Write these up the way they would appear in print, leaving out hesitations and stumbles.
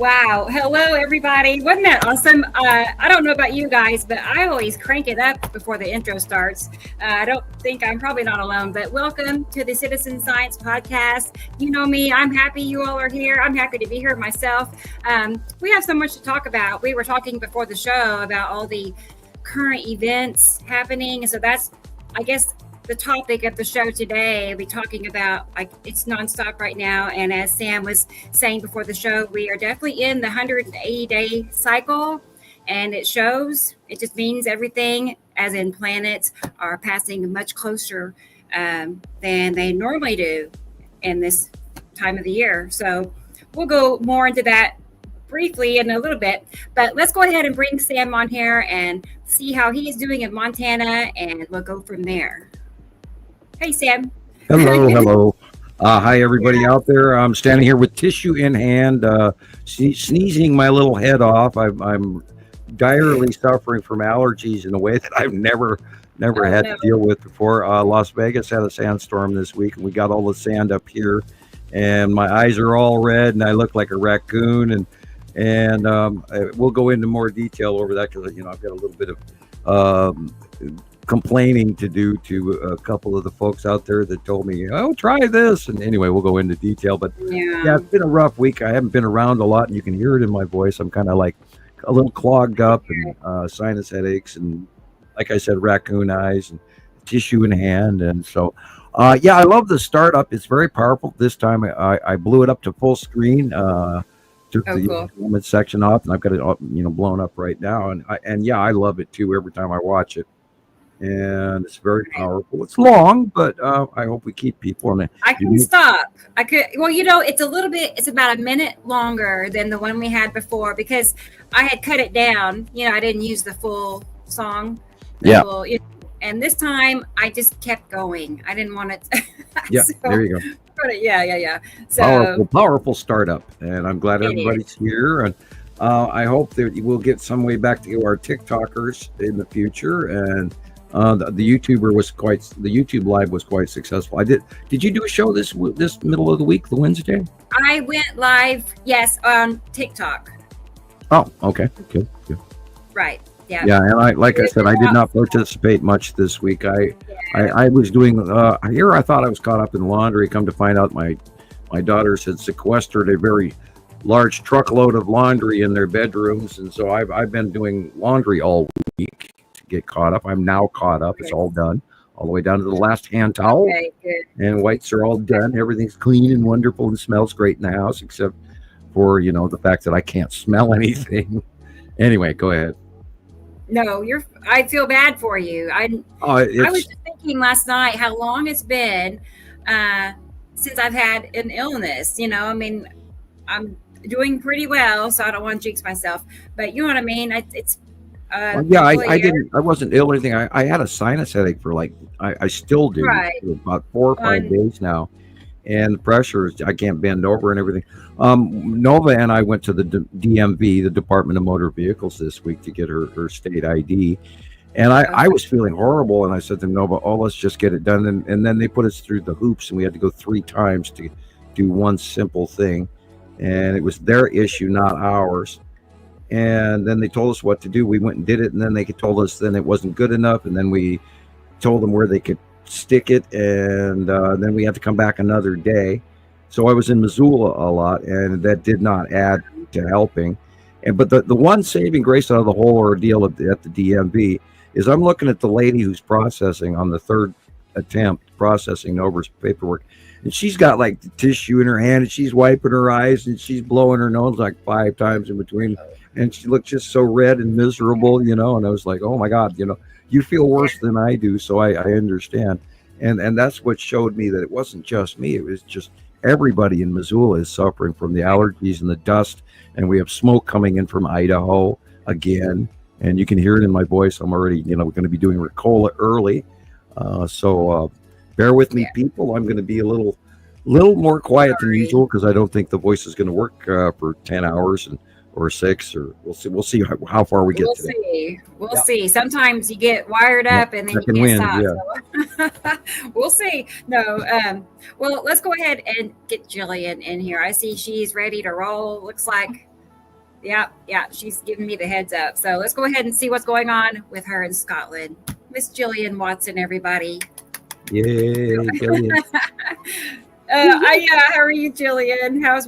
Wow. Hello, everybody. Wasn't that awesome? I don't know about you guys, but I always crank it up before the intro starts. I don't think I'm probably not alone, but welcome to the Citizen Science Podcast. You know me. I'm happy you all are here. I'm happy to be here myself. We have so much to talk about. We were talking before the show about all the current events happening. And so that's, I guess, the topic of the show today. We'll be talking about, like, it's nonstop right now. And as Sam was saying before the show, we are definitely in the 180-day cycle. And it shows, it just means everything, as in planets, are passing much closer than they normally do in this time of the year. So we'll go more into that briefly in a little bit, but let's go ahead and bring Sam on here and see how he's doing in Montana, and we'll go from there. Hey, Sam. Hello. Hi, everybody out there. I'm standing here with tissue in hand, sneezing my little head off. I'm direly suffering from allergies in a way that I've never had to deal with before. Las Vegas had a sandstorm this week, and we got all the sand up here, and my eyes are all red, and I look like a raccoon. And we'll go into more detail over that because I've got a little bit of complaining to do to a couple of the folks out there that told me, oh, try this. And anyway, we'll go into detail. But yeah, it's been a rough week. I haven't been around a lot, and you can hear it in my voice. I'm kind of like a little clogged up and sinus headaches, and like I said, raccoon eyes and tissue in hand. And so, I love the startup. It's very powerful. This time I blew it up to full screen. Took the moment section off, and I've got it blown up right now. And I love it too every time I watch it. And it's very powerful. It's long, but I hope we keep people on it. I can stop. I could. Well, it's about a minute longer than the one we had before because I had cut it down. I didn't use the full song. And this time I just kept going. I didn't want it. There you go. Yeah. So powerful startup, and I'm glad everybody's here. And I hope that we'll get some way back to our TikTokers in the future. And the YouTube live was quite successful. Did you do a show this middle of the week, the Wednesday? I went live, yes, on TikTok. Oh, okay, good. Right. Yeah, and I said, I did not participate much this week. I was doing here. I thought I was caught up in laundry. Come to find out, my daughters had sequestered a very large truckload of laundry in their bedrooms, and so I've been doing laundry all week to get caught up. I'm now caught up. It's all done, all the way down to the last hand towel. Okay, good. And whites are all done. Everything's clean and wonderful and smells great in the house, except for the fact that I can't smell anything. Anyway, go ahead. No, I feel bad for you. I was just thinking last night how long it's been since I've had an illness. I'm doing pretty well, so I don't want to jinx myself. But you know what I mean? It's I didn't. I wasn't ill or anything. I had a sinus headache for I still do for about 4 or 5 days now, and the pressure is I can't bend over and everything. Nova and I went to the DMV, the Department of Motor Vehicles, this week to get her state ID. And I was feeling horrible. And I said to Nova, let's just get it done. And then they put us through the hoops, and we had to go 3 times to do one simple thing. And it was their issue, not ours. And then they told us what to do. We went and did it. And then they told us then it wasn't good enough. And then we told them where they could stick it. And then we had to come back another day. So I was in Missoula a lot, and that did not add to helping. But the one saving grace out of the whole ordeal at the DMV is I'm looking at the lady who's processing on the third attempt, processing Nova's paperwork. And she's got like the tissue in her hand, and she's wiping her eyes, and she's blowing her nose like 5 times in between. And she looked just so red and miserable, and I was like, oh my God, you feel worse than I do. So I understand. And that's what showed me that it wasn't just me. It was just everybody in Missoula is suffering from the allergies and the dust. And we have smoke coming in from Idaho again. And you can hear it in my voice. I'm already, we're going to be doing Ricola early. So bear with me, people. I'm going to be a little more quiet than usual because I don't think the voice is going to work for 10 hours or 6, or we'll see how far we get today. We'll see. Sometimes you get wired up and then you can't stop. So. We'll see. No. Well, let's go ahead and get Gillian in here. I see she's ready to roll. Looks like Yeah. She's giving me the heads up. So let's go ahead and see what's going on with her in Scotland. Miss Gillian Watson, everybody. Yay, Gillian. How are you, Gillian? How is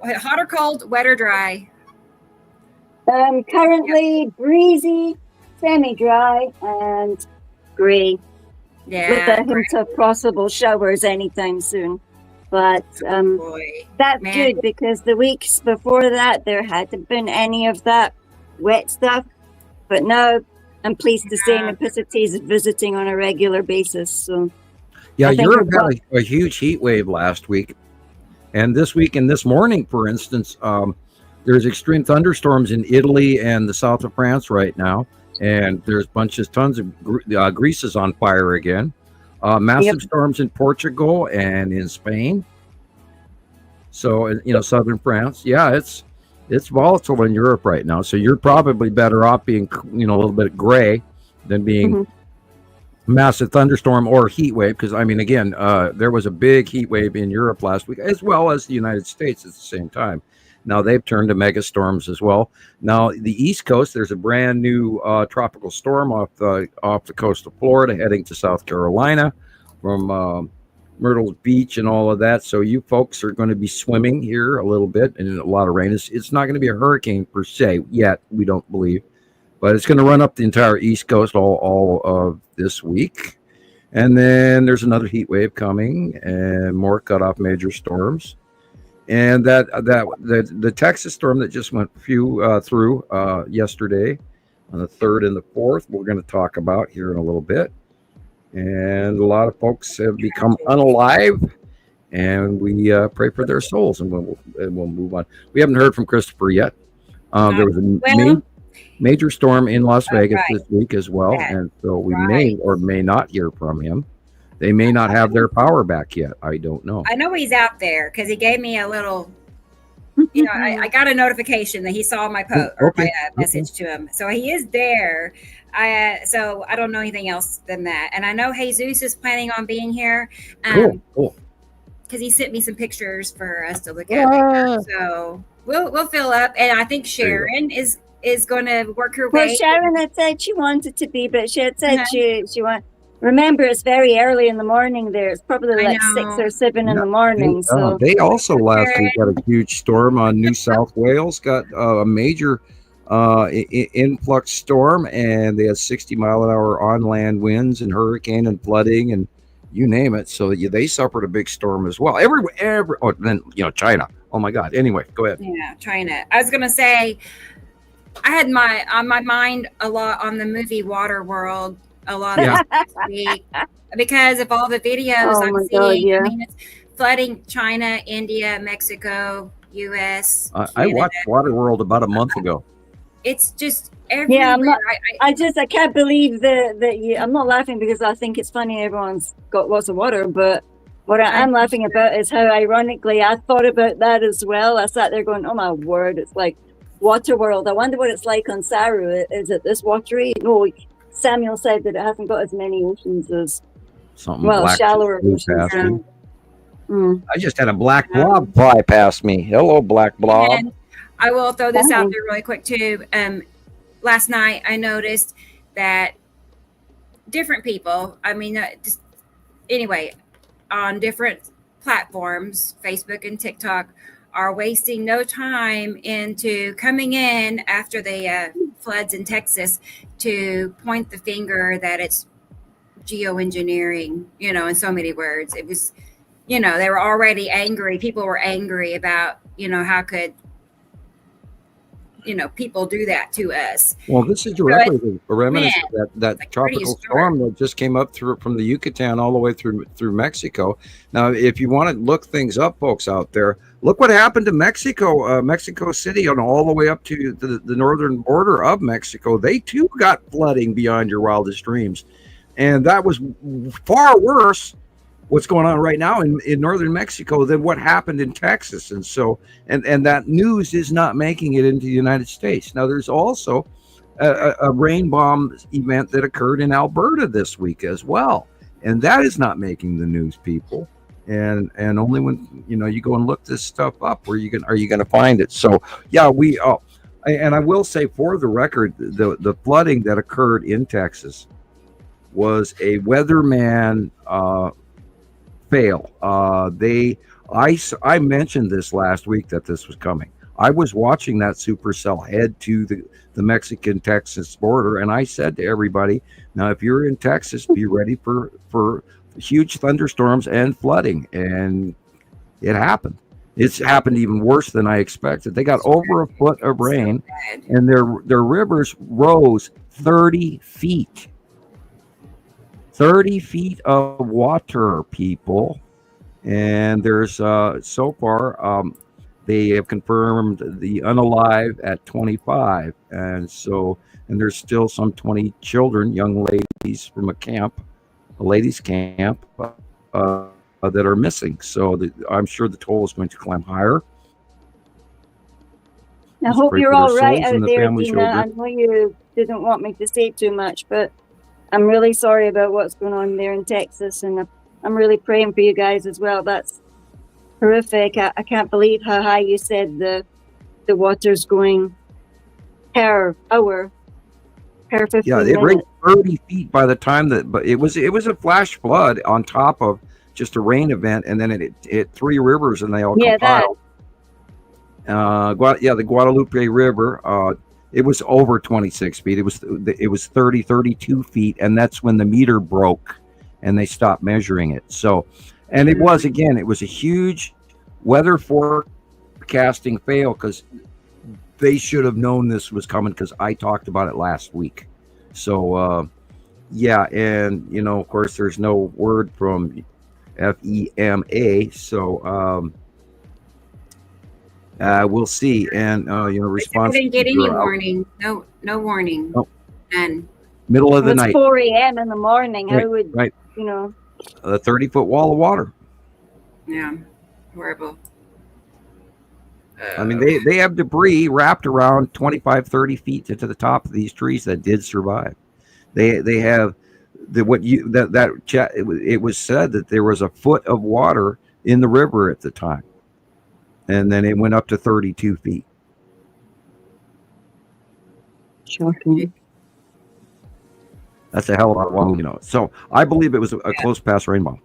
hot or cold, wet or dry? Currently breezy, semi-dry, and grey. Yeah, with a hint of possible showers anytime soon. But that's good, because the weeks before that there hadn't been any of that wet stuff. But now I'm pleased to say Nepicity is visiting on a regular basis. So yeah, Europe had a huge heat wave last week, and this week and this morning, for instance, there's extreme thunderstorms in Italy and the south of France right now, and there's tons of Greece is on fire again. Massive storms in Portugal and in Spain. So, southern France. Yeah, it's volatile in Europe right now. So you're probably better off being, a little bit gray than being massive thunderstorm or heat wave. Because, again, there was a big heat wave in Europe last week, as well as the United States at the same time. Now they've turned to mega storms as well. Now the East Coast, there's a brand new tropical storm off the coast of Florida heading to South Carolina from Myrtle Beach and all of that. So you folks are going to be swimming here a little bit and a lot of rain. It's not going to be a hurricane per se yet, we don't believe, but it's going to run up the entire East Coast all of this week. And then there's another heat wave coming and more cut off major storms. And the Texas storm that just went through yesterday on the 3rd and the 4th, we're going to talk about here in a little bit. And a lot of folks have become unalive, and we pray for their souls, and we'll move on. We haven't heard from Christopher yet. There was a major storm in Las Vegas this week as well, and so we may or may not hear from him. They may not have their power back yet. I don't know. I know he's out there because he gave me a little, I got a notification that he saw my post or my message to him. So he is there. So I don't know anything else than that. And I know Jesus is planning on being here. Cool. Because he sent me some pictures for us to look at. So we'll fill up. And I think Sharon is going to work her way. Well, Sharon had said she wanted to be, but she had said she wanted. Remember, it's very early in the morning there. It's probably like 6 or 7 in the morning. So they also last week got a huge storm on New South Wales, got a major influx storm, and they had 60-mile-an-hour on-land winds and hurricane and flooding and you name it. So they suffered a big storm as well. Then China. Oh my God. Anyway, go ahead. Yeah, China. I was going to say, I had on my mind a lot on the movie Waterworld. A lot of this week because of all the videos I'm seeing. I mean, it's flooding China, India, Mexico, U.S. I watched Waterworld about a month ago. It's just everywhere. Yeah, I can't believe that I'm not laughing because I think it's funny everyone's got lots of water, but what I'm laughing about is how ironically I thought about that as well. I sat there going, oh my word, it's like Waterworld. I wonder what it's like on Saru. Is it this watery? No. Samuel said that it hasn't got as many oceans as shallower oceans. I just had a black blob fly past me. Hello, black blob. And I will throw this out there really quick too. Last night I noticed that different people, on different platforms, Facebook and TikTok, are wasting no time into coming in after the floods in Texas to point the finger that it's geoengineering, in so many words. It was, they were already angry. People were angry about, how could, people do that to us. Well, this is directly a remnant of that tropical storm that just came up from the Yucatan all the way through Mexico. Now, if you want to look things up, folks out there, look what happened to Mexico, Mexico City, and all the way up to the northern border of Mexico. They too got flooding beyond your wildest dreams, and that was far worse. What's going on right now in northern Mexico than what happened in Texas. And so, and that news is not making it into the United States. Now, there's also a rain bomb event that occurred in Alberta this week as well. And that is not making the news, people. and only when you go and look this stuff up are you going to find it. So yeah, and I will say for the record, the flooding that occurred in Texas was a weatherman fail. I mentioned this last week that this was coming. I was watching that supercell head to the Mexican-Texas border, and I said to everybody, now if you're in Texas, be ready for huge thunderstorms and flooding. And it happened. It's happened even worse than I expected. They got over a foot of rain, and their rivers rose 30 feet. 30 feet of water, people. And there's so far they have confirmed the unalive at 25, and there's still some 20 children, young ladies from a ladies' camp that are missing. So I'm sure the toll is going to climb higher. I hope you're all right out there, Dina. I know you didn't want me to say too much, but I'm really sorry about what's going on there in Texas, and I'm really praying for you guys as well. That's horrific. I can't believe how high you said the water's going per hour, per 15 minutes. It raised 30 feet by the time but it was a flash flood on top of just a rain event, and then it hit three rivers and they all compiled. The Guadalupe River, it was over 26 feet. It was 32 feet, and that's when the meter broke and they stopped measuring it. So, and it was a huge weather forecasting fail, because they should have known this was coming, because I talked about it last week. So, and of course, there's no word from FEMA. So, we'll see. And response. I didn't get any warning. No warning. Oh. And middle of the night. 4 a.m. in the morning. Right, How would a 30-foot wall of water. Yeah, horrible. I mean, they have debris wrapped around 25, 30 feet to the top of these trees that did survive. They have it was said that there was a foot of water in the river at the time, and then it went up to 32 feet. Shocking. That's a hell of a lot, So I believe it was a close pass rainbow.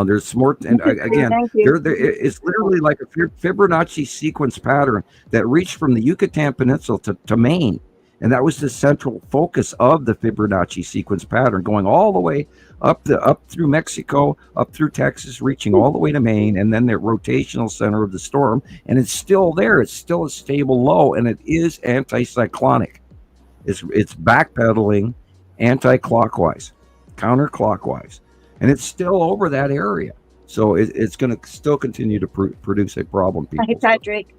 There's more, and again, it's literally like a Fibonacci sequence pattern that reached from the Yucatan Peninsula to Maine, and that was the central focus of the Fibonacci sequence pattern, going all the way up through Mexico, up through Texas, reaching all the way to Maine, and then the rotational center of the storm, and it's still there. It's still a stable low, and it is anticyclonic. It's backpedaling anti-clockwise, counterclockwise, and it's still over that area. So it's going to still continue to produce a problem. People. Hi, Patrick.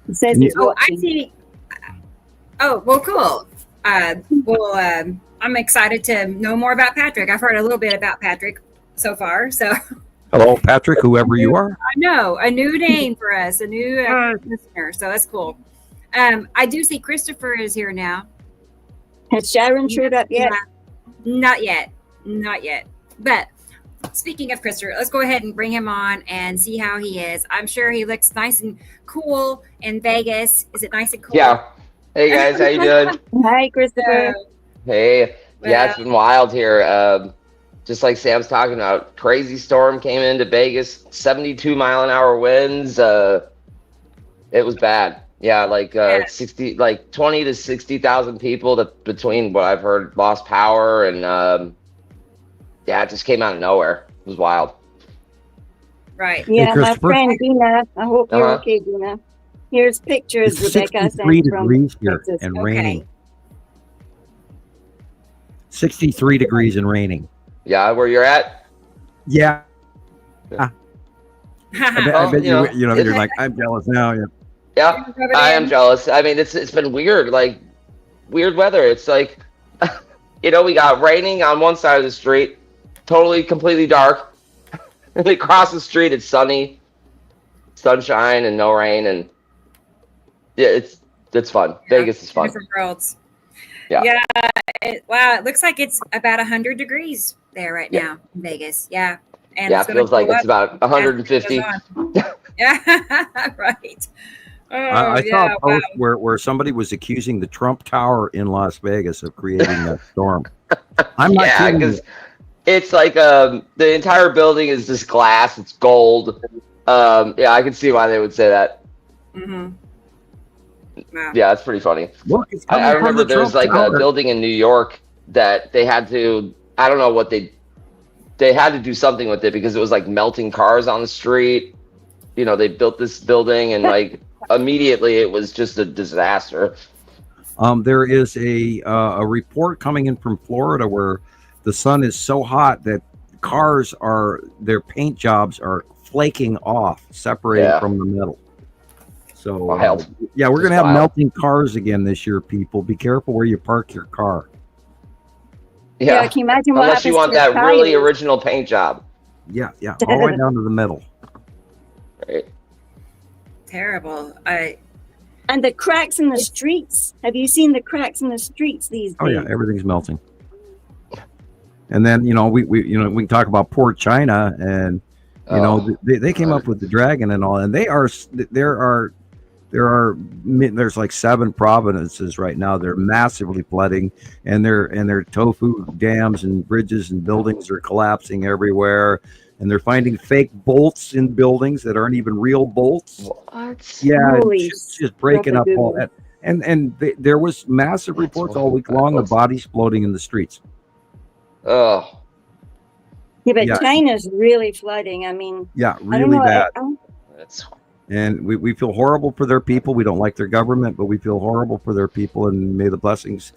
It says he's watching. I see. Oh, well, cool. I'm excited to know more about Patrick. I've heard a little bit about Patrick so far. So, hello, Patrick, whoever you are. I know, a new name for us, a new listener. So that's cool. I do see Christopher is here now. Has Sharon showed up yet? Not yet. But speaking of Christopher, let's go ahead and bring him on and see how he is. I'm sure he looks nice and cool in Vegas. Is it nice and cool? Yeah. Hey guys, how you doing? Hi, Christopher. Hey. Yeah, it's been wild here. Just like Sam's talking about, crazy storm came into Vegas, 72-mile-an-hour winds. It was bad. Yeah, 20 to 60,000 people between what I've heard lost power, and it just came out of nowhere. It was wild. Right. Yeah, my friend Dina. I hope you're okay, Dina. Here's pictures Rebecca sent from 63 degrees here Texas. and raining. 63 degrees and raining. Yeah, where you're at? Yeah. I bet you're like, I'm jealous now. Yeah. Yeah, I am jealous. I mean, it's been weird, weird weather. It's like, we got raining on one side of the street, completely dark. And across the street, it's sunny, sunshine, and no rain. And yeah, it's fun. Vegas is fun. Different worlds. Yeah. Wow, it looks like it's about 100 degrees there right now in Vegas. Yeah. And it feels like it's about 150. Yeah, right. I saw a post where somebody was accusing the Trump Tower in Las Vegas of creating that storm. I'm not kidding. Because it's like the entire building is just glass. It's gold. I can see why they would say that. Mm-hmm. Wow. Yeah, that's pretty funny. Look, I remember there's like a building in New York that they had to, I don't know what they had to do something with it because it was like melting cars on the street. You know, they built this building and like immediately it was just a disaster. There is a report coming in from Florida where the sun is so hot that their paint jobs are flaking off, separated from the metal. So we're going to have melting cars again this year, people. Be careful where you park your car. Yeah, can you imagine what unless you want that really original paint job. Yeah, all the way down to the middle. Right. Terrible. And the cracks in the streets. Have you seen the cracks in the streets these days? Oh yeah, everything's melting. And then we can talk about poor China, and they came up with the dragon and all, and there's like 7 provinces right now. They're massively flooding, and their tofu dams and bridges and buildings are collapsing everywhere. And they're finding fake bolts in buildings that aren't even real bolts. What? Yeah, just breaking up all that. And there was massive reports all week long of bodies floating in the streets. Oh. Yeah, but China's really flooding. I mean, really bad. And we feel horrible for their people. We don't like their government, but we feel horrible for their people. And may the blessings,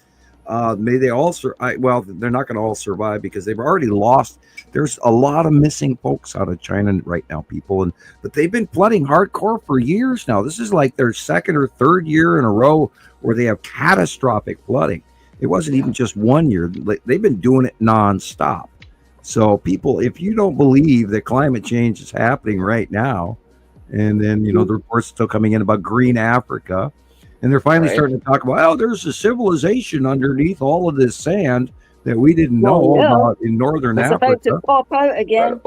may they all well, they're not going to all survive because they've already lost. There's a lot of missing folks out of China right now, people. But they've been flooding hardcore for years now. This is like their 2nd or 3rd year in a row where they have catastrophic flooding. It wasn't even just 1 year. They've been doing it nonstop. So people, if you don't believe that climate change is happening right now, and then, the reports still coming in about green Africa, and they're finally starting to talk about, there's a civilization underneath all of this sand that we didn't know about in northern Africa. It's about to pop out again.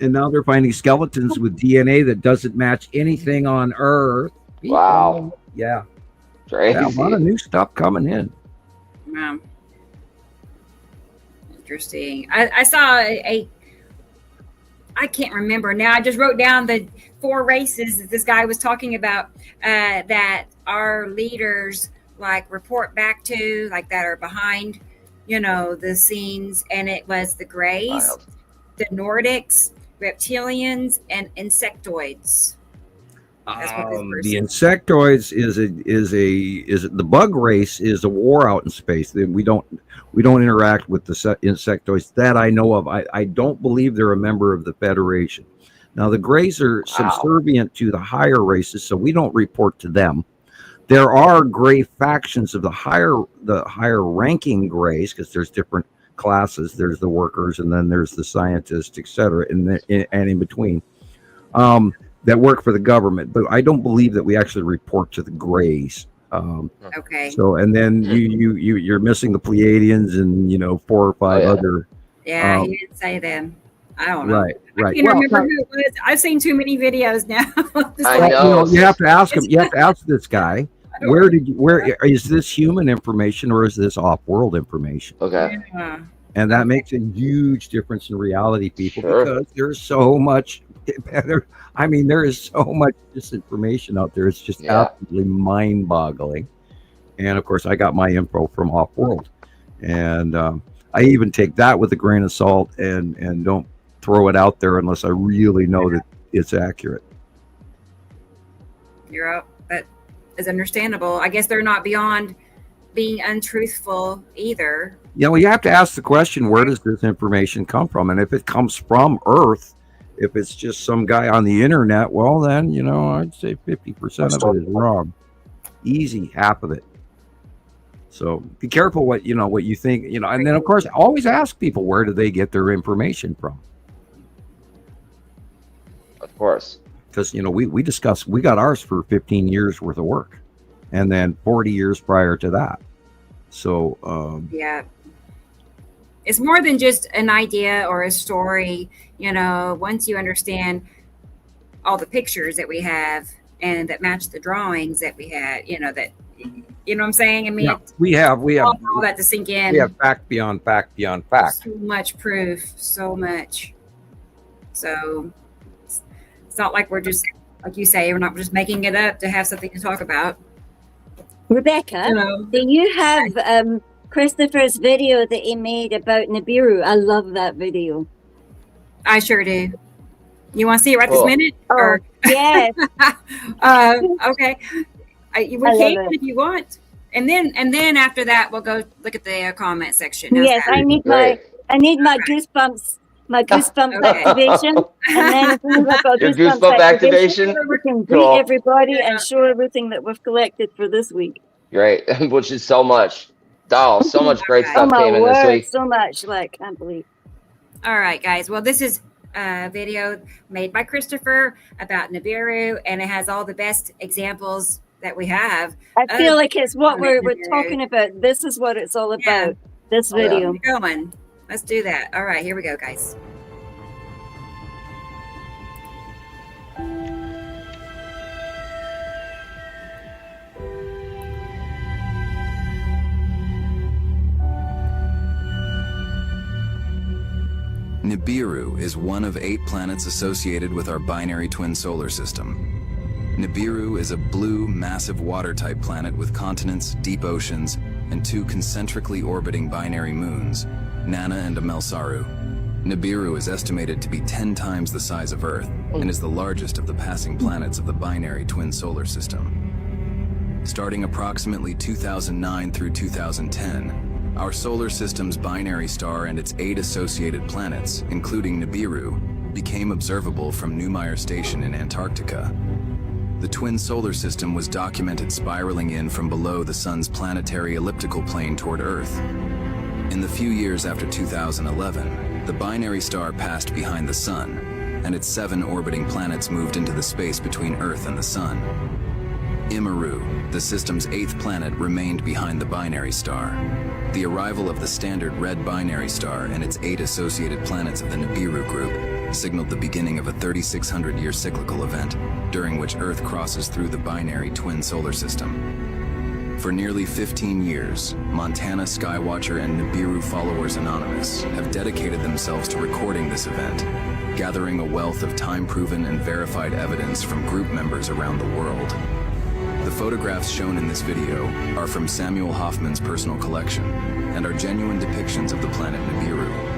And now they're finding skeletons with DNA that doesn't match anything on Earth. Wow. Yeah. Crazy. A lot of new stuff coming in. Wow. Interesting. I saw I can't remember now. I just wrote down the 4 races that this guy was talking about that our leaders report back to, that are behind, the scenes. And it was the Greys, the Nordics, reptilians, and insectoids. The insectoids is the bug race is a war out in space. We don't interact with the insectoids that I know of. I don't believe they're a member of the Federation. Now the Greys are subservient to the higher races, so we don't report to them. There are gray factions of the higher ranking Greys, because there's different classes. There's the workers, and then there's the scientists, etc., and in between. That work for the government, but I don't believe that we actually report to the Greys. Okay. So, and then you're missing the Pleiadians and 4 or 5 other. Yeah, he didn't say them. I don't know. Right. I can't remember who it was. I've seen too many videos now. I know. You have to ask him. You have to ask this guy. Where is this human information or is this off-world information? Okay. Yeah. And that makes a huge difference in reality, people, because there's so much better. I mean, there is so much disinformation out there. It's just absolutely mind-boggling. And of course, I got my info from off-world, and I even take that with a grain of salt and don't throw it out there unless I really know that it's accurate. You're up. That is understandable. I guess they're not beyond being untruthful either. Well, you have to ask the question, where does this information come from? And if it comes from Earth, if it's just some guy on the internet, well, then, I'd say 50% of it is wrong. Easy, half of it. So be careful what you think, and then of course, always ask people, where do they get their information from? Of course. Because, we got ours for 15 years worth of work, and then 40 years prior to that. So yeah, it's more than just an idea or a story. Once you understand all the pictures that we have and that match the drawings that we had, that, what I'm saying? I mean, yeah, we have all that to sink in. We have fact beyond fact beyond fact. So much proof, so much. So it's not like we're just, like you say, we're not just making it up to have something to talk about. Rebecca, do you have Christopher's video that he made about Nibiru? I love that video. I sure do. You want to see it right this minute? Or yes. Okay. We can if you want, and then after that we'll go look at the comment section. Yes, I need my goosebumps. My goosebump activation, and then as soon as I've got goosebump activation, we can greet everybody and show everything that we've collected for this week. Right, which is so much. So much great stuff came in this week. So much, like, can't believe. All right, guys. Well, this is a video made by Christopher about Nibiru, and it has all the best examples that we have. I feel like it's what we're talking about. This is what it's all about. This video. Going. Let's do that. All right, here we go, guys. Nibiru is one of 8 planets associated with our binary twin solar system. Nibiru is a blue, massive water-type planet with continents, deep oceans, and 2 concentrically orbiting binary moons, Nana and Amelsaru. Nibiru is estimated to be 10 times the size of Earth and is the largest of the passing planets of the binary twin solar system. Starting approximately 2009 through 2010, our solar system's binary star and its 8 associated planets, including Nibiru, became observable from Neumayer Station in Antarctica. The twin solar system was documented spiraling in from below the Sun's planetary elliptical plane toward Earth. In the few years after 2011, the binary star passed behind the Sun, and its 7 orbiting planets moved into the space between Earth and the Sun. Nibiru, the system's 8th planet, remained behind the binary star. The arrival of the standard red binary star and its 8 associated planets of the Nibiru group signaled the beginning of a 3,600-year cyclical event, during which Earth crosses through the binary twin solar system. For nearly 15 years, Montana Skywatcher and Nibiru Followers Anonymous have dedicated themselves to recording this event, gathering a wealth of time-proven and verified evidence from group members around the world. The photographs shown in this video are from Samuel Hofman's personal collection and are genuine depictions of the planet Nibiru.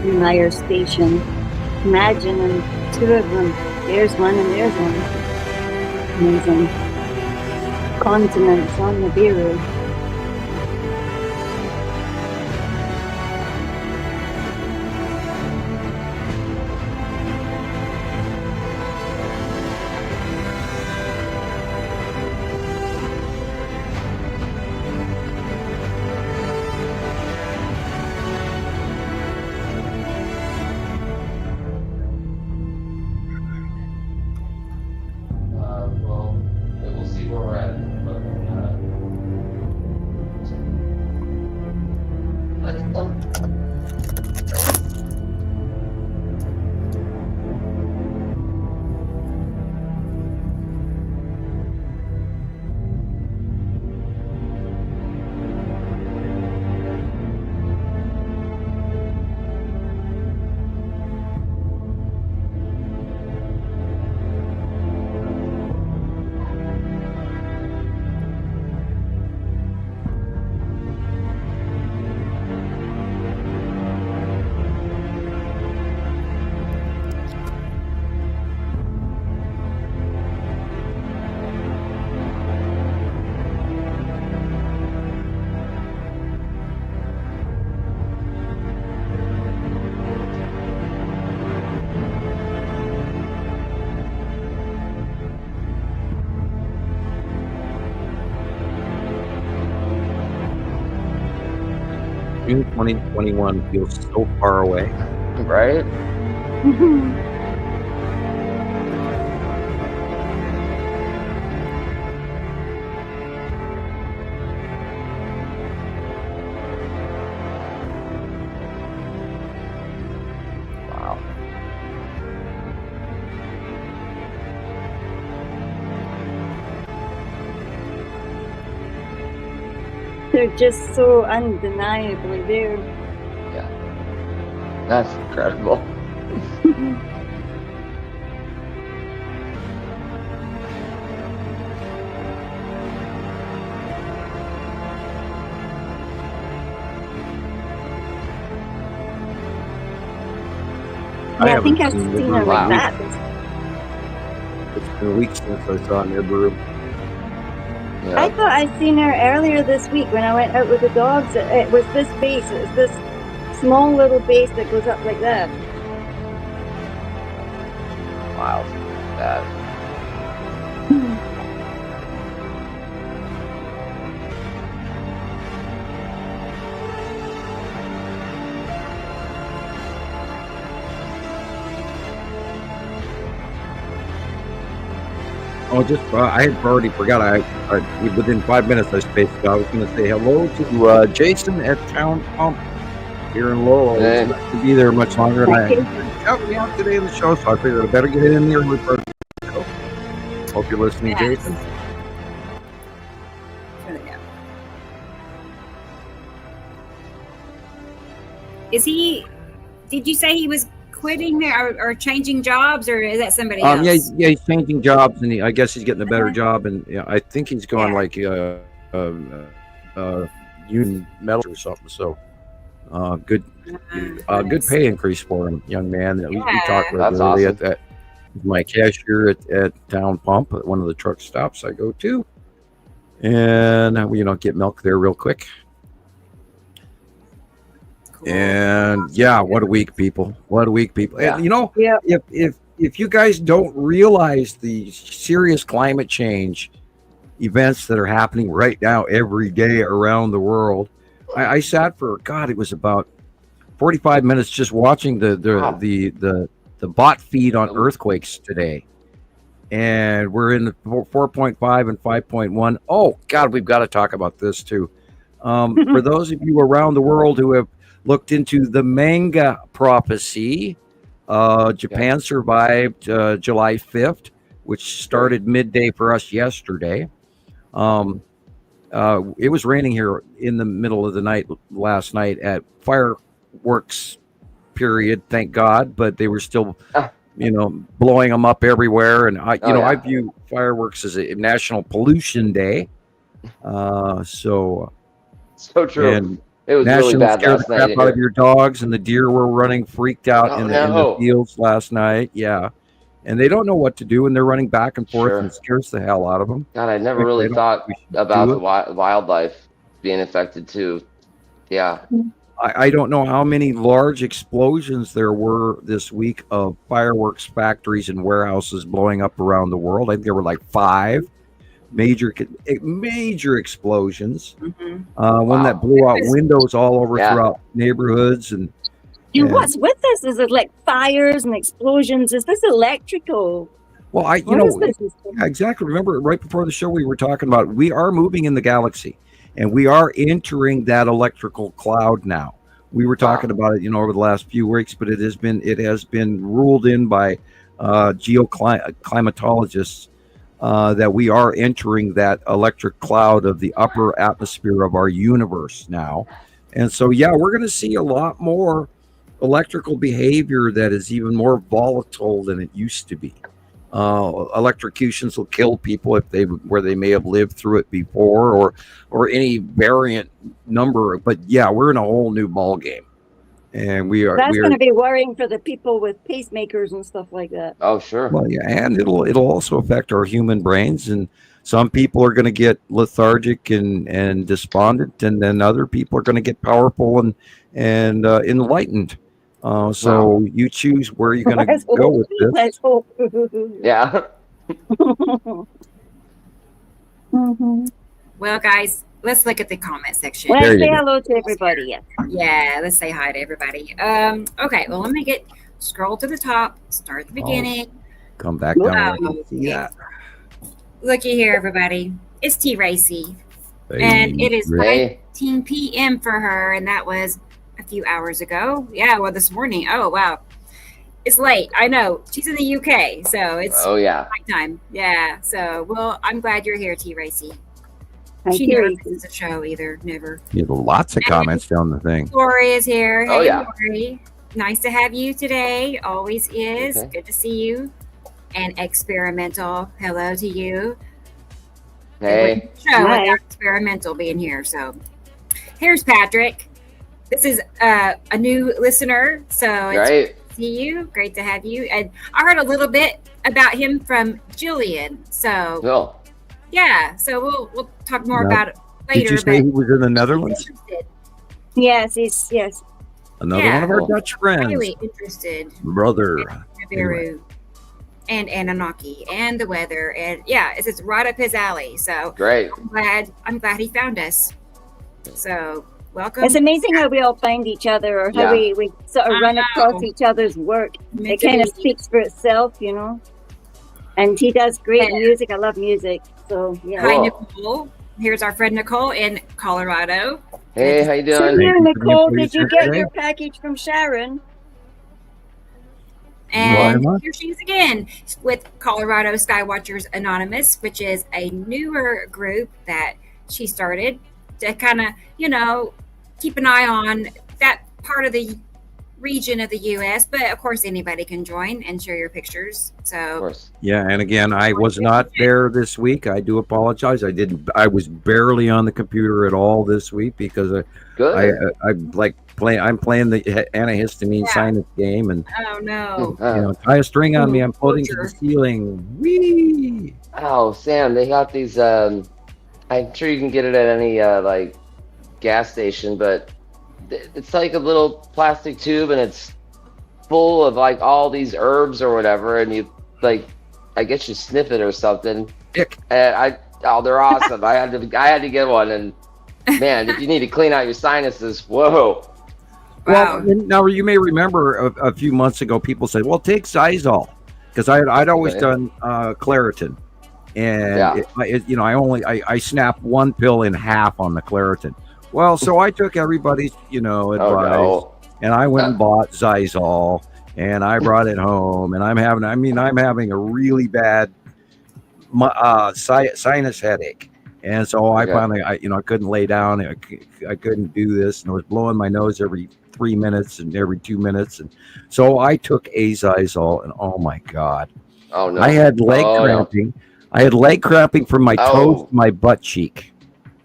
Neumayer Station. Imagine, and 2 of them. There's one and there's one. Amazing. Continents on Nibiru. June 2021 feels so far away. Right? Wow. They're just so undeniably there. Yeah. That's incredible. I think I've seen her like that. It's been weeks since I saw Nibiru. Yeah. I thought I'd seen her earlier this week when I went out with the dogs. It was this base. It was this small little base that goes up like that. Wow. That. Oh, I had already forgot. I within 5 minutes I spaced it. I was going to say hello to Jason at Town Pump here in Lowell. Hey. It's not to be there much longer. And I shouted me out today in the show, so I figured I better get it in there with her. Hope you're listening, Yes. Jason. There they go. Is he? Did you say he was quitting there or changing jobs, or is that somebody else? Yeah, he's changing jobs, and I guess he's getting a better job, and I think he's going like union metal or something. So, good pay increase for him, young man. We talked regularly awesome. at my cashier at Town Pump at one of the truck stops I go to, and get milk there real quick. And yeah, what a week, people! What a week, people! Yeah. And if you guys don't realize the serious climate change events that are happening right now every day around the world, I sat for it was about 45 minutes just watching the bot feed on earthquakes today, and we're in 4.5 and 5.1. Oh God, we've got to talk about this too. For those of you around the world who have looked into the manga prophecy, Japan survived July 5th, which started midday for us yesterday. It was raining here in the middle of the night last night at fireworks period, thank God, but they were still blowing them up everywhere, and I view fireworks as a national pollution day. So true. And it was really bad last night. Scare the crap out of your dogs, and the deer were running freaked out in the fields last night. Yeah, and they don't know what to do, and they're running back and forth, and it scares the hell out of them. God, I never really thought about the wildlife being affected too. Yeah. I don't know how many large explosions there were this week of fireworks factories and warehouses blowing up around the world. I think there were like 5 major explosions. One that blew out windows all over throughout neighborhoods. And what's with this? Is it like fires and explosions? Is this electrical? Well, exactly. Remember, right before the show, we were talking about we are moving in the galaxy, and we are entering that electrical cloud now. We were talking about it, over the last few weeks, but it has been ruled in by geoclimatologists that we are entering that electric cloud of the upper atmosphere of our universe now. And so, we're going to see a lot more electrical behavior that is even more volatile than it used to be. Electrocutions will kill people where they may have lived through it before, or any variant number. But we're in a whole new ball game, and that's going to be worrying for the people with pacemakers and stuff like that. Oh, sure. Well, and it'll also affect our human brains, and some people are going to get lethargic and despondent, and then other people are going to get powerful and enlightened. So you choose where you're going to go with this. Let's hope. Yeah. Well, guys, let's look at the comment section. Let's say hello to everybody. Yeah, let's say hi to everybody. Okay, well, let me scroll to the top, start at the beginning. Come back down. Yeah. Looky here, everybody. It's T Racy. And it is 5:15 p.m. for her, and that was a few hours ago. Yeah, well, this morning. Oh, wow. It's late. I know. She's in the UK, so it's nighttime. Yeah, so, well, I'm glad you're here, T Racy. She never misses a show either. Never. You have lots of comments down the thing. Lori is here. Hey, Lori. Nice to have you today. Always is. Okay. Good to see you. And Experimental, hello to you. Hey. Show without Experimental being here. So here's Patrick. This is a new listener. So it's great to see you. Great to have you. And I heard a little bit about him from Gillian. So yeah. So we'll talk more about it later. Did you say he was in the Netherlands? Yes. Another one of our Dutch friends. Really interested. Brother. Nibiru and Anunnaki and the weather, and it's right up his alley. So great. I'm glad he found us. So welcome. It's amazing how we all find each other, or how we sort of run across each other's work. It kind of speaks for itself, you know. And he does great music. I love music. So Hi, Nicole. Here's our friend Nicole in Colorado. Hey, how you doing? So here, Nicole, did you get your package from Sharon? And here she is again with Colorado Skywatchers Anonymous, which is a newer group that she started to kind of, keep an eye on that part of the region of the U.S. But of course, anybody can join and share your pictures. So and again, I was not there this week. I do apologize. I was barely on the computer at all this week because I'm playing the antihistamine sinus game, and tie a string on me. I'm floating to the ceiling. Whee! Oh, Sam, they got these. I'm sure you can get it at any gas station, but it's like a little plastic tube, and it's full of all these herbs or whatever, and you I guess you sniff it or something. And they're awesome. I had to get one, and man, if you need to clean out your sinuses, whoa. Well, now you may remember a few months ago, people said, "Well, take Xyzal," because I'd always done Claritin, and I snapped one pill in half on the Claritin. Well, so I took everybody's advice, and I went and bought Xyzal, and I brought it home, and I'm having a really bad sinus headache. And so I finally, I couldn't lay down. I couldn't do this, and I was blowing my nose every 3 minutes and every 2 minutes. And so I took Xyzal, and oh my God. Oh no. I had leg cramping. No. I had leg cramping from my toes to my butt cheek.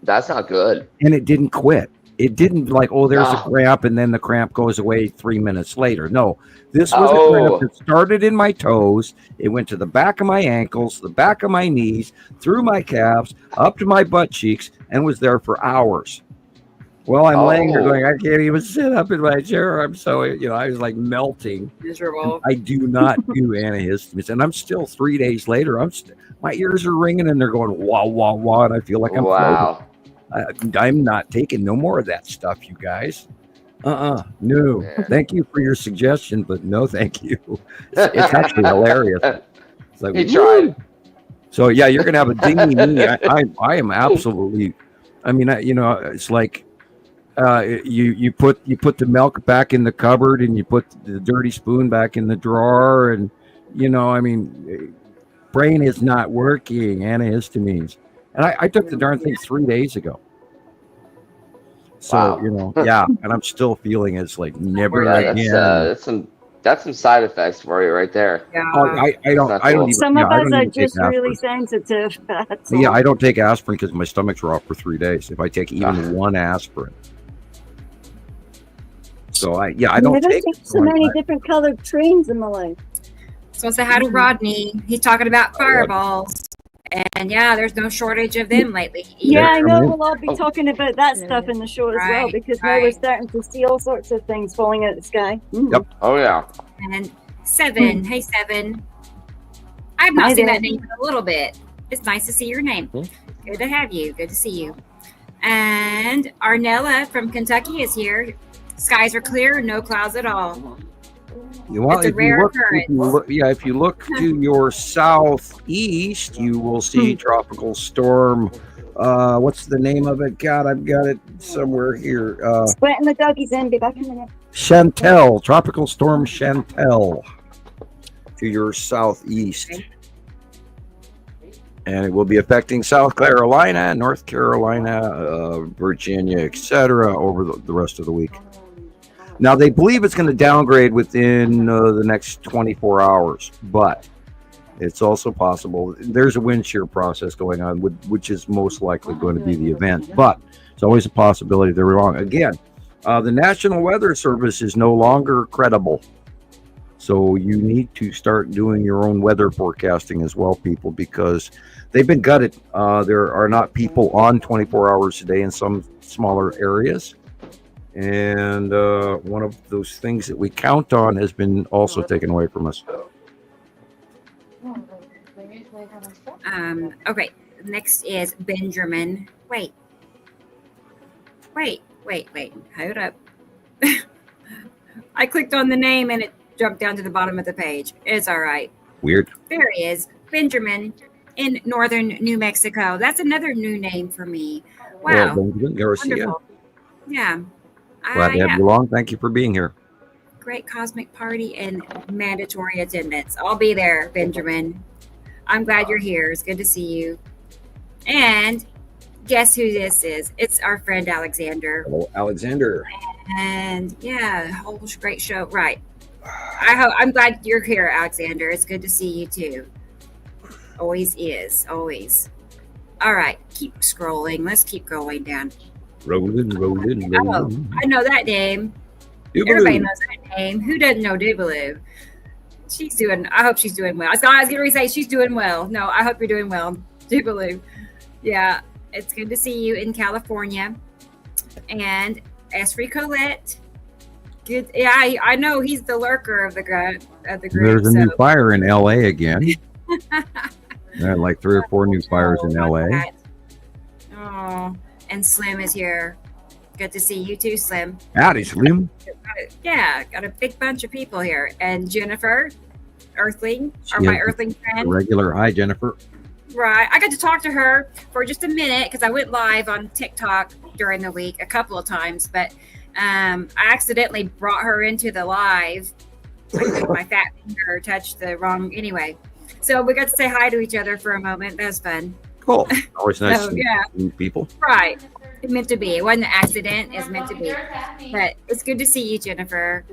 That's not good. And it didn't quit. It didn't there's a cramp, and then the cramp goes away 3 minutes later. No, this was a cramp that started in my toes. It went to the back of my ankles, the back of my knees, through my calves, up to my butt cheeks, and was there for hours. Well, I'm laying there going, I can't even sit up in my chair. I'm so, I was melting. Miserable. I do not do antihistamines. And I'm still 3 days later. My ears are ringing, and they're going, wah, wah, wah. And I feel like I'm floating. I'm not taking no more of that stuff, you guys. No. Yeah. Thank you for your suggestion, but no, thank you. It's actually hilarious. It's he tried. So you're gonna have a dingy knee. I am absolutely. It's like you put the milk back in the cupboard, and you put the dirty spoon back in the drawer, and brain is not working. Antihistamines. And I took the darn thing 3 days ago. So, and I'm still feeling it's never again. That's some side effects for you right there. Yeah. I don't even. Some of us are just really sensitive. I don't take aspirin because my stomach's raw for 3 days. If I take even one aspirin. So I don't take so many different colored trains in my life. So say hi to Rodney. He's talking about fireballs. And there's no shortage of them lately. Yeah, I know. We'll all be talking about that stuff in the show as well, because now we're starting to see all sorts of things falling out of the sky. Yep. Oh yeah. And Seven, hey Seven. I've not seen that name in a little bit. It's nice to see your name. Good to have you. Good to see you. And Arnella from Kentucky is here. Skies are clear, no clouds at all. Well, if you look to your southeast, you will see tropical storm. What's the name of it? God, I've got it somewhere here. Sweating the doggies in. Be back in a minute. Chantel, tropical storm Chantel, to your southeast. Okay. And it will be affecting South Carolina, North Carolina, Virginia, etc. over the rest of the week. Now, they believe it's going to downgrade within the next 24 hours, but it's also possible. There's a wind shear process going on, which is most likely going to be the event, but it's always a possibility they're wrong. Again, the National Weather Service is no longer credible. So you need to start doing your own weather forecasting as well, people, because they've been gutted. There are not people on 24 hours a day in some smaller areas. And one of those things that we count on has been also taken away from us. Okay, next is Benjamin. Wait. Hold up. I clicked on the name and it jumped down to the bottom of the page. It's all right. Weird. There he is. Benjamin in northern New Mexico. That's another new name for me. Wow. Well, Benjamin Garcia. Yeah. Glad to have you along. Thank you for being here. Great cosmic party and mandatory attendance. I'll be there, Benjamin. I'm glad you're here. It's good to see you. And guess who this is? It's our friend Alexander. Hello, Alexander. And yeah, whole great show. Right. I'm glad you're here, Alexander. It's good to see you too. Always is. Always. All right. Keep scrolling. Let's keep going down. Rolling. Oh, I know that name. Doobaloo. Everybody knows that name. Who doesn't know Doobaloo? I hope she's doing well. I was going to say she's doing well. No, I hope you're doing well. Doobaloo. Yeah. It's good to see you in California. And Esri Colette. Good. Yeah, I know he's the lurker of the group. There's a new fire in LA again. There are like 3 or 4 new fires in LA. Oh, and Slim is here. Good to see you too, Slim. Howdy, Slim. Yeah, got a big bunch of people here. And Jennifer, Earthling, my Earthling friend. Regular. Hi, Jennifer. Right. I got to talk to her for just a minute because I went live on TikTok during the week a couple of times, but I accidentally brought her into the live. I think my fat finger touched the wrong. Anyway, so we got to say hi to each other for a moment. That was fun. Cool. Always nice to meet people. Right. It meant to be. It wasn't an accident. It's meant to be. But it's good to see you, Jennifer.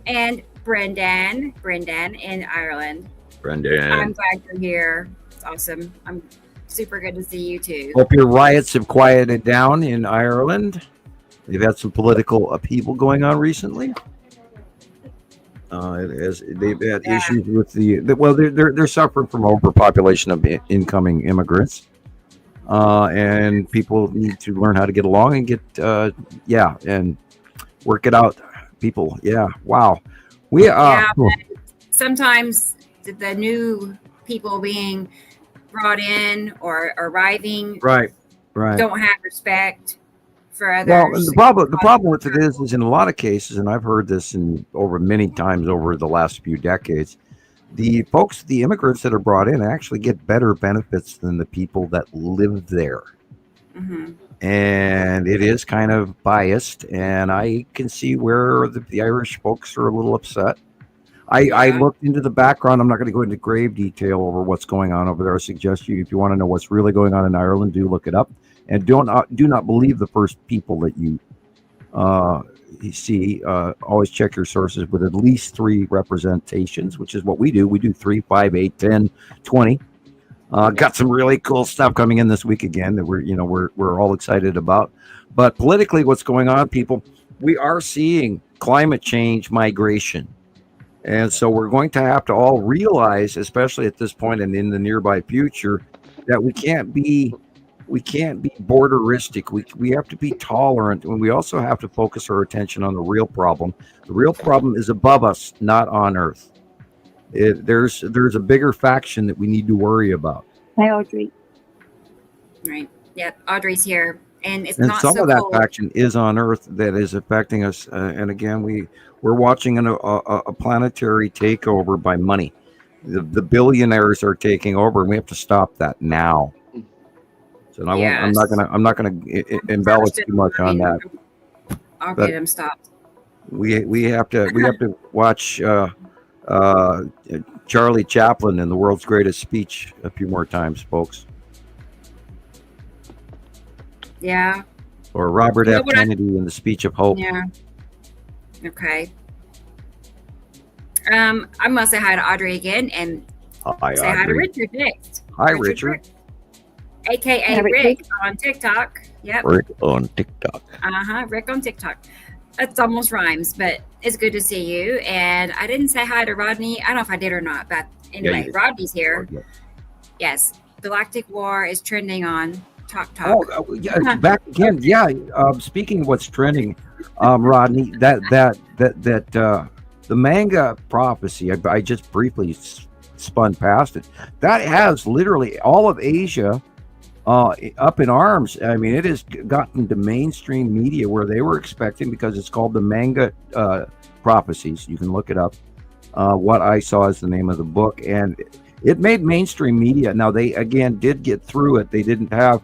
And Brendan in Ireland. Brendan. I'm glad you're here. It's awesome. I'm super good to see you too. Hope your riots have quieted down in Ireland. They've had some political upheaval going on recently. They've had issues with they're suffering from overpopulation of incoming immigrants, and people need to learn how to get along and get and work it out. People, wow, sometimes the new people being brought in or arriving, right, don't have respect for others. Well, the problem with it is in a lot of cases, and I've heard this over many times over the last few decades, the immigrants that are brought in actually get better benefits than the people that live there. Mm-hmm. And it is kind of biased, and I can see where the Irish folks are a little upset. I looked into the background. I'm not going to go into grave detail over what's going on over there. I suggest if you want to know what's really going on in Ireland, do look it up. And do not believe the first people that you see. Always check your sources with at least 3 representations, which is what we do. We do 3, 5, 8, 10, 20. Got some really cool stuff coming in this week again that we're all excited about. But politically, what's going on, people? We are seeing climate change migration. And so we're going to have to all realize, especially at this point and in the nearby future, that we can't be borderistic. We have to be tolerant, and we also have to focus our attention on the real problem. The real problem is above us, not on Earth. There's a bigger faction that we need to worry about. Hi, Audrey. Right. Yep. Audrey's here, and it's And not some so of that cold. action is on Earth that is affecting us. And again, we're watching a planetary takeover by money. The billionaires are taking over, and we have to stop that now. So I'm not gonna embellish too much on that. I'll get him stopped. We have to watch Charlie Chaplin in The World's Greatest Speech a few more times, folks. Yeah. Or Robert F. Kennedy in The Speech of Hope. Yeah. Okay. I'm gonna say hi to Audrey again, and say hi to Richard next. Hi, Richard. AKA Rick on TikTok. Yep. Rick on TikTok. Rick on TikTok. It almost rhymes, but it's good to see you. And I didn't say hi to Rodney. I don't know if I did or not, but anyway, Rodney's here. Yes. Galactic War is trending on Talk. Oh, yeah, back again. Yeah. Speaking of what's trending, Rodney, that the manga prophecy, I just briefly spun past it. That has literally all of Asia up in arms. I mean, it has gotten to mainstream media where they were expecting, because it's called the manga prophecies. You can look it up. What I Saw is the name of the book, and it made mainstream media. Now, they again did get through it. They didn't have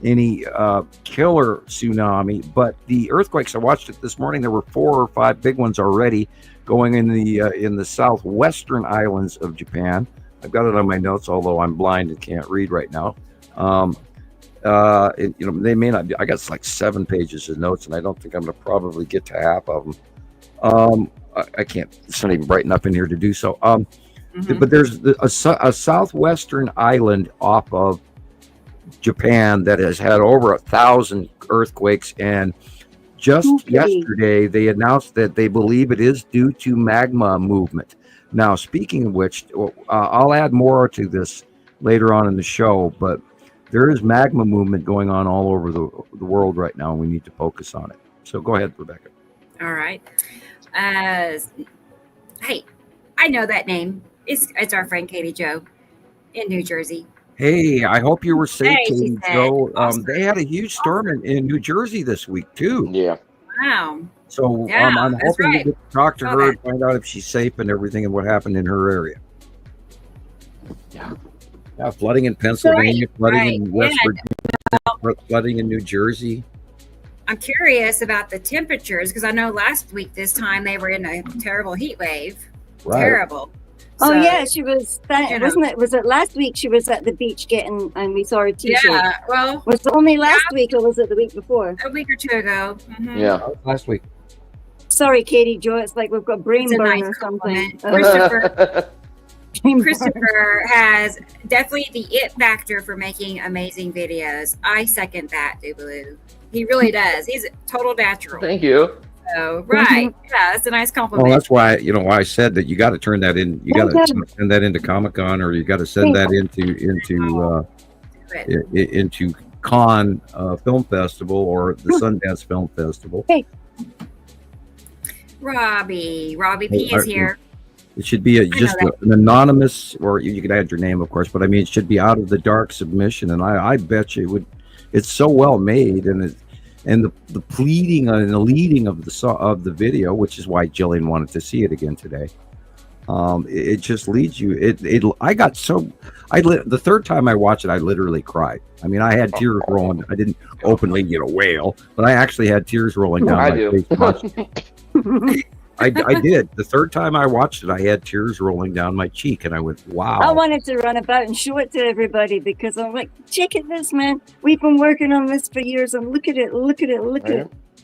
any killer tsunami, but the earthquakes, I watched it this morning, there were 4 or 5 big ones already going in the southwestern islands of Japan. I've got it on my notes, although I'm blind and can't read right now. They may not be. I got like 7 pages of notes, and I don't think I'm going to probably get to half of them. I can't. It's not even bright enough in here to do so. But there's a southwestern island off of Japan that has had over 1,000 earthquakes, and just yesterday they announced that they believe it is due to magma movement. Now, speaking of which, I'll add more to this later on in the show, but there is magma movement going on all over the world right now, and we need to focus on it. So go ahead, Rebecca. All right. Hey, I know that name. It's our friend Katie Jo in New Jersey. Hey, I hope you were safe, Katie Jo. Awesome. They had a huge storm in New Jersey this week, too. Yeah. Wow. So I'm hoping to get to talk to her and find out if she's safe and everything and what happened in her area. Yeah. Flooding in Pennsylvania, flooding in West Virginia, flooding in New Jersey. I'm curious about the temperatures, because I know last week this time they were in a terrible heat wave. Right. Terrible. Oh, yeah, she was, wasn't it? Was it last week she was at the beach getting, and we saw her t-shirt? Yeah, well. Was it only last week, or was it the week before? A week or 2 ago. Mm-hmm. Yeah. Last week. Sorry, Katie Jo, it's like we've got brain burn or something. Christopher has definitely the it factor for making amazing videos. I second that, Dubaloo. He really does. He's a total natural. Thank you. So, right. Yeah, that's a nice compliment. Well, that's why I said that you got to turn that in. You got to send that into Comic-Con, or you got to send that into Cannes Film Festival or the Sundance Film Festival. Hey. Robbie P is here. It should be just an anonymous, or you can add your name, of course, but I mean, it should be out of the dark submission, and I bet you it would. It's so well made, and the pleading and the leading of the video, which is why Gillian wanted to see it again today. It just leads you. The third time I watched it, I literally cried. I mean, I had tears rolling. I didn't openly, wail, but I actually had tears rolling down my face. I did. The third time I watched it, I had tears rolling down my cheek, and I went, wow. I wanted to run about and show it to everybody, because I'm like, check at this, man. We've been working on this for years, and look at it.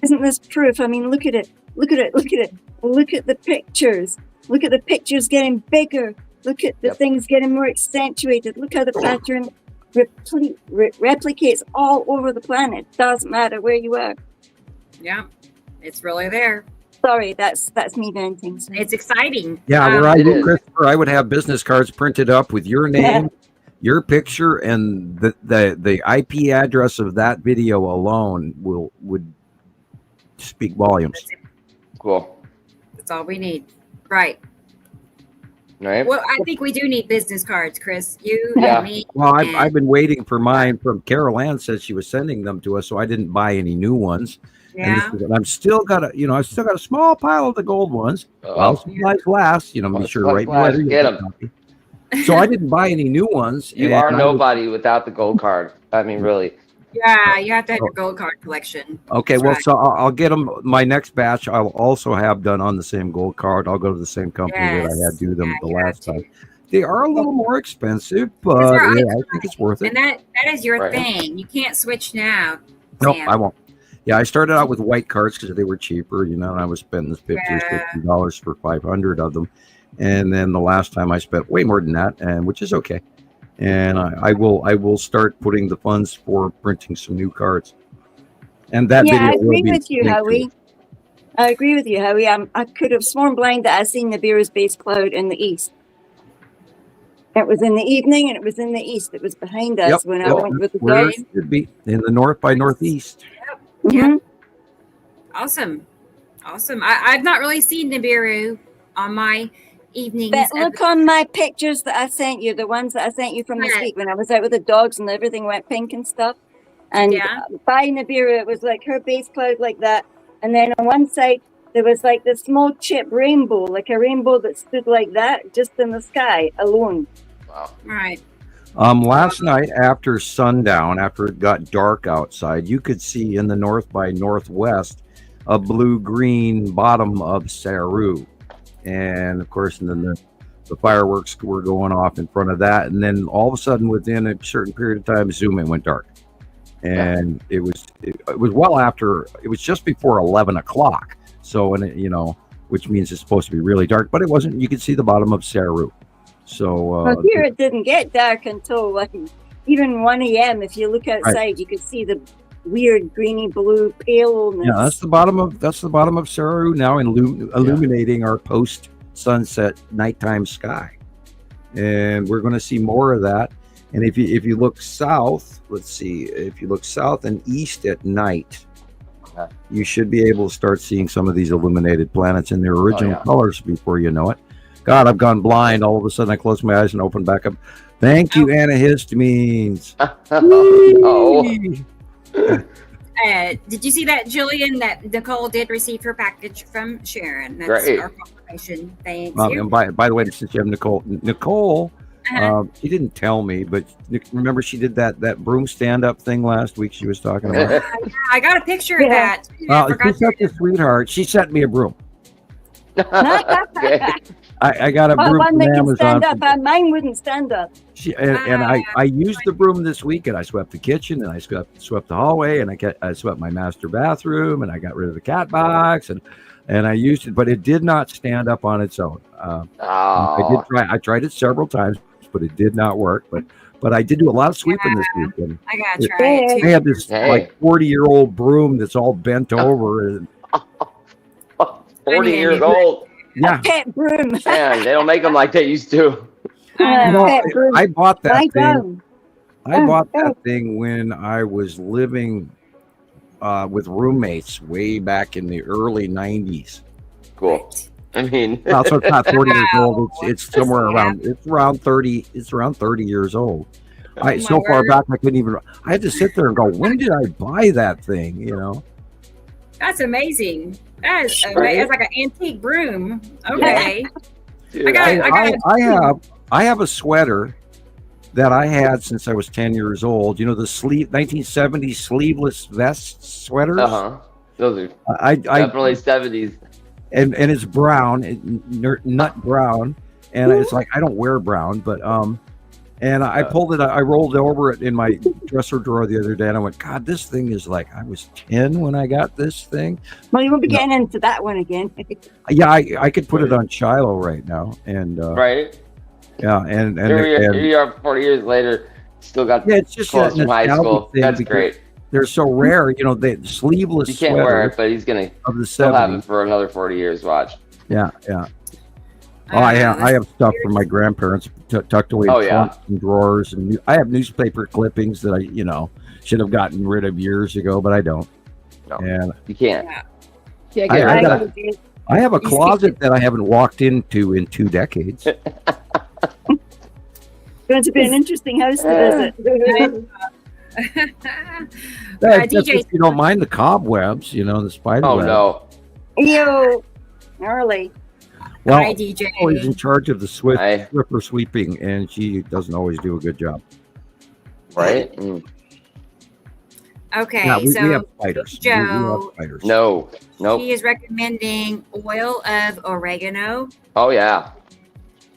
Isn't this proof? I mean, look at it. Look at the pictures. Look at the pictures getting bigger. Look at the things getting more accentuated. Look how the pattern replicates all over the planet. Doesn't matter where you are. Yeah, it's really there. Sorry, that's me venting. It's exciting. Yeah, where I do, Christopher, I would have business cards printed up with your name, your picture, and the IP address of that video alone would speak volumes. Cool. That's all we need. Right. Right. Well, I think we do need business cards, Chris. You and me. Well, I've been waiting for mine from Carol Ann said she was sending them to us, so I didn't buy any new ones. Yeah. And I've still got a small pile of the gold ones. Well, supplies last, be sure to write me. Get them. So I didn't buy any new ones. You are nobody without the gold card. I mean, really. Yeah, you have to have your gold card collection. Okay, That's well, right. so I'll get them. My next batch, I'll also have done on the same gold card. I'll go to the same company that I had do them the last time. They are a little more expensive, but I think it's worth it. And that is your thing. You can't switch now. No, I won't. Yeah, I started out with white cards because they were cheaper, and I was spending $50 or $60 for 500 of them. And then the last time I spent way more than that, and which is okay. And I will start putting the funds for printing some new cards. And that video I agree will with you, Howie. I agree with you, Howie. I could have sworn blind that I seen Nibiru's base cloud in the east. It was in the evening, and it was in the east. It was behind us when I went with the dogs. It should be in the north by northeast. Yep. Awesome. I've not really seen Nibiru on my evenings. But look on my pictures that I sent you, the ones that I sent you from this week when I was out with the dogs and everything went pink and stuff. And by Nibiru, it was like her base cloud like that. And then on one side, there was like this small chip rainbow, like a rainbow that stood like that, just in the sky alone. Wow. Right. Last night after sundown, after it got dark outside, you could see in the north by northwest a blue-green bottom of Saru. And of course, and then the fireworks were going off in front of that. And then all of a sudden, within a certain period of time, zoom, it went dark. And it was well after, it was just before 11 o'clock. So, which means it's supposed to be really dark, but it wasn't. You could see the bottom of Saru. So well, here it didn't get dark until like even 1 a.m. If you look outside, you could see the weird greeny blue paleness. Yeah, that's the bottom of Saru now, illuminating our post sunset nighttime sky, and we're going to see more of that. And if you look south, let's see, if you look south and east at night, you should be able to start seeing some of these illuminated planets in their original colors before you know it. God, I've gone blind. All of a sudden, I close my eyes and open back up. Thank you, antihistamines. Did you see that, Gillian, that Nicole did receive her package from Sharon? That's our confirmation. Thanks. And by the way, since you have Nicole, she didn't tell me, but remember she did that broom stand-up thing last week she was talking about? I got a picture of that. She's such a sweetheart. She sent me a broom. Okay. I got a broom one from that can Amazon. stand up, and mine wouldn't stand up. I used the broom this week, and I swept the kitchen, and I swept the hallway, and I swept my master bathroom, and I got rid of the cat box, and I used it, but it did not stand up on its own. I tried it several times, but it did not work. But I did do a lot of sweeping this weekend. I gotta try it too. I had this like 40-year-old broom that's all bent over. And 40 years old. Yeah. A pet broom. Man, they don't make them like they used to. I bought that thing. Down. I bought that thing when I was living with roommates way back in the early 90s. Cool. I mean, so it's not 40 years old. It's somewhere around. It's around 30. It's around 30 years old. So far back, I couldn't even. I had to sit there and go, when did I buy that thing? That's amazing. That is amazing. It's like an antique broom. Okay. Dude, I have a sweater that I had since I was 10 years old. The 1970s sleeveless vest sweaters. Those are definitely 70s. And it's brown, nut brown, and it's like I don't wear brown, but and I pulled it. I rolled over it in my dresser drawer the other day, and I went, God, this thing is like I was 10 when I got this thing. Well, you won't be getting into that one again. Yeah, I could put it on Shiloh right now, and right. Yeah, and here you are 40 years later, still got it's just clothes from high school. That's great. They're so rare, the sleeveless. You can't wear it, but he's gonna still have it for another 40 years. Watch. Yeah. Oh, I have stuff from my grandparents tucked away in trunks and drawers, and I have newspaper clippings that I should have gotten rid of years ago, but I don't. No, and you can't. I I have a closet that I haven't walked into in 2 decades. Going to be an interesting house to visit. That's DJ, if you don't mind the cobwebs, the spider Oh web. no. Ew, gnarly. Well, hi, DJ. I'm always in charge of the Hi. Swiffer sweeping, and she doesn't always do a good job. Right? Okay, Yeah, we so have spiders. We have Joe, spiders. No. Nope. she is recommending oil of oregano Oh yeah.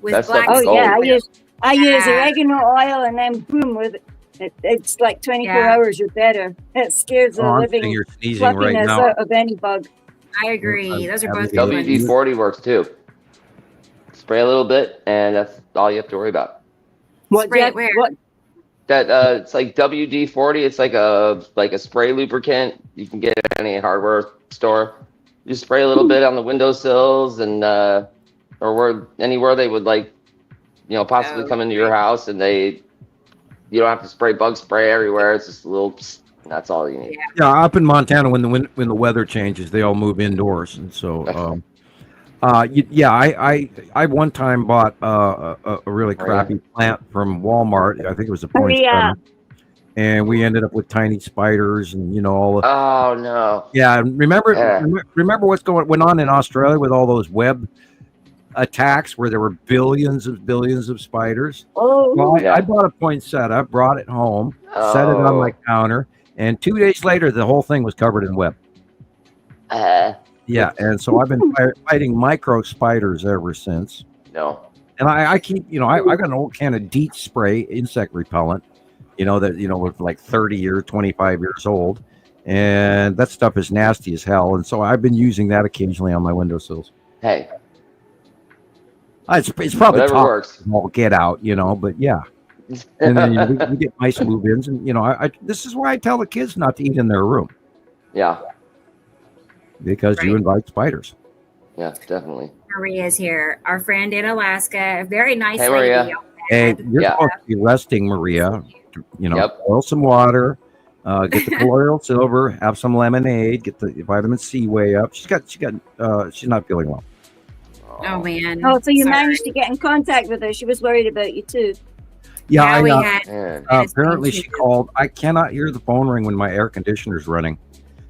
with That's black. the Oh gold. yeah, I use Yeah. oregano oil, and then boom with it. It's like 24 hours. You're better. It scares the Oh, I'm living saying you're sneezing right fluffiness now. out of any bug. I agree. Those are I'm both good ones. WD-40 works too. Spray a little bit, and that's all you have to worry about. What? Spray it Jeff, where? what? That it's like WD-40. It's like a spray lubricant. You can get it at any hardware store. You spray a little bit on the windowsills and or anywhere they would possibly come into your house, and you don't have to spray bug spray everywhere. It's just a little. That's all you need. Yeah, up in Montana, when the weather changes, they all move indoors, and so. I one time bought a really crappy plant from Walmart. I think it was a point Yeah. and we ended up with tiny spiders and all the. Oh no. Yeah, remember what's went on in Australia with all those web attacks where there were billions of spiders. Oh, Well, Yeah. I bought a poinsettia, brought it home, set it on my counter, and 2 days later, the whole thing was covered in web. Yeah, and so I've been fighting micro spiders ever since. No. And I keep, I got an old can of DEET spray insect repellent, with like 25 years old, and that stuff is nasty as hell. And so I've been using that occasionally on my windowsills. Hey, It's probably whatever works. All get out, but yeah. And then we get nice move-ins, and this is why I tell the kids not to eat in their room Yeah. because you invite spiders. Yeah, definitely. Maria's here, our friend in Alaska, a very nice Hey, lady. Maria. Hey, you're Yeah. supposed to be resting, Maria. Yep. Boil some water, get the colloidal silver, have some lemonade, get the vitamin C way up. She's not feeling well. Oh man. oh, so you Sorry. managed to get in contact with her. She was worried about you too. Yeah, Yeah, I we know. had. Man. Apparently she called. I cannot hear the phone ring when my air conditioner's running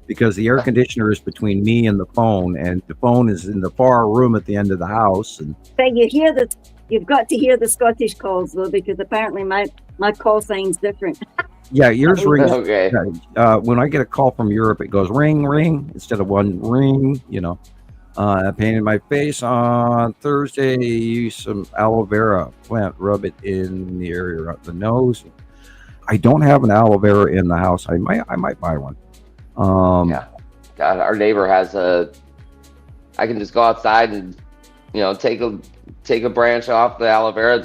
because the air conditioner is between me and the phone is in the far room at the end of the house. And But you've got to hear the Scottish calls though, because apparently my call sign's different. yeah, yours rings. Okay. When I get a call from Europe, it goes ring, ring instead of one ring. I painted my face on Thursday. Use some aloe vera plant, rub it in the area of the nose. I don't have an aloe vera in the house. I might buy one. Yeah. God, our neighbor has I can just go outside and take a branch off the aloe vera.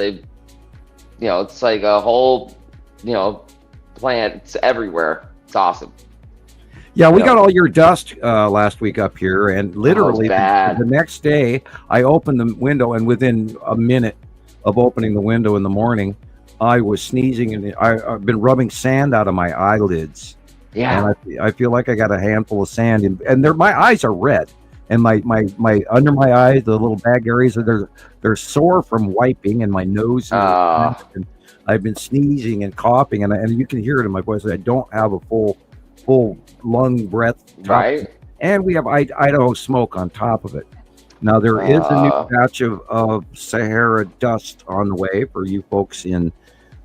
It's like a whole plant. It's everywhere. It's awesome. Yeah, we got all your dust last week up here, and literally bad. the next day I opened the window, and within a minute of opening the window in the morning, I was sneezing, and I've been rubbing sand out of my eyelids. Yeah. And I feel like I got a handful of sand, and my eyes are red, and my under my eyes, the little bag areas, they're sore from wiping, and my nose. And I've been sneezing and coughing, and you can hear it in my voice. I don't have a full lung breath, Right. and we have Idaho smoke on top of it. Now there is a new batch of Sahara dust on the way for you folks in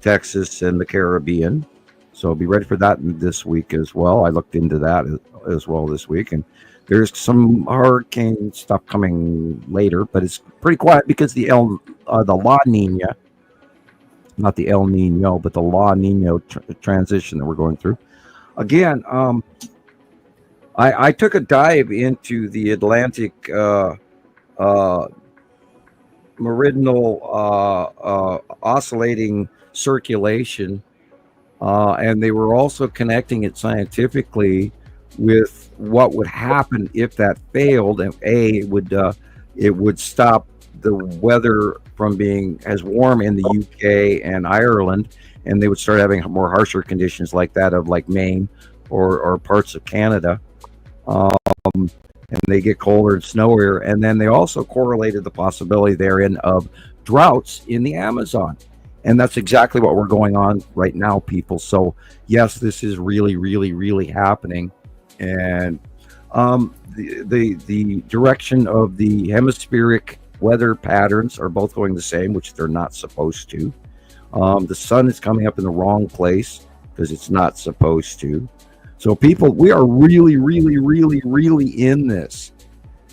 Texas and the Caribbean, so be ready for that this week as well. I looked into that as well this week, and there's some hurricane stuff coming later, but it's pretty quiet because the La Nina, not the El Nino, but the La Nina transition that we're going through. Again, I took a dive into the Atlantic meridional oscillating circulation, and they were also connecting it scientifically with what would happen if that failed. And it would stop the weather from being as warm in the UK and Ireland, and they would start having more harsher conditions like that of like Maine or parts of Canada. and they get colder and snowier. And then they also correlated the possibility therein of droughts in the Amazon. And that's exactly what we're going on right now, people. So yes, this is really, really, really happening. And the direction of the hemispheric weather patterns are both going the same, which they're not supposed to. The sun is coming up in the wrong place because it's not supposed to. So people, we are really, really, really, really in this,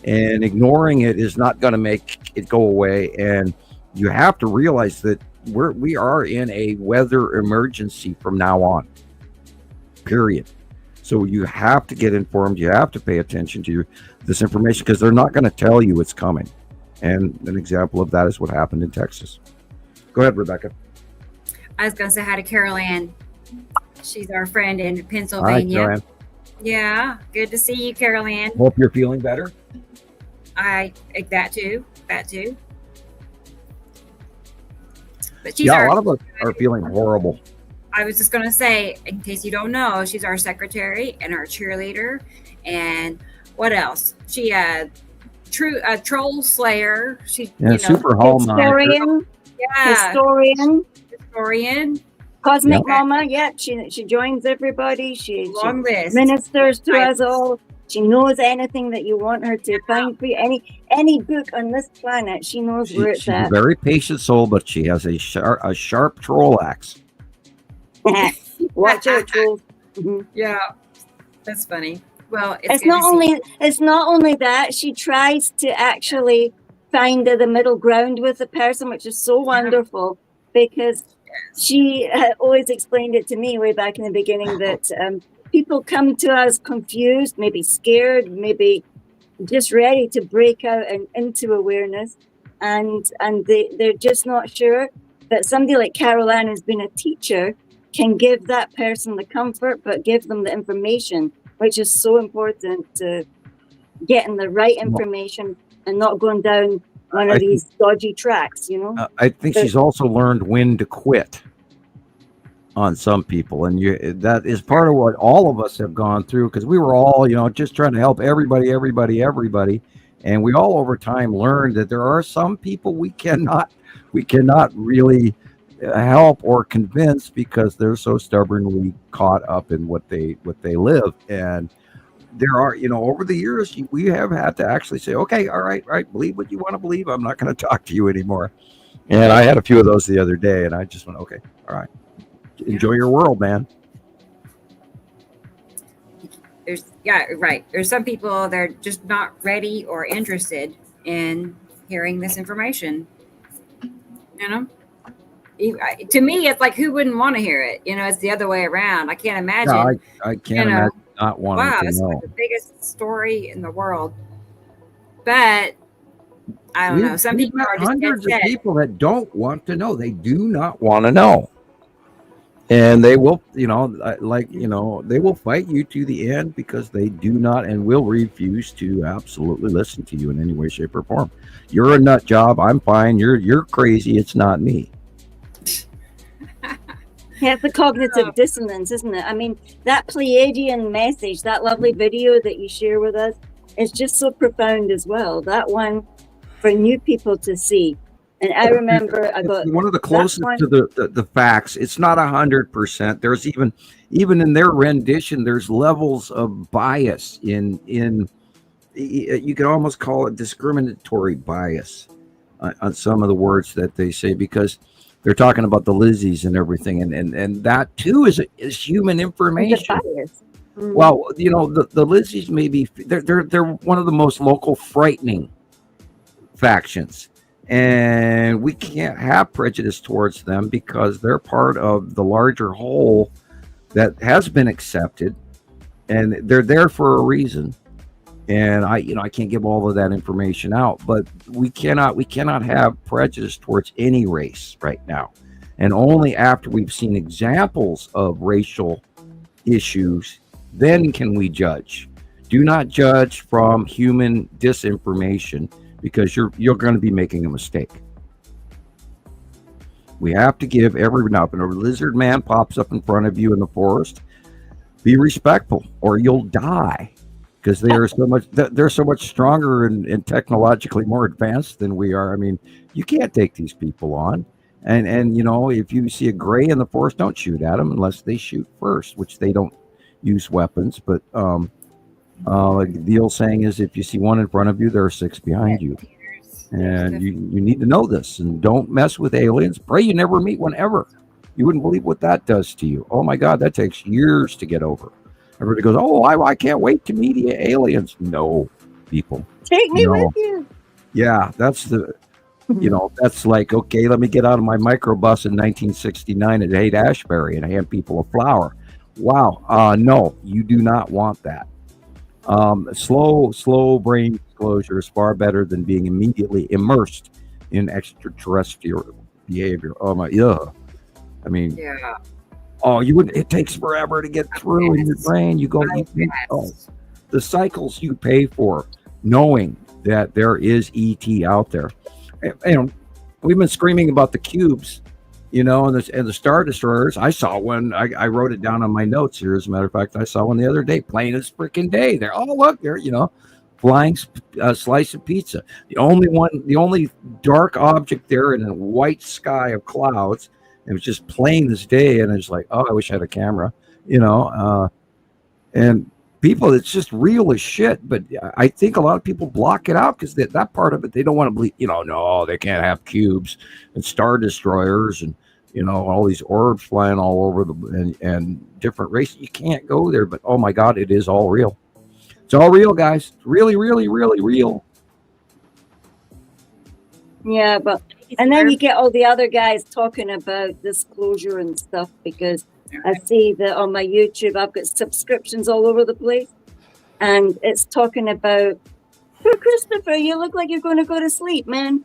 and ignoring it is not going to make it go away. And you have to realize that we are in a weather emergency from now on, period. So you have to get informed. You have to pay attention to this information, because they're not going to tell you it's coming. And an example of that is what happened in Texas. Go ahead, Rebecca. I was going to say hi to Carol Ann. She's our friend in Pennsylvania. Hi, yeah, good to see you, Carol Ann. Hope you're feeling better. That too. But she's a lot of us are feeling horrible. I was just going to say, in case you don't know, she's our secretary and our cheerleader. And what else? She troll slayer. She super historian. Historian. Cosmic Mama. Yeah, she joins everybody. She ministers to us all. She knows anything that you want her to find for you. Any book on this planet, she knows where it's at. She's a very patient soul, but she has a sharp troll axe. Watch out, trolls. Mm-hmm. Yeah, that's funny. Well, it's not only that, she tries to actually find the middle ground with the person, which is so wonderful, because she always explained it to me way back in the beginning that people come to us confused, maybe scared, maybe just ready to break out and into awareness, and they're just not sure. But somebody like Carol Ann, who's been a teacher, can give that person the comfort, but give them the information, which is so important, to getting the right information and not going down one of these dodgy tracks, I think she's also learned when to quit on some people. And that is part of what all of us have gone through, because we were all, just trying to help everybody. And we all over time learned that there are some people we cannot really help or convince, because they're so stubbornly caught up in what they live. And there are, over the years, we have had to actually say, okay, all right, believe what you want to believe. I'm not going to talk to you anymore. And I had a few of those the other day, and I just went, okay, all right, enjoy your world, man. There's some people that are just not ready or interested in hearing this information. To me, it's like, who wouldn't want to hear it? It's the other way around. I can't imagine. No, I can't imagine not wanting to know. Wow, it's like the biggest story in the world. But I don't know. Some people are just hundreds of people that don't want to know. They do not want to know, and they will, they will fight you to the end, because they do not and will refuse to absolutely listen to you in any way, shape, or form. You're a nut job. I'm fine. You're crazy. It's not me. Yeah, it's the cognitive dissonance, isn't it? I mean, that Pleiadian message, that lovely video that you share with us, is just so profound as well. That one for new people to see. And I remember I got one of the closest to the facts. It's not 100%. There's even in their rendition, there's levels of bias in you could almost call it discriminatory bias on some of the words that they say, because they're talking about the Lizzies and everything, and that too is human information. Well, the Lizzies maybe they're one of the most local frightening factions, and we can't have prejudice towards them, because they're part of the larger whole that has been accepted, and they're there for a reason. And I can't give all of that information out, but we cannot have prejudice towards any race right now. And only after we've seen examples of racial issues, then can we judge. Do not judge from human disinformation, because you're going to be making a mistake. We have to give now, if a lizard man pops up in front of you in the forest, be respectful or you'll die. because they're so much stronger and technologically more advanced than we are. I mean, you can't take these people on. And you know, if you see a gray in the forest, don't shoot at them unless they shoot first, which they don't use weapons. But the old saying is, if you see one in front of you, there are 6 behind you. And you need to know this, and don't mess with aliens. Pray you never meet one ever. You wouldn't believe what that does to you. Oh my God, that takes years to get over. Everybody goes, oh, I can't wait to meet the aliens. No, people. Take me with you. Yeah, that's the, you know, that's like, okay, let me get out of my microbus in 1969 at Haight-Ashbury and hand people a flower. Wow. No, you do not want that. Slow brain disclosure is far better than being immediately immersed in extraterrestrial behavior. Oh my, I mean, Yeah. oh, you wouldn't. It takes forever to get through in your brain. You go, the cycles you pay for, knowing that there is ET out there. And we've been screaming about the cubes, you know, and the Star Destroyers. I saw one. I wrote it down on my notes here. As a matter of fact, I saw one the other day, plain as freaking day. There, oh look, there, you know, flying slice of pizza. The only dark object there in a white sky of clouds. It was just plain as day, and it's like, oh, I wish I had a camera, you know. And people, it's just real as shit. But I think a lot of people block it out because that part of it, they don't want to believe. You know, no, they can't have cubes and Star Destroyers and, you know, all these orbs flying all over and different races. You can't go there. But oh my God, it is all real. It's all real, guys. It's really, really, really real. Yeah, but and then you get all the other guys talking about disclosure and stuff, because I see that on my YouTube I've got subscriptions all over the place, and it's talking about, oh, Christopher, you look like you're going to go to sleep, man.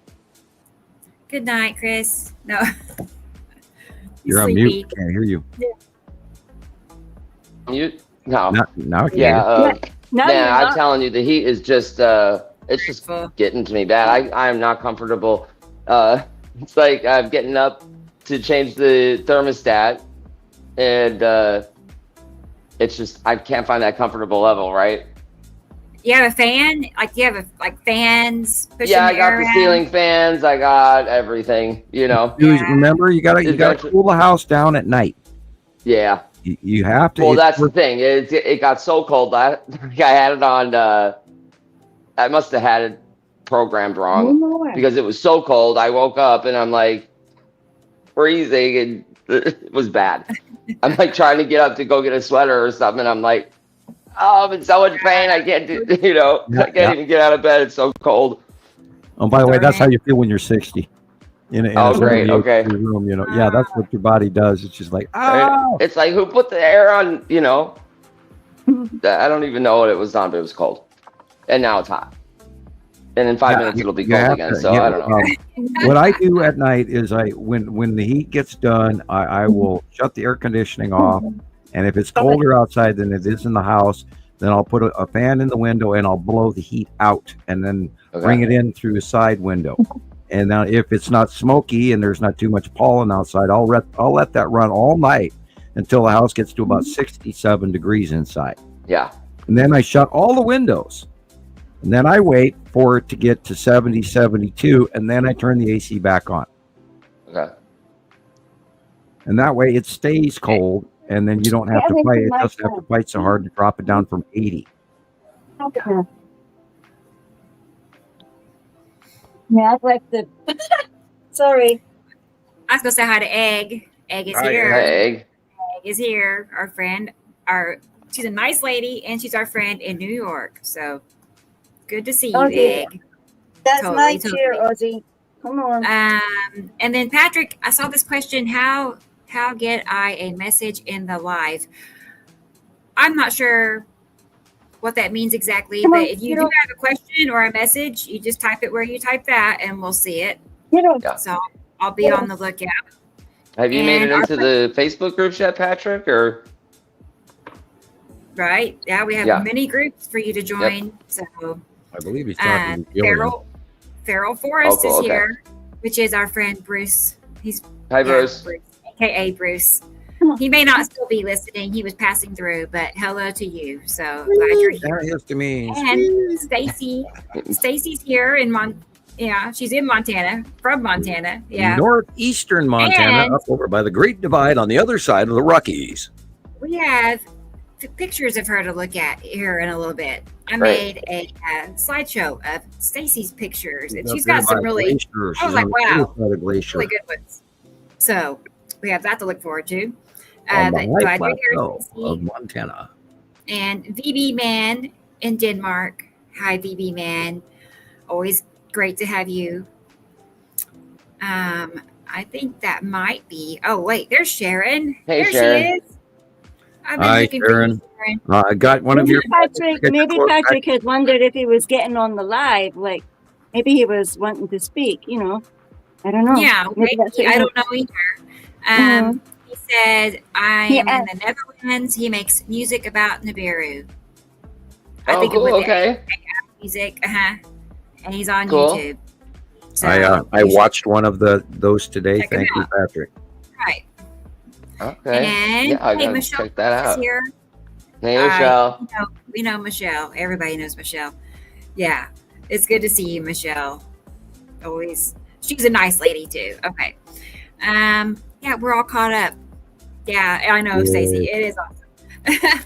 Good night, Chris. No. You're on mute. Can't hear you. Yeah. Mute? No. Now I can Yeah. No, I'm telling you, the heat is just it's just getting to me bad. I am not comfortable. It's like I'm getting up to change the thermostat, and it's just I can't find that comfortable level, right? You have a fan? Like you have fans pushing Yeah, I the got air the around? ceiling fans. I got everything. You know. Dude, remember, you gotta cool the house down at night. Yeah. You have to. Well, that's the thing. It got so cold. I had it on. I must have had it programmed wrong because it was so cold. I woke up and I'm like freezing, and it was bad. I'm like trying to get up to go get a sweater or something, and I'm like, oh, I'm in so much pain. I can't do. You know, I can't even get out of bed. It's so cold. Oh, by the way, that's how you feel when you're 60. In a great. Okay. Room, you know. Yeah, that's what your body does. It's just like, oh. It's like, who put the air on? You know, I don't even know what it was on, but it was cold, and now it's hot. And in 5 minutes it'll be cold again. So I don't know. What I do at night is when the heat gets done, I will shut the air conditioning off, and if it's colder outside than it is in the house, then I'll put a fan in the window and I'll blow the heat out, and then bring it in through the side window. And now, if it's not smoky and there's not too much pollen outside, I'll let that run all night until the house gets to about 67 degrees inside. Yeah. And then I shut all the windows. And then I wait for it to get to 70, 72, and then I turn the AC back on. Okay. And that way it stays cold, and then you don't have to fight. It doesn't have to fight so hard to drop it down from 80. Okay. Yeah, I've left the. Sorry. I was going to say hi to Egg. Egg is here. Egg. Egg is here. Our friend. She's a nice lady, and she's our friend in New York. So good to see you, Egg. That's my cheer, Ozzy. Come on. And then Patrick, I saw this question: How get I a message in the live? I'm not sure what that means exactly, but if you do have a question or a message, you just type it where you type that, and we'll see it. So I'll be on the lookout. Have you made it into the Facebook groups yet, Patrick? Or right? Yeah, we have many groups for you to join. Yep. So I believe he's talking to Gillian. Feral Forest is here, which is our friend Bruce. Hi, Bruce. AKA Bruce. He may not still be listening. He was passing through, but hello to you. So glad you're here. There he is to me. And Stacy's here in she's in Montana, from Montana. Yeah. Northeastern Montana, up over by the Great Divide on the other side of the Rockies. We have pictures of her to look at here in a little bit. I Right. made a slideshow of Stacy's pictures, and she's got some really, I was like, wow, really good ones. So we have that to look forward to. On the Glad high you're here, plateau Stacy. of Montana. And VB Man in Denmark. Hi, VB Man. Always great to have you. I think that might be. Oh wait, there's Sharon. Hey, there Sharon. she is. I've been Hi, looking for Sharon. you, Sharon. I got one of your. Maybe Patrick had wondered if he was getting on the live. Like, maybe he was wanting to speak. I don't know. Yeah, Maybe that's what I he- don't know either. He said, I am in the Netherlands. He makes music about Nibiru. I think cool. it was Okay. music. And he's on Cool. YouTube. So I watched one of those today. Check 'em Thank you, out. Patrick. Right. Okay. And Yeah, I hey, gotta Michelle check that is out. here. Hey, Michelle. We know Michelle. Everybody knows Michelle. Yeah. It's good to see you, Michelle. Always. She's a nice lady too. Okay. Yeah, we're all caught up. Yeah, I know, Yay. Stacey. It is awesome.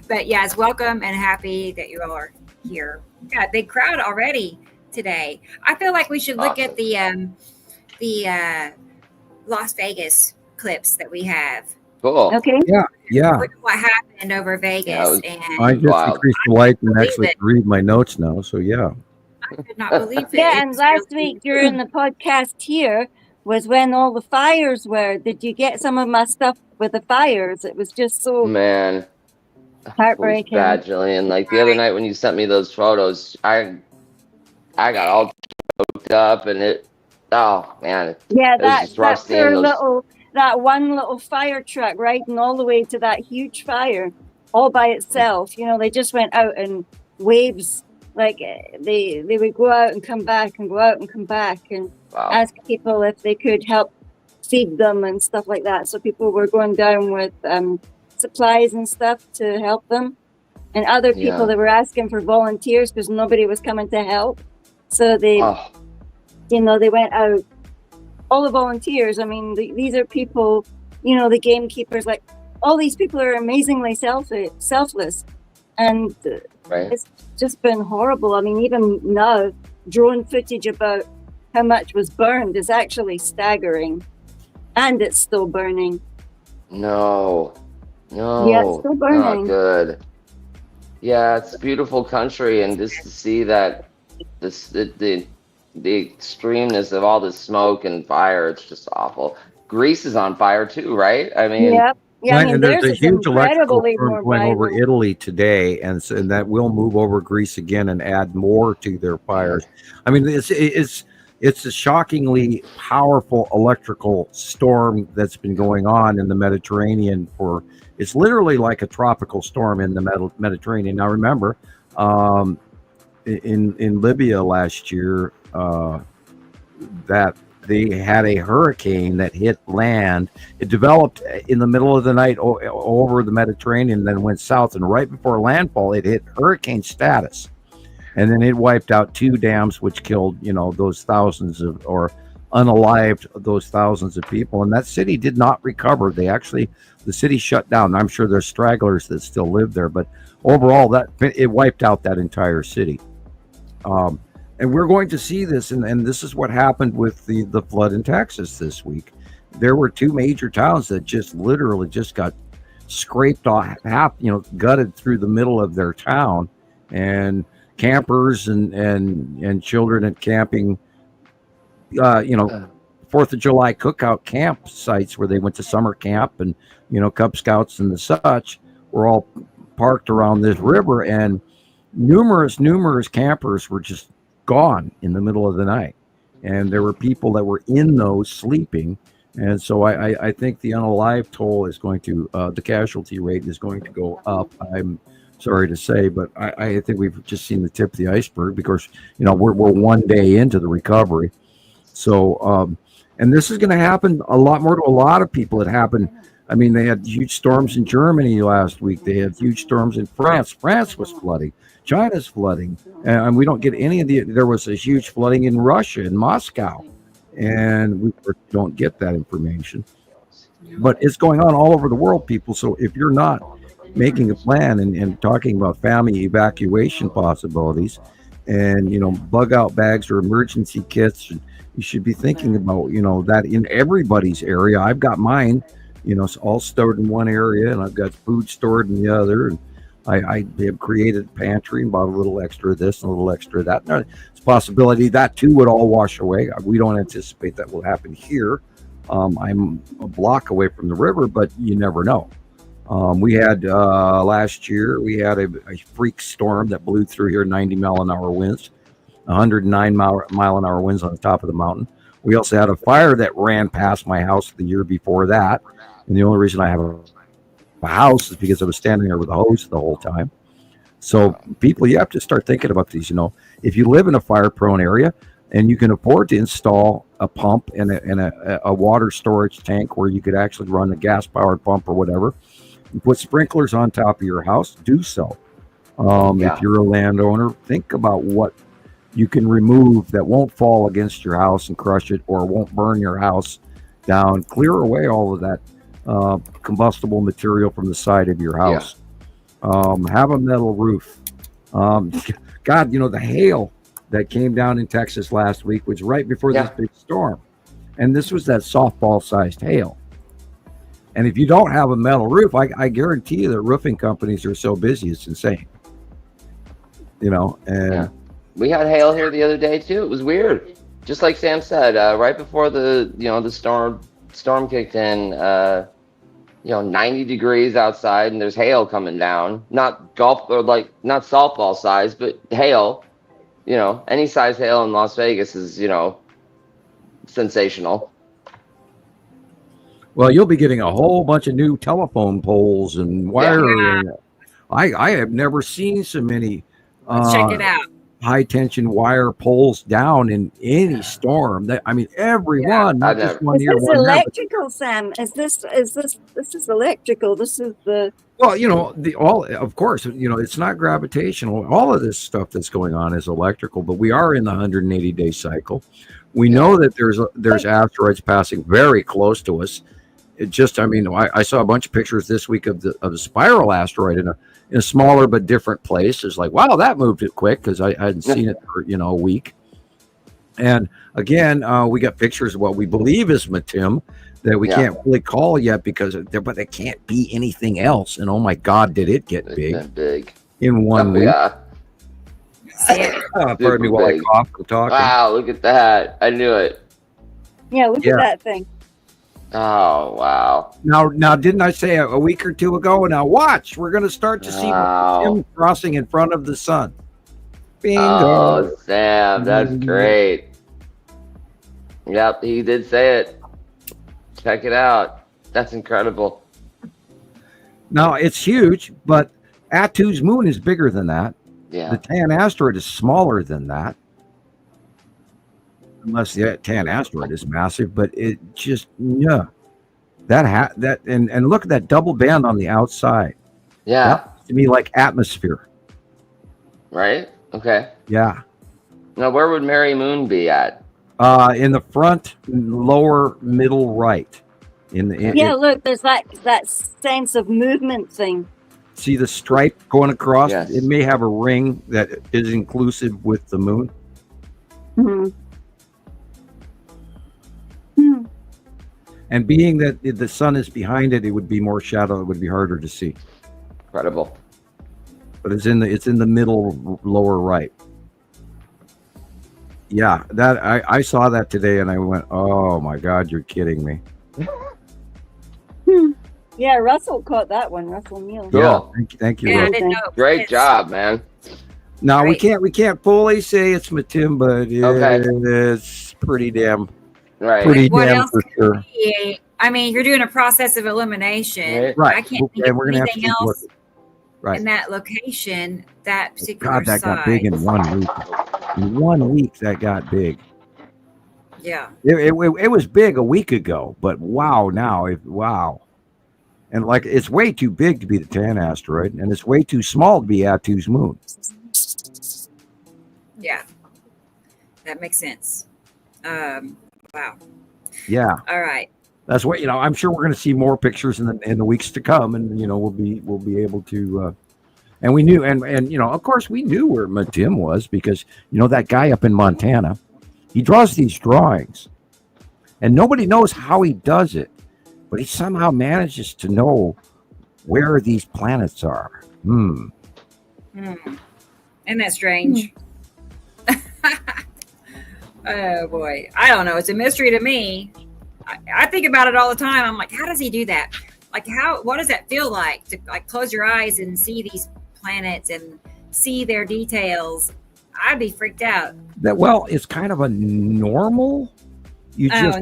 But yes, welcome and happy that you all are here. We got a big crowd already today. I feel like we should look at the Las Vegas clips that we have. Cool. Okay. Yeah. Look at what happened over Vegas. That was- And I just Wild. increased the light and believe actually it. read my notes now. So yeah. I could not believe it. Yeah, It and was last really- week during the podcast here was when all the fires were. Did you get some of my stuff with the fires? It was just so Man. heartbreaking. Bad, Gillian. Like the other night when you sent me those photos, I got all choked up and it. Oh man. Yeah, It was just rough seeing those. that one little fire truck riding all the way to that huge fire, all by itself. They just went out in waves. Like they would go out and come back and go out and come back and Wow. ask people if they could help feed them and stuff like that. So people were going down with supplies and stuff to help them, and other people Yeah. that were asking for volunteers because nobody was coming to help. So they, Oh, they went out. All the volunteers. I mean, these are people. The gamekeepers. Like all these people are amazingly selfless, and right. it's just been horrible. I mean, even now, drone footage about how much was burned is actually staggering, and it's still burning. No. Yeah, it's still burning. Not good. Yeah, it's a beautiful country, and just to see that the extremeness of all the smoke and fire, it's just awful. Greece is on fire too, right? I mean, Yep. Yeah, I mean, and there's a theirs is huge electrical incredibly more storm going over violent. Italy today, and that will move over Greece again and add more to their fires. I mean, it's a shockingly powerful electrical storm that's been going on in the Mediterranean for. It's literally like a tropical storm in the Mediterranean. Now, remember, in Libya last year, that they had a hurricane that hit land. It developed in the middle of the night over the Mediterranean, then went south, and right before landfall, it hit hurricane status, and then it wiped out 2 dams, which killed those thousands of or unalived those thousands of people. And that city did not recover. The city shut down. I'm sure there's stragglers that still live there, but overall, that it wiped out that entire city. And we're going to see this, and this is what happened with the flood in Texas this week. There were 2 major towns that just literally just got scraped off, gutted through the middle of their town, and campers and children at camping, 4th of July cookout campsites where they went to summer camp and, Cub Scouts and the such were all parked around this river, and numerous campers were just gone in the middle of the night. And there were people that were in those sleeping. And so I think the unalived toll is going to, the casualty rate is going to go up. I'm sorry to say, but I think we've just seen the tip of the iceberg because, we're 1 day into the recovery. So, and this is going to happen a lot more to a lot of people. It happened I mean, they had huge storms in Germany last week. They had huge storms in France. France was flooding. China's flooding. And we don't get any of there was a huge flooding in Russia, in Moscow. And we don't get that information. But it's going on all over the world, people. So if you're not making a plan and talking about family evacuation possibilities and, bug out bags or emergency kits, you should be thinking about, that in everybody's area. I've got mine, it's all stored in one area, and I've got food stored in the other. And I have created a pantry and bought a little extra of this and a little extra of that. Now, it's a possibility that too would all wash away. We don't anticipate that will happen here. I'm a block away from the river, but you never know. We had last year, we had a freak storm that blew through here, 90-mile-an-hour winds, 109-mile-an-hour winds on the top of the mountain. We also had a fire that ran past my house the year before that. And the only reason I have a house is because I was standing there with a hose the whole time. So people, you have to start thinking about these. If you live in a fire-prone area and you can afford to install a pump and a water storage tank where you could actually run a gas-powered pump or whatever, and put sprinklers on top of your house, do so. If you're a landowner, think about what you can remove that won't fall against your house and crush it, or won't burn your house down. Clear away all of that combustible material from the side of your house. Have a metal roof. God, the hail that came down in Texas last week was right before this big storm. And this was that softball-sized hail. And if you don't have a metal roof, I guarantee you that roofing companies are so busy, it's insane. And we had hail here the other day too. It was weird. Just like Sam said, right before the storm kicked in, 90 degrees outside, and there's hail coming down. Not not softball size, but hail. Any size hail in Las Vegas is, sensational. Well, you'll be getting a whole bunch of new telephone poles and wiring. Yeah. I have never seen so many check it out. High tension wire poles down in any storm. Everyone. Not just one year. Is this electrical, Sam? Is this electrical? This is the. Well, of course, it's not gravitational. All of this stuff that's going on is electrical, but we are in the 180-day cycle. We know that there's asteroids passing very close to us. It just, I saw a bunch of pictures this week of the spiral asteroid in a smaller but different place. It's like, wow, that moved it quick, because I hadn't seen it for a week. And again, we got pictures of what we believe is Matim that we can't really call yet, but it can't be anything else. And oh my God, did it get big in 1 week? Yeah. Pardon me while I cough and talk. Wow, look at that! I knew it. Yeah, look at that thing. Oh, wow. Now, didn't I say a week or two ago? Now watch, we're going to start to see him crossing in front of the sun. Bingo. Oh, Sam, that's great. Yep, he did say it. Check it out. That's incredible. Now, it's huge, but Attu's moon is bigger than that. Yeah. The Tan asteroid is smaller than that. Unless the Tan asteroid is massive, but it just that and look at that double band on the outside. Yeah, that, to me, like atmosphere. Right. Okay. Yeah. Now, where would Mary Moon be at? In the front, lower, middle, right. Look, there's that sense of movement thing. See the stripe going across? Yes. It may have a ring that is inclusive with the moon. Mm-hmm. And being that the sun is behind it, it would be more shadow. It would be harder to see. Incredible. But it's in the middle, lower right. Yeah, that I saw that today, and I went, "Oh my God, you're kidding me!" Yeah, Russell caught that one. Russell Neal. Yeah, thank you. Yeah, I didn't know. Great job, man. Now we can't fully say it's Matim, but it's pretty damn. Right. Pretty what damn else for sure. You're doing a process of elimination. Right. I can't think of anything else in that location, that particular God, that size. got big in 1 week. In 1 week, that got big. Yeah. It was big a week ago, but wow, now, wow. And like, it's way too big to be the 10 asteroid, and it's way too small to be Atu's moon. Yeah, that makes sense. Wow. Yeah. All right. That's what, I'm sure we're going to see more pictures in the weeks to come, and we'll be able to. And we knew, and of course we knew where Matim was, because that guy up in Montana, he draws these drawings, and nobody knows how he does it, but he somehow manages to know where these planets are. Isn't that strange? Oh boy, I don't know. It's a mystery to me. I think about it all the time. I'm like, how does he do that? Like, what does that feel like to like close your eyes and see these planets and see their details? I'd be freaked out. It's kind of a normal. You just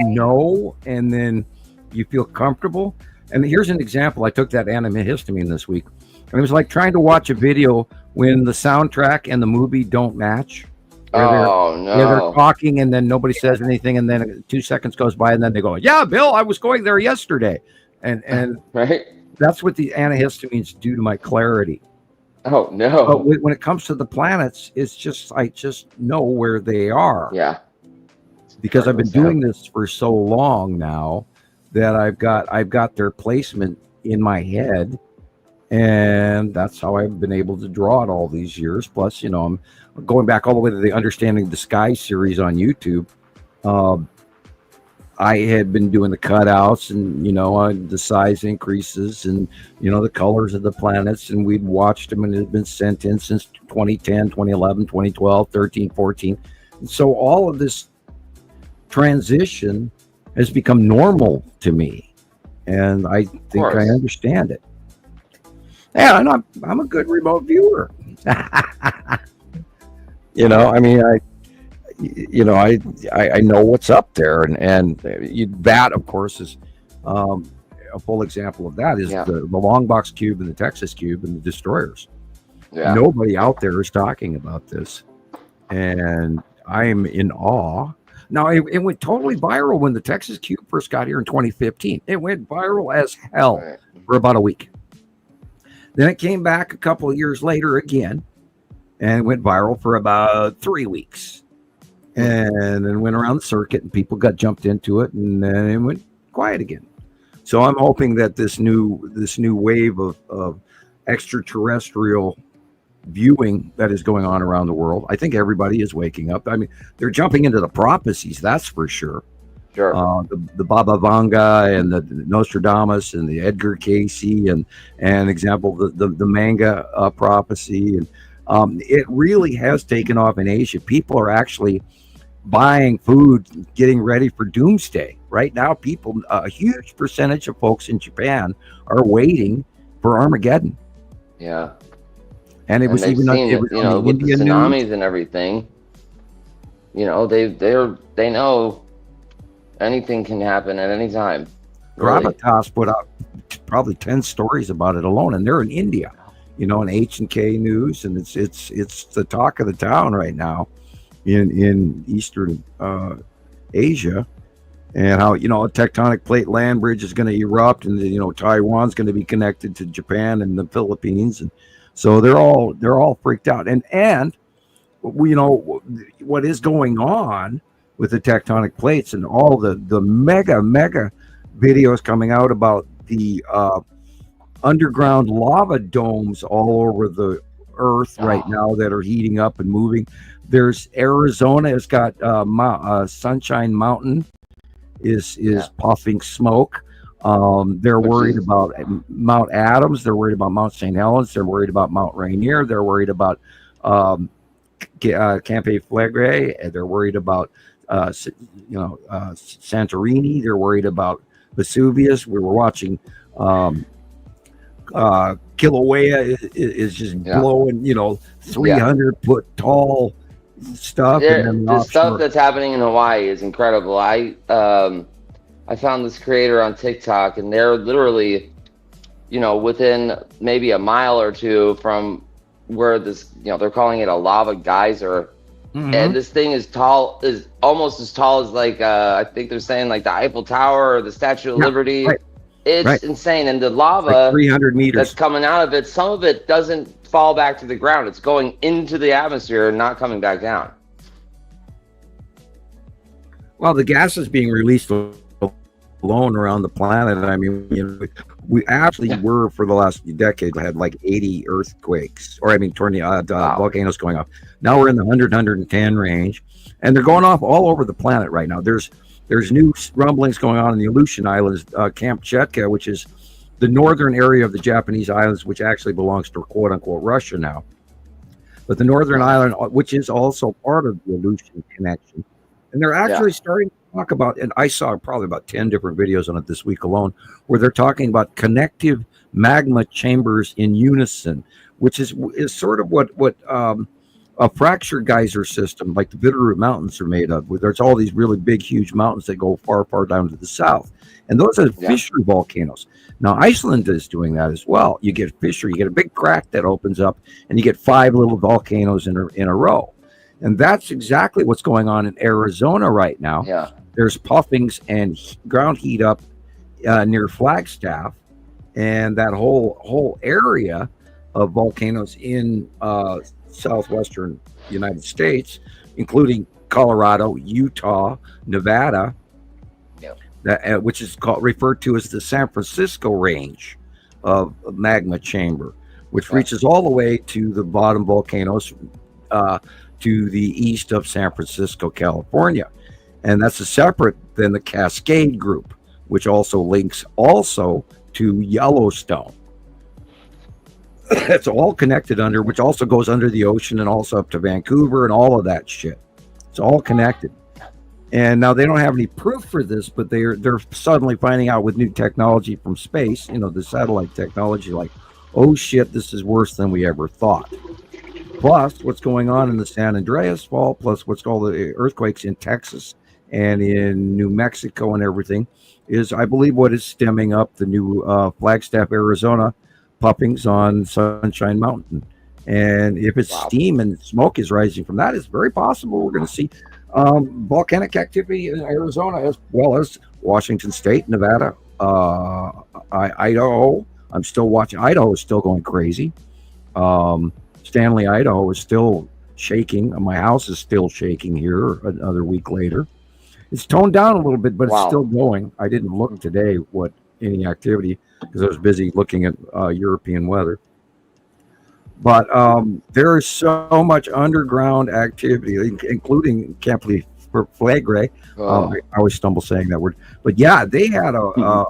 know, and then you feel comfortable. And here's an example. I took that antihistamine this week, and it was like trying to watch a video when the soundtrack and the movie don't match. No! They're talking, and then nobody says anything, and then 2 seconds goes by, and then they go, "Yeah, Bill, I was going there yesterday," and right. That's what the antihistamines do to my clarity. Oh no! But when it comes to the planets, it's just I just know where they are. Yeah. Because I've been doing this for so long now that I've got their placement in my head, and that's how I've been able to draw it all these years. Plus, I'm going back all the way to the Understanding the Sky series on YouTube. I had been doing the cutouts, and the size increases, and the colors of the planets, and we'd watched them, and it had been sent in since 2010, 2011, 2012, 13, 14. And so all of this transition has become normal to me, and I think I understand it. Yeah, and I'm a good remote viewer. I know what's up there, and that, of course, is a full example of that is the long box cube and the Texas cube and the destroyers. Yeah. Nobody out there is talking about this, and I am in awe. Now, it went totally viral when the Texas cube first got here in 2015. It went viral as hell for about a week. Then it came back a couple of years later again, and went viral for about 3 weeks. And then went around the circuit, and people got jumped into it, and then it went quiet again. So I'm hoping that this new wave of extraterrestrial viewing that is going on around the world, I think everybody is waking up. I mean, they're jumping into the prophecies, that's for sure. Sure. The Baba Vanga and the Nostradamus and the Edgar Casey and example the manga prophecy, and it really has taken off in Asia. People are actually buying food, getting ready for doomsday. Right now, a huge percentage of folks in Japan are waiting for Armageddon. Yeah. And it was even on the Indian tsunamis news and everything. They know anything can happen at any time. Really. Gravitas put out probably 10 stories about it alone, and they're in India. In H&K News, and it's the talk of the town right now in Eastern Asia, and how a tectonic plate land bridge is going to erupt, and Taiwan's going to be connected to Japan and the Philippines, and so they're all freaked out, and what is going on with the tectonic plates and all the mega videos coming out about the underground lava domes all over the earth right now that are heating up and moving. There's Arizona has got Sunshine Mountain is puffing smoke. They're worried about Mount Adams. They're worried about Mount St. Helens. They're worried about Mount Rainier. They're worried about Campe Flegrei. They're worried about Santorini. They're worried about Vesuvius. We were watching Kilauea is just blowing 300 foot tall stuff. And the stuff that's happening in Hawaii is incredible. I found this creator on TikTok, and they're literally within maybe a mile or two from where this they're calling it a lava geyser. And this thing is almost as tall as I think they're saying like the Eiffel Tower or the Statue of Liberty. Right. It's insane. And the lava, like 300 meters that's coming out of it, some of it doesn't fall back to the ground. It's going into the atmosphere and not coming back down. Well, the gas is being released alone around the planet. I mean, we actually were, for the last decade, had like 80 earthquakes, or volcanoes going off. Now we're in the 110 range, and they're going off all over the planet right now. There's new rumblings going on in the Aleutian Islands, Kamchatka, which is the northern area of the Japanese islands, which actually belongs to quote unquote Russia now. But the northern island, which is also part of the Aleutian connection, and they're actually starting to talk about, and I saw probably about 10 different videos on it this week alone, where they're talking about connective magma chambers in unison, which is sort of what a fractured geyser system like the Bitterroot Mountains are made of, where there's all these really big, huge mountains that go far, far down to the south. And those are fissure volcanoes. Now, Iceland is doing that as well. You get fissure, you get a big crack that opens up, and you get 5 little volcanoes in a row. And that's exactly what's going on in Arizona right now. Yeah. There's puffings and ground heat up near Flagstaff, and that whole area of volcanoes in southwestern United States, including Colorado, Utah, Nevada, which is referred to as the San Francisco range of magma chamber, which reaches all the way to the bottom volcanoes to the east of San Francisco, California. And that's a separate than the Cascade Group, which also links to Yellowstone. It's all connected under, which also goes under the ocean and also up to Vancouver and all of that shit. It's all connected. And now they don't have any proof for this, but they're suddenly finding out with new technology from space, the satellite technology, like, oh shit, this is worse than we ever thought. Plus what's going on in the San Andreas Fault, plus what's called the earthquakes in Texas and in New Mexico and everything is, I believe, what is stemming up the new Flagstaff, Arizona puffings on Sunshine Mountain. And if it's steam and smoke is rising from that, it's very possible we're going to see volcanic activity in Arizona as well as Washington State, Nevada, Idaho. I'm still watching. Idaho is still going crazy. Stanley, Idaho is still shaking. My house is still shaking here another week later. It's toned down a little bit, but it's still going. I didn't look today what any activity because I was busy looking at European weather. But there is so much underground activity, including Camp Flagre. I always stumble saying that word. But yeah, they had a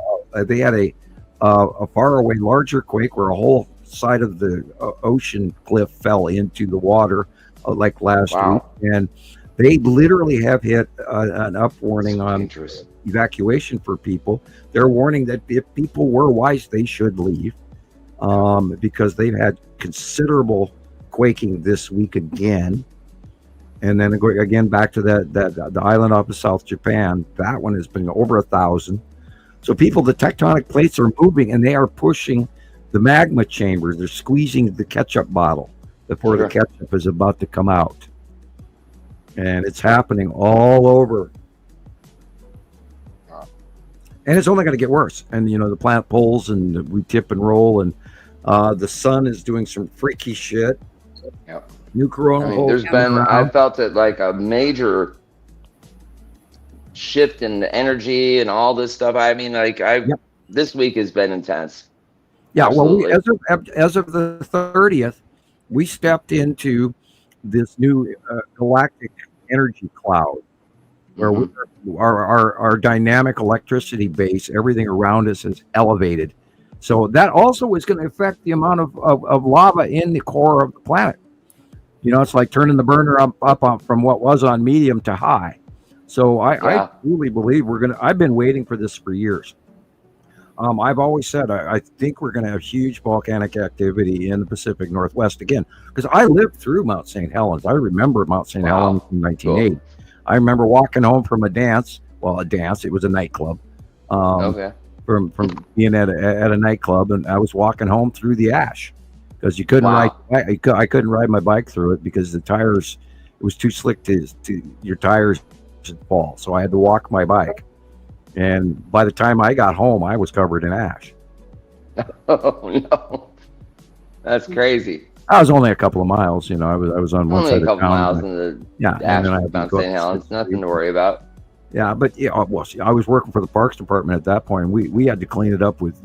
far away larger quake where a whole side of the ocean cliff fell into the water like last week, and they literally have hit an up warning on evacuation for people. They're warning that if people were wise, they should leave because they've had considerable quaking this week again. And then again back to the island off of South Japan, that one has been over 1,000. So the tectonic plates are moving and they are pushing the magma chambers. They're squeezing the ketchup bottle before the ketchup is about to come out. And it's happening all over. And it's only going to get worse. And, the planet pulls and we tip and roll. And the sun is doing some freaky shit. Yep. New corona. I felt it like a major shift in energy and all this stuff. I mean, this week has been intense. Yeah, absolutely. Well, as of the 30th, we stepped into this new galactic energy cloud, where our dynamic electricity base, everything around us is elevated. So that also is going to affect the amount of lava in the core of the planet. It's like turning the burner up from what was on medium to high. So I truly believe I've been waiting for this for years. I've always said I think we're going to have huge volcanic activity in the Pacific Northwest again, because I lived through Mount St. Helens. I remember Mount St. Helens in 1980. Cool. I remember walking home from a dance. Well, it was a nightclub. From being at a nightclub, and I was walking home through the ash because you couldn't ride. I couldn't ride my bike through it because the tires. It was too slick to your tires to fall. So I had to walk my bike. And by the time I got home, I was covered in ash. Oh no, that's crazy. I was only a couple of miles, I was on one Only side a couple of town. miles in the and then I Ashford, had to Mount go St. up Helens. 6 Nothing to worry about. Yeah, but well, see, I was working for the Parks Department at that point. We had to clean it up with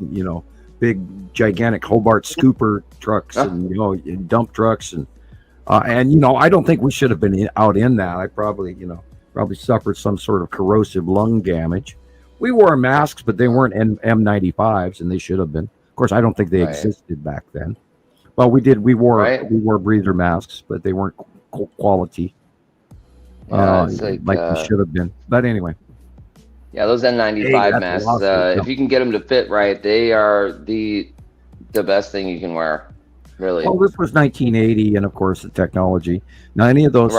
big, gigantic Hobart scooper trucks and dump trucks and I don't think we should have been out in that. I probably suffered some sort of corrosive lung damage. We wore masks, but they weren't N95s, and they should have been. Of course, I don't think they existed back then. Well, we did. We wore breather masks, but they weren't quality. Like they should have been. But anyway. Yeah, those N95 masks. If you can get them to fit right, they are the best thing you can wear. Really. Well, this was 1980, and of course the technology. Now, any of those,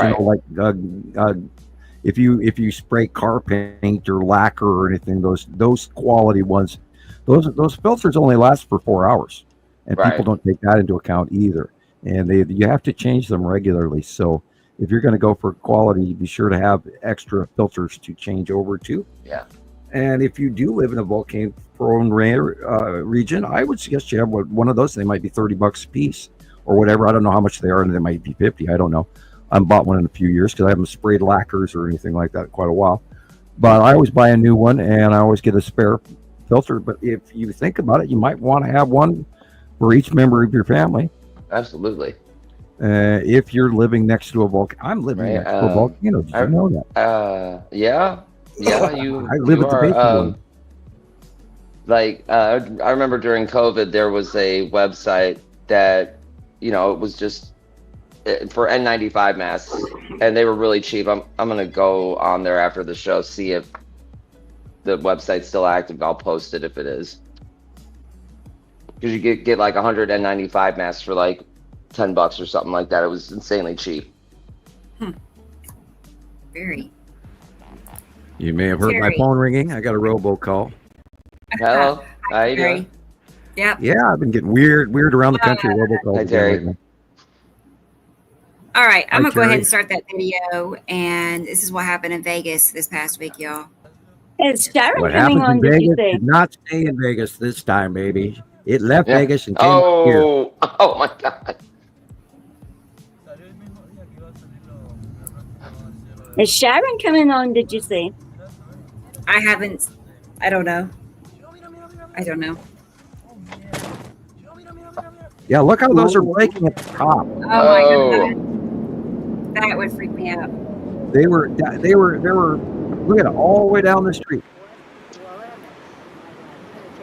if you spray car paint or lacquer or anything, those quality ones, those filters only last for 4 hours, and people don't take that into account either. And you have to change them regularly. So if you're going to go for quality, be sure to have extra filters to change over to. Yeah. And if you do live in a volcano-prone region, I would suggest you have one of those. They might be $30 a piece or whatever. I don't know how much they are, and they might be 50. I don't know. I haven't bought one in a few years because I haven't sprayed lacquers or anything like that in quite a while. But I always buy a new one, and I always get a spare filter. But if you think about it, you might want to have one for each member of your family. Absolutely. If you're living next to a volcano, I'm living next to a volcano. Did you know that? Yeah. Yeah, I live at the base of one. I remember during COVID, there was a website that, it was just for N95 masks, and they were really cheap. I'm gonna go on there after the show, see if the website's still active. I'll post it if it is, because you get like 100 N95 masks for like $10 or something like that. It was insanely cheap. Very. You may have heard my phone ringing. I got a robocall. Hello. How you doing? Yep. Yeah, I've been getting weird around the country. Robocalls. Hi, Terry. All right, I'm going to go ahead and start that video. And this is what happened in Vegas this past week, y'all. Is Sharon coming on, did you say? Did not stay in Vegas this time, baby. It left Vegas and came here. Oh, my God. Is Sharon coming on, did you say? I haven't. I don't know. Yeah, look how those are breaking at the top. Oh my goodness. That would freak me out. They were look at it all the way down the street.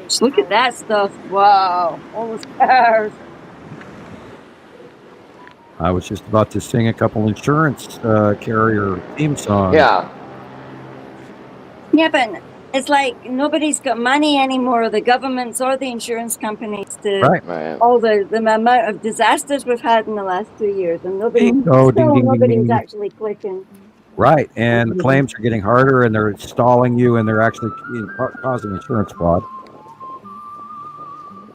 Just look at that stuff. Wow. All those cars. I was just about to sing a couple insurance carrier theme songs. Yeah. Yeah, but it's like nobody's got money anymore, the governments or the insurance companies, to all the amount of disasters we've had in the last 2 years, and nobody's actually clicking. Right, and the claims are getting harder, and they're stalling you, and they're actually causing insurance fraud.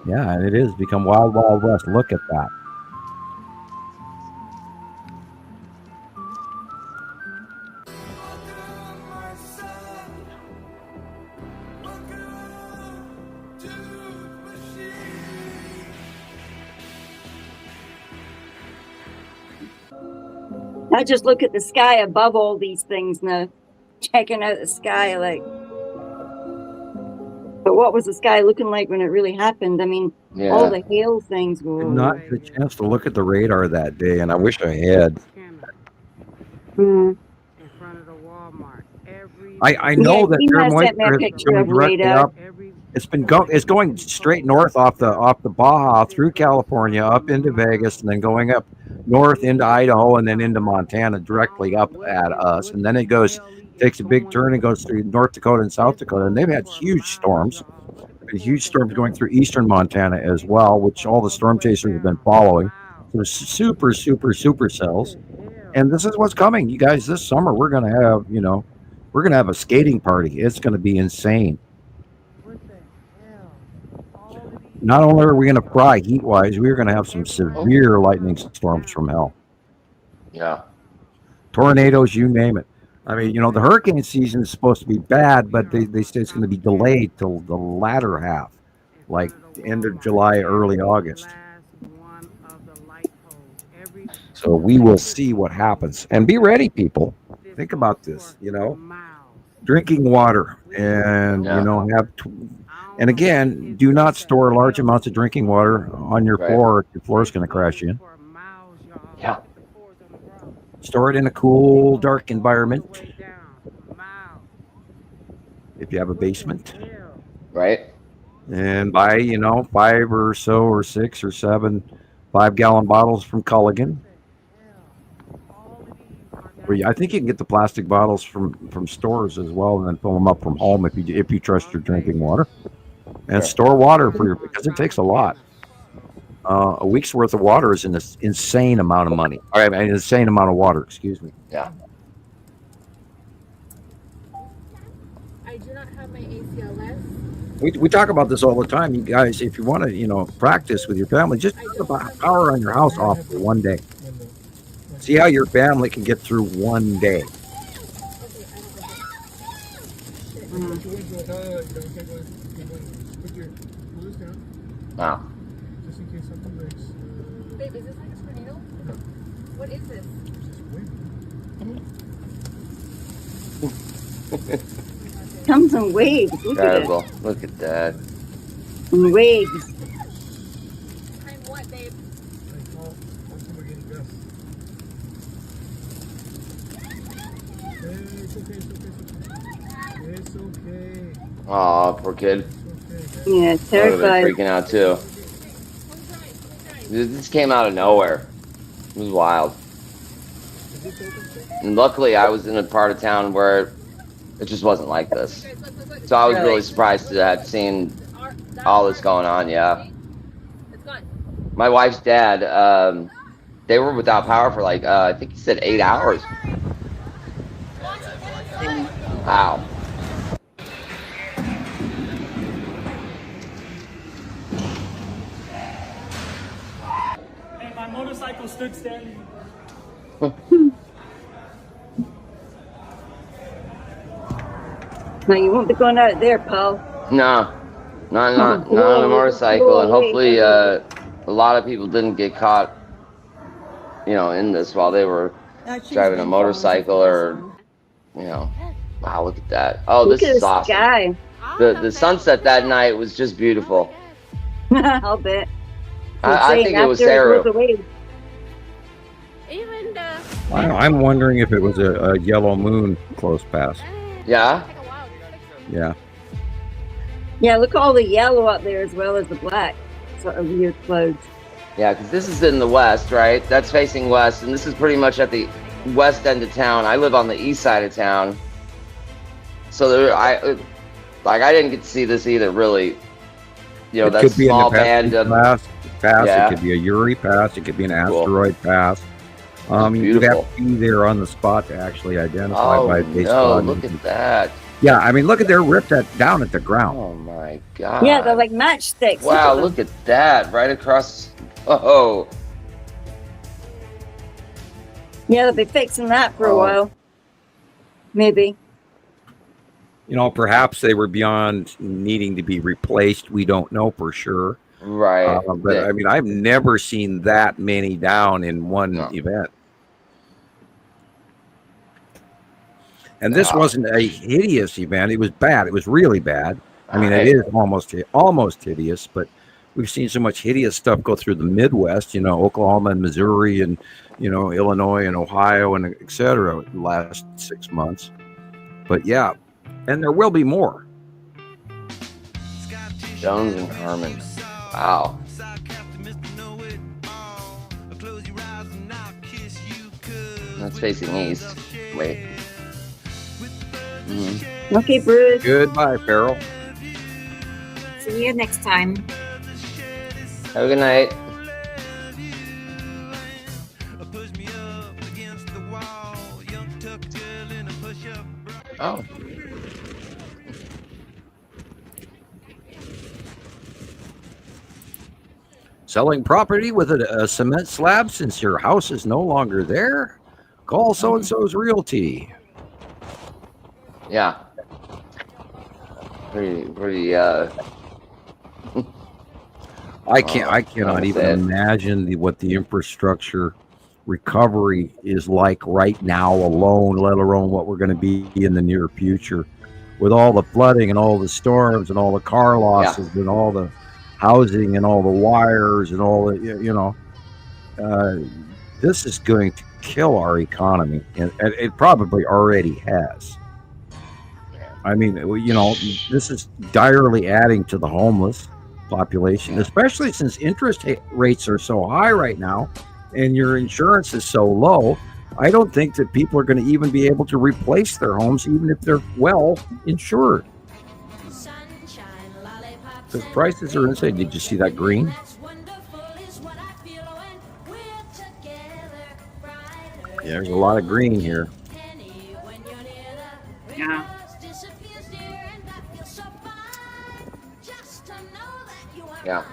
Yeah, and it is become wild, wild west. Look at that. I just look at the sky above all these things now, checking out the sky, like. But what was the sky looking like when it really happened? I mean, all the hail things were. Not the chance to look at the radar that day, and I wish I had. In front of the Walmart. I know that their moisture is coming directly up. It's going straight north off the Baja through California up into Vegas, and then going up north into Idaho, and then into Montana directly up at us, and then it takes a big turn and goes through North Dakota and South Dakota, and they've had huge storms going through eastern Montana as well, which all the storm chasers have been following. So super cells, and this is what's coming, you guys. This summer we're gonna have a skating party. It's gonna be insane. Not only are we going to fry heat-wise, we're going to have some severe lightning storms from hell. Yeah. Tornadoes, you name it. I mean, the hurricane season is supposed to be bad, but they say it's going to be delayed till the latter half, like the end of July, early August. So we will see what happens. And be ready, people. Think about this, drinking water and, and again, do not store large amounts of drinking water on your floor. Your floor is going to crash in. Yeah. Store it in a cool, dark environment. If you have a basement. Right. And buy, 5 or so or 6 or 7 5-gallon bottles from Culligan. I think you can get the plastic bottles from stores as well, and then fill them up from home if you trust your drinking water. And store water because it takes a lot. A week's worth of water is an insane amount of money. An insane amount of water. Excuse me. Yeah. I do not have my ACLS. We talk about this all the time, you guys. If you want to, practice with your family, just turn the power on your house off for one day. See how your family can get through one day. Wow. Just in case something breaks. Babe, is this like a tornado? What is this? Comes in waves. Look at it. Look at that. In waves. Time what, babe? It's okay. Oh, poor kid. Yeah, terrified. Freaking out too. This came out of nowhere. It was wild. And luckily, I was in a part of town where it just wasn't like this. So I was really surprised to have seen all this going on. Yeah. My wife's dad, they were without power for like I think he said 8 hours. Wow. And my motorcycle stood standing. No, you won't be going out there, pal. No, not on a motorcycle, and hopefully a lot of people didn't get caught, in this while they were driving a motorcycle or, wow, look at that. Oh, this is awesome. Sky. The sunset that night was just beautiful. I'll bet. I think it was Saru. I'm wondering if it was a yellow moon close past. Yeah? Yeah. Yeah, look at all the yellow up there as well as the black. Sort of weird clouds. Yeah, because this is in the west, right? That's facing west, and this is pretty much at the west end of town. I live on the east side of town. So I didn't get to see this either, really. It that could be small band of pass. Yeah. It could be a Uri pass. It could be an asteroid pass. Beautiful. You'd have to be there on the spot to actually identify by base. Oh, look at that. Yeah, I mean, look at they're ripped down at the ground. Oh my God. Yeah, they're like matchsticks. Wow, look at that. Right across. Oh. Yeah, they'll be fixing that for a while. Maybe. Perhaps they were beyond needing to be replaced. We don't know for sure. Right. But I mean, I've never seen that many down in one event. And this wasn't a hideous event. It was bad. It was really bad. I mean, it is almost hideous, but we've seen so much hideous stuff go through the Midwest, Oklahoma and Missouri and, Illinois and Ohio and et cetera in the last 6 months. But yeah, and there will be more. Jones and Harmon. Wow. That's facing east. Wait. Mm-hmm. Okay, Bruce. Goodbye, Farrell. See you next time. Have a good night. Oh. Selling property with a cement slab since your house is no longer there? Call so-and-so's Realty. Yeah. Pretty. I cannot even imagine what the infrastructure recovery is like right now alone, let alone what we're going to be in the near future, with all the flooding and all the storms and all the car losses and all the housing and all the wires and all the this is going to kill our economy, and it probably already has. I mean, this is direly adding to the homeless population, especially since interest rates are so high right now and your insurance is so low. I don't think that people are going to even be able to replace their homes, even if they're well insured. Because prices are insane. Did you see that green? Yeah, there's a lot of green here. Yeah. Yeah.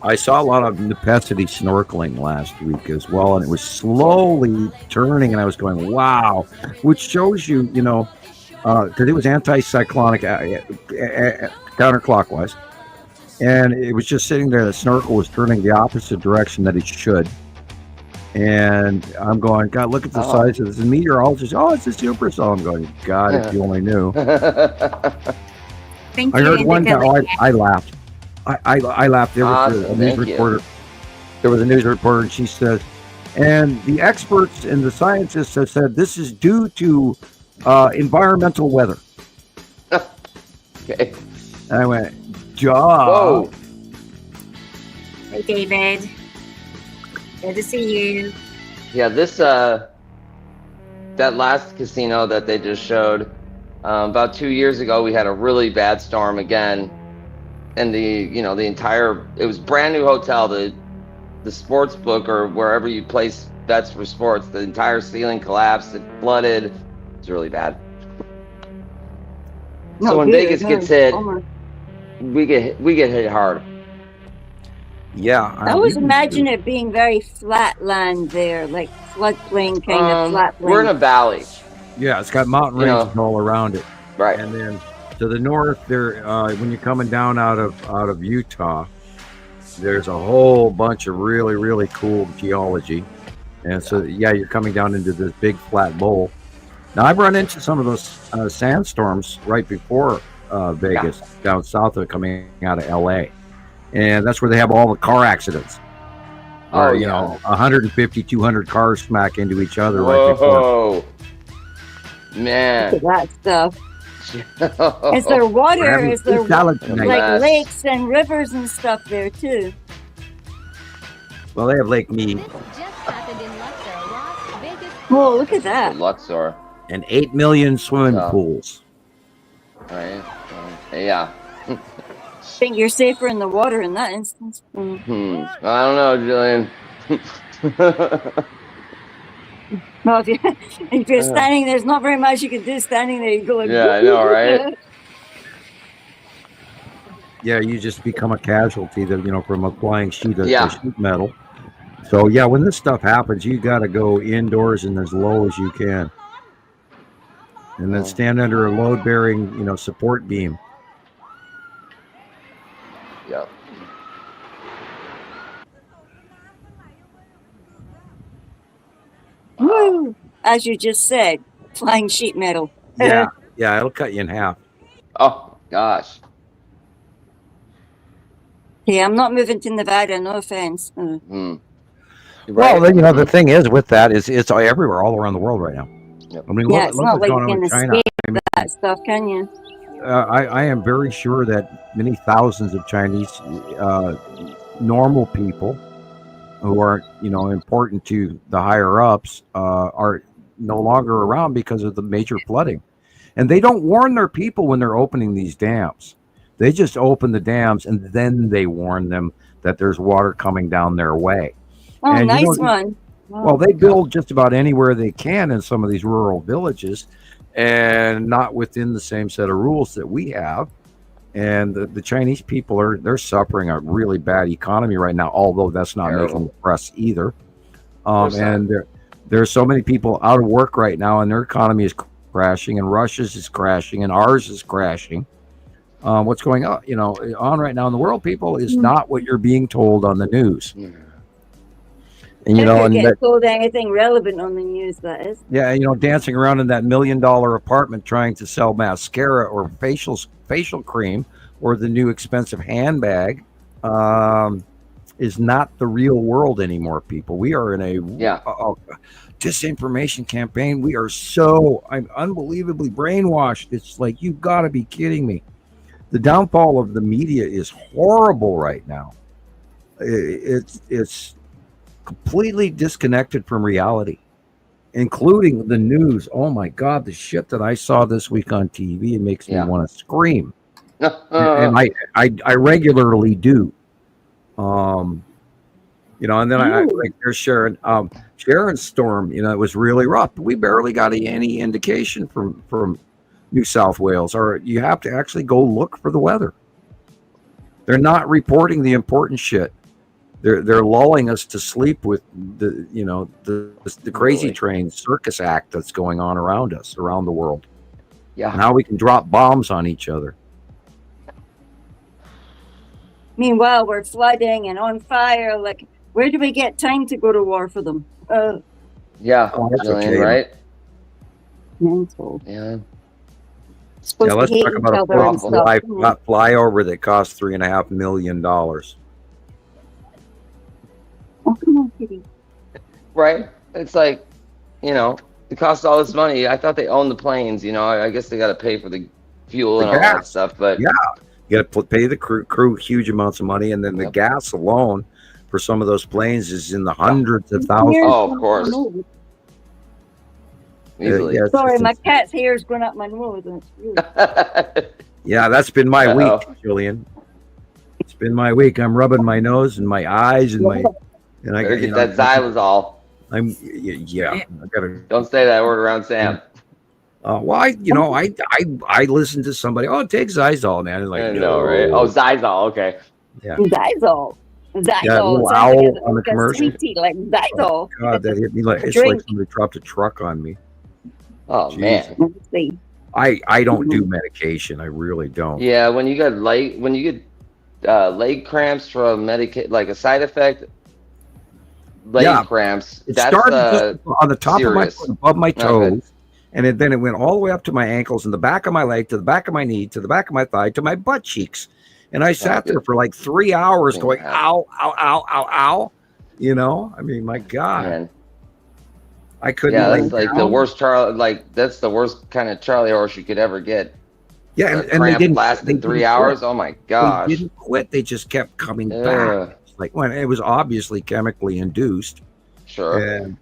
I saw a lot of Nepenthe snorkeling last week as well, and it was slowly turning, and I was going, wow, which shows you, because it was anticyclonic counterclockwise, and it was just sitting there. The snorkel was turning the opposite direction that it should. And I'm going, God, look at the size of this. And meteorologist, it's a supercell. I'm going, God, if you only knew. Thank I you, heard one guy, I laughed. I laughed. There was a news reporter. There was a news reporter, and she says, and the experts and the scientists have said this is due to environmental weather. Okay. And I went, duh. Whoa. Hey, David. Good to see you. Yeah, that last casino that they just showed, about 2 years ago, we had a really bad storm again, and the entire, it was brand new hotel, the sports book or wherever you place bets for sports, the entire ceiling collapsed, it flooded. It's really bad. So when Vegas gets hit, we get hit hard. Yeah, I always imagine it being very flat land there, like floodplain kind of flat land. We're in a valley. Yeah, it's got mountain ranges all around it. Right. And then to the north there, when you're coming down out of Utah, there's a whole bunch of really, really cool geology. And so, you're coming down into this big flat bowl. Now, I've run into some of those sandstorms right before Vegas, down south of it, coming out of LA. And that's where they have all the car accidents. Where, 150, 200 cars smack into each other right before. Man. Look at that stuff. Is there water? Is there like lakes and rivers and stuff there too? Well, they have Lake Mead. Oh, look at that. Luxor. And 8 million swimming pools. Right. Yeah. I think you're safer in the water in that instance. I don't know, Gillian. Well, if you're standing, there's not very much you can do standing there. You go like, I know, right? Yeah, you just become a casualty that from a flying sheet of sheet metal. So when this stuff happens, you got to go indoors and as low as you can, and then stand under a load-bearing support beam. Yep. Woo! As you just said, flying sheet metal. Yeah, it'll cut you in half. Oh gosh. Yeah, I'm not moving to Nevada. No offense. Right. Well, the thing is with that is it's everywhere, all around the world right now. Yep. I mean, it's not like you can escape that stuff, can you? I am very sure that many thousands of Chinese normal people who are important to the higher ups are no longer around because of the major flooding, and they don't warn their people when they're opening these dams. They just open the dams and then they warn them that there's water coming down their way. Oh, and nice one. Well, they build just about anywhere they can in some of these rural villages, and not within the same set of rules that we have. And the Chinese people they're suffering a really bad economy right now, although that's not making the press either. And there's so many people out of work right now, and their economy is crashing, and Russia's is crashing, and ours is crashing. What's going on, on right now in the world, people, is not what you're being told on the news. And get told anything relevant on the news, that is. Yeah, dancing around in that $1 million apartment trying to sell mascara or facial cream or the new expensive handbag is not the real world anymore, people. We are in a disinformation campaign. I'm unbelievably brainwashed. It's like, you've got to be kidding me. The downfall of the media is horrible right now. It's completely disconnected from reality, including the news. Oh my God, the shit that I saw this week on TV, it makes me want to scream. And I regularly do. And then I like there's Sharon's storm, it was really rough. We barely got any indication from New South Wales, or you have to actually go look for the weather. They're not reporting the important shit. They're lulling us to sleep with the crazy train circus act that's going on around us, around the world. Yeah. Now we can drop bombs on each other. Meanwhile, we're flooding and on fire. Like, where do we get time to go to war for them? Gillian, right? Mental. Yeah. Let's talk about a flyover that cost $3.5 million. Oh, come on, Kitty. Right? It's like, it costs all this money. I thought they owned the planes. I guess they got to pay for the fuel and all that stuff. But you got to pay the crew huge amounts of money, and then the gas alone for some of those planes is in the hundreds of thousands. Oh, of course. Easily. Sorry, my cat's hair is going up my nose. Yeah, that's been my week, Gillian. It's been my week. I'm rubbing my nose and my eyes and I gotta get that xylitol. I gotta. Don't say that word around Sam. I listened to somebody. Oh, take Xylitol, man. Like, I know, right? Oh, Xylitol. Okay. Yeah. Xylitol. Yeah, owl on the commercial. Sweet tea, like Xylitol. Oh, God, that hit me like it's like somebody dropped a truck on me. Oh, man. I don't do medication. I really don't. Yeah, when you get leg cramps from like a side effect, cramps. It that's started on the top serious. of my foot, above my toes, and then it went all the way up to my ankles and the back of my leg, to the back of my knee, to the back of my thigh, to my butt cheeks. And I sat there for like 3 hours going, ow, ow, ow, ow, ow. I mean, my God. Man. I couldn't. Yeah, that's like the worst that's the worst kind of Charlie horse you could ever get. Yeah, and they didn't lasted 3 hours. Oh my gosh! They didn't quit. They just kept coming back. Like when it was obviously chemically induced. Sure.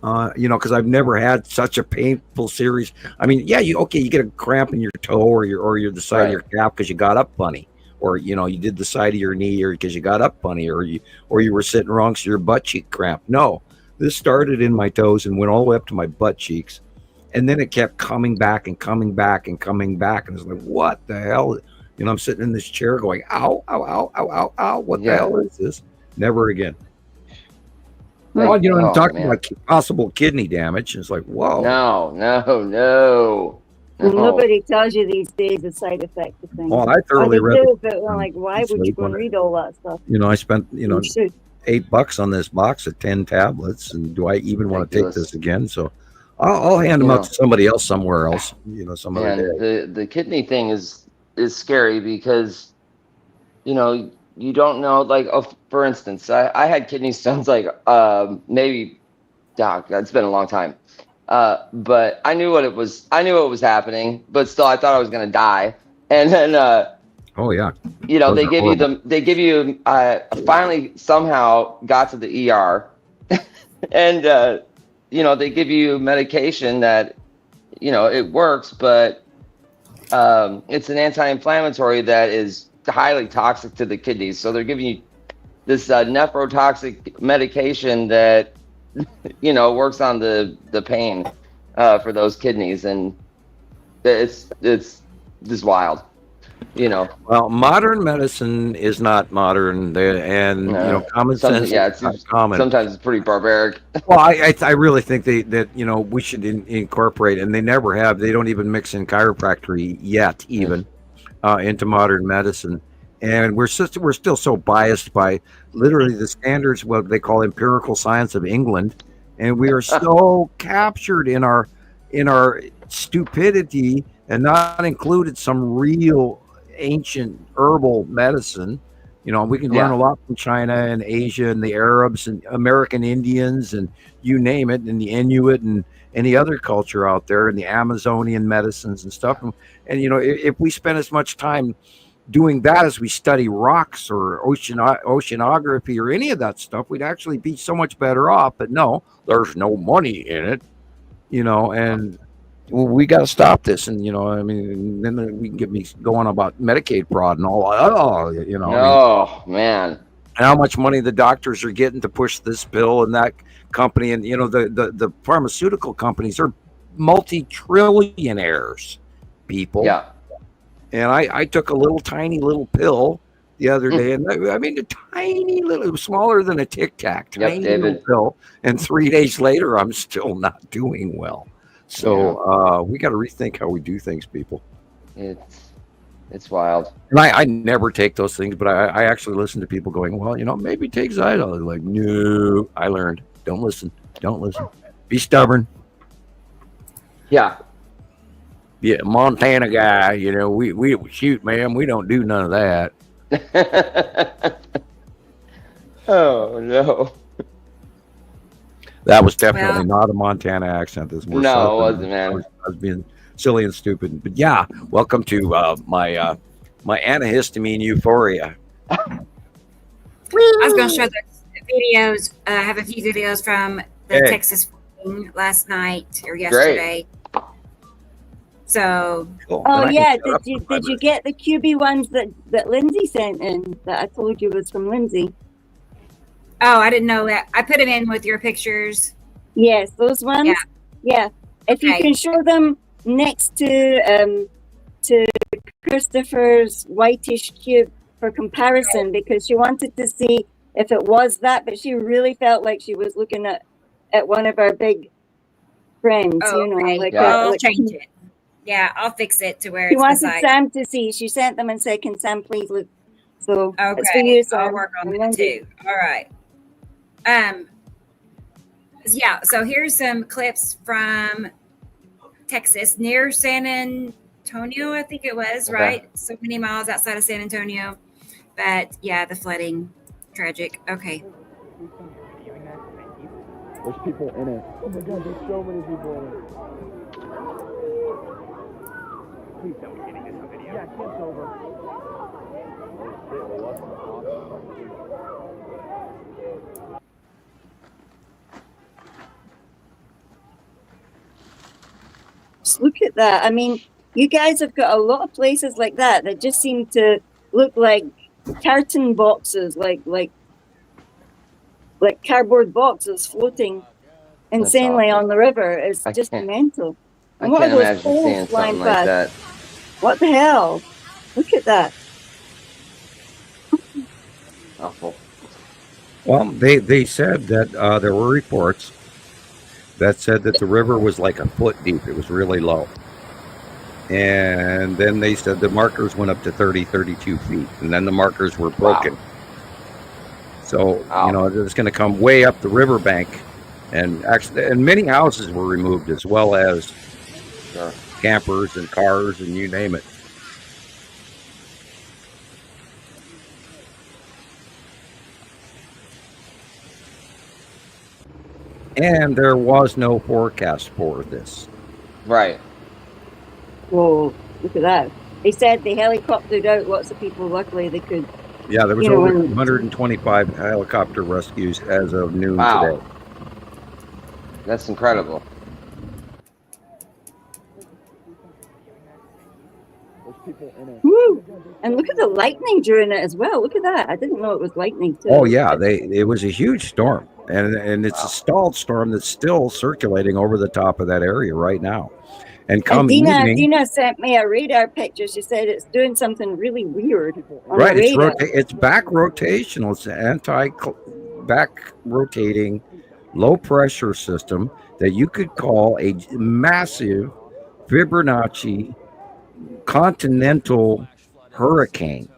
And because I've never had such a painful series. I mean, you get a cramp in your toe or the side of your calf because you got up funny, or you did the side of your knee or because you got up funny, or you were sitting wrong so your butt cheek cramp. No. This started in my toes and went all the way up to my butt cheeks. And then it kept coming back and coming back and coming back. And it's like, what the hell? I'm sitting in this chair going, ow, ow, ow, ow, ow, ow. What the hell is this? Never again. Well, I'm talking like possible kidney damage. It's like, whoa. No. Nobody tells you these days the side effects of things. Well, I thoroughly read it. But like, why would you go and read all that stuff? I spent, $8 on this box of 10 tablets, and do I even want to take this again? So I'll hand them out to somebody else somewhere else, some other day. The kidney thing is scary because you don't know, like, for instance, I had kidney stones like maybe it's been a long time, but I knew it was happening, but still I thought I was gonna die. And then oh yeah. They give you finally somehow got to the ER and they give you medication that it works, but it's an anti-inflammatory that is highly toxic to the kidneys. So they're giving you this nephrotoxic medication that works on the pain for those kidneys, and it's just wild. Well, modern medicine is not modern, common sense. Yeah, it's common. Sometimes it's pretty barbaric. Well, I really think that we should incorporate, and they never have. They don't even mix in chiropractic yet, even into modern medicine, and we're still so biased by literally the standards, what they call empirical science of England, and we are so captured in our stupidity and not included some real ancient herbal medicine. We can learn a lot from China and Asia and the Arabs and American Indians and you name it, and the Inuit and any other culture out there, and the Amazonian medicines and stuff. And if we spend as much time doing that as we study rocks or oceanography or any of that stuff, we'd actually be so much better off. But no, there's no money in it, and we got to stop this. And then we can get me going about Medicaid fraud and all. Man, and how much money the doctors are getting to push this pill and that company, and the pharmaceutical companies are multi-trillionaires, people. Yeah. And I took a tiny little pill the other day, and I mean a tiny little, it was smaller than a Tic Tac, tiny little pill, and 3 days later I'm still not doing well. So we got to rethink how we do things, people. It's wild. And I never take those things, but I actually listen to people going, well, maybe take Zyto. Like, no, I learned. Don't listen. Be stubborn. Yeah. Yeah, Montana guy, we shoot, man. We don't do none of that. Oh, no. That was definitely not a Montana accent. This more no, Southern. It wasn't, man. I was being silly and stupid. But yeah, welcome to my antihistamine euphoria. I was going to show the videos. I have a few videos from the Texas flooding last night or yesterday. Great. So. Cool. Oh yeah, did you get the QB ones that Lindsay sent in that I told you was from Lindsay? Oh, I didn't know that. I put them in with your pictures. Yes, those ones. Yeah. If you can show them next to Christopher's whitish cube for comparison, because she wanted to see if it was that, but she really felt like she was looking at one of our big friends. I'll change it. Yeah, I'll fix it to where she it's wanted Sam to see. She sent them and said, "Can Sam please look?" So it's for you, Sam. I'll work on that too. All right. So here's some clips from Texas near San Antonio, I think it was, right? So many miles outside of San Antonio. But yeah, the flooding, tragic. Okay. There's people in it. Oh my God, there's so many people in it. Please tell me you're getting this on video. Yeah, it's over. Just look at that. I mean, you guys have got a lot of places like that just seem to look like carton boxes, like cardboard boxes floating insanely on the river. It's just mental. And what are those poles flying past? That. What the hell? Look at that. Awful. Well, they said that there were reports that said that the river was like a foot deep. It was really low. And then they said the markers went up to 32 feet. And then the markers were broken. Wow. So, it's going to come way up the riverbank. And many houses were removed, as well as campers and cars and you name it. And there was no forecast for this. Right. Whoa, look at that. They said they helicoptered out lots of people. Luckily, they could. Yeah, there was over 125 helicopter rescues as of noon today. That's incredible. Woo! And look at the lightning during it as well. Look at that. I didn't know it was lightning too. Oh yeah, it was a huge storm. And it's a stalled storm that's still circulating over the top of that area right now. And come evening, Dina sent me a radar picture. She said it's doing something really weird on right? the radar. It's back rotational. It's an back rotating, low pressure system that you could call a massive Fibonacci continental hurricane.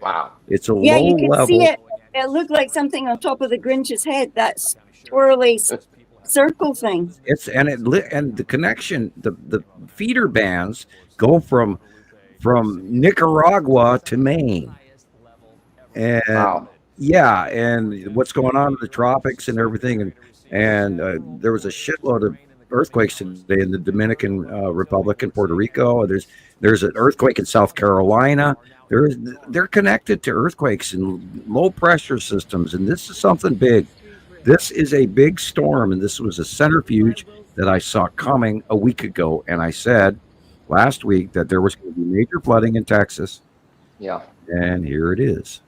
Wow. It's a Yeah, low you could level. see it. It looked like something on top of the Grinch's head. That twirly circle thing. And the connection, the feeder bands go from Nicaragua to Maine. And Wow. yeah, and what's going on in the tropics and everything, and there was a shitload of earthquakes today in the Dominican Republic and Puerto Rico. There's an earthquake in South Carolina. They're connected to earthquakes and low pressure systems, and this is something big. This is a big storm, and this was a centrifuge that I saw coming a week ago, and I said last week that there was going to be major flooding in Texas. Yeah. And here it is.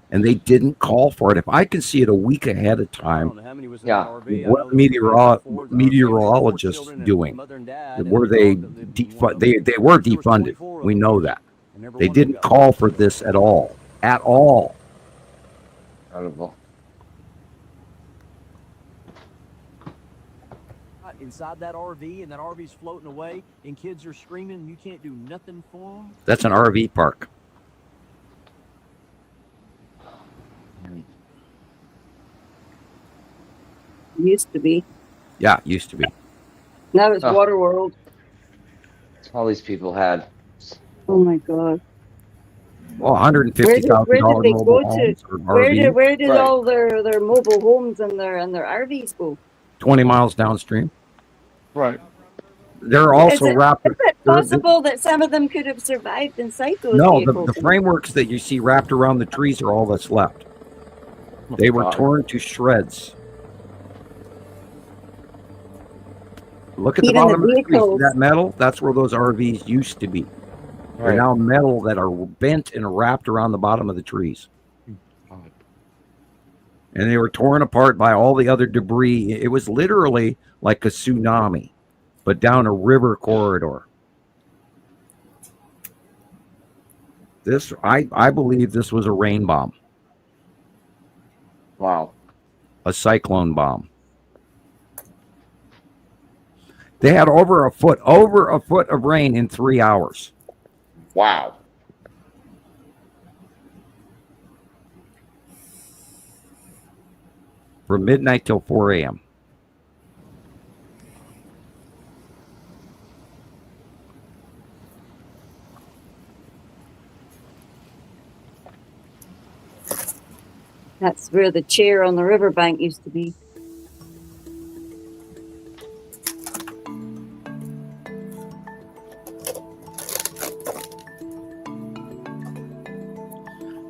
And they didn't call for it. If I can see it a week ahead of time, what meteorologists doing? Were they were defunded? We know that. They didn't call for this at all. At all. Incredible. Inside that RV, and that RV's floating away, and kids are screaming, and you can't do nothing for them. That's an RV park. Used to be. Yeah, used to be. Now it's Water World. All these people had. Oh my God. Well, $150,000 Where did they go homes to? or RVs. Where did all their mobile homes and their RVs go? 20 miles downstream. Right. They're also wrapped. Is it possible that some of them could have survived inside those vehicles? The frameworks that you see wrapped around the trees are all that's left. They were torn to shreds. Look at the bottom of the trees. That metal, that's where those RVs used to be. They're now metal that are bent and wrapped around the bottom of the trees. And they were torn apart by all the other debris. It was literally like a tsunami, but down a river corridor. I believe this was a rain bomb. Wow. A cyclone bomb. They had over a foot of rain in 3 hours. Wow. From midnight till 4 a.m. That's where the chair on the riverbank used to be.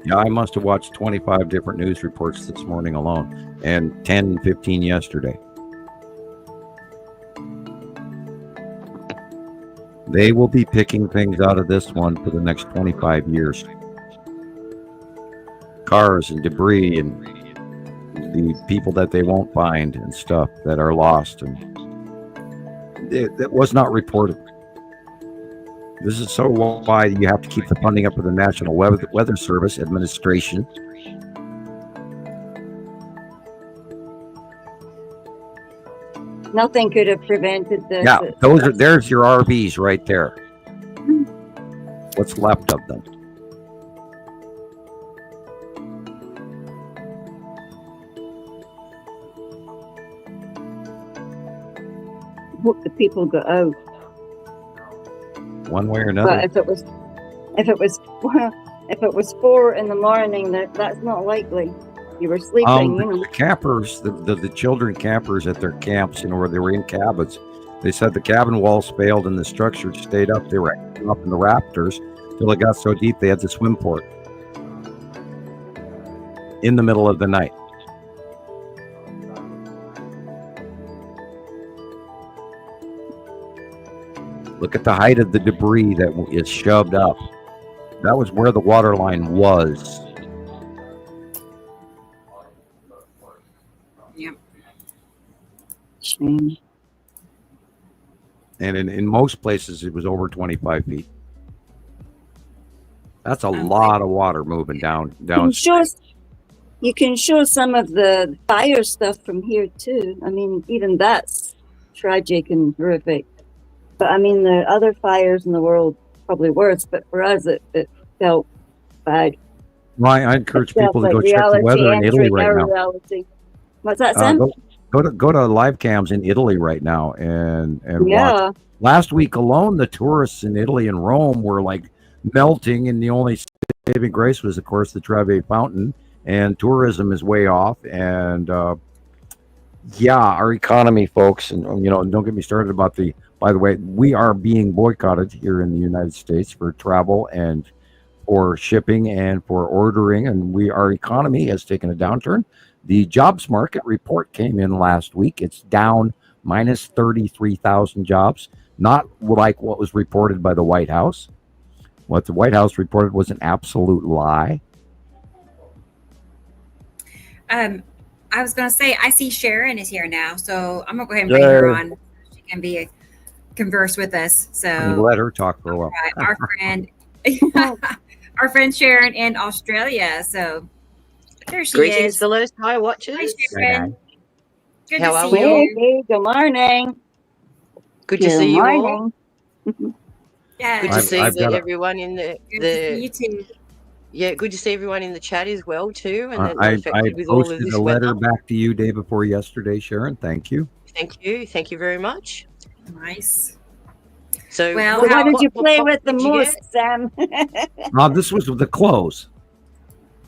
Yeah, I must have watched 25 different news reports this morning alone, and 10, 15 yesterday. They will be picking things out of this one for the next 25 years. Cars and debris and the people that they won't find and stuff that are lost, and it was not reported. This is so why you have to keep the funding up for the National Weather Service Administration. Nothing could have prevented this. Yeah, there's your RVs right there. What's left of them. Hope the people got out. One way or another. But if it was 4 in the morning, that's not likely. You were sleeping. The campers, the children campers at their camps, where they were in cabins, they said the cabin walls failed and the structure stayed up. They were up in the rafters till it got so deep they had to swim for it in the middle of the night. Look at the height of the debris that is shoved up. That was where the water line was. Yep. Shame. And in most places, it was over 25 feet. That's a lot of water moving down. You can show some of the fire stuff from here too. I mean, even that's tragic and horrific. But I mean, the other fires in the world probably worse. But for us, it felt bad. Well, I encourage people to go check the weather in Italy right now. Reality. What's that, Sam? Go to live cams in Italy right now and watch. Last week alone, the tourists in Italy and Rome were like melting, and the only saving grace was, of course, the Trevi Fountain. And tourism is way off. And our economy, folks, and don't get me started about by the way, we are being boycotted here in the United States for travel and for shipping and for ordering, and our economy has taken a downturn. The jobs market report came in last week. It's down minus 33,000 jobs, not like what was reported by the White House. What the White House reported was an absolute lie. I was going to say, I see Sharon is here now, so I'm going to go ahead and bring her on. She can converse with us. So let her talk for a while. Our friend, our friend Sharon in Australia. So there she Greetings, is. the Low High Watchers. Hi, Sharon. Good How to are see you. Hey, good morning. Good to see you all. Yeah. Good to see everyone in the. Good to see you too. Yeah, good to see everyone in the chat as well too. And I posted a letter back to you day before yesterday, Sharon. Thank you. Thank you very much. Nice. So, what did you play with the most, Sam? This was the clothes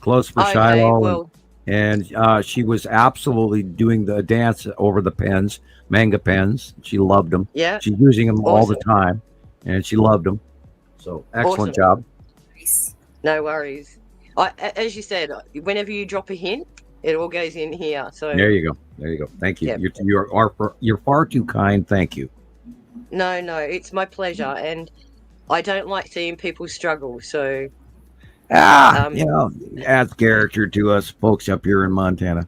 for Shiloh. Well, and she was absolutely doing the dance over the pens, manga pens. She loved them. Yeah, she's using them all the time, and she loved them. So excellent job. Nice. No worries. As you said, whenever you drop a hint, it all goes in here. So there you go. Thank you. Yep. You're far too kind. Thank you. No, it's my pleasure, and I don't like seeing people struggle. So, adds character to us folks up here in Montana.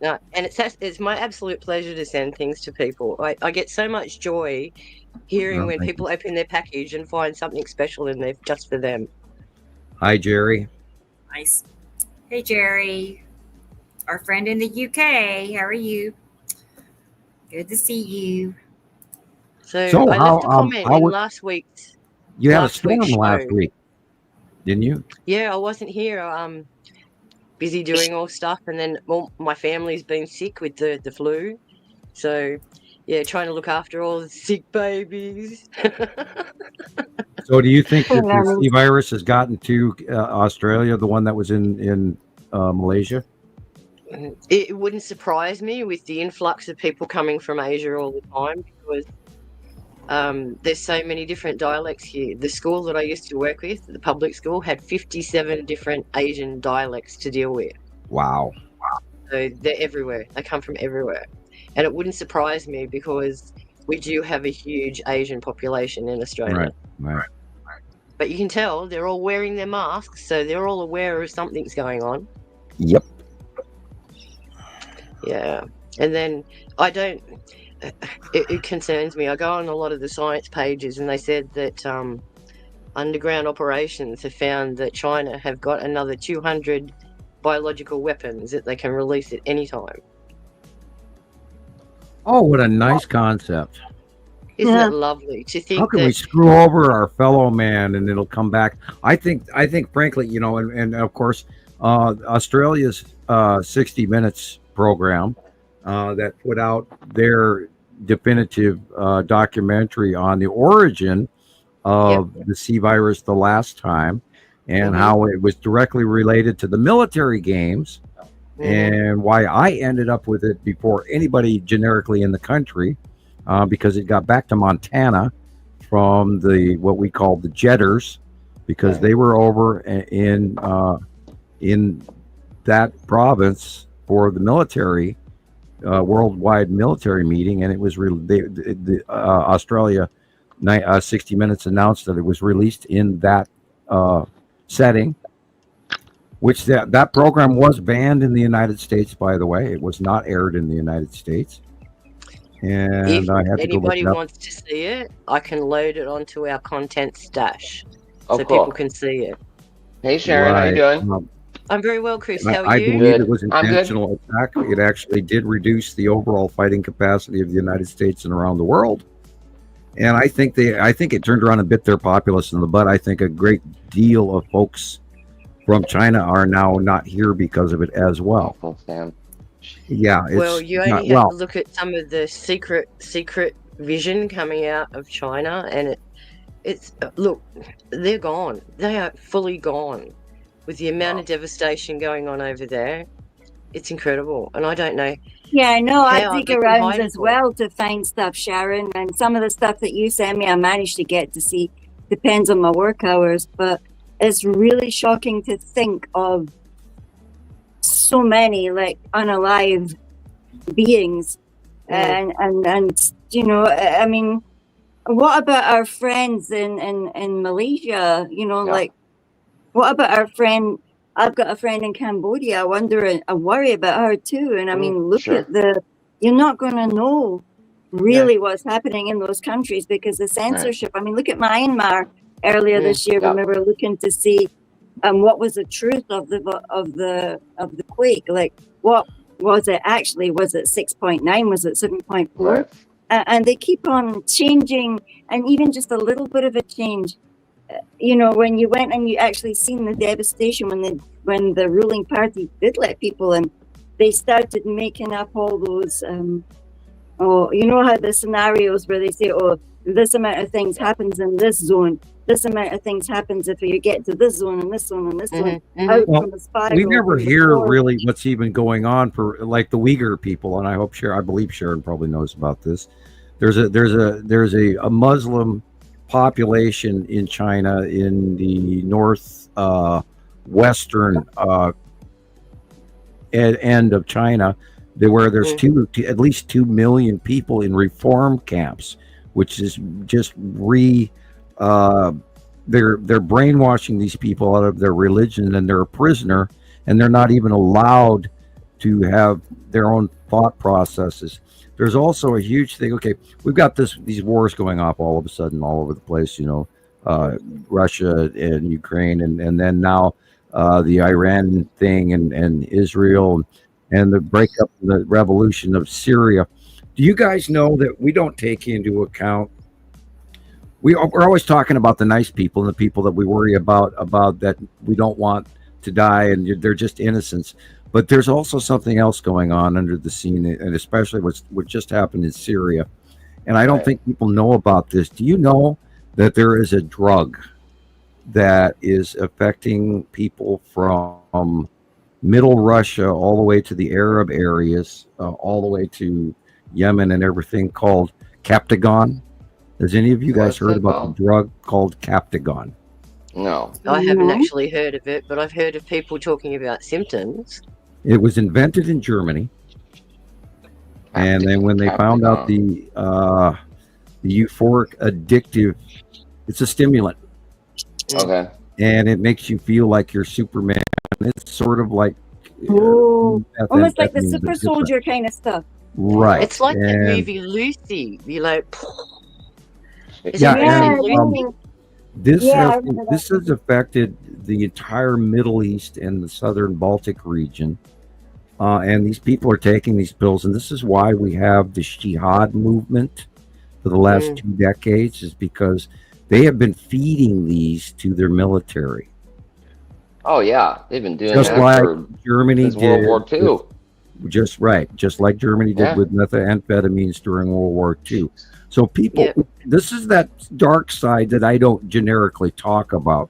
No, and it's my absolute pleasure to send things to people. I get so much joy hearing when people open their package and find something special in there just for them. Hi, Jerry. Nice. Hey, Jerry. Our friend in the UK. How are you? Good to see you. So I left a comment in last week's. You had a storm last week, didn't you? Yeah, I wasn't here. Busy doing all stuff, and then my family's been sick with the flu. So, yeah, trying to look after all the sick babies. So do you think that the sea virus has gotten to Australia, the one that was in Malaysia? It wouldn't surprise me with the influx of people coming from Asia all the time, because there's so many different dialects here. The school that I used to work with, the public school, had 57 different Asian dialects to deal with. Wow. So they're everywhere. They come from everywhere. And it wouldn't surprise me because we do have a huge Asian population in Australia. Right. But you can tell they're all wearing their masks, so they're all aware of something's going on. Yep. Yeah. And then it concerns me. I go on a lot of the science pages, and they said that underground operations have found that China have got another 200 biological weapons that they can release at any time. Oh, what a nice concept. Isn't it lovely to think? How can we screw over our fellow man and it'll come back? I think frankly, and of course, Australia's 60 Minutes program that put out their definitive documentary on the origin of the sea virus the last time, and how it was directly related to the military games, and why I ended up with it before anybody generically in the country, because it got back to Montana from what we call the jetters, because they were over in that province for the military, worldwide military meeting, and it was Australia 60 Minutes announced that it was released in that setting, which that program was banned in the United States, by the way. It was not aired in the United States. and If I had to go look anybody it up. wants to see it, I can load it onto our content stash Oh, so cool. people can see it. Hey, Sharon, how you doing? I'm very well, Chris. How are I you? believe Good. it was I'm good. intentional attack. It actually did reduce the overall fighting capacity of the United States and around the world. And I think it turned around and bit their populace in the butt. I think a great deal of folks from China are now not here because of it as well. Awful, Sam. Yeah, it's Well, you not only have well. to look at some of the secret vision coming out of China, and it's look, they're gone. They are fully gone with the amount of devastation going on over there. It's incredible, and I don't know. Yeah, I know. I how dig they can around hide as it all. well to find stuff, Sharon, and some of the stuff that you send me, I managed to get to see. Depends on my work hours, but it's really shocking to think of so many like unalive beings, and you know, I mean, what about our friends in Malaysia? You know, like, what about our friend? I've got a friend in Cambodia. I wonder, I worry about her too. And I mean, look at you're not going to know really what's happening in those countries because the censorship. I mean, look at Myanmar earlier this year when we were looking to see what was the truth of the quake. Like, what was it actually? Was it 6.9? Was it 7.4? And they keep on changing, and even just a little bit of a change. You know, when you went and you actually seen the devastation when the ruling party did let people in, they started making up all those you know how the scenarios where they say, oh, this amount of things happens in this zone, this amount of things happens if you get to this zone and this zone and this zone. Out Well, from the spiral, we never from the hear floor. really what's even going on for like the Uyghur people, and I believe Sharon probably knows about this. There's a Muslim population in China in the north western end of China, where there's at least 2 million people in reform camps, which is just they're brainwashing these people out of their religion, and they're a prisoner, and they're not even allowed to have their own thought processes. There's also a huge thing. Okay, we've got these wars going off all of a sudden all over the place, you know, Russia and Ukraine, and then now the Iran thing and Israel and the breakup, the revolution of Syria. Do you guys know that we don't take into account? We're always talking about the nice people and the people that we worry about that we don't want to die, and they're just innocents. But there's also something else going on under the scene, and especially what just happened in Syria. And I don't think people know about this. Do you know that there is a drug that is affecting people from middle Russia all the way to the Arab areas, all the way to Yemen and everything, called Captagon? Has any of you guys heard about the drug called Captagon? No. I haven't actually heard of it, but I've heard of people talking about symptoms. It was invented in Germany, and then when they found out the euphoric addictive, it's a stimulant. Okay. And it makes you feel like you're Superman. It's sort of like almost like the super soldier kind of stuff. Right. It's like that movie Lucy. You like, this has affected the entire Middle East and the southern Baltic region. And these people are taking these pills, and this is why we have the jihad movement for the last 2 decades, is because they have been feeding these to their military. Oh yeah, they've been doing just that like for Germany did World War II. Just like Germany did with methamphetamines during World War II. So people, this is that dark side that I don't generically talk about.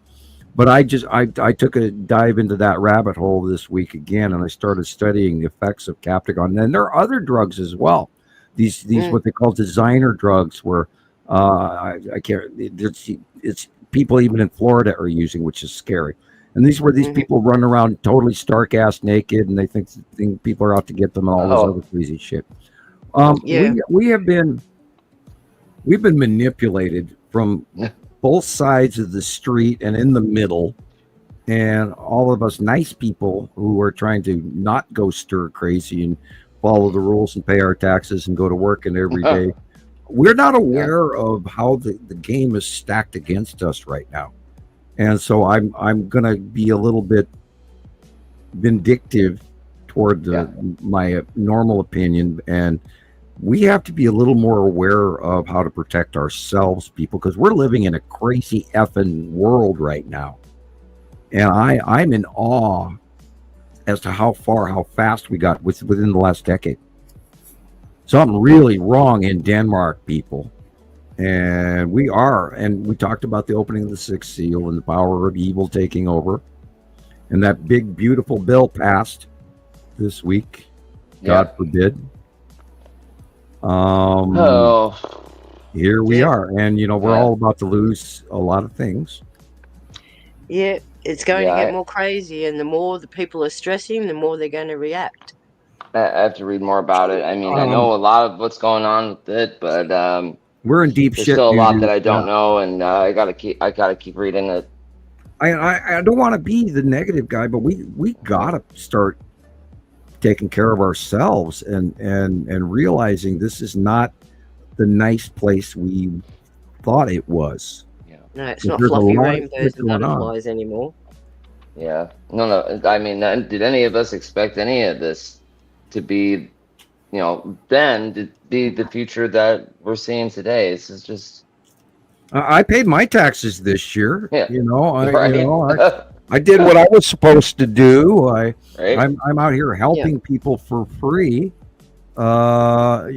But I took a dive into that rabbit hole this week again, and I started studying the effects of Captagon. And there are other drugs as well. These what they call designer drugs, where I can't. It's people even in Florida are using, which is scary. And these people run around totally stark ass naked, and they think people are out to get them and all this other crazy shit. We've been manipulated from both sides of the street and in the middle, and all of us nice people who are trying to not go stir crazy and follow the rules and pay our taxes and go to work and every day. We're not aware of how the game is stacked against us right now. And so I'm going to be a little bit vindictive toward my normal opinion, and we have to be a little more aware of how to protect ourselves, people, because we're living in a crazy effing world right now. And I'm in awe as to how fast we got within the last decade. Something really wrong in Denmark, people. And we talked about the opening of the sixth seal and the power of evil taking over. And that big, beautiful bill passed this week. God forbid. Here we are. And, we're all about to lose a lot of things. Yeah, it's going to get more crazy. And the more the people are stressing, the more they're going to react. I have to read more about it. I mean, I know a lot of what's going on with it, but we're in deep shit. There's still a lot that I don't know, and I gotta keep reading it. I don't want to be the negative guy, but we gotta start taking care of ourselves and realizing this is not the nice place we thought it was. Yeah. No, it's not fluffy rainbows and butterflies anymore. Yeah. No. I mean, did any of us expect any of this to be, then to be the future that we're seeing today? This is just. I paid my taxes this year. Yeah. I did what I was supposed to do. I'm out here helping people for free. Wow.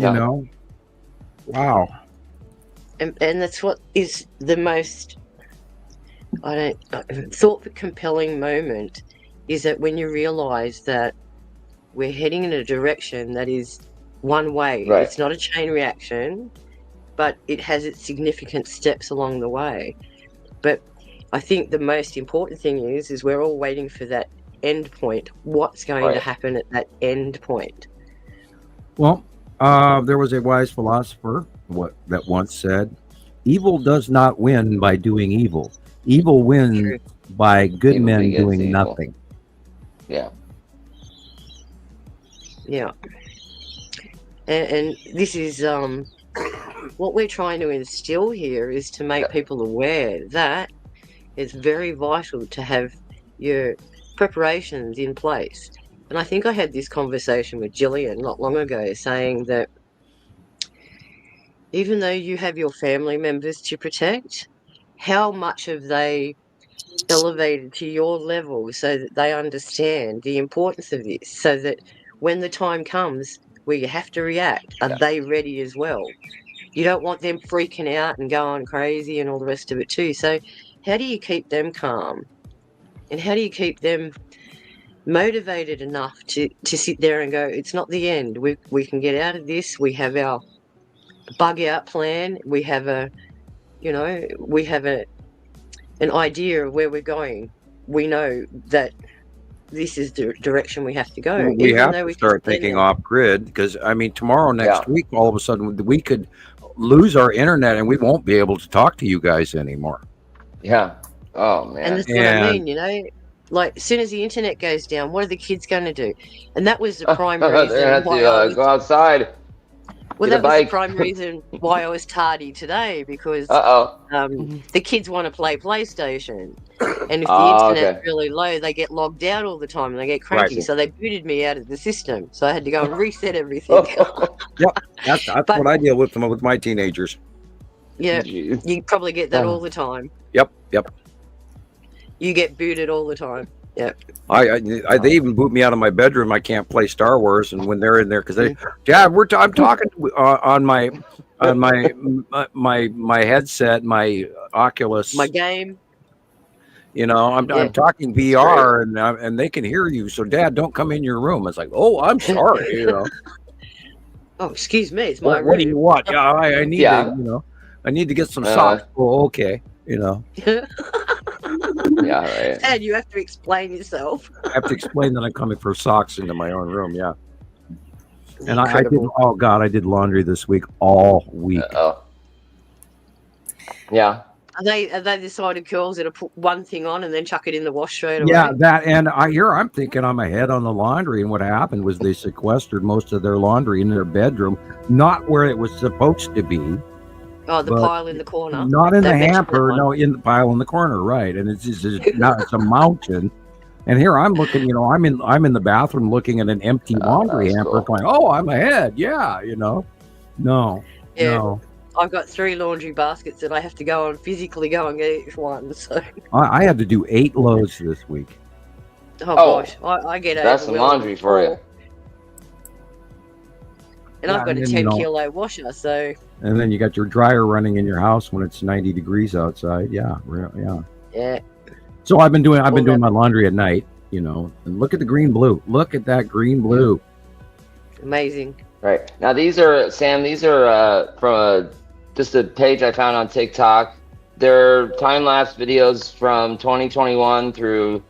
And that's what is the most thought compelling moment, is that when you realize that we're heading in a direction that is one way. Right. It's not a chain reaction, but it has its significant steps along the way. But I think the most important thing is we're all waiting for that end point. What's going to happen at that end point? Well, there was a wise philosopher that once said, "Evil does not win by doing evil. Evil wins by good men doing nothing." Yeah. Yeah. And this is what we're trying to instill here, is to make people aware that it's very vital to have your preparations in place. And I think I had this conversation with Gillian not long ago, saying that even though you have your family members to protect, how much have they elevated to your level so that they understand the importance of this, so that when the time comes where you have to react, are they ready as well? You don't want them freaking out and going crazy and all the rest of it too. So how do you keep them calm? And how do you keep them motivated enough to sit there and go, it's not the end. We can get out of this. We have our bug out plan. We have an idea of where we're going. We know that this is the direction we have to go. Well, we have to start thinking off grid, because tomorrow, next week, all of a sudden we could lose our internet and we won't be able to talk to you guys anymore. Yeah. Oh man. And that's what I mean, like as soon as the internet goes down, what are the kids going to do? And that was the prime reason they're going to have to go outside. Well, that was the prime reason why I was tardy today, because the kids want to play PlayStation. And if the internet's really low, they get logged out all the time and they get cranky. Right. So they booted me out of the system. So I had to go and reset everything. Yep, that's what I deal with my teenagers. Yeah, you probably get that all the time. Yep. You get booted all the time. Yep. They even boot me out of my bedroom. I can't play Star Wars, and when they're in there, because I'm talking on my headset, my Oculus, my game. I'm talking VR, and they can hear you. So, Dad, don't come in your room. It's like, oh, I'm sorry. Oh, excuse me. It's my room. What do you want? Yeah, I need to, I need to get some socks. Oh, okay. Yeah, right. And you have to explain yourself. I have to explain that I'm coming for socks into my own room. Yeah. And I did laundry this week all week. Yeah. Are they the side of girls that'll put one thing on and then chuck it in the wash straight away? Yeah, that, and I'm thinking I'm ahead on the laundry, and what happened was they sequestered most of their laundry in their bedroom, not where it was supposed to be. Oh, the pile in the corner. Not in the hamper, one. no, in the pile in the corner, right? And it's now it's a mountain. And here I'm looking, I'm in the bathroom looking at an empty laundry hamper, going, "Oh, I'm ahead." Yeah, no. I've got 3 laundry baskets that I have to go and physically go and get each one. So I had to do 8 loads this week. Oh gosh, I get that's some laundry for you. And I've got a 10-kilo washer, so. And then you got your dryer running in your house when it's 90 degrees outside. Yeah. So I've been doing my laundry at night, and look at the green blue. Look at that green blue. Amazing. Right. Now these are from just a page I found on TikTok. They're time-lapse videos from 2021 through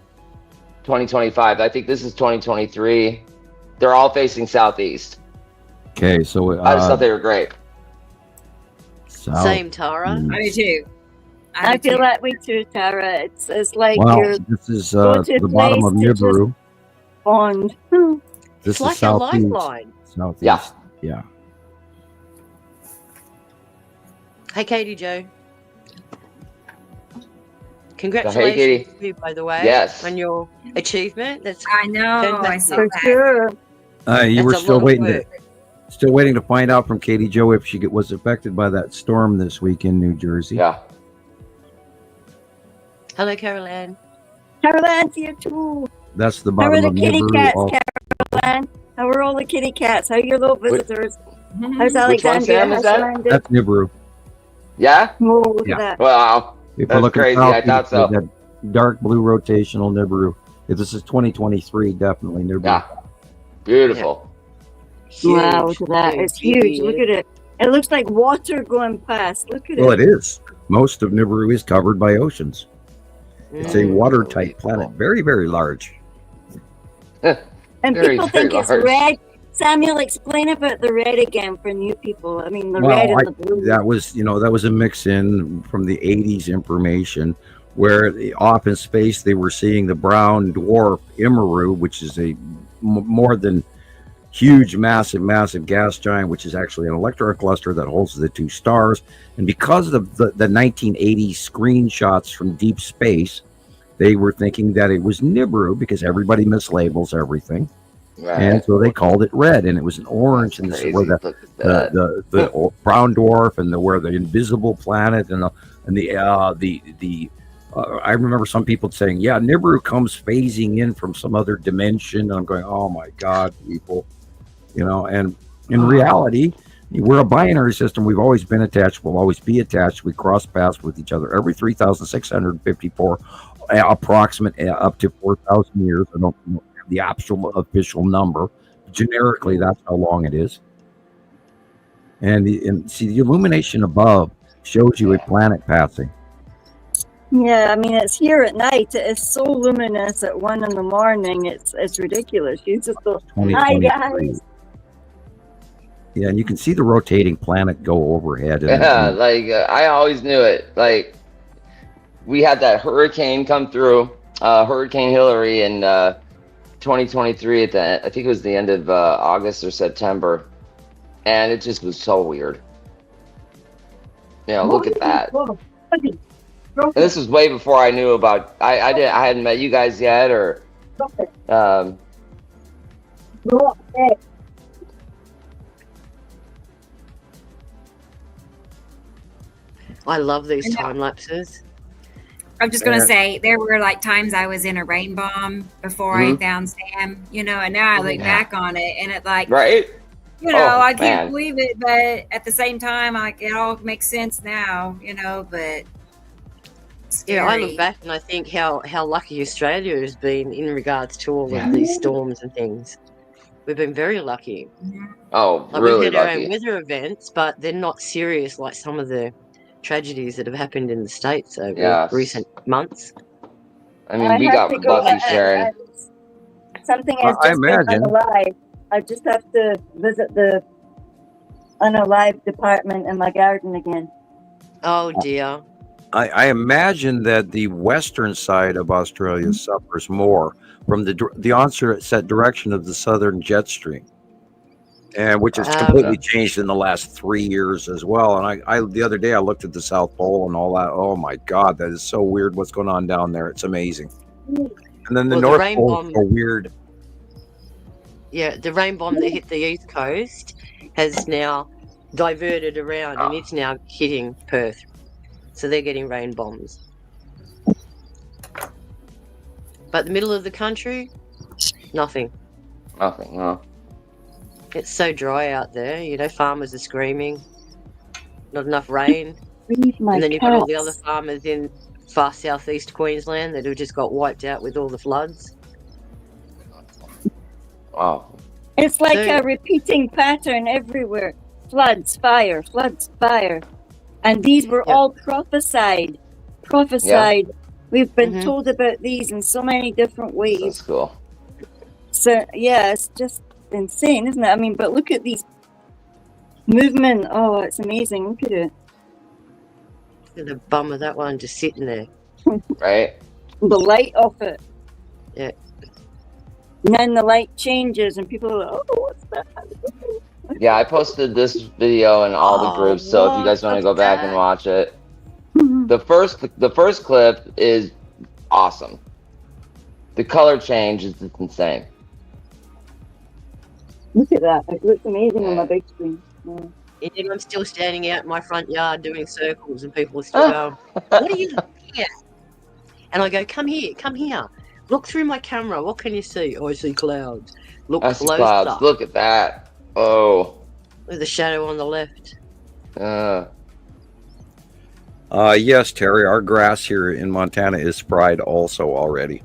2025. I think this is 2023. They're all facing southeast. Okay, so I just thought they were great. Same, Tara. I do too. I feel that way too, Tara. It's like this is the bottom of Nibiru. Bond. This it's like is southeast. a lifeline. Southeast. Yeah. Hey, Katie Joe. Congratulations to you, by the way, on your achievement. I know. I saw that. Sure. You were still waiting to find out from Katie Jo if she was affected by that storm this week in New Jersey. Yeah. Hello, Caroline. Caroline's here too. That's the bottom of kitty Nibiru. cats, Caroline? How are all the kitty cats? How are your little visitors? How's Which one, Sam, is that? That's Nibiru. Yeah? Oh, look at that. Wow. That's crazy. I thought so. That dark blue rotational Nibiru. This is 2023, definitely Nibiru. Yeah. Beautiful. Huge. Wow, look at that. It's huge. Look at it. It looks like water going past. Look at it. Well, it is. Most of Nibiru is covered by oceans. It's a watertight planet. Very, very large. And people think it's red. Samuel, explain about the red again for new people. I mean, red and the blue. That was a mix in from the 80s information where off in space they were seeing the brown dwarf Nibiru, which is a more than huge, massive gas giant, which is actually an electron cluster that holds the 2 stars. And because of the 1980s screenshots from deep space, they were thinking that it was Nibiru because everybody mislabels everything. Right. And so they called it red, and it was an orange, and this is where the brown dwarf and where the invisible planet and the I remember some people saying, "Yeah, Nibiru comes phasing in from some other dimension." And I'm going, "Oh my God, people!" And in reality, we're a binary system. We've always been attached. We'll always be attached. We cross paths with each other every 3,654, approximate up to 4,000 years. I don't know the actual official number. Generically, that's how long it is. And see, the illumination above shows you a planet passing. Yeah, I mean, it's here at night. It's so luminous at 1 a.m. It's ridiculous. You just go, hi guys. Yeah, and you can see the rotating planet go overhead. I always knew it. Like, we had that hurricane come through, Hurricane Hillary in 2023 I think it was the end of August or September, and it just was so weird. Look at that. And this was way before I knew about. I hadn't met you guys yet, or. I love these time lapses. I'm just gonna say there were like times I was in a rain bomb before I found Sam, and now I look back on it and it right. I can't believe it, but at the same time, it all makes sense now, but scary. Yeah, I look back and I think how lucky Australia has been in regards to all of these storms and things. We've been very lucky. Oh, really we've had lucky. our own weather events, but they're not serious like some of the tragedies that have happened in the States over recent months. I mean, we got lucky, Sharon. Something has just been unalive. I just have to visit the unalive department in my garden again. Oh dear. I imagine that the western side of Australia suffers more from the onset direction of the southern jet stream, and which has completely changed in the last 3 years as well. And I the other day I looked at the South Pole and all that. Oh my God, that is so weird. What's going on down there? It's amazing. And then the North Pole is so weird. Yeah, the rain bomb that hit the East Coast has now diverted around, and it's now hitting Perth. So they're getting rain bombs. But the middle of the country, nothing. Nothing, no. It's so dry out there. You know, farmers are screaming. Not enough rain. And then you've got all the other farmers in far southeast Queensland that have just got wiped out with all the floods. Wow. It's like a repeating pattern everywhere. Floods, fire, floods, fire. And these were all prophesied. Yeah. We've been told about these in so many different ways. That's cool. So, yeah, it's just insane, isn't it? I mean, but look at these movement. Oh, it's amazing. Look at it. Look at the bum of that one just sitting there. Right? The light off it. Yeah. And then the light changes and people are like, oh, what's that? Yeah, I posted this video in all the groups, so if you guys want to go back and watch it. The first clip is awesome. The color change is just insane. Look at that. It looks amazing on my big screen. Yeah. And I'm still standing out in my front yard doing circles, and people are still going, what are you looking at? And I go, come here. Look through my camera. What can you see? Oh, I see clouds. Look I see clouds. Up. Look at that. Oh. With the shadow on the left. Yes, Terry, our grass here in Montana is fried also already.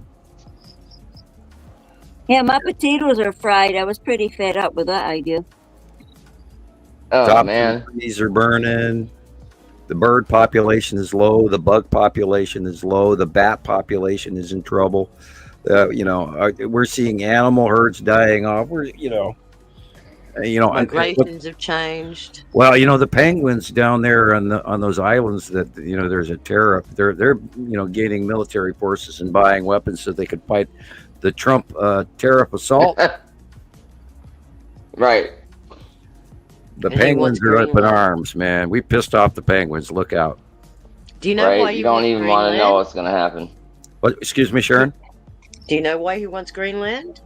Yeah, my potatoes are fried. I was pretty fed up with that idea. Oh, man. Trees are burning. The bird population is low. The bug population is low. The bat population is in trouble. We're seeing animal herds dying off. Migrations have changed. Well, the penguins down there on those islands that there's a tariff. They're gaining military forces and buying weapons so they could fight the Trump tariff assault. Right. The penguins are up in arms, man. We pissed off the penguins. Look out. Do you know why you don't even want to know what's going to happen? What? Excuse me, Sharon? Do you know why he wants Greenland?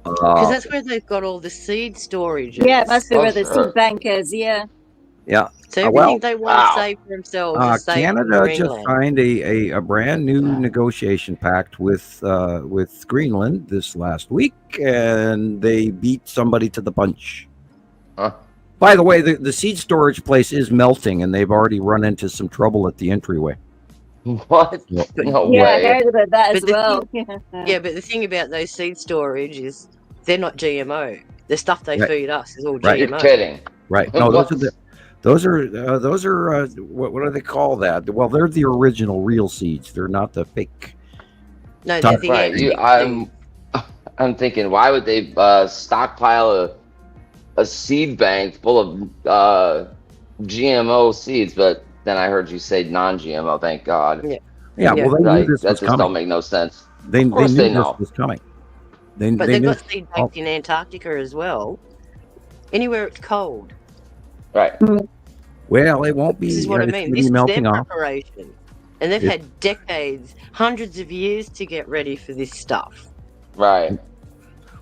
Because that's where they've got all the seed storage. Yeah, that's where the seed bank is, yeah. Yeah. So everything they want to save for themselves is saved Canada for just signed a brand new negotiation pact with Greenland this last week, and they beat somebody to the punch. Huh? By the way, the seed storage place is melting, and they've already run into some trouble at the entryway. What? No way. I heard about that as well. Yeah, but the thing about those seed storage is they're not GMO. The stuff they feed us is all GMO. You're kidding. Right. No, those are what do they call that? Well, they're the original real seeds. They're not the fake. No, they're the I'm thinking, why would they stockpile a seed bank full of GMO seeds? But then I heard you say non-GMO. Thank God. Yeah. Well, they knew this was coming. Don't make no sense. They knew this was coming. But they've got seed banks in Antarctica as well. Anywhere it's cold. Right. Well, it won't be. This is what I mean. This is melting their off. preparation, and they've had decades, hundreds of years to get ready for this stuff. Right.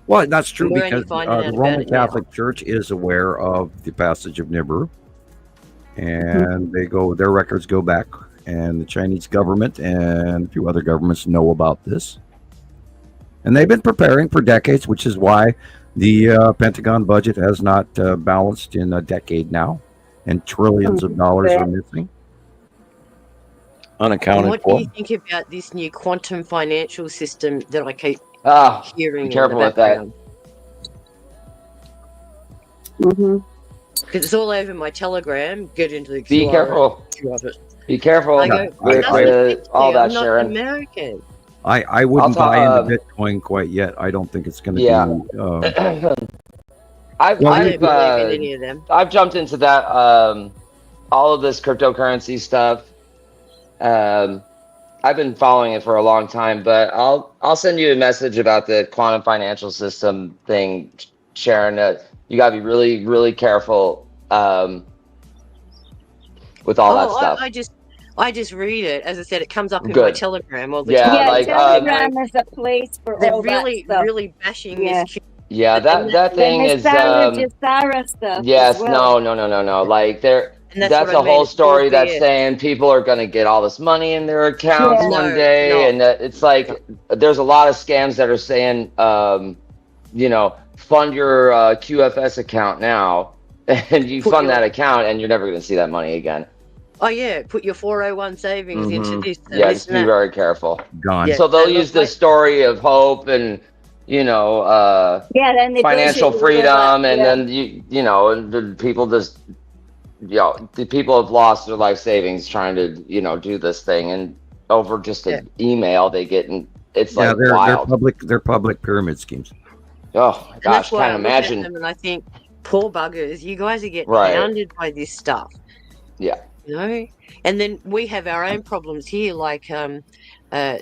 Well, that's true because the Roman Catholic Church is aware of the passage of Nibiru, and their records go back, and the Chinese government and a few other governments know about this, and they've been preparing for decades, which is why the Pentagon budget has not balanced in a decade now, and trillions of dollars are missing, unaccounted for. What do you think about this new quantum financial system that I keep hearing? Be careful with that. Because it's all over my Telegram. Get into the Be careful. Be careful with all that, Sharon. I'm not American. I wouldn't buy into Bitcoin quite yet. I don't think it's going to be. I've jumped into that all of this cryptocurrency stuff. I've been following it for a long time, but I'll send you a message about the quantum financial system thing, Sharon. You gotta be really, really careful with all that stuff. I just read it. As I said, it comes up in my Telegram all the time. Yeah, like Telegram is a place for they're all really, that stuff. really bashing this. Yeah, that thing is. Stuff yes, well. no. Like that's a whole story that's saying people are going to get all this money in their accounts one day, and it's like there's a lot of scams that are saying, you know, fund your QFS account now, and you fund that account, and you're never going to see that money again. Oh yeah, put your 401 savings into this. Yeah, just be very careful. Gone. Yeah, so they'll use the story of hope and then financial freedom, and then you know, and the people just, the people have lost their life savings trying to do this thing, and over just an email they get, and it's like wild. They're public pyramid schemes. Oh my gosh, can't imagine. And I think, poor buggers, you guys are getting hounded by this stuff. Yeah. And then we have our own problems here, like a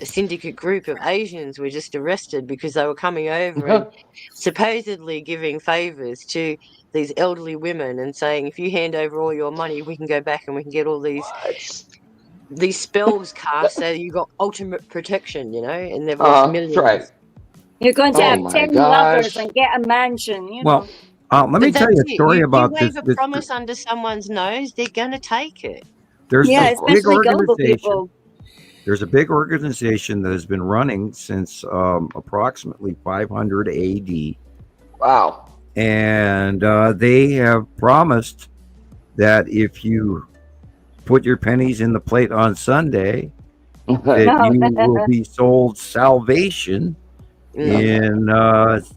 syndicate group of Asians were just arrested because they were coming over and supposedly giving favors to these elderly women and saying, if you hand over all your money, we can go back and we can get all these spells cast, so you got ultimate protection, and they've lost millions. Right. You're going to have 10 lovers and get a mansion, Well, let me tell you a story about this. You wave a promise under someone's nose, they're going to take it. There's a big organization. There's a big organization that has been running since approximately 500 AD. Wow. And they have promised that if you put your pennies in the plate on Sunday, that you will be sold salvation. And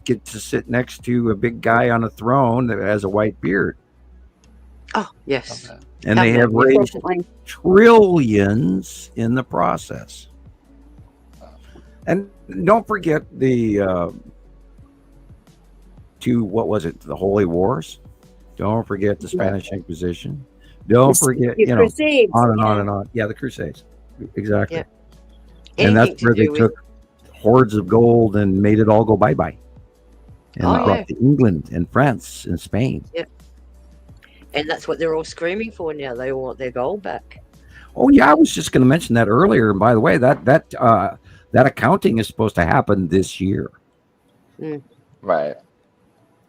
get to sit next to a big guy on a throne that has a white beard. Oh, yes. Okay. And they have raised trillions in the process. And don't forget the the Holy Wars. Don't forget the Spanish Inquisition. Don't forget, Crusades, on and on and on. Yeah, the Crusades. Exactly. Yeah. And that's where they took hoards of gold and made it all go bye-bye. And brought to England and France and Spain. Yep. And that's what they're all screaming for now. They all want their gold back. Oh yeah, I was just going to mention that earlier. And by the way, that accounting is supposed to happen this year. Right.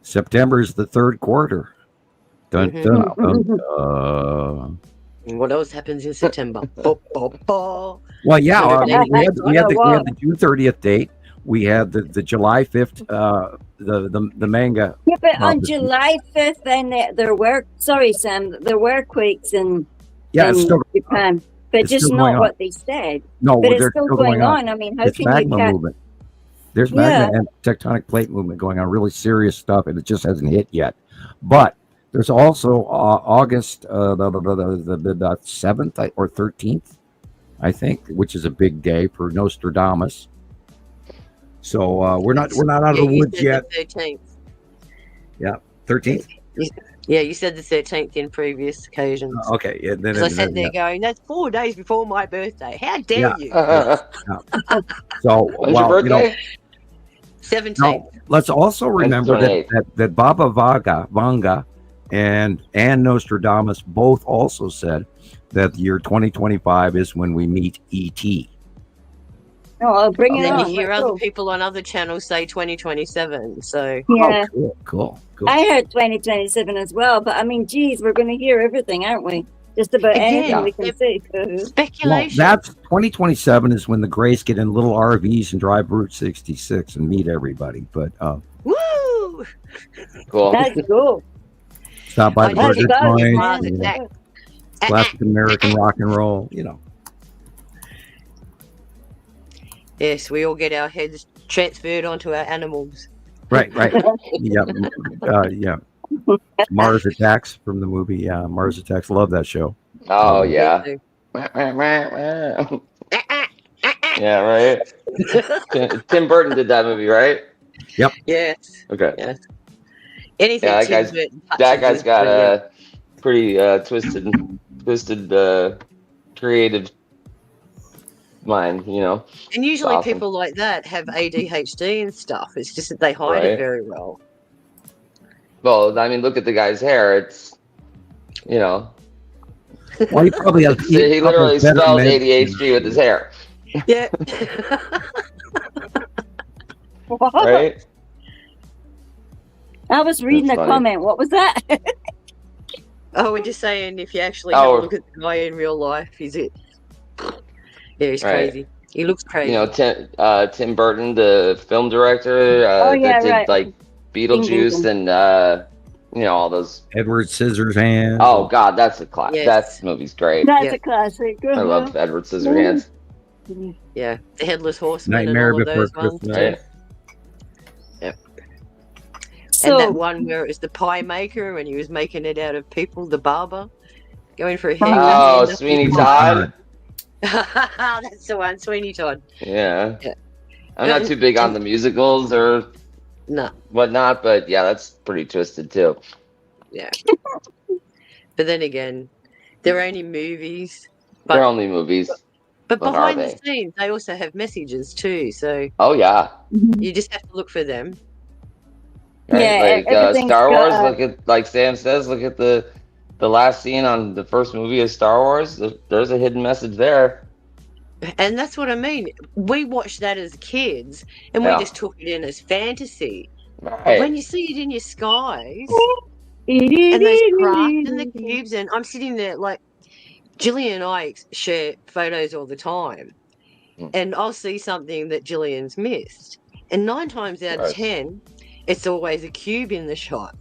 September is the third quarter. Dun, dun, dun, dun. What else happens in September? Well, yeah, we had the June 30th date. We had the July 5th, the manga. Yeah, but on July 5th, then there were quakes in Japan, but just not what they said. No, but it's still going on. I mean, how it's can magma you? Movement. There's magma and tectonic plate movement going on, really serious stuff, and it just hasn't hit yet. But there's also August the 7th or 13th, I think, which is a big day for Nostradamus. So we're not out of the woods yet. The 13th. Yeah, 13th. Yeah, you said the 13th in previous occasions. Okay, yeah. Then I sat there going, "That's 4 days before my birthday. How dare you?" So, when's your birthday? 17th. Now, let's also remember that Baba Vanga and Nostradamus both also said that the year 2025 is when we meet ET. No, I'll bring it on. on. You hear other people on other channels say 2027. So yeah, cool. I heard 2027 as well, but I mean, geez, we're going to hear everything, aren't we? Just about anything we can say. Speculation. Well, that's 2027 is when the Grays get in little RVs and drive Route 66 and meet everybody. But woo, cool. That's cool. Stop by the Burger Joint, classic American rock and roll, Yes, we all get our heads transferred onto our animals. Right. Yeah. Mars Attacks from the movie. Yeah, Mars Attacks. Love that show. Oh, yeah. Yeah, right. Tim Burton did that movie, right? Yep. Yes. Okay. Yes. Anything. Yeah, that guy's got a pretty twisted twisted creative mind, you know. And usually awesome. people like that have ADHD and stuff. It's just that they hide it very well. Well, I mean, look at the guy's hair. It's, you know. Well, he probably has. He literally spelled ADHD with his hair. Yeah. Right? I was reading a comment. What was that? Oh, we're just saying if you actually have a look at the guy in real life, he's it. Yeah, he's crazy. He looks crazy. You know, Tim Burton, the film director, that did like Beetlejuice and you know, all those Edward Scissorhands. Oh God, that's a classic. Yes. That movie's great. That's a classic. I love Edward Scissorhands. Yeah, the Headless Horseman Nightmare and all of Before those ones. Christmas. Right. Yep. So, And that one where it was the pie maker when he was making it out of people, the barber, going for a haircut. Oh, Sweeney Todd. That's the one, Sweeney Todd. Yeah. I'm not too big on the musicals or whatnot, but yeah, that's pretty twisted too. Yeah. But then again, they're only movies. They're only movies. But What behind are the scenes, they also have messages too. So Oh yeah. you just have to look for them. Right? Yeah, like everything's Star Wars. got- Look at, like Sam says, look at the last scene on the first movie of Star Wars. There's a hidden message there. And that's what I mean. We watched that as kids, and Yeah. we just took it in as fantasy. But Right. when you see it in your skies, and those craft and the cubes, and I'm sitting there like Gillian and I share photos all the time, and I'll see something that Gillian's missed, and 9 times out of Right. 10, it's always a cube in the shot,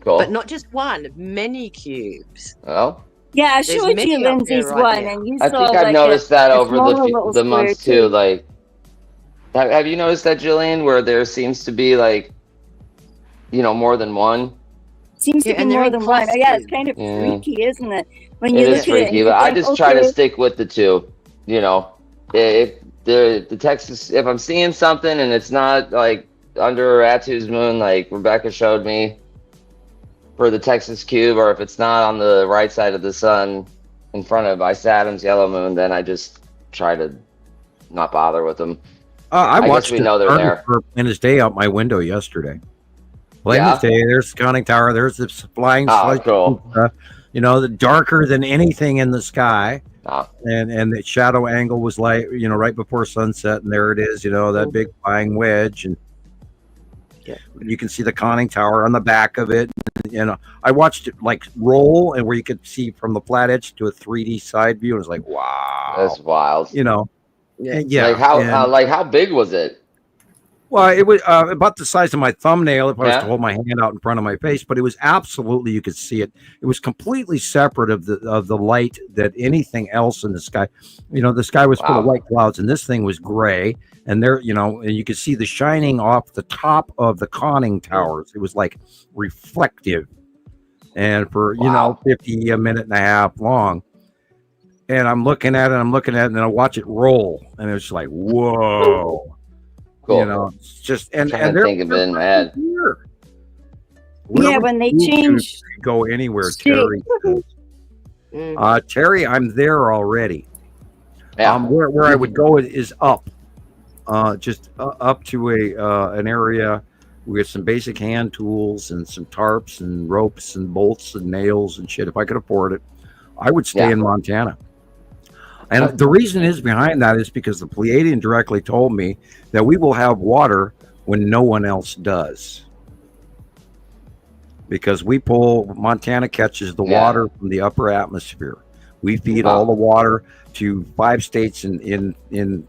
Cool. but not just one, many cubes. Well, yeah, I There's showed many you up Lindsay's there right one, now. and you I saw think I've like noticed that over smaller little the square months too. Like, have you noticed that, Jillian, where there seems to be like, you know, more than one? Seems to Yeah, be and they're more in than one. Oh, yeah, it's clusters. kind of Yeah. freaky, isn't it? When It you is look at it, and freaky, you but I think, just try to okay, stick with the two. You know, if the Texas, if I'm seeing something and it's not like under Atu's moon, like Rebecca showed me for the Texas cube, or if it's not on the right side of the sun in front of Ice Adam's yellow moon, then I just try to not bother with them. I guess watched we it know they're started there. for Plainest Day out my window yesterday. Plainest Yeah? Day, there's the conning tower, there's the flying Oh, slice, cool. you know, the darker than anything in the sky. Oh, And the shadow angle was like, you know, right before sunset, and there it is, you know, that big flying wedge, and Yeah. you can see the conning tower on the back of it. You know, I watched it like roll, and where you could see from the flat edge to a 3D side view. It was like, wow, that's wild. you know, Yeah. and yeah. Like how big was it? Well, it was about the size of my thumbnail if I was Yeah. to hold my hand out in front of my face, but it was absolutely, you could see it. It was completely separate of the light that anything else in the sky. You know, the sky was full of Wow. white clouds, and this thing was gray. And there, you know, and you could see the shining off the top of the conning towers. It was like reflective, and for you know, 50 a minute and a half long. And I'm looking at it, and then I watch it roll, and it's like, whoa. Cool. You know, it's just and Trying to they're think of it in my head. here. yeah, when they change. Go anywhere, shape. Terry. says. Terry, I'm there already. Yeah. Where I would go is up, just up to an area with some basic hand tools and some tarps and ropes and bolts and nails and shit. If I could afford it, I would stay in Montana. And the reason is behind that is because the Pleiadian directly told me that we will have water when no one else does. Because Montana catches the water from the upper atmosphere. We feed all the water to 5 states in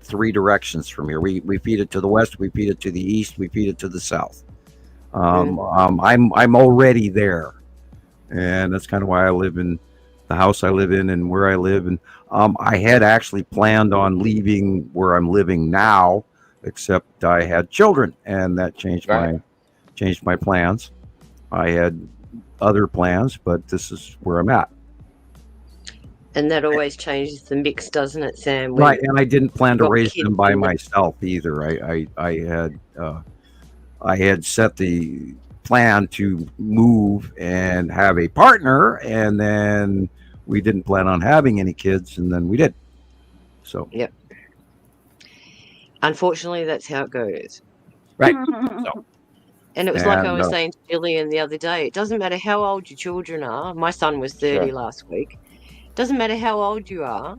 3 directions from here. We feed it to the west, we feed it to the east, we feed it to the south. I'm already there. And that's kind of why I live in the house I live in and where I live. And I had actually planned on leaving where I'm living now, except I had children, and that changed my plans. I had other plans, but this is where I'm at. And that always changes the mix, doesn't it, Sam? Right, and I didn't plan to raise them by myself either. I had set the planned to move and have a partner, and then we didn't plan on having any kids, and then we did. So Yep. Unfortunately, that's how it goes. right. So. And it was like I was saying to Gillian the other day, it doesn't matter how old your children are. My son was 30 last week. It doesn't matter how old you are.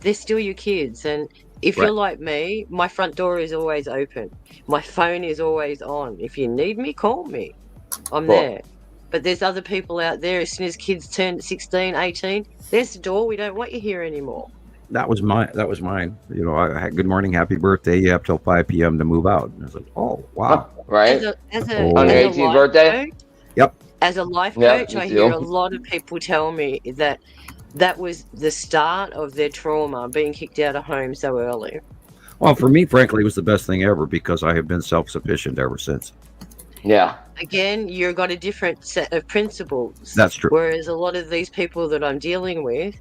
They're still your kids. And if you're like me, my front door is always open. My phone is always on. If you need me, call me. I'm there. But there's other people out there, as soon as kids turn 16, 18, there's the door. We don't want you here anymore. That was mine. You know, I had good morning, happy birthday. You have till 5 p.m. to move out. And I was like, oh, wow. Right? As on your 18th birthday? Coach, yep. As a life coach, I hear a lot of people tell me that was the start of their trauma, being kicked out of home so early. Well, for me, frankly, it was the best thing ever because I have been self-sufficient ever since. Yeah. Again, you've got a different set of principles. That's true. Whereas a lot of these people that I'm dealing with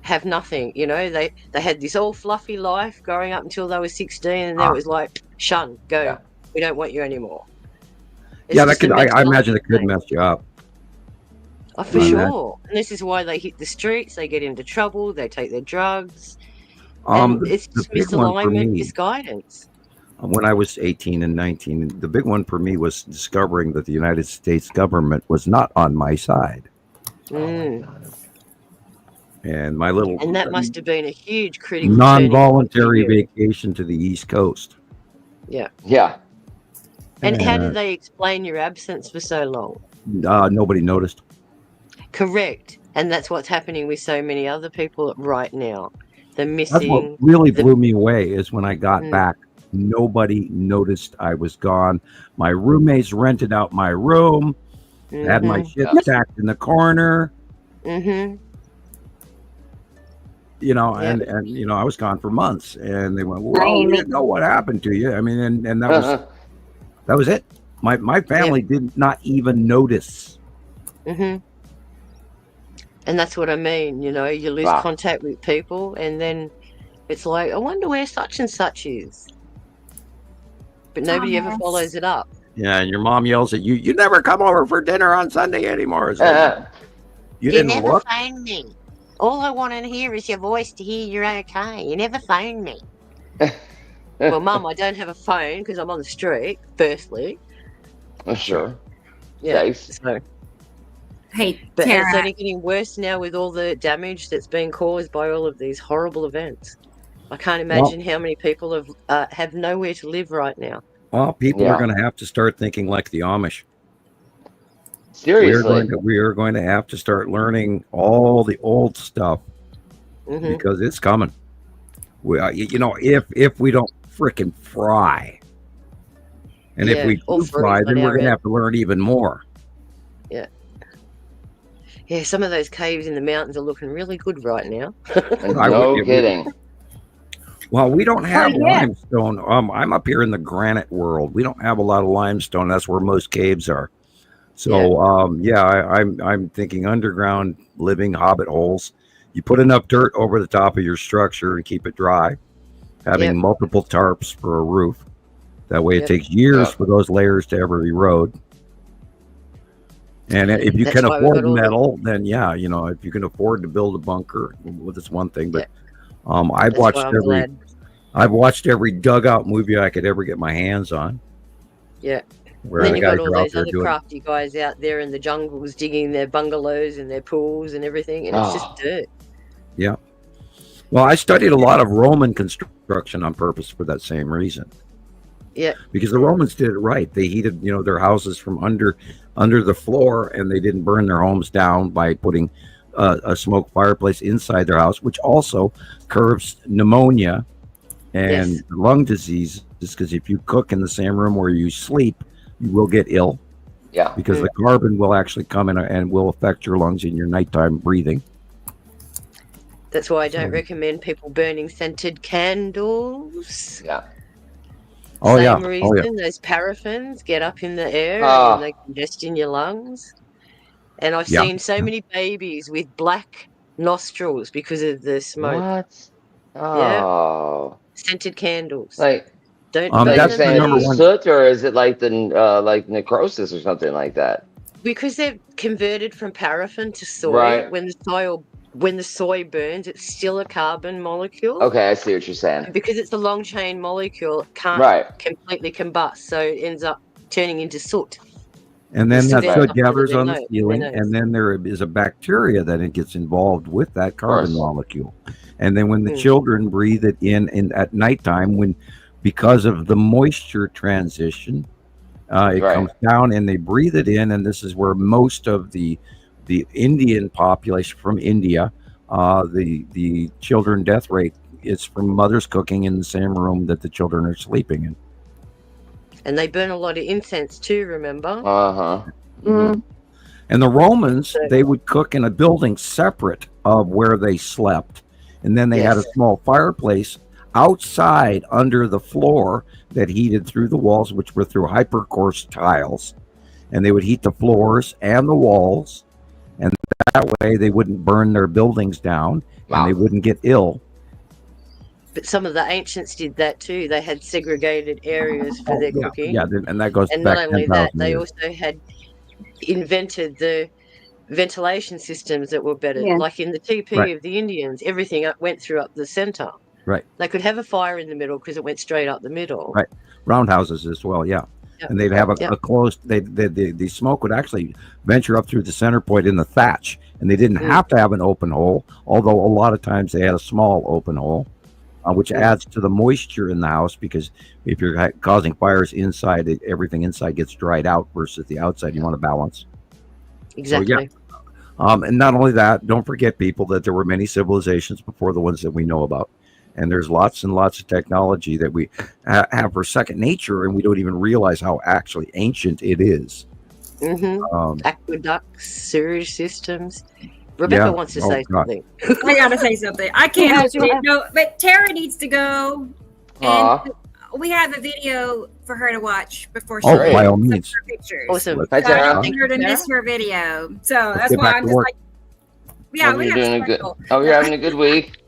have nothing. You know, they had this all fluffy life growing up until they were 16, and then it was like, shun, go. Yeah. We don't want you anymore. It's that could. I imagine it could mess you up. Oh, for sure. And this is why they hit the streets. They get into trouble. They take their drugs. And it's just misalignment, misguidance. When I was 18 and 19, the big one for me was discovering that the United States government was not on my side. Mm. And my little... And that must have been a huge critical... non-voluntary vacation to the East Coast. Yeah. Yeah. And how did they explain your absence for so long? Nobody noticed. Correct. And that's what's happening with so many other people right now. The missing... That's what really blew me away is when I got back. Nobody noticed I was gone. My roommates rented out my room, had my shit stacked in the corner. Mm-hmm. You know, and you know, I was gone for months, and they went, "Well, we didn't know what happened to you." I mean, and that was it. My family did not even notice. Mm-hmm. And that's what I mean. You know, you lose contact with people, and then it's like, I wonder where such and such is. But nobody ever follows it up. Yeah, and your mom yells at you, "You never come over for dinner on Sunday anymore." It's like, you didn't never look. phone me. All I want to hear is your voice to hear you're okay. You never phone me. Well, Mum, I don't have a phone because I'm on the street, firstly. Sure. Yeah. Nice. So. Hey, but Tara. it's only getting worse now with all the damage that's been caused by all of these horrible events. I can't imagine how many people have nowhere to live right now. Well, people are going to have to start thinking like the Amish. Seriously, we are going to have to start learning all the old stuff because it's coming. We, you know, if we don't frickin' fry, and if we do fry, then we're going to have to learn even more. Yeah. Yeah, some of those caves in the mountains are looking really good right now. No kidding. Well, we don't have limestone. I'm up here in the granite world. We don't have a lot of limestone. That's where most caves are. So, I'm thinking underground living hobbit holes. You put enough dirt over the top of your structure and keep it dry. Having multiple tarps for a roof. That way it takes years for those layers to ever erode. And if you can afford metal, then you know, if you can afford to build a bunker, well, that's one thing. But I've watched every dugout movie I could ever get my hands on. Yeah. Where then you've got all those other crafty guys out there in the jungles digging their bungalows and their pools and everything, and it's just dirt. Yeah. Well, I studied a lot of Roman construction on purpose for that same reason. Yeah. Because the Romans did it right. They heated, you know, their houses from under the floor, and they didn't burn their homes down by putting a smoke fireplace inside their house, which also curbs pneumonia and lung disease. Because if you cook in the same room where you sleep, you will get ill. Yeah. Because the carbon will actually come in and will affect your lungs in your nighttime breathing. That's why I don't recommend people burning scented candles. Yeah. Same reason, those paraffins get up in the air and they congest in your lungs. And I've seen so many babies with black nostrils because of the smoke. What? Oh. Yeah. Scented candles. Like, That's the number one. Soot, or is it like the like necrosis or something like that? Because they're converted from paraffin to soy. Right. When the soy burns, it's still a carbon molecule. Okay, I see what you're saying. And because it's a long chain molecule, it can't completely combust, so it ends up turning into soot. And then that soot gathers on the ceiling, and then there is a bacteria that it gets involved with that carbon molecule. And then when the children breathe it in at nighttime, because of the moisture transition, it comes down and they breathe it in, and this is where most of the Indian population from India, the children death rate is from mothers cooking in the same room that the children are sleeping in. And they burn a lot of incense too, remember? Mm-hmm. And the Romans, they would cook in a building separate of where they slept. And then they had a small fireplace outside under the floor that heated through the walls, which were through hypercoarse tiles. And they would heat the floors and the walls. And that way they wouldn't burn their buildings down and they wouldn't get ill. But some of the ancients did that too. They had segregated areas for their cooking. Yeah, and that goes and back. And not only that, they also had invented the ventilation systems that were better. Yeah. Like in the TP of the Indians, everything went through up the center. Right. They could have a fire in the middle because it went straight up the middle. Right. Roundhouses as well, yeah. Yep. And they'd have a closed, the smoke would actually venture up through the center point in the thatch. And they didn't have to have an open hole, although a lot of times they had a small open hole. Which adds to the moisture in the house, because if you're causing fires inside, everything inside gets dried out versus the outside. You want to balance. Exactly. So, and not only that, don't forget, people, that there were many civilizations before the ones that we know about. And there's lots and lots of technology that we have for second nature, and we don't even realize how actually ancient it is. Aqueducts, sewage systems. Rebecca wants to say something. I gotta say something. I can't no, but Tara needs to go. And we have a video for her to watch before she by all means. her pictures. Awesome. I don't want her to miss her video. So that's why I'm just like, you're doing a good. Oh, you're having a good week.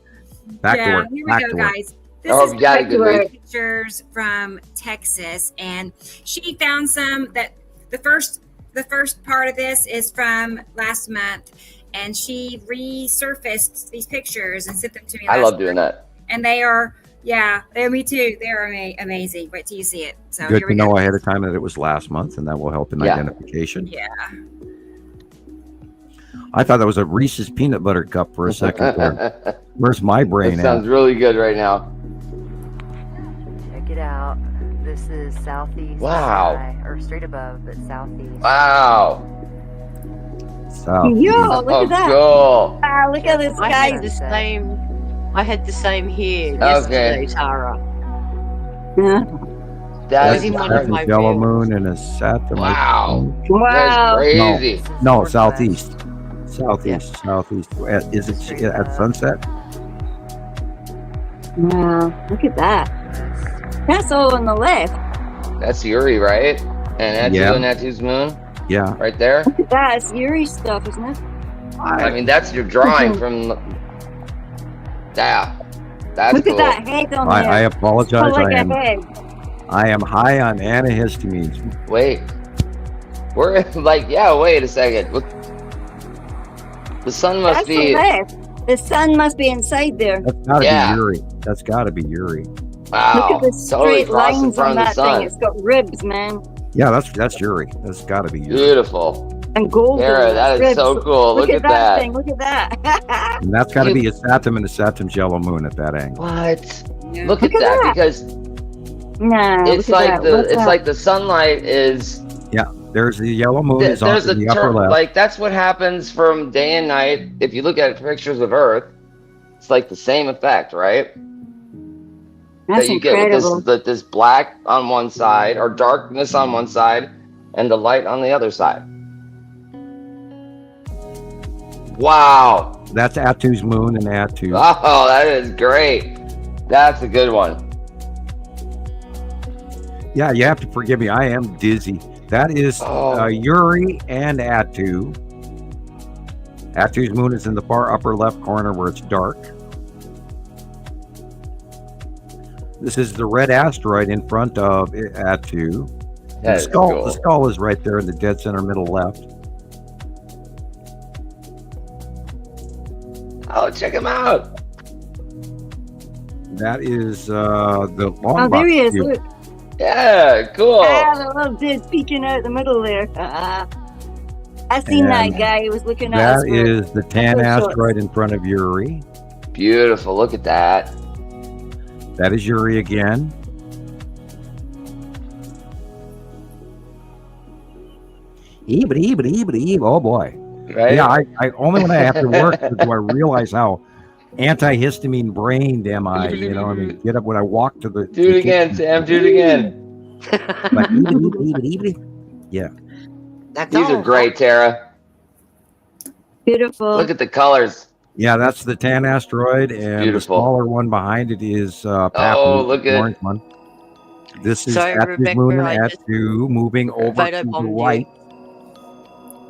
Back to work. Here we go, guys. This is got a good week. Pictures from Texas, and she found some that the first part of this is from last month. And she resurfaced these pictures and sent them to me. I love doing that. And they are, me too. They're amazing. Wait till you see it. So good to know ahead of time that it was last month, and that will help in identification. Yeah. I thought that was a Reese's peanut butter cup for a second there. Where's my brain? It sounds really good right now. Check it out. This is southeast. Wow. Sky, or straight above, but southeast. Wow. Yo, look at that. Cool. Wow, look at this guy. I had the same here yesterday, Tara. That's in one of my yellow fields. moon and a Saturn. Wow. That's crazy. No, southeast. Southeast. Is it at sunset? Wow, look at that. That's all on the left. That's Uri, right? And Natu's moon? Yeah. Right there? Look at that. It's Yuri stuff, isn't it? I mean, that's your drawing from... Yeah. That's look cool. at that head on there. I apologize. Like I am high on antihistamines. Wait. We're like, wait a second. The sun must be... The sun must be inside there. That's gotta be Yuri. That's gotta be Yuri. Wow. Look at the straight lines on that thing. It's got ribs, man. Yeah, that's Yuri. That's gotta be Yuri. Beautiful. And golden. Tara, that is so cool. Look at that. Thing. Look at that. And that's gotta be a Saturn and a Saturn's yellow moon at that angle. What? Look at that, because it's like the sunlight is... Yeah, there's the yellow moon is on the upper left. Like, that's what happens from day and night. If you look at pictures of Earth, it's like the same effect, right? That's that you incredible. get with this black on one side, or darkness on one side, and the light on the other side. Wow. That's Atu's moon and Atu. Oh, that is great. That's a good one. Yeah, you have to forgive me. I am dizzy. That is Uri and Atu. Atu's moon is in the far upper left corner where it's dark. This is the red asteroid in front of Atu. That is cool. The skull is right there in the dead center middle left. Oh, check him out. That is the long Oh, there he is. cube. Look. Yeah, cool. Ah, the little dude peeking out the middle there. I seen And that guy. He was looking at us. That is the tan asteroid in front of Yuri. Beautiful. Look at that. That is Yuri again. Oh boy. Right? Yeah, I only when I have to work do I realize how antihistamine brained am I. You know, I mean, get up when I walk to the. Do it again, Sam. Do it again. But yeah. That's These are great, Tara. Beautiful. Look at the colors. Yeah, that's the tan asteroid, and Beautiful. the smaller one behind it is Oh, look the at orange one. This is Sorry, Atu's Rebecca, moon I just Atu moving over to the photobombed you. right.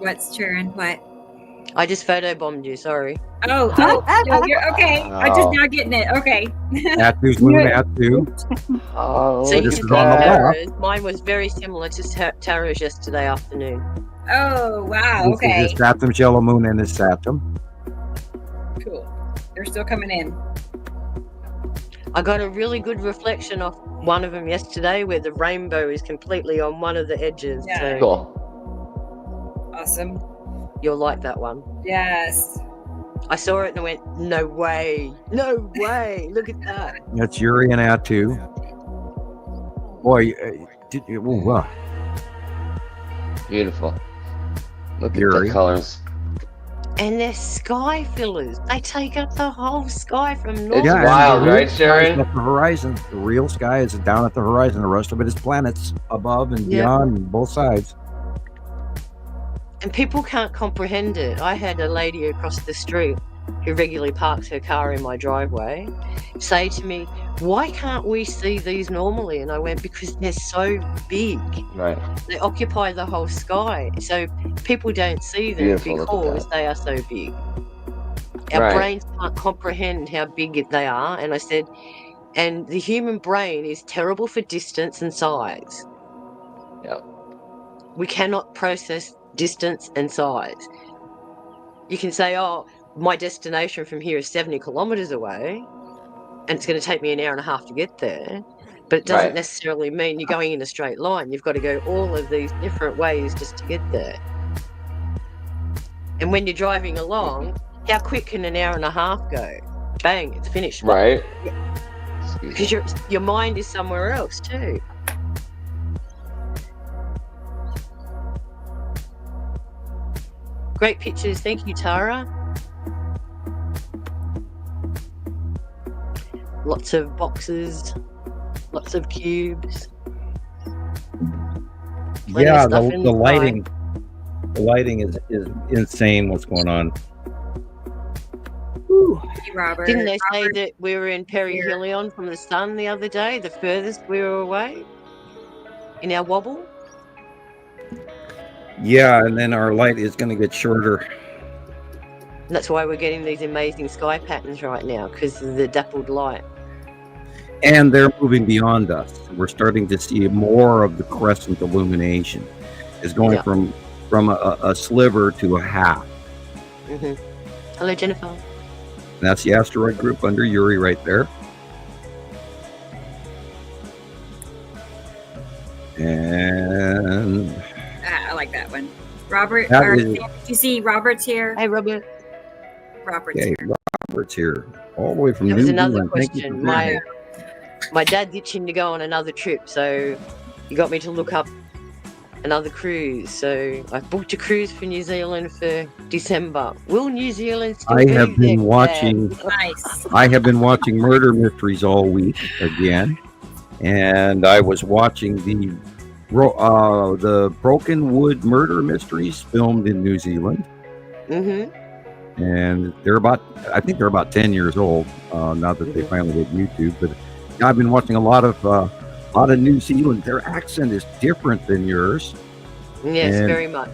What's Sharon? What? I just photobombed you. Sorry. Oh, no, you're okay. I'm just now getting it. Okay. Atu's moon Atu. Oh, So you this can is see on the Tara's. Mine was very similar to Tara's yesterday afternoon. Oh, wow. This Okay. is the Saturn yellow moon and the Saturn. Cool. They're still coming in. I got a really good reflection of one of them yesterday where the rainbow is completely on one of the edges. Yeah. So cool. Awesome. you'll like that one. Yes. I saw it and I went, no way. No way. Look at that. That's Yuri and Atu. Boy, did you? Wow. Beautiful. Look Yuri. at the colors. And they're sky fillers. They take up the whole sky from north. It's Yeah, wild, and the real right, sky is Sharon? At the horizon, the real sky is down at the horizon. The rest of it is planets above and Yeah. beyond, and both sides. And people can't comprehend it. I had a lady across the street who regularly parks her car in my driveway say to me, why can't we see these normally? And I went, because they're so big. Right. They occupy the whole sky. So people don't see them Beautiful, look at because that. they are so big. Our Right. brains can't comprehend how big they are. And I said, and the human brain is terrible for distance and size. Yep. We cannot process distance and size. You can say, oh, my destination from here is 70 kilometers away, and it's going to take me an hour and a half to get there. But it doesn't Right. necessarily mean you're going in a straight line. You've got to go all of these different ways just to get there. And when you're driving along, how quick can an hour and a half go? Bang, it's finished. Right. Because your mind is somewhere else too. Great pictures. Thank you, Tara. Lots of boxes, lots of cubes. Plenty Yeah, of stuff in the sky. lighting. The lighting is insane. What's going on? Hey, Robert. Didn't they say that we were in perihelion from the sun the other day, the furthest we were away in our wobble? Yeah, and then our light is going to get shorter. And that's why we're getting these amazing sky patterns right now, because of the dappled light. And they're moving beyond us. We're starting to see more of the crescent illumination. It's going Yeah. from a sliver to a half. hmm Hello, Jennifer. That's the asteroid group under Yuri right there. And I like that one. Robert, That or, is- Sam, did you see Robert's here? Hey, Robert. Robert's okay, here. Robert's here, all the way from That New was another Zealand. Thank you question. for being here. My dad's itching to go on another trip, so he got me to look up another cruise. So I booked a cruise for New Zealand for December. Will New Zealand still I be have there, been Dad? watching. Nice. I have been watching murder mysteries all week again, and I was watching the Broken Wood murder mysteries filmed in New Zealand, Mm-hmm. and I think they're about 10 years old now that they finally hit YouTube. But I've been watching a lot of New Zealand. Their accent is different than yours, Yes, And very much.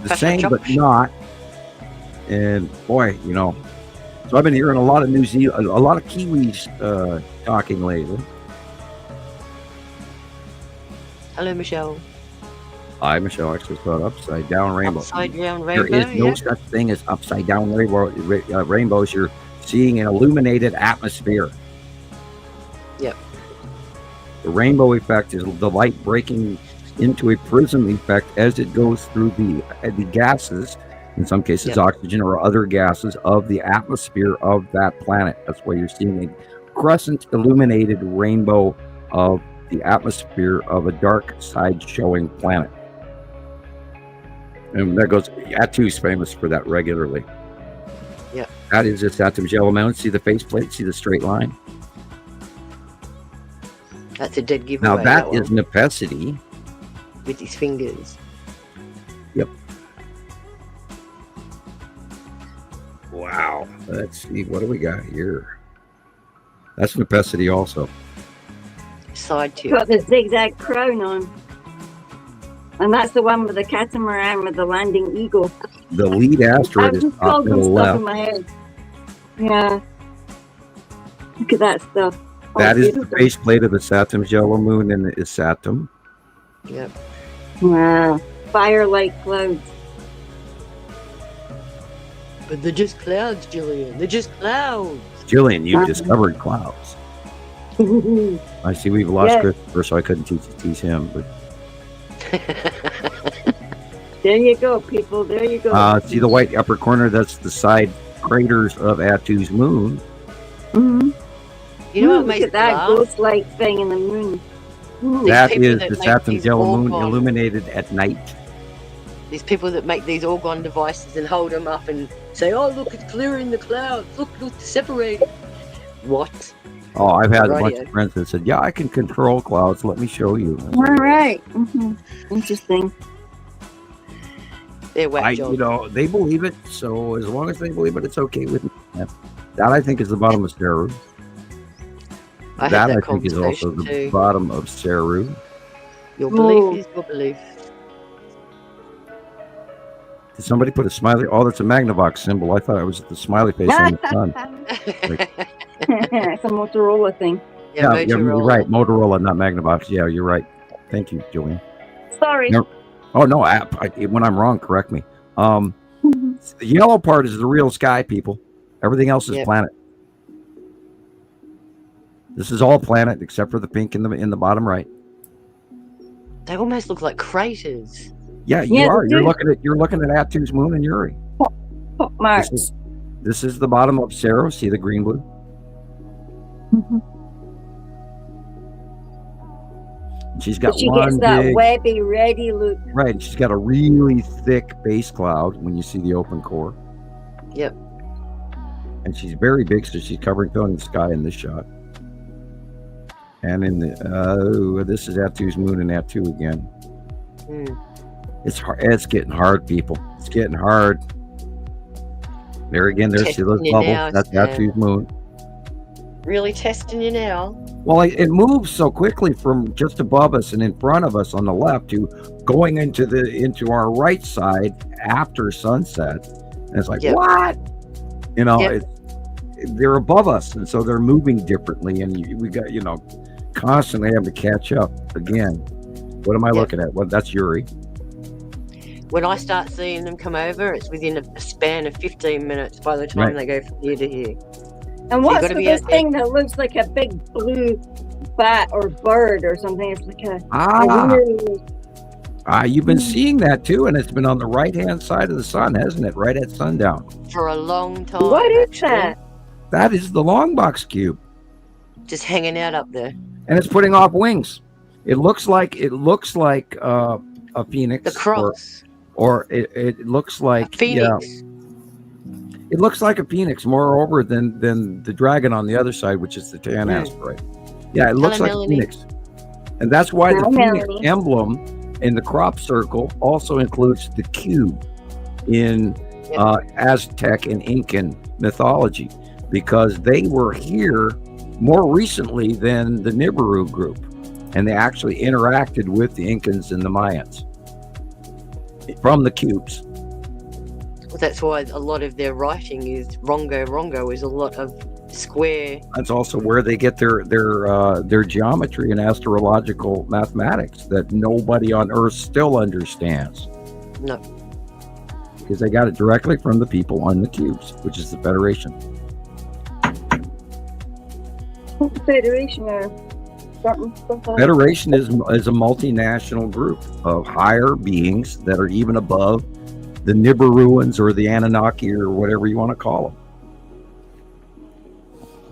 the same but not. And boy, so I've been hearing a lot of a lot of Kiwis talking lately. Hello, Michelle. I, Michelle, actually thought upside down rainbow. Upside down rainbow. There is no such thing as upside down rainbows. You're seeing an illuminated atmosphere. Yep. The rainbow effect is the light breaking into a prism effect as it goes through the gases, in some cases oxygen or other gases of the atmosphere of that planet. That's why you're seeing a crescent illuminated rainbow of the atmosphere of a dark side showing planet. And that goes, Attu's famous for that regularly. Yeah. That is just Attu's yellow mountain. See the faceplate? See the straight line? That's a dead giveaway. Now that is Nepacity. With his fingers. Yep. Wow. Let's see. What do we got here? That's Nepacity also. Side tube. Got the zigzag crown on. And that's the one with the catamaran with the landing eagle. The lead asteroid is off to the left. In my head. Yeah. Look at that stuff. That is the faceplate of the Saturn's yellow moon, and it is Saturn. Yep. Wow. Fire-like clouds. But they're just clouds, Gillian. They're just clouds. Gillian, you've discovered clouds. I see we've lost Christopher, so I couldn't tease him. But there you go, people. There you go. See the white upper corner? That's the side craters of Attu's moon. Mm-hmm. You know what look makes at that ghost-like thing in the moon. That is the Saturn's yellow moon illuminated at night. These people that make these orgone devices and hold them up and say, "Oh, look, it's clearing the clouds. Look, it's separating." What? Oh, I've had a bunch of friends that said, "Yeah, I can control clouds. Let me show you." All right. Mm-hmm. Interesting. They're whack jobs. You know, they believe it, so as long as they believe it, it's okay with me. That I think is the bottom of Saru. That I think is also the bottom of Saru. Your belief is your belief. Did somebody put a smiley? Oh, that's a Magnavox symbol. I thought it was the smiley face on the sun. It's a Motorola thing. Yeah, Motorola. You're right. Motorola, not Magnavox. Yeah, you're right. Thank you, Julian. Sorry. No, oh, no. When I'm wrong, correct me. The yellow part is the real sky, people. Everything else is planet. This is all planet except for the pink in the bottom right. They almost look like craters. Yeah, you are. You're looking at Attu's moon and Uri. Marks. This is the bottom of Saru. See the green blue? Mm-hmm. She's got she gets that webby, ready look. Right. She's got a really thick base cloud when you see the open core. Yep. And she's very big, so she's filling the sky in this shot. And in the this is Attu's moon and Attu again. It's hard. It's getting hard, people. It's getting hard. There again, there's those bubbles. That's Attu's moon. Really testing you now. Well, it moves so quickly from just above us and in front of us on the left to going into our right side after sunset. And it's like, what? You know, they're above us, and so they're moving differently, and we got, constantly having to catch up again. What am I looking at? Well, that's Uri. When I start seeing them come over, it's within a span of 15 minutes by the time they go from here to here. And what's with this thing that looks like a big blue bat or bird or something? It's like you've been seeing that too, and it's been on the right-hand side of the sun, hasn't it? Right at sundown. For a long time. What is that? That is the long box cube. Just hanging out up there. And it's putting off wings. It looks like a phoenix. The cross. Or it looks like a phoenix. Yeah, it looks like a phoenix, moreover than the dragon on the other side, which is the tan asteroid. Yeah, it looks like a phoenix. And that's why the phoenix emblem in the crop circle also includes the cube in Aztec and Incan mythology, because they were here more recently than the Nibiru group, and they actually interacted with the Incans and the Mayans from the cubes. Well, That's why a lot of their writing is Rongo is a lot of square. That's also where they get their geometry and astrological mathematics that nobody on Earth still understands. No. Because they got it directly from the people on the cubes, which is the Federation. Federation or something. Federation is a multinational group of higher beings that are even above the Nibiruans or the Anunnaki or whatever you want to call them.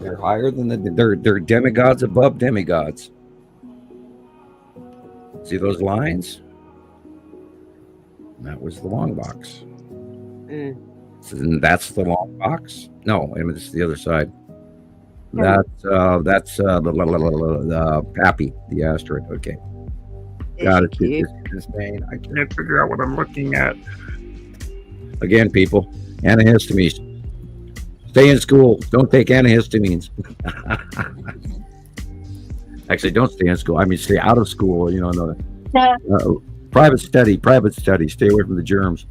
They're higher than they're demigods above demigods. See those lines? That was the long box. And that's the long box. No, it's the other side. That's the Pappy, the asteroid. Okay, got it. This vein. I can't figure out what I'm looking at. Again, people, antihistamines. Stay in school. Don't take antihistamines. Actually, don't stay in school. I mean, stay out of school. You know, private study. Stay away from the germs.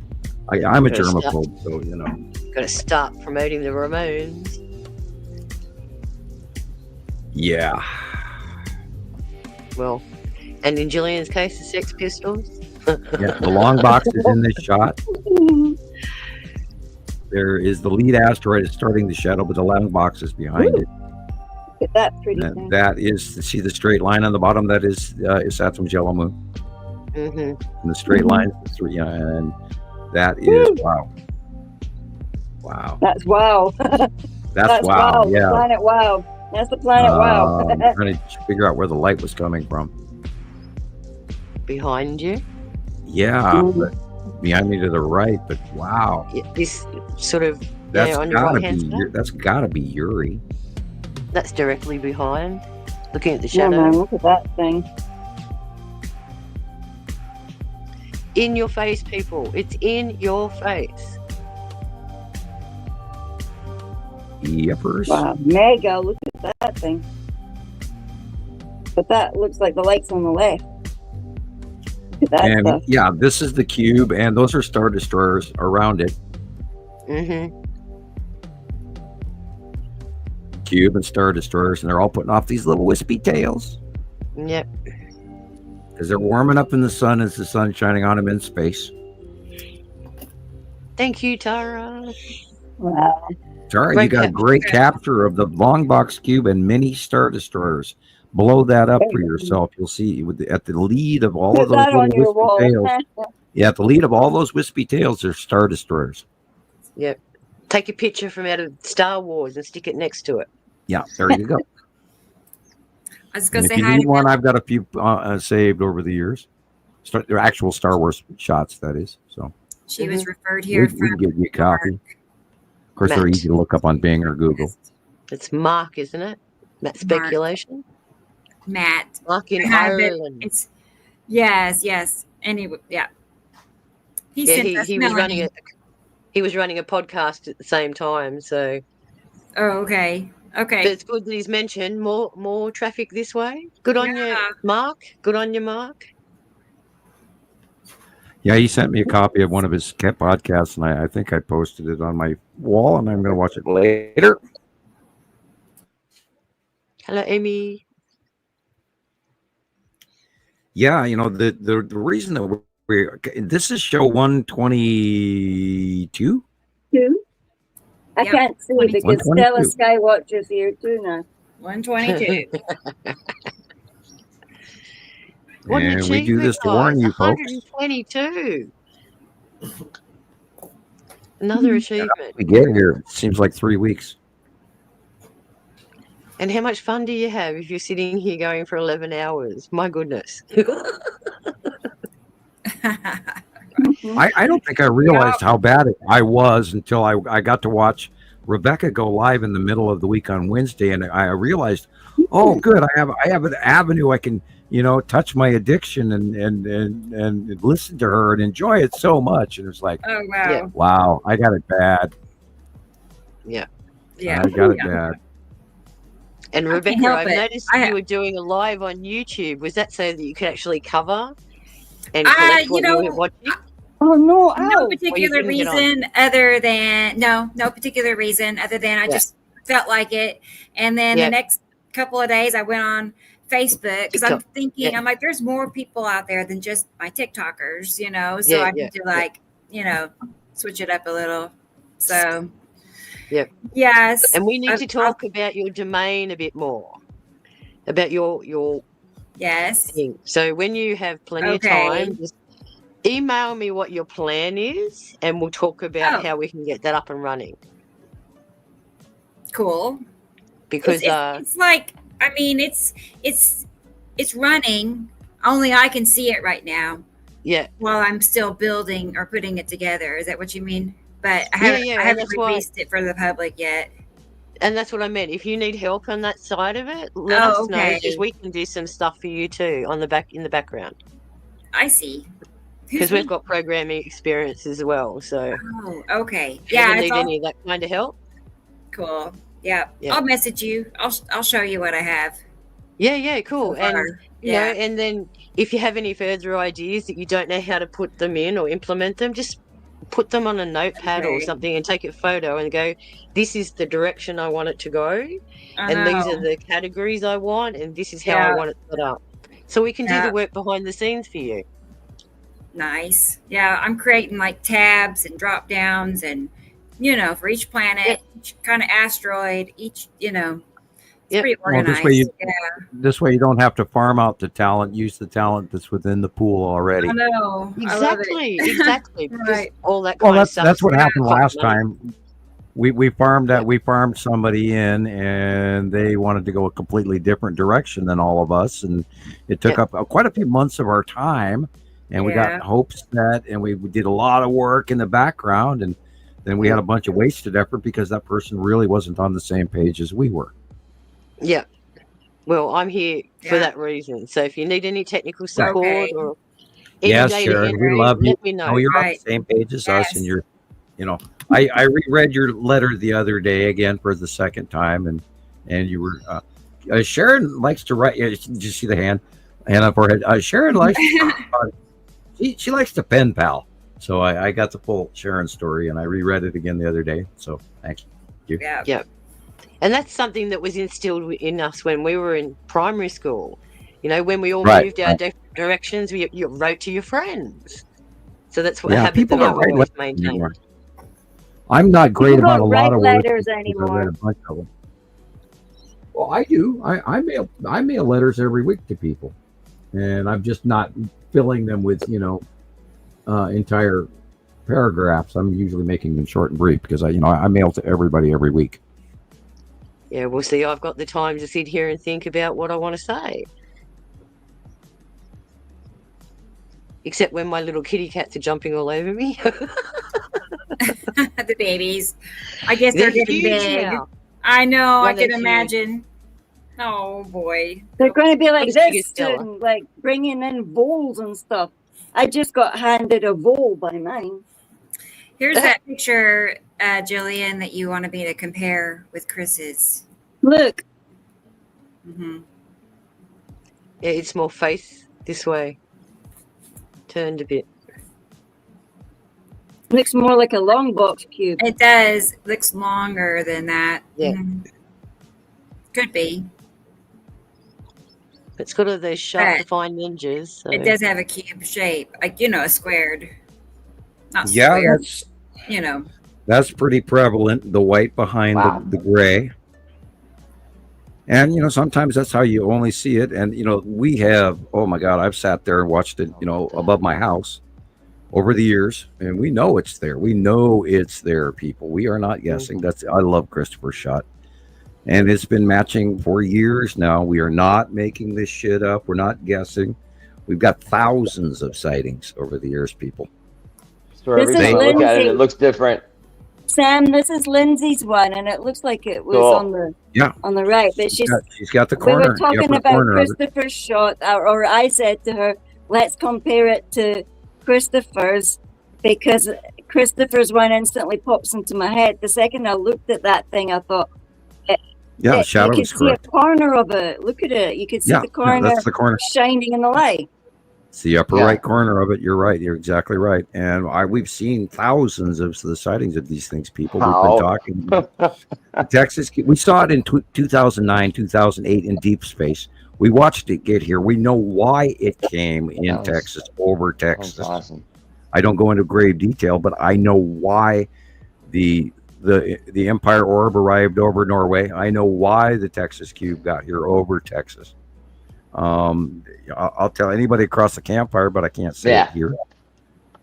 I'm a germaphobe, so you know. Got to start promoting the Ramones. Yeah. Well, and in Gillian's case, the Sex Pistols. Yeah, the long box is in this shot. There is the lead asteroid is starting the shuttle, but the long box is behind it. That's pretty. That is, see the straight line on the bottom. That is Saturn's yellow moon. Mm-hmm. And the straight line, and that is wow. That's wow. That's wow. Yeah. Planet wow. That's the planet wow. I'm trying to figure out where the light was coming from. Behind you? Yeah, but behind me to the right, but wow. This sort of that's on your right hand side? That's gotta be Yuri. That's directly behind. Looking at the Yeah, shadow. man, look at that thing. In your face, people. It's in your face. Yepers. Wow, mega! Look at that thing. But that looks like the lights on the left. Look at that And stuff. yeah, this is the cube, and those are Star Destroyers around it. Mm-hmm. Cube and Star Destroyers, and they're all putting off these little wispy tails. Yep. Because they're warming up in the sun as the sun's shining on them in space. Thank you, Tara. Wow. Tara, you got a great capture of the long box cube and mini Star Destroyers. Blow that up for yourself. You'll see at the lead of all of those little wispy tails. Yeah, at the lead of all those wispy tails, there's Star Destroyers. Yep. Take a picture from out of Star Wars and stick it next to it. Yeah, there you go. I was going to say if you hi need to one, Bill. I've got a few saved over the years. They're actual Star Wars shots, that is. So She was referred here we can from give you a copy. Of course, they're Matt. easy to look up on Bing or Google. It's Mark, isn't it? That speculation. Matt. Mark in I have it. Ireland. It's yes. Anyway, yeah. He Yeah, sent us he was Melanie. running a podcast at the same time. So Oh, okay. but Okay. it's good that he's mentioned more traffic this way. Good on you, Yeah. Mark. Good on you, Mark. Yeah, he sent me a copy of one of his podcasts, and I think I posted it on my wall, and I'm going to watch it later. Hello, Amy. Yeah, you know, the reason that this is show 122. Two? I Yep. can't see because 122. Stella Skywatch is here too now. 122. What an And we do this to warn you, folks. 122. Another achievement. We get here. It seems like 3 weeks. And how much fun do you have if you're sitting here going for 11 hours? My goodness. I don't think I realized how bad I was until I got to watch Rebecca go live in the middle of the week on Wednesday, and I realized, oh, good, I have an avenue I can, you know, touch my addiction and listen to her and enjoy it so much. And it's like, Oh, wow. Yeah. wow, I got it bad. Yeah. Yeah. I got it bad. And I can't Rebecca, help I've it. noticed you were doing a live on YouTube. Was that so that you could actually cover and You collect what know, you were watching? Oh no! No particular reason other than no particular reason other than I just felt like it. And then the next couple of days I went on Facebook because I'm thinking I'm like, there's more people out there than just my TikTokers, you know. So I need to like, you know, switch it up a little. So yes. And we need to talk about your domain a bit more. About your thing. So when you have plenty of time, just email me what your plan is and we'll talk about how we can get that up and running. Cool. Because it's like, I mean, it's running, only I can see it right now. Yeah. While I'm still building or putting it together. Is that what you mean? But I haven't released it for the public yet. And that's what I meant. If you need help on that side of it, let us know because we can do some stuff for you too in the background. I see. Because we've got programming experience as well. So. Oh, okay. Yeah. Need any of that kind of help? Cool. Yeah. I'll message you. I'll show you what I have. Yeah. Cool. So and you know, and then if you have any further ideas that you don't know how to put them in or implement them, just put them on a notepad or something and take a photo and go, this is the direction I want it to go and these are the categories I want and this is how I want it set up. So we can do the work behind the scenes for you. Nice. Yeah, I'm creating like tabs and drop downs and, you know, for each planet, each kind of asteroid, each, you know, it's pretty organized. This way you don't have to farm out the talent, use the talent that's within the pool already. I know. Exactly. Right. All that kind of stuff. That's what happened last time. We farmed somebody in and they wanted to go a completely different direction than all of us. And it took up quite a few months of our time and we got hopes set and we did a lot of work in the background. And then we had a bunch of wasted effort because that person really wasn't on the same page as we were. Yeah. Well, I'm here for that reason. So if you need any technical support or any Sharon, we love you. let me know. You're on the same page as us and you're, you know, I reread your letter the other day again for the second time and you were Sharon likes to write. Did you see the hand on forehead? Sharon likes she likes to pen pal. So I got the full Sharon story and I reread it again the other day. So thank you. Yeah. And that's something that was instilled in us when we were in primary school. You know, when we all moved our directions, you wrote to your friends. So that's what happened. People don't write letters anymore. I'm not great about a lot of letters anymore. I read a bunch of them. Well, I do. I mail letters every week to people, and I'm just not filling them with entire paragraphs. I'm usually making them short and brief because I mail to everybody every week. Yeah, well, see, I've got the time to sit here and think about what I want to say. Except when my little kitty cats are jumping all over me. The babies. I guess they're getting big. Now. I know, I can imagine. Oh, boy. They're going to be like this soon, like bringing in bowls and stuff. I just got handed a bowl by mine. Here's that picture, Gillian, that you wanted me to compare with Chris's. Look. Mm-hmm. Yeah, it's more face this way. Turned a bit. Looks more like a long box cube. It does. Looks longer than that. Yeah. Mm-hmm. Could be. It's got all those sharp, defined edges. So. It does have a cube shape, like, a squared. Not squared. That's pretty prevalent, the white behind the gray. And, sometimes that's how you only see it. And, we have, oh my God, I've sat there and watched it, above my house over the years. And we know it's there. We know it's there, people. We are not guessing. I love Christopher's shot. And it's been matching for years now. We are not making this shit up. We're not guessing. We've got thousands of sightings over the years, people. So every time I look at it, it looks different. Sam, this is Lindsay's one, and it looks like it was on the right. But she's got the corner. We were talking about Christopher's shot, or I said to her, let's compare it to Christopher's, because Christopher's one instantly pops into my head. The second I looked at that thing, I thought, the shadow you could see a corner of it. Look at it. You could see the corner that's the corner shining in the light. It's the upper right corner of it. You're right. You're exactly right. And we've seen thousands of the sightings of these things, people. We've been talking. Texas, we saw it in 2009, 2008 in deep space. We watched it get here. We know why it came in Texas, over Texas. Awesome. I don't go into grave detail, but I know why the Empire orb arrived over Norway. I know why the Texas cube got here over Texas. I'll tell anybody across the campfire, but I can't say it here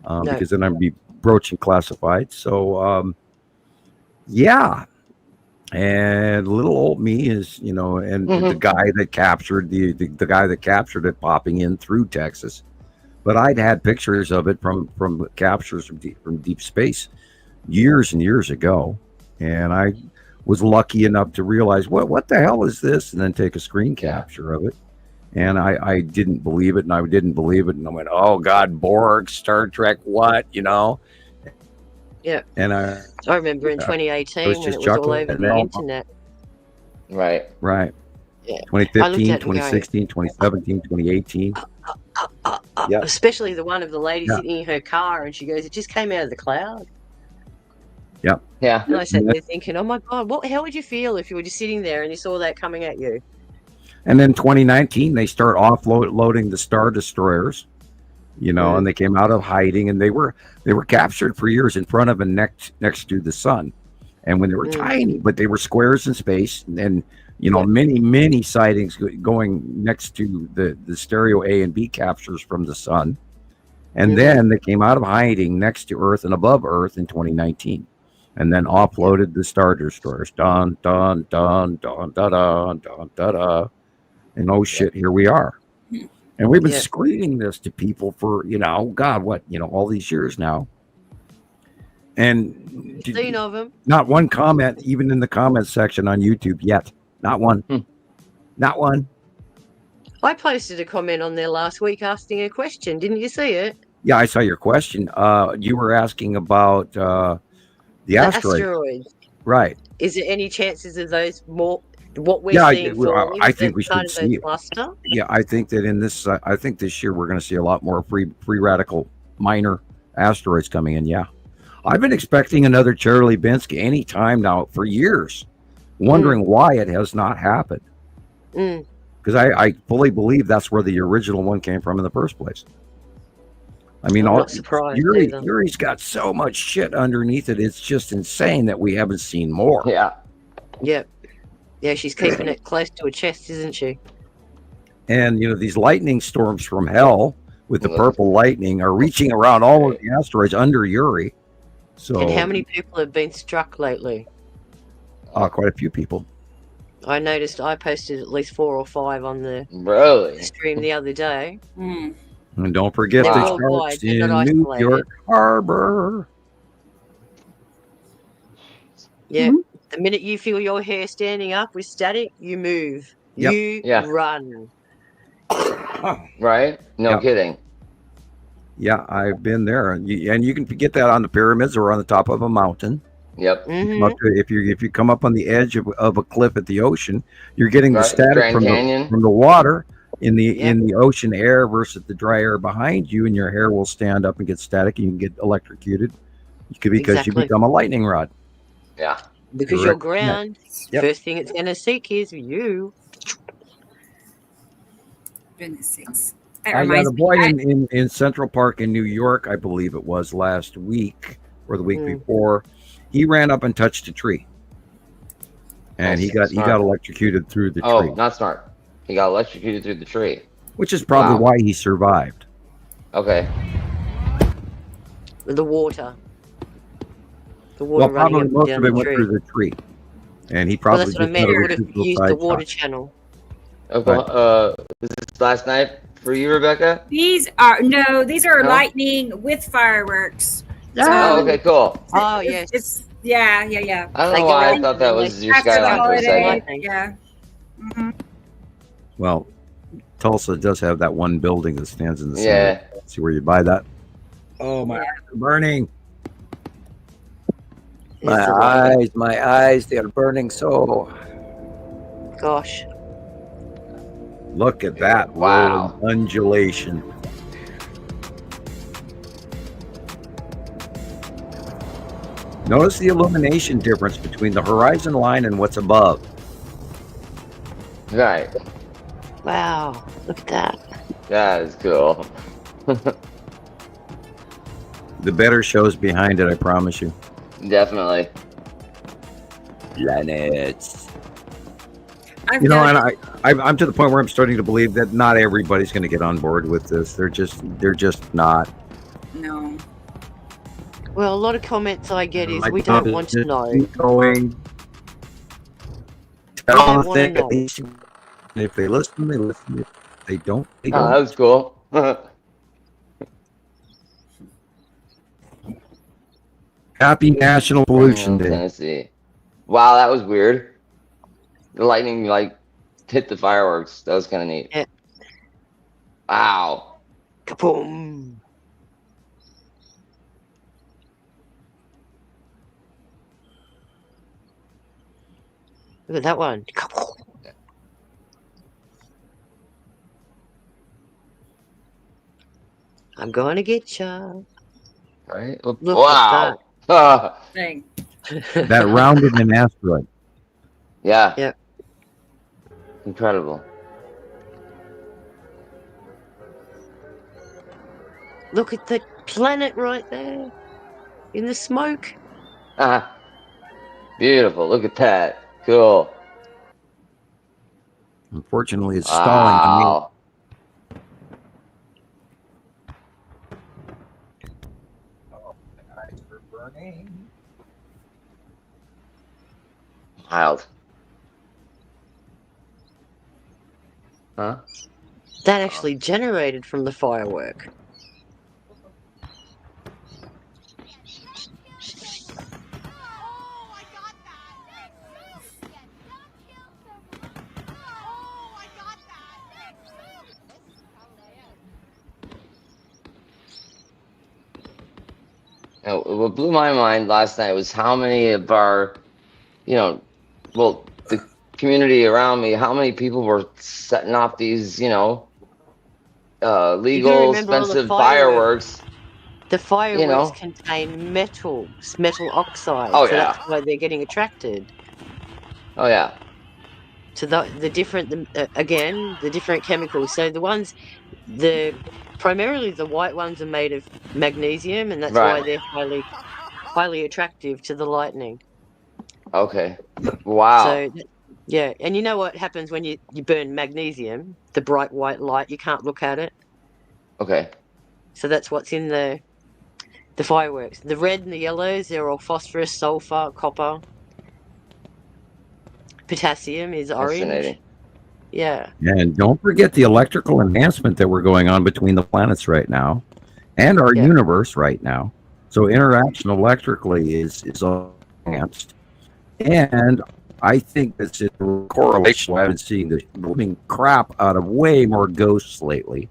because then I'd be broaching classified. So, and little old me is, and the guy that captured the guy that captured it popping in through Texas. But I'd had pictures of it from captures from deep space years and years ago, and I was lucky enough to realize what the hell is this, and then take a screen capture of it. And I didn't believe it, and I didn't believe it, and I went, "Oh God, Borg, Star Trek, what?" Yeah. And I remember in 2018 when it was all over the internet. Right. Yeah. 2015, 2016, 2017, 2018. Especially the one of the lady sitting in her car, and she goes, "It just came out of the cloud." Yep. Yeah. And I sat there thinking, "Oh my God, how would you feel if you were just sitting there and you saw that coming at you?" And then 2019, they start offloading the Star Destroyers, and they came out of hiding, and they were captured for years in front of and next to the sun, and when they were tiny, but they were squares in space, and many sightings going next to the stereo A and B captures from the sun, and then they came out of hiding next to Earth and above Earth in 2019, and then offloaded the Star Destroyers. Dun dun dun dun dun dun dun dun dun. And oh shit, here we are. And we've been screaming this to people for, God, all these years now. And seen of them. Not one comment, even in the comment section on YouTube yet. Not one. Not one. I posted a comment on there last week asking a question. Didn't you see it? Yeah, I saw your question. You were asking about the asteroids. Right. Is there any chances of those more? What we're seeing, I think we should see it. Cluster? Yeah, I think that in this, I think this year we're going to see a lot more free radical minor asteroids coming in. Yeah, I've been expecting another Chelyabinsk any time now for years, wondering why it has not happened. Because I fully believe that's where the original one came from in the first place. I mean, Yuri's got so much shit underneath it; it's just insane that we haven't seen more. Yeah. Yeah, she's keeping it close to her chest, isn't she? And, these lightning storms from hell with the purple lightning are reaching around all of the asteroids under Yuri. So, and how many people have been struck lately? Quite a few people. I noticed I posted at least 4 or 5 on the stream the other day. And don't forget the sharks in New York Harbor. Yeah. The minute you feel your hair standing up with static, you move. You run. Right? No kidding. Yeah, I've been there, and you can get that on the pyramids or on the top of a mountain. Yep. If you come up on the edge of a cliff at the ocean, you're getting the static from the water in the ocean air versus the dry air behind you, and your hair will stand up and get static, and you can get electrocuted because you become a lightning rod. Yeah. Because you're ground. First thing it's going to seek is you. Goodness. I got a boy in Central Park in New York, I believe it was last week or the week before. He ran up and touched a tree, and he got electrocuted through the tree. Oh, not smart. He got electrocuted through the tree, which is probably why he survived. Okay. The water. Probably most of it went through the tree, and he probably that's what I meant. He would have used the water channel. Is this last night for you, Rebecca? These are lightning with fireworks. Oh, okay, cool. Oh, yes. It's yeah. I don't know why I thought that was your skyline for a second. Yeah. Well, Tulsa does have that one building that stands in the center. See where you buy that? Oh, my eyes are burning. My eyes, they are burning so. Gosh. Look at that. Wow. Undulation. Notice the illumination difference between the horizon line and what's above. Right. Wow, look at that. That is cool. The better shows behind it, I promise you. Definitely. Planets. You know, and I'm to the point where I'm starting to believe that not everybody's going to get on board with this. They're just not. No. Well, a lot of comments I get is we don't don't want to know. Going. Tell them if they listen, they listen. If they don't, they don't. Oh, that was cool. Happy National Pollution Day. Tennessee. Wow, that was weird. The lightning like hit the fireworks. That was kind of neat. Yeah. Wow. Kaboom. Look at that one. I'm going to get you. Right? Look wow. Thing. That rounded an asteroid. Yeah. Yep. Incredible. Look at the planet right there in the smoke. Beautiful. Look at that. Cool. Unfortunately, it's stalling to me. Wild. Huh? That actually generated from the firework. Now, what blew my mind last night was how many of our, the community around me, how many people were setting off these, legal, expensive fireworks. The fireworks contain metal oxide. Oh, so yeah. that's why they're getting attracted. Oh, yeah. To the different, the different chemicals. So primarily the white ones are made of magnesium, and that's why they're highly attractive to the lightning. Okay. Wow. So, yeah, and you know what happens when you burn magnesium, the bright white light, you can't look at it. Okay. So that's what's in the fireworks. The red and the yellows, they're all phosphorus, sulfur, copper. Potassium is orange. Fascinating. Yeah. And don't forget the electrical enhancement that we're going on between the planets right now and our universe right now. So interaction electrically is enhanced. And I think that's a correlation. I've been seeing the moving crap out of way more ghosts lately.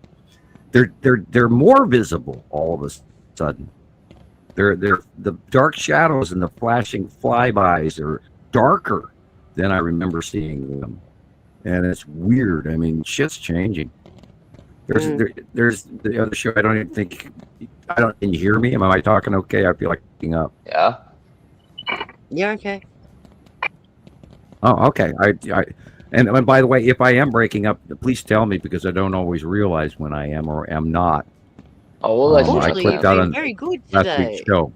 They're more visible all of a sudden. They're the dark shadows and the flashing flybys are darker than I remember seeing them. And it's weird. I mean, shit's changing. There's the other show. Can you hear me? Am I talking okay? I feel like picking up. Yeah. You're okay. Oh, okay. And by the way, if I am breaking up, please tell me because I don't always realize when I am or am not. Oh, well, I clicked out on very good last today. week's show.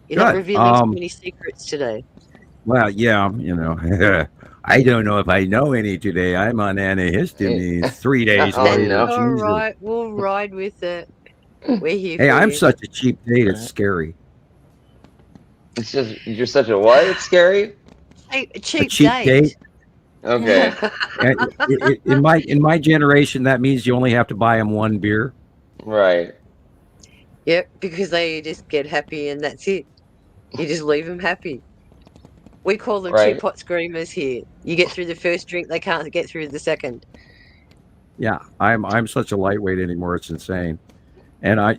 You're not revealing so many secrets today. Well, yeah, I don't know if I know any today. I'm on antihistamines 3 days later. All right, we'll ride with it. We're here. Hey, I'm you. such a cheap date. It's scary. It's just you're such a what? It's scary. Hey, a cheap date. Okay. in my generation, that means you only have to buy them one beer. Right. Yep, because they just get happy and that's it. You just leave them happy. We call them two pot screamers here. You get through the first drink, they can't get through the second. Yeah, I'm such a lightweight anymore. It's insane. And I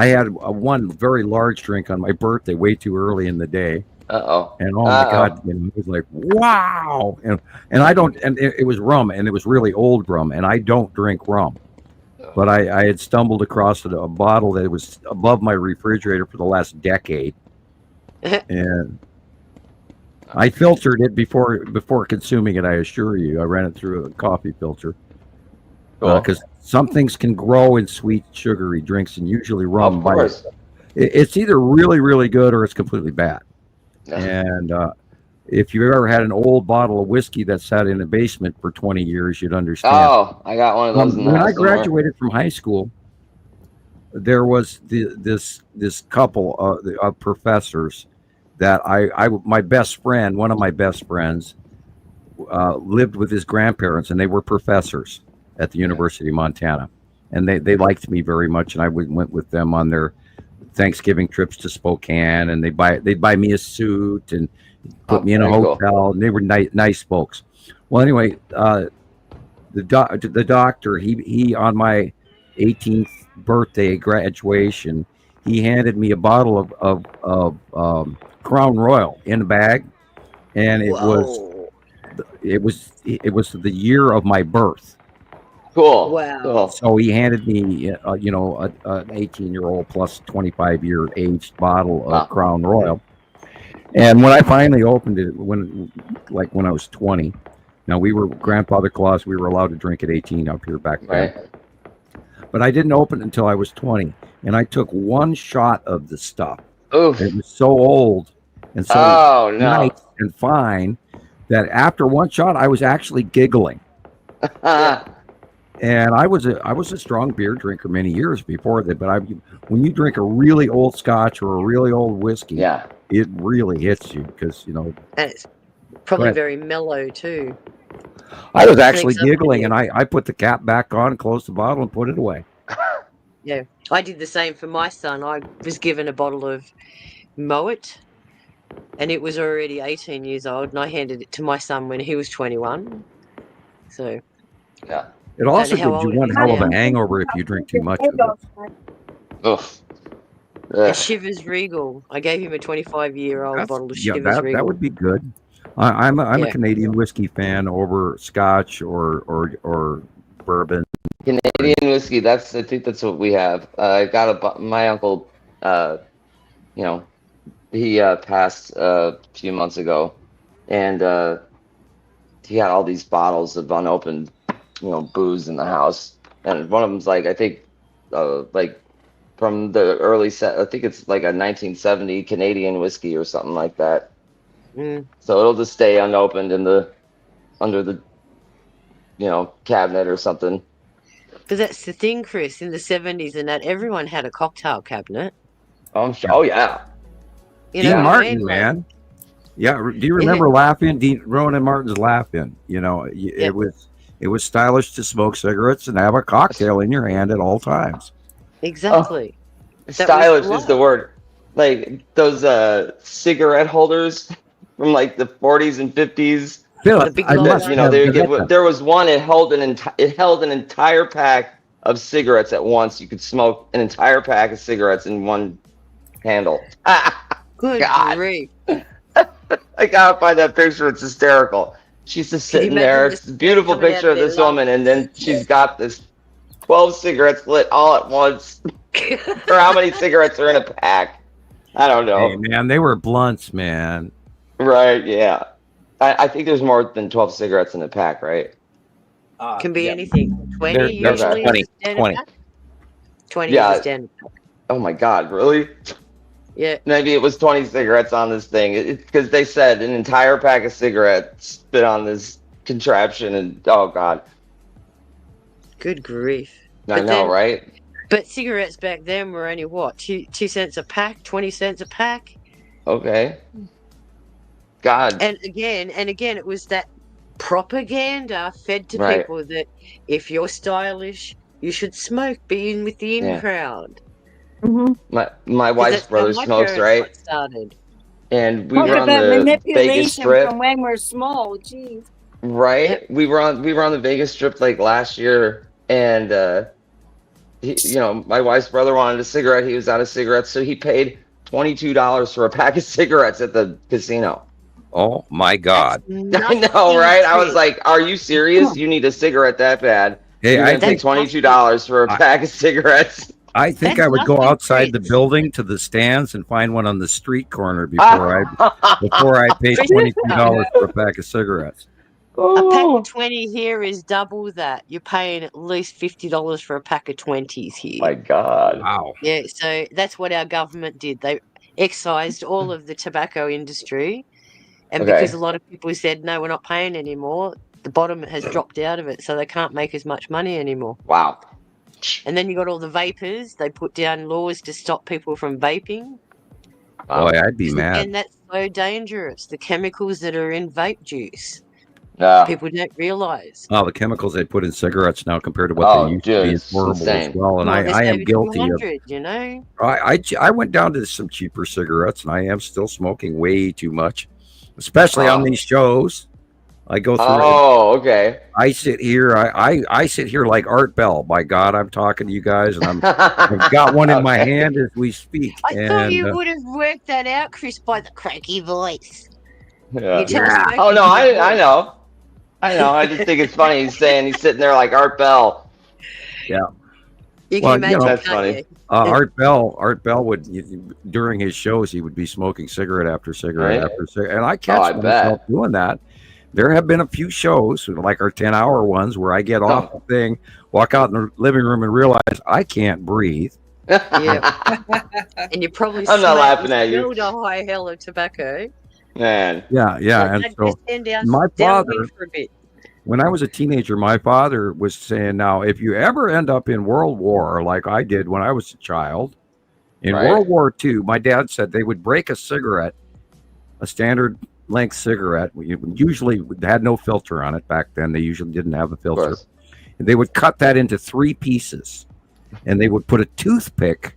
had one very large drink on my birthday, way too early in the day. And oh my God, it was like wow. And I don't. And it was rum, and it was really old rum, and I don't drink rum. but I had stumbled across a bottle that was above my refrigerator for the last decade, and I filtered it before consuming it. I assure you, I ran it through a coffee filter because some things can grow in sweet, sugary drinks, and usually rum. Of course. It's either really, really good or it's completely bad. Yeah. And if you've ever had an old bottle of whiskey that sat in a basement for 20 years, you'd understand. Oh, I got one of those. When I graduated from high school, there was this couple of professors that my best friend, one of my best friends, lived with his grandparents, and they were professors at the University of Montana, and they liked me very much, and I went with them on their Thanksgiving trips to Spokane, and they'd buy me a suit and put me in a hotel, and they were nice folks. Well, anyway, the doctor, he on my 18th birthday graduation, he handed me a bottle of Crown Royal in a bag, and it was the year of my birth. Cool. Wow. Cool. So he handed me, an 18-year-old plus 25-year aged bottle of Crown Royal. And when I finally opened it, when I was 20, now we were grandfather clause, we were allowed to drink at 18 up here back then. Right. But I didn't open it until I was 20, and I took one shot of the stuff. Oof. It was so old and so nice and fine that after one shot, I was actually giggling. And I was a strong beer drinker many years before that. But when you drink a really old Scotch or a really old whiskey, it really hits you because and it's probably very mellow too. I was actually giggling, and I put the cap back on, closed the bottle, and put it away. Yeah, I did the same for my son. I was given a bottle of Moet, and it was already 18 years old, and I handed it to my son when he was 21. So, yeah. It also gives you one hell of a hangover if you drink too much of it. A Chivas Regal. I gave him a 25-year-old bottle of Chivas Regal. That would be good. I'm a Canadian whiskey fan over Scotch or bourbon. Canadian whiskey. I think that's what we have. I got my uncle. He passed a few months ago, and he had all these bottles of unopened, booze in the house, and one of them's I think from the early I think it's like a 1970 Canadian whiskey or something like that. So it'll just stay unopened under the cabinet or something. But that's the thing, Chris. In the 70s and that, everyone had a cocktail cabinet. Oh yeah. Dean Martin, man. Yeah, do you remember Laugh-In? Rowan and Martin's Laugh-In. It was stylish to smoke cigarettes and have a cocktail in your hand at all times. Exactly. Stylish is the word. Like those cigarette holders from the 40s and 50s. There was one. It held an entire pack of cigarettes at once. You could smoke an entire pack of cigarettes in one handle. Good grief. I gotta find that picture. It's hysterical. She's just sitting there. It's a beautiful picture of this woman, and then she's got this 12 cigarettes lit all at once. Or how many cigarettes are in a pack? I don't know. Hey, man, they were blunts, man. Right? Yeah. I think there's more than 12 cigarettes in a pack, right? Can be anything. 20 usually. 20. 20 is standard. Oh my God! Really? Yeah. Maybe it was 20 cigarettes on this thing, because they said an entire pack of cigarettes fit on this contraption, and oh God. Good grief. I know, right? But cigarettes back then were only what, 2 cents a pack, 20 cents a pack. Okay. God. And again, it was that propaganda fed to people that if you're stylish, you should smoke, be in with the in crowd. Mm-hmm. My wife's brother smokes, right? And we were on the Vegas Strip from when we're small. Geez. Right. Yep. We were on the Vegas Strip last year, and my wife's brother wanted a cigarette. He was out of cigarettes, so he paid $22 for a pack of cigarettes at the casino. Oh my God! I know, right? I was like, "Are you serious? You need a cigarette that bad?" Hey, You're gonna pay $22 for a pack of cigarettes. I think I would go outside the building to the stands and find one on the street corner before I pay $22 for a pack of cigarettes. A pack of 20 here is double that. You're paying at least $50 for a pack of 20s here. My God. Wow. Yeah, so that's what our government did. They excised all of the tobacco industry. And because a lot of people said, no, we're not paying anymore, the bottom has dropped out of it. So they can't make as much money anymore. Wow. And then you got all the vapors. They put down laws to stop people from vaping. Boy, I'd be mad. And that's so dangerous. The chemicals that are in vape juice. Yeah. People don't realize. Oh, the chemicals they put in cigarettes now compared to what they used to be is horrible as well. And I am guilty of. You know. I went down to some cheaper cigarettes, and I am still smoking way too much, especially on these shows. I go through. Oh, okay. I sit here. I sit here like Art Bell. By God, I'm talking to you guys, and I've got one in my hand as we speak. I thought you would have worked that out, Chris, by the cranky voice. Yeah. Oh no, I know. I just think it's funny. He's sitting there like Art Bell. Yeah. You can imagine. That's funny. Art Bell would, during his shows, he would be smoking cigarette after cigarette after cigarette, and I catch myself doing that. There have been a few shows, like our 10-hour ones, where I get off the thing, walk out in the living room, and realize I can't breathe. Yeah. And you probably I'm not laughing at you. A high hell of tobacco. Man. Yeah. And so my father, when I was a teenager, my father was saying, now, if you ever end up in World War, like I did when I was a child, in World War II, my dad said they would break a cigarette, a standard length cigarette. Usually had no filter on it back then. They usually didn't have a filter. And they would cut that into 3 pieces, and they would put a toothpick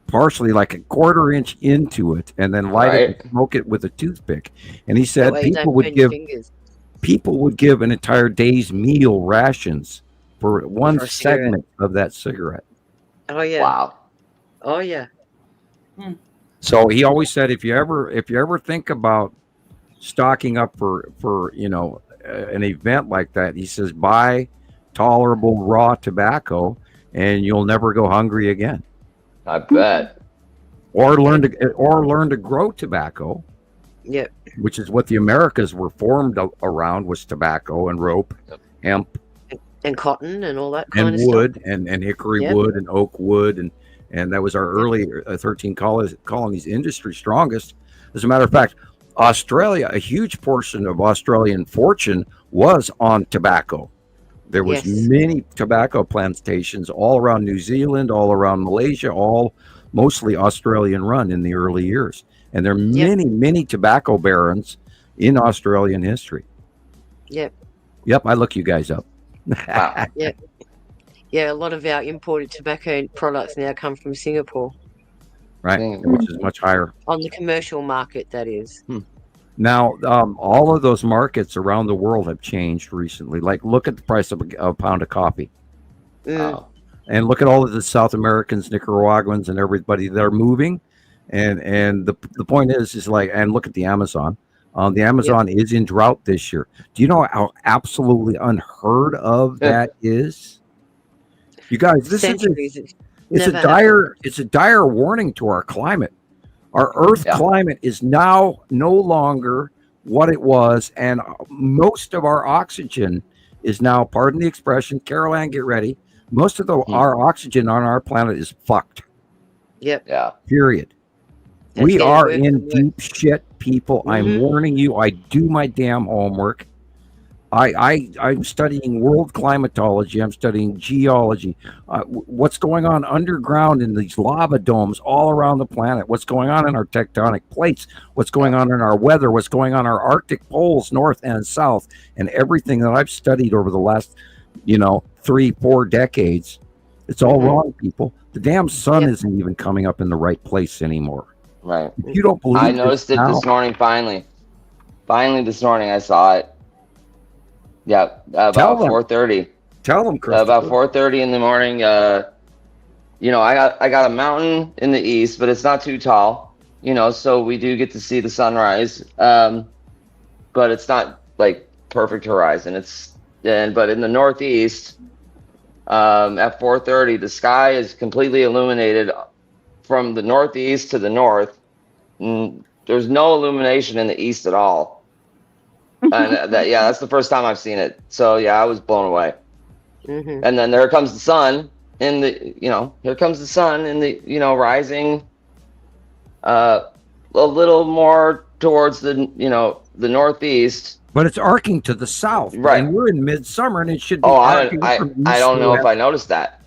partially like a 1/4 inch into it, and then light it and smoke it with a toothpick. And he said people would give an entire day's meal rations for one segment of that cigarette. Oh yeah. Wow. Oh yeah. So he always said, if you ever think about stocking up for an event like that, he says, buy tolerable raw tobacco and you'll never go hungry again. I bet. Or learn to grow tobacco. Yep. Which is what the Americas were formed around, was tobacco and rope, hemp, and cotton and all that kind and of wood stuff. and hickory wood and oak wood, and that was our early 13 colonies industry strongest. As a matter of fact, Australia, a huge portion of Australian fortune was on tobacco. There was many tobacco plantations all around New Zealand, all around Malaysia, all mostly Australian run in the early years. And there are many tobacco barons in Australian history. Yep. I look you guys up. Wow. Yeah, a lot of our imported tobacco products now come from Singapore. Right, which is much higher. On the commercial market, that is. Now, all of those markets around the world have changed recently. Like, look at the price of a pound of coffee. And look at all of the South Americans, Nicaraguans, and everybody that are moving. And the point is like, and look at the Amazon. The Amazon is in drought this year. Do you know how absolutely unheard of that is? You guys, this is a dire warning to our climate. Our Earth climate is now no longer what it was, and most of our oxygen is now, pardon the expression, Carol Ann, get ready. Most of our oxygen on our planet is fucked. Yep. Yeah. Period. We are in deep shit, people. I'm warning you. I do my damn homework. I'm studying world climatology. I'm studying geology. What's going on underground in these lava domes all around the planet? What's going on in our tectonic plates? What's going on in our weather? What's going on in our Arctic poles, north and south? And everything that I've studied over the last, 3-4 decades, it's all wrong, people. The damn sun isn't even coming up in the right place anymore. Right. If you don't believe I noticed it this morning, finally. Finally this morning I saw it. Yeah, about 4:30. Tell them, Chris. About 4:30 in the morning. I got a mountain in the east, but it's not too tall. So we do get to see the sunrise. But it's not like perfect horizon. But in the northeast, at 4:30, the sky is completely illuminated from the northeast to the north. There's no illumination in the east at all. And that's the first time I've seen it. So yeah, I was blown away. Mm-hmm. And then there comes the sun in the, here comes the sun in the, rising a little more towards the, the northeast. But it's arcing to the south, right? And we're in midsummer, and it should be. I don't know if I noticed that.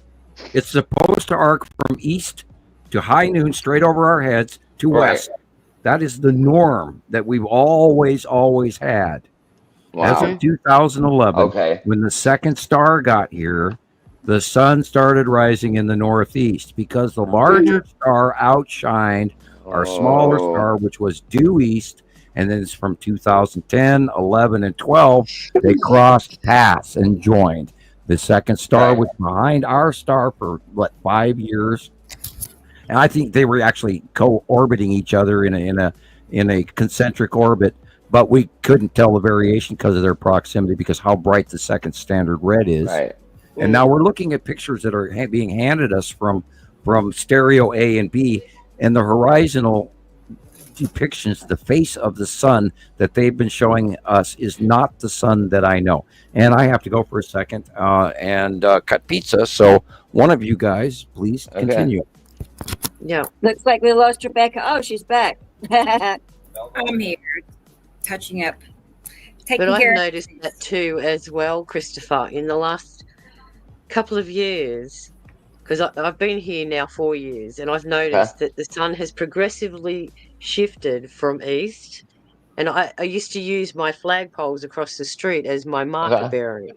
It's supposed to arc from east to high noon, straight over our heads to west. That is the norm that we've always had. Wow. As of 2011, when the second star got here, the sun started rising in the northeast because the larger star outshined our smaller star, which was due east. And then it's from 2010, 11, and 12, they crossed paths and joined. The second star was behind our star for 5 years, and I think they were actually co-orbiting each other in a concentric orbit. But we couldn't tell the variation because of their proximity, because how bright the second standard red is. Right. And now we're looking at pictures that are being handed us from stereo A and B, and the horizontal depictions, the face of the sun that they've been showing us is not the sun that I know. And I have to go for a second and cut pizza. So one of you guys, please continue. Yeah. Looks like we lost Rebecca. Oh, she's back. I'm here, touching up, taking But care. I've noticed that too as well, Christopher, in the last couple of years, because I've been here now 4 years, and I've noticed that the sun has progressively shifted from east. And I used to use my flagpoles across the street as my marker bearing.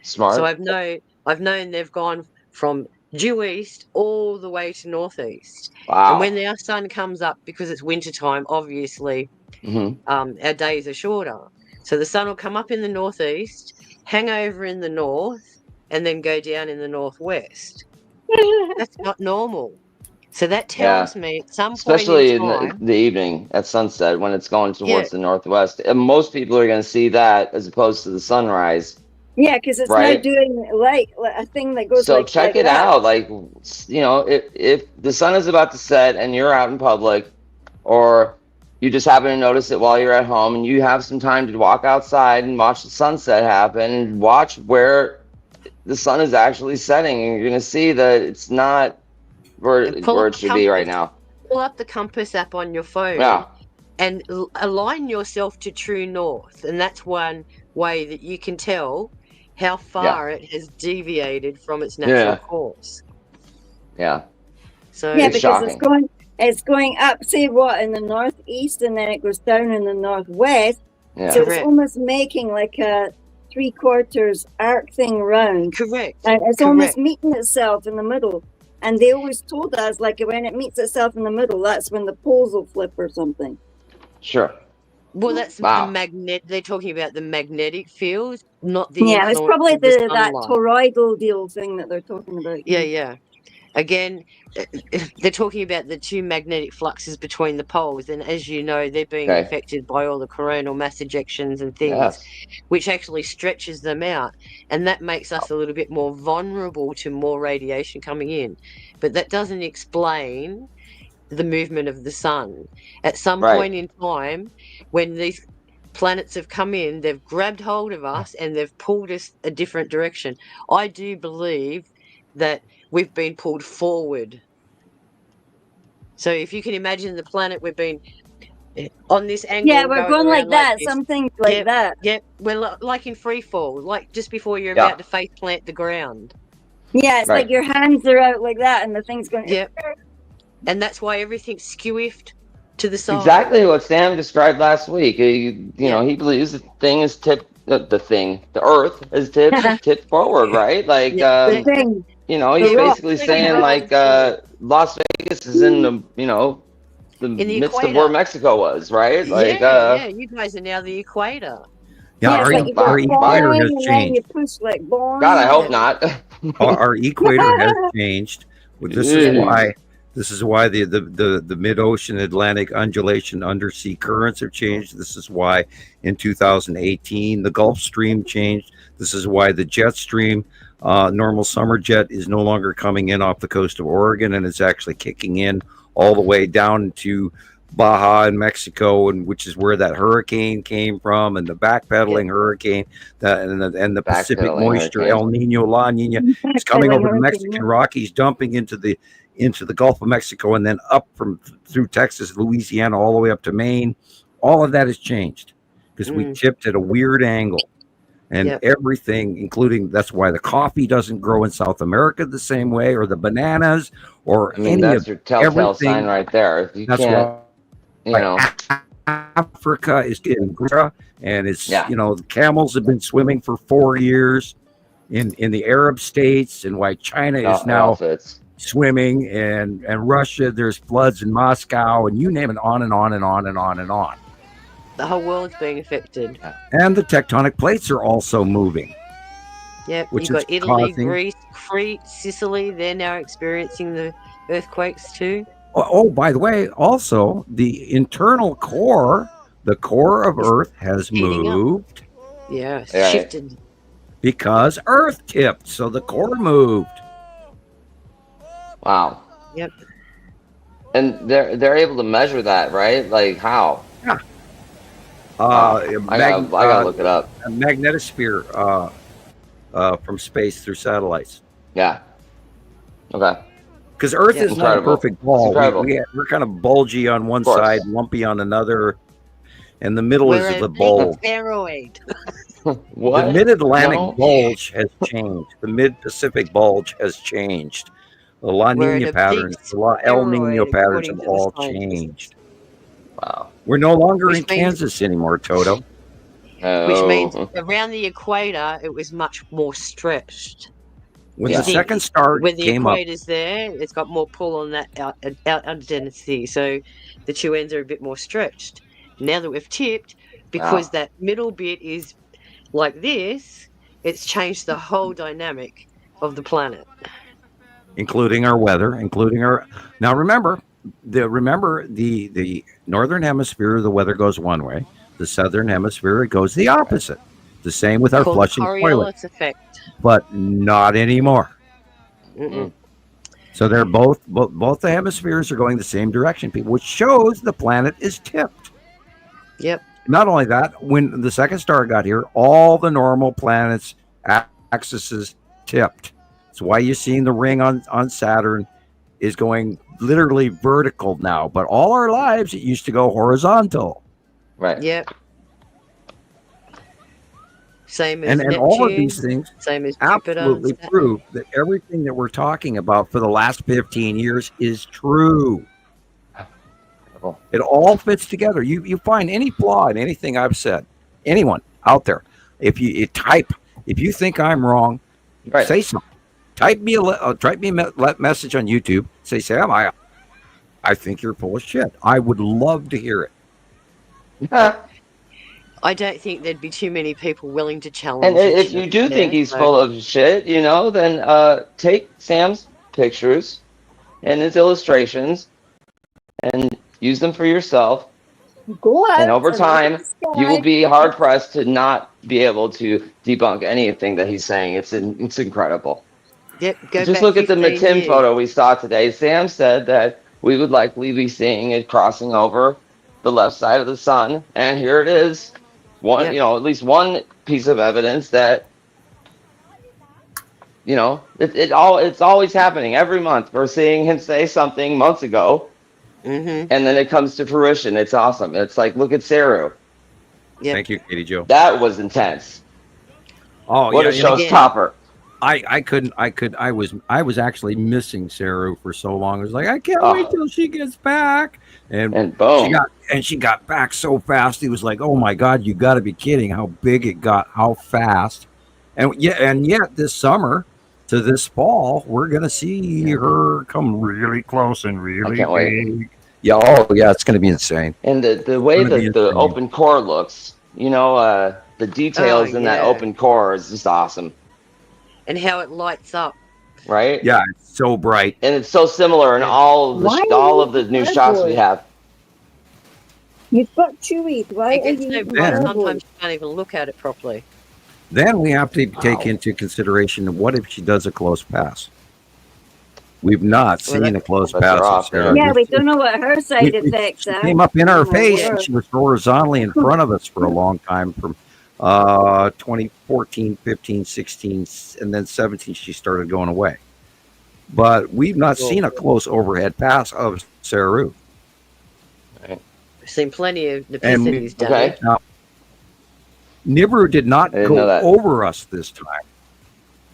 Smart. So I've known they've gone from due east all the way to northeast. Wow. And when our sun comes up, because it's wintertime, obviously, our days are shorter. So the sun will come up in the northeast, hang over in the north, and then go down in the northwest. That's not normal. So that tells me at some especially point in time, the evening at sunset when it's going towards the northwest. And most people are going to see that as opposed to the sunrise. Yeah, because it's not doing like a thing that goes. So check it out. Like, if the sun is about to set and you're out in public, or you just happen to notice it while you're at home and you have some time to walk outside and watch the sunset happen, and watch where the sun is actually setting, and you're going to see that it's not where it should be right now. Pull up the compass app on your phone and align yourself to true north. And that's one way that you can tell how far it has deviated from its natural course. Yeah. So because it's going up, say what, in the northeast, and then it goes down in the northwest. Yeah. So it's almost making like a 3/4 arc thing round. Correct. And it's almost meeting itself in the middle. And they always told us, like, when it meets itself in the middle, that's when the poles will flip or something. Sure. Well, that's the magnet. They're talking about the magnetic field, not the it's probably that toroidal deal thing that they're talking about. Yeah. Again, they're talking about the two magnetic fluxes between the poles, and as you know, they're being affected by all the coronal mass ejections and things, which actually stretches them out, and that makes us a little bit more vulnerable to more radiation coming in. But that doesn't explain the movement of the sun. At some point in time, when these planets have come in, they've grabbed hold of us and they've pulled us a different direction. I do believe that we've been pulled forward. So if you can imagine the planet, we've been on this angle. Yeah, we're going like that, something like that. Yeah, we're like in free fall, like just before you're about to face plant the ground. Yeah, it's like your hands are out like that and the thing's going. Yep. And that's why everything's skewiffed to the side. Exactly what Sam described last week. He believes the thing is tipped. The Earth is tipped forward, right? Like, he's basically saying like Las Vegas is in the the midst of where Mexico was, right? Like, you guys are now the equator. Yeah, our equator has changed. God, I hope not. Our equator has changed. This is why This is why the mid-ocean Atlantic undulation undersea currents have changed. This is why in 2018 the Gulf Stream changed. This is why the jet stream, normal summer jet, is no longer coming in off the coast of Oregon, and it's actually kicking in all the way down to Baja in Mexico, and which is where that hurricane came from, and the backpedaling hurricane, and the Pacific moisture, hurricane. El Nino, La Nina, is coming over the Mexican Rockies, dumping into the Gulf of Mexico, and then up through Texas, Louisiana, all the way up to Maine. All of that has changed because we tipped at a weird angle, and everything, including, that's why the coffee doesn't grow in South America the same way, or the bananas, or that's your telltale sign right there. That's why, Africa is getting and it's the camels have been swimming for 4 years in the Arab states, and why China is now swimming, and Russia, there's floods in Moscow, and you name it, on and on and on and on and on. The whole world's being affected. And the tectonic plates are also moving. Yep, which you've got Italy, causing... Greece, Crete, Sicily, they're now experiencing the earthquakes too. Oh, by the way, also the internal core, the core of Earth has moved. Yeah, shifted. Because Earth tipped, so the core moved. Wow. Yep. And they're able to measure that, right? Like how? Yeah. I gotta look it up. A magnetosphere from space through satellites. Yeah. Okay. Because Earth is not a perfect ball. We're kind of bulgy on one side, lumpy on another, and the middle is the bowl. Spheroid. What? The mid-Atlantic bulge has changed. The mid-Pacific bulge has changed. The La Nina patterns, the El Nino patterns have all changed. Wow. We're no longer in Kansas anymore, Toto. Which means around the equator, it was much more stretched. When the second star when the came up, equator's there, it's got more pull on that out under Tennessee, so the two ends are a bit more stretched. Now that we've tipped, because that middle bit is like this, it's changed the whole dynamic of the planet, including our weather, including our. Now remember the northern hemisphere, the weather goes one way. The southern hemisphere, it goes the opposite. The same with our flushing toilet. Effect. But not anymore. Mm-mm. So they're both the hemispheres are going the same direction, which shows the planet is tipped. Yep. Not only that, when the second star got here, all the normal planets' axes tipped. That's why you're seeing the ring on Saturn is going literally vertical now. But all our lives, it used to go horizontal. Right. Yep. Same as and all of these things same as absolutely prove that everything that we're talking about for the last 15 years is true. It all fits together. You find any flaw in anything I've said, anyone out there, if you think I'm wrong, say something. Type me a message on YouTube. Say, Sam, I think you're full of shit. I would love to hear it. I don't think there'd be too many people willing to challenge. And if you do think he's full of shit, then take Sam's pictures and his illustrations and use them for yourself. And over time, you will be hard pressed to not be able to debunk anything that he's saying. It's incredible. Yep, just look at the Matim photo we saw today. Sam said that we would likely be seeing it crossing over the left side of the sun, and here it is. At least one piece of evidence that it's always happening every month. We're seeing him say something months ago, and then it comes to fruition. It's awesome. It's like, look at Saru. Yep. Thank you, Katie Jo. That was intense. Oh, what a showstopper! I was actually missing Saru for so long. I was like, I can't wait till she gets back. And boom. She got back so fast. He was like, oh my God, you got to be kidding how big it got, how fast. And yet this summer to this fall, we're going to see her come really close and really big. Wait. Yeah. Oh yeah. It's going to be insane. And the way that the open core looks, the details in that open core is just awesome. And how it lights up right? Yeah, it's so bright. And it's so similar in all of the new shots we have. You've got chewies. Why It are gets you so eating bright Starboy? sometimes you can't even look at it properly. Then we have to take into consideration, what if she does a close pass? We've not seen a close pass of Sarah. Yeah, we don't know what her side effects She are. came up in our Oh, my face, and word. she was horizontally in front of us for a long time from 2014, 15, 16, and then 17 she started going away. But we've not seen a close overhead pass of Saru. We've seen plenty of Nepicities done it. Now, Nibiru did not go over us this time.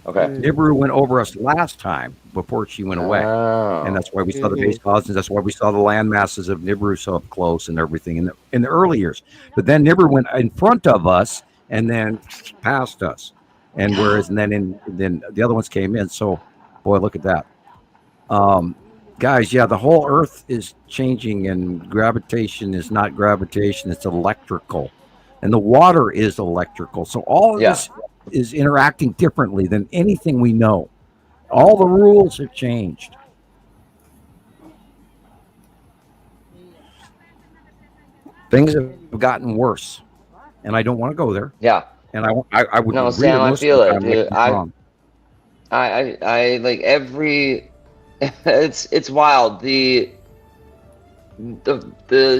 Okay. Nibiru went over us last time before she went away. And that's why we saw the base causes. That's why we saw the land masses of Nibiru so up close and everything in the early years. But then Nibiru went in front of us and then past us. And then the other ones came in. So, boy, look at that. Guys, yeah, the whole Earth is changing, and gravitation is not gravitation, it's electrical. And the water is electrical. So all of this is interacting differently than anything we know. All the rules have changed. Things have gotten worse, and I don't want to go there. Yeah. And I would. No, agree Sam, I with feel it, most of the dude. time. I like every. It's wild. The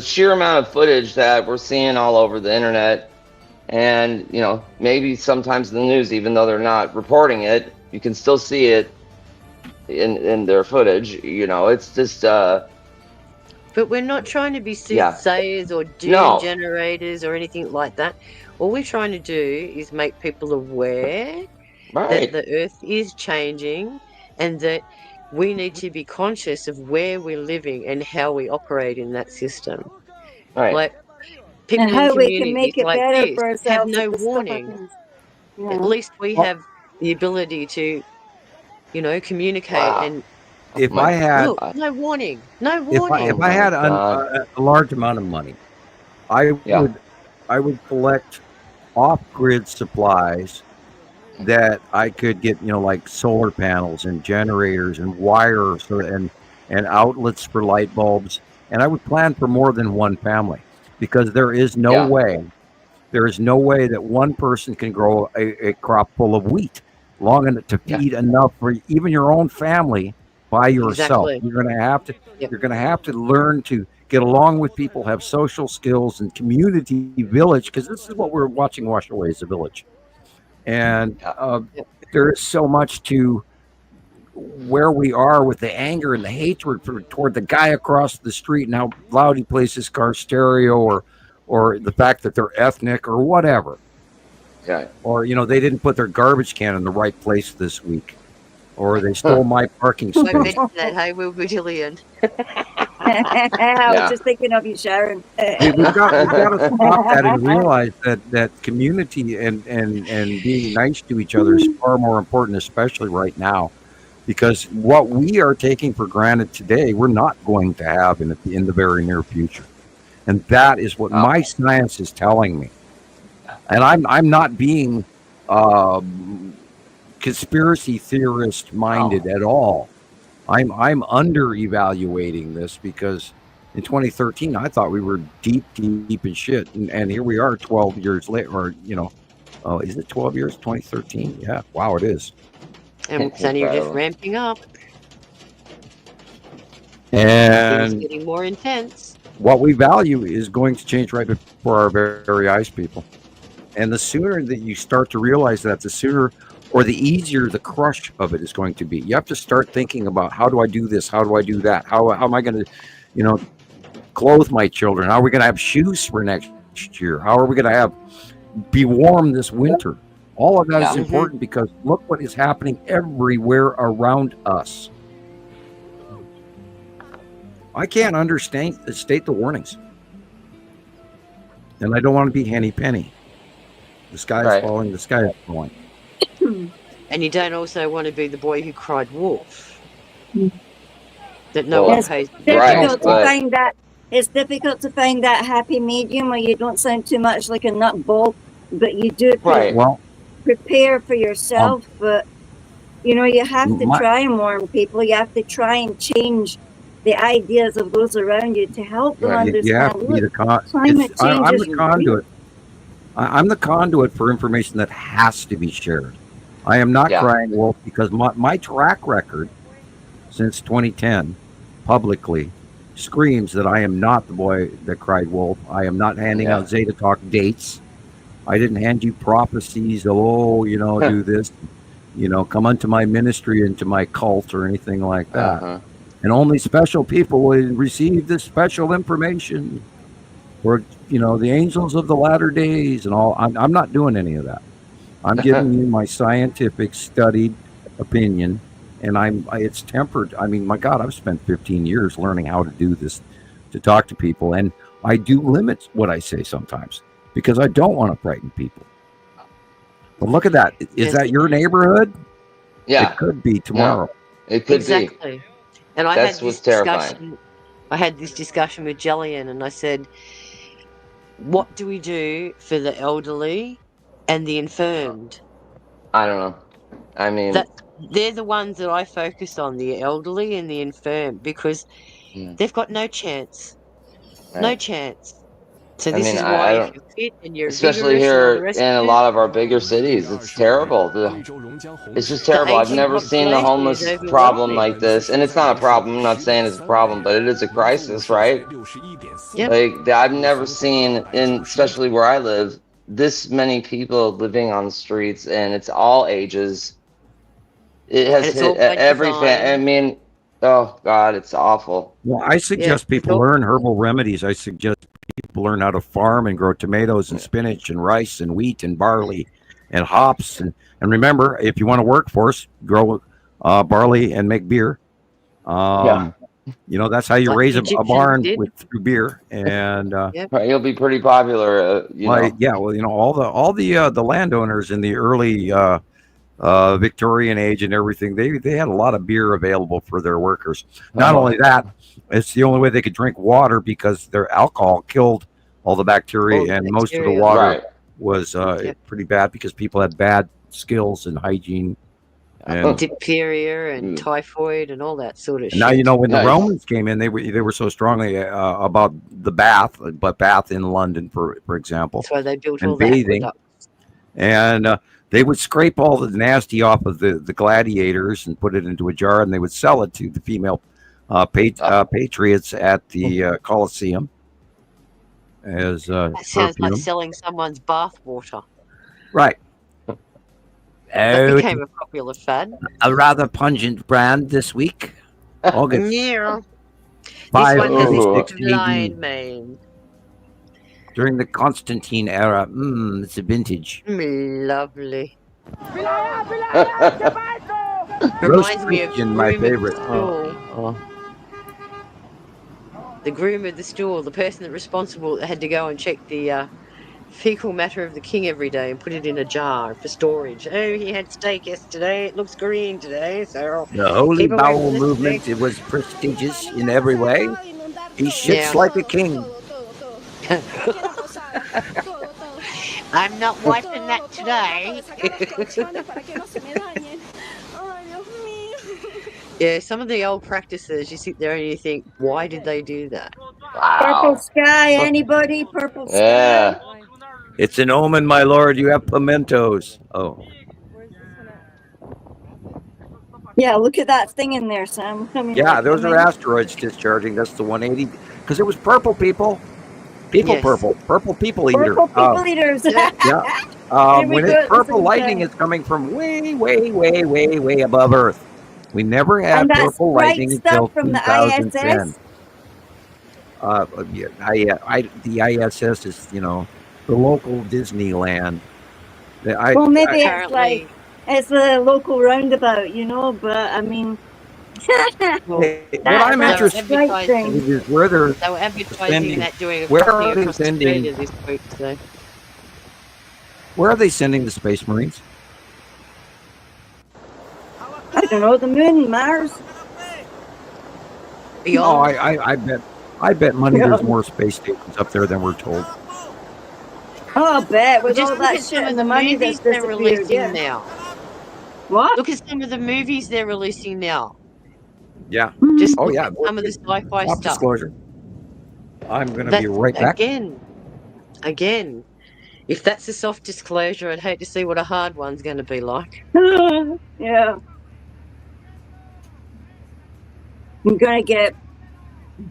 sheer amount of footage that we're seeing all over the internet, and maybe sometimes in the news, even though they're not reporting it, you can still see it in their footage. It's just. But we're not trying to be soothsayers or doom generators or anything like that. All we're trying to do is make people aware that the Earth is changing, and that we need to be conscious of where we're living and how we operate in that system. Right. Like people And how in we can make communities it like better this for have ourselves no if this stuff warning. happens. At least we have the ability to, communicate and. If I had Look, no warning, no warning. If I had a large amount of money, I would collect off-grid supplies that I could get, like solar panels and generators and wires and outlets for light bulbs, and I would plan for more than one family, because there is no way that one person can grow a crop full of wheat long enough to feed enough for even your own family by yourself. Exactly. You're going to have to learn to get along with people, have social skills and community village, because this is what we're watching wash away, is a village. And there is so much to where we are with the anger and the hatred toward the guy across the street and how loud he plays his car stereo, or the fact that they're ethnic or whatever. Okay. Or, they didn't put their garbage can in the right place this week. Or they stole my parking Don't space. mention that, hey, we'll be Gillian. I was just thinking of you, Sharon. We've got to stop that and realize that community and being nice to each other is far more important, especially right now, because what we are taking for granted today, we're not going to have in the very near future, and that is what my science is telling me. And I'm not being conspiracy theorist minded at all. I'm under evaluating this, because in 2013 I thought we were deep in shit, and here we are 12 years later, or is it 12 years? 2013? Yeah, wow, it is. And it's only just ramping up. And it's getting more intense. What we value is going to change right before our very eyes, people. And the sooner that you start to realize that, the sooner or the easier the crush of it is going to be. You have to start thinking about, how do I do this? How do I do that? How am I going to, clothe my children? How are we going to have shoes for next year? How are we going to be warm this winter? All of that is important, because look what is happening everywhere around us. I can't state the warnings. And I don't want to be Henny Penny. The sky is falling, the sky is falling. And you don't also want to be the boy who cried wolf. That no one pays. It's difficult to find that happy medium where you don't sound too much like a nutball, but you do prepare for yourself. But You know, you have to try and warn people. You have to try and change the ideas of those around you to help them understand. You have to be the climate change I'm is the conduit. I'm the conduit for information that has to be shared. I am not crying wolf because my track record since 2010 publicly screams that I am not the boy that cried wolf. I am not handing out Zeta Talk dates. I didn't hand you prophecies. Do this. Come unto my ministry, into my cult, or anything like that. And only special people will receive this special information. Or, the angels of the latter days and all. I'm not doing any of that. I'm giving you my scientific, studied opinion, and it's tempered. I mean, my God, I've spent 15 years learning how to do this, to talk to people, and I do limit what I say sometimes because I don't want to frighten people. But look at that. Is that your neighborhood? Yeah. It could be tomorrow. No, it could exactly. be. And I That's had this terrifying. discussion. I had this discussion with Gillian, and I said, what do we do for the elderly and the infirmed? I don't know. I mean, they're the ones that I focus on, the elderly and the infirm, because they've got no chance. Right. No chance. So this is I why don't, if you're fit and you're especially vigorous and all the here rest in of a it, lot of our bigger cities, it's terrible. It's just terrible. I've aging never seen the population homeless is problem overwhelming. like this, and it's not a problem. I'm not saying it's a problem, but it is a crisis, right? Yep. Like I've never seen, especially where I live, this many people living on the streets, and it's all ages. It has hit every I mean, oh God, it's awful. Well, I suggest people learn herbal remedies. I suggest people learn how to farm and grow tomatoes and spinach and rice and wheat and barley and hops. And remember, if you want to work for us, grow barley and make beer. That's how you raise a barn through beer. And you'll be pretty popular. All the landowners in the early Victorian age and everything, they had a lot of beer available for their workers. Not only that, it's the only way they could drink water because their alcohol killed all the bacteria, and most of the water was pretty bad because people had bad skills in hygiene and diphtheria and typhoid and all that sort of shit. Now when the Romans came in, they were so strongly about the bath in London, for example. That's why they built and all bathing, that. And they would scrape all the nasty off of the gladiators and put it into a jar, and they would sell it to the female patriots at the Colosseum. As that sounds like selling someone's bath water. Right. That became a popular fad. A rather pungent brand this week. August. Yeah. 556 blind man. During the Constantine era. It's a vintage. Lovely. Reminds me of my favorite. The groom of the stool, the person that's responsible that had to go and check the fecal matter of the king every day and put it in a jar for storage. Oh, he had steak yesterday. It looks green today. So the holy bowel movement, it was prestigious in every way. He shits like a king. I'm not wiping that today. Yeah, some of the old practices, you sit there and you think, why did they do that? Wow. Purple sky, anybody? Purple sky? Yeah. It's an omen, my lord. You have pimentos. Oh. Yeah, look at that thing in there, Sam. Those are asteroids discharging. That's the 180. Because it was purple, people. Purple. Purple people eater. Purple people eaters. When it's purple, lightning is coming from way, way, way, way, way above Earth. We never had purple lightning until 2010. The ISS is, the local Disneyland. Maybe it's a local roundabout, but I mean. What I'm interested in is where they were advertising that doing a copy across Australia this week. So. Where are they sending the Space Marines? I don't know, the moon, Mars. No, I bet money there's more space stations up there than we're told. Oh, I bet with all that shit and the money that's they're releasing now. What? Look at some of the movies they're releasing now. Yeah. Just Oh look yeah. at some of the sci-fi Stop stuff. disclosure. I'm going to be right back. Again, if that's a soft disclosure, I'd hate to see what a hard one's going to be like. Yeah. I'm gonna get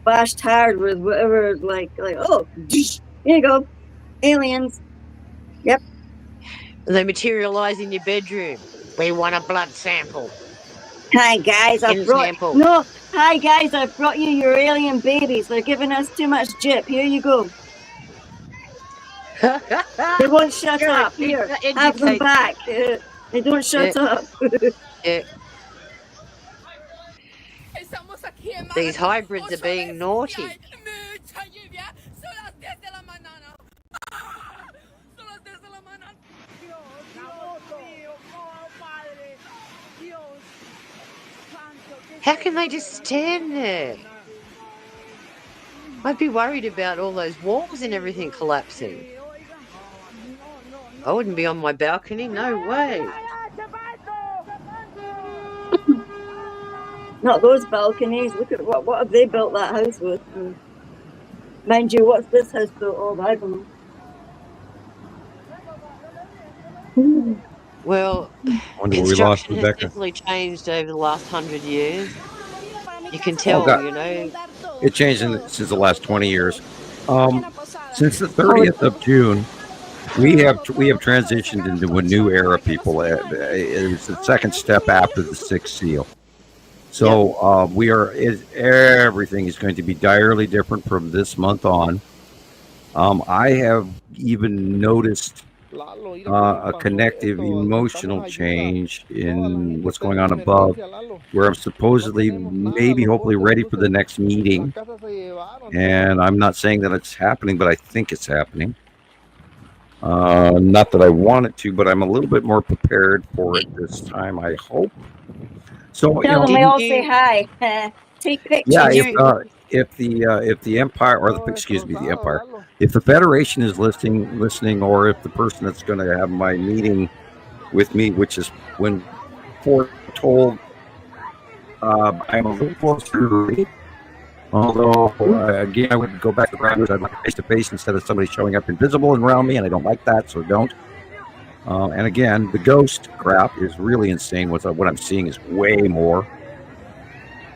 bashed hard with whatever, like, oh, here you go, aliens. Yep. They materialize in your bedroom. We want a blood sample. Hi guys, I brought you your alien babies. They're giving us too much jip. Here you go. They won't shut up. Here, have them back. They don't shut up. Yeah. These hybrids are being naughty. How can they just stand there? I'd be worried about all those walls and everything collapsing. I wouldn't be on my balcony, no way. Not those balconies. Look at what have they built that house with? Mind you, what's this house built of? I don't know. Well, construction has definitely changed over the last 100 years. You can tell, you know. It changed since the last 20 years. Since the 30th of June, we have transitioned into a new era, people. It was the second step after the sixth seal. So everything is going to be direly different from this month on. I have even noticed a connective emotional change in what's going on above, where I'm supposedly, maybe, hopefully ready for the next meeting. And I'm not saying that it's happening, but I think it's happening. Not that I want it to, but I'm a little bit more prepared for it this time, I hope. So tell them we all say hi. Take pictures. Yeah, if the Empire, or the Empire, if the Federation is listening, or if the person that's going to have my meeting with me, which is when foretold, I'm a little closer. Although again, I would go back to ground. I'd like face to face instead of somebody showing up invisible and around me, and I don't like that, so don't. And again, the ghost crap is really insane. What I'm seeing is way more.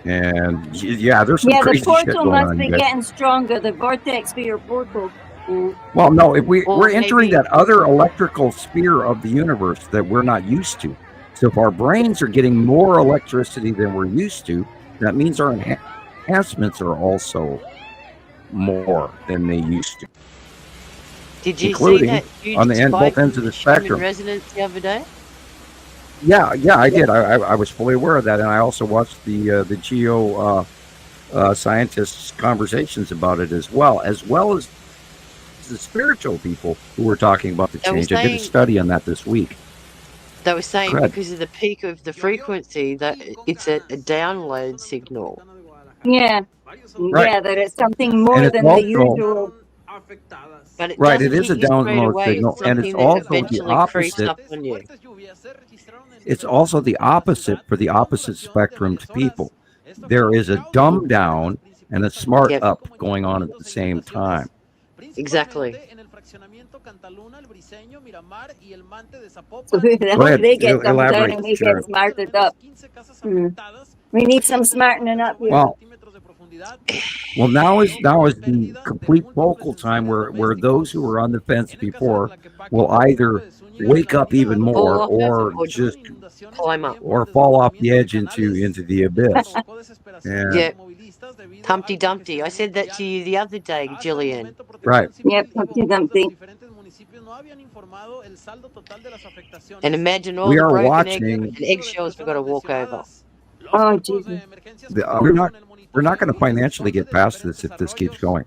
And yeah, there's some crazy shit going on. The portal must be getting stronger. The vortex for your portal. Well, no, if we're entering that other electrical sphere of the universe that we're not used to. So if our brains are getting more electricity than we're used to, that means our enhancements are also more than they used to. Did you see that huge on the both ends of the spectrum resonance the other day? Yeah, I did. I was fully aware of that, and I also watched the geo scientists' conversations about it as well as the spiritual people who were talking about the change. I did a study on that this week. They were saying because of the peak of the frequency that it's a download signal. Yeah, yeah, that it's something more than the usual. But it is a download signal, and it's also the opposite. It's also the opposite for the opposite spectrum to people. There is a dumb down and a smart up going on at the same time. Exactly. So they get dumbed down and we get smarted up. We need some smartening up here. Well, now is the complete focal time where those who were on the fence before will either wake up even more or just climb up or fall off the edge into the abyss. Yeah. Humpty Dumpty. I said that to you the other day, Gillian. Right. Yep, Humpty Dumpty. And imagine all the broken eggs and eggshells we've got to walk over. Oh, Jesus. We're not going to financially get past this if this keeps going.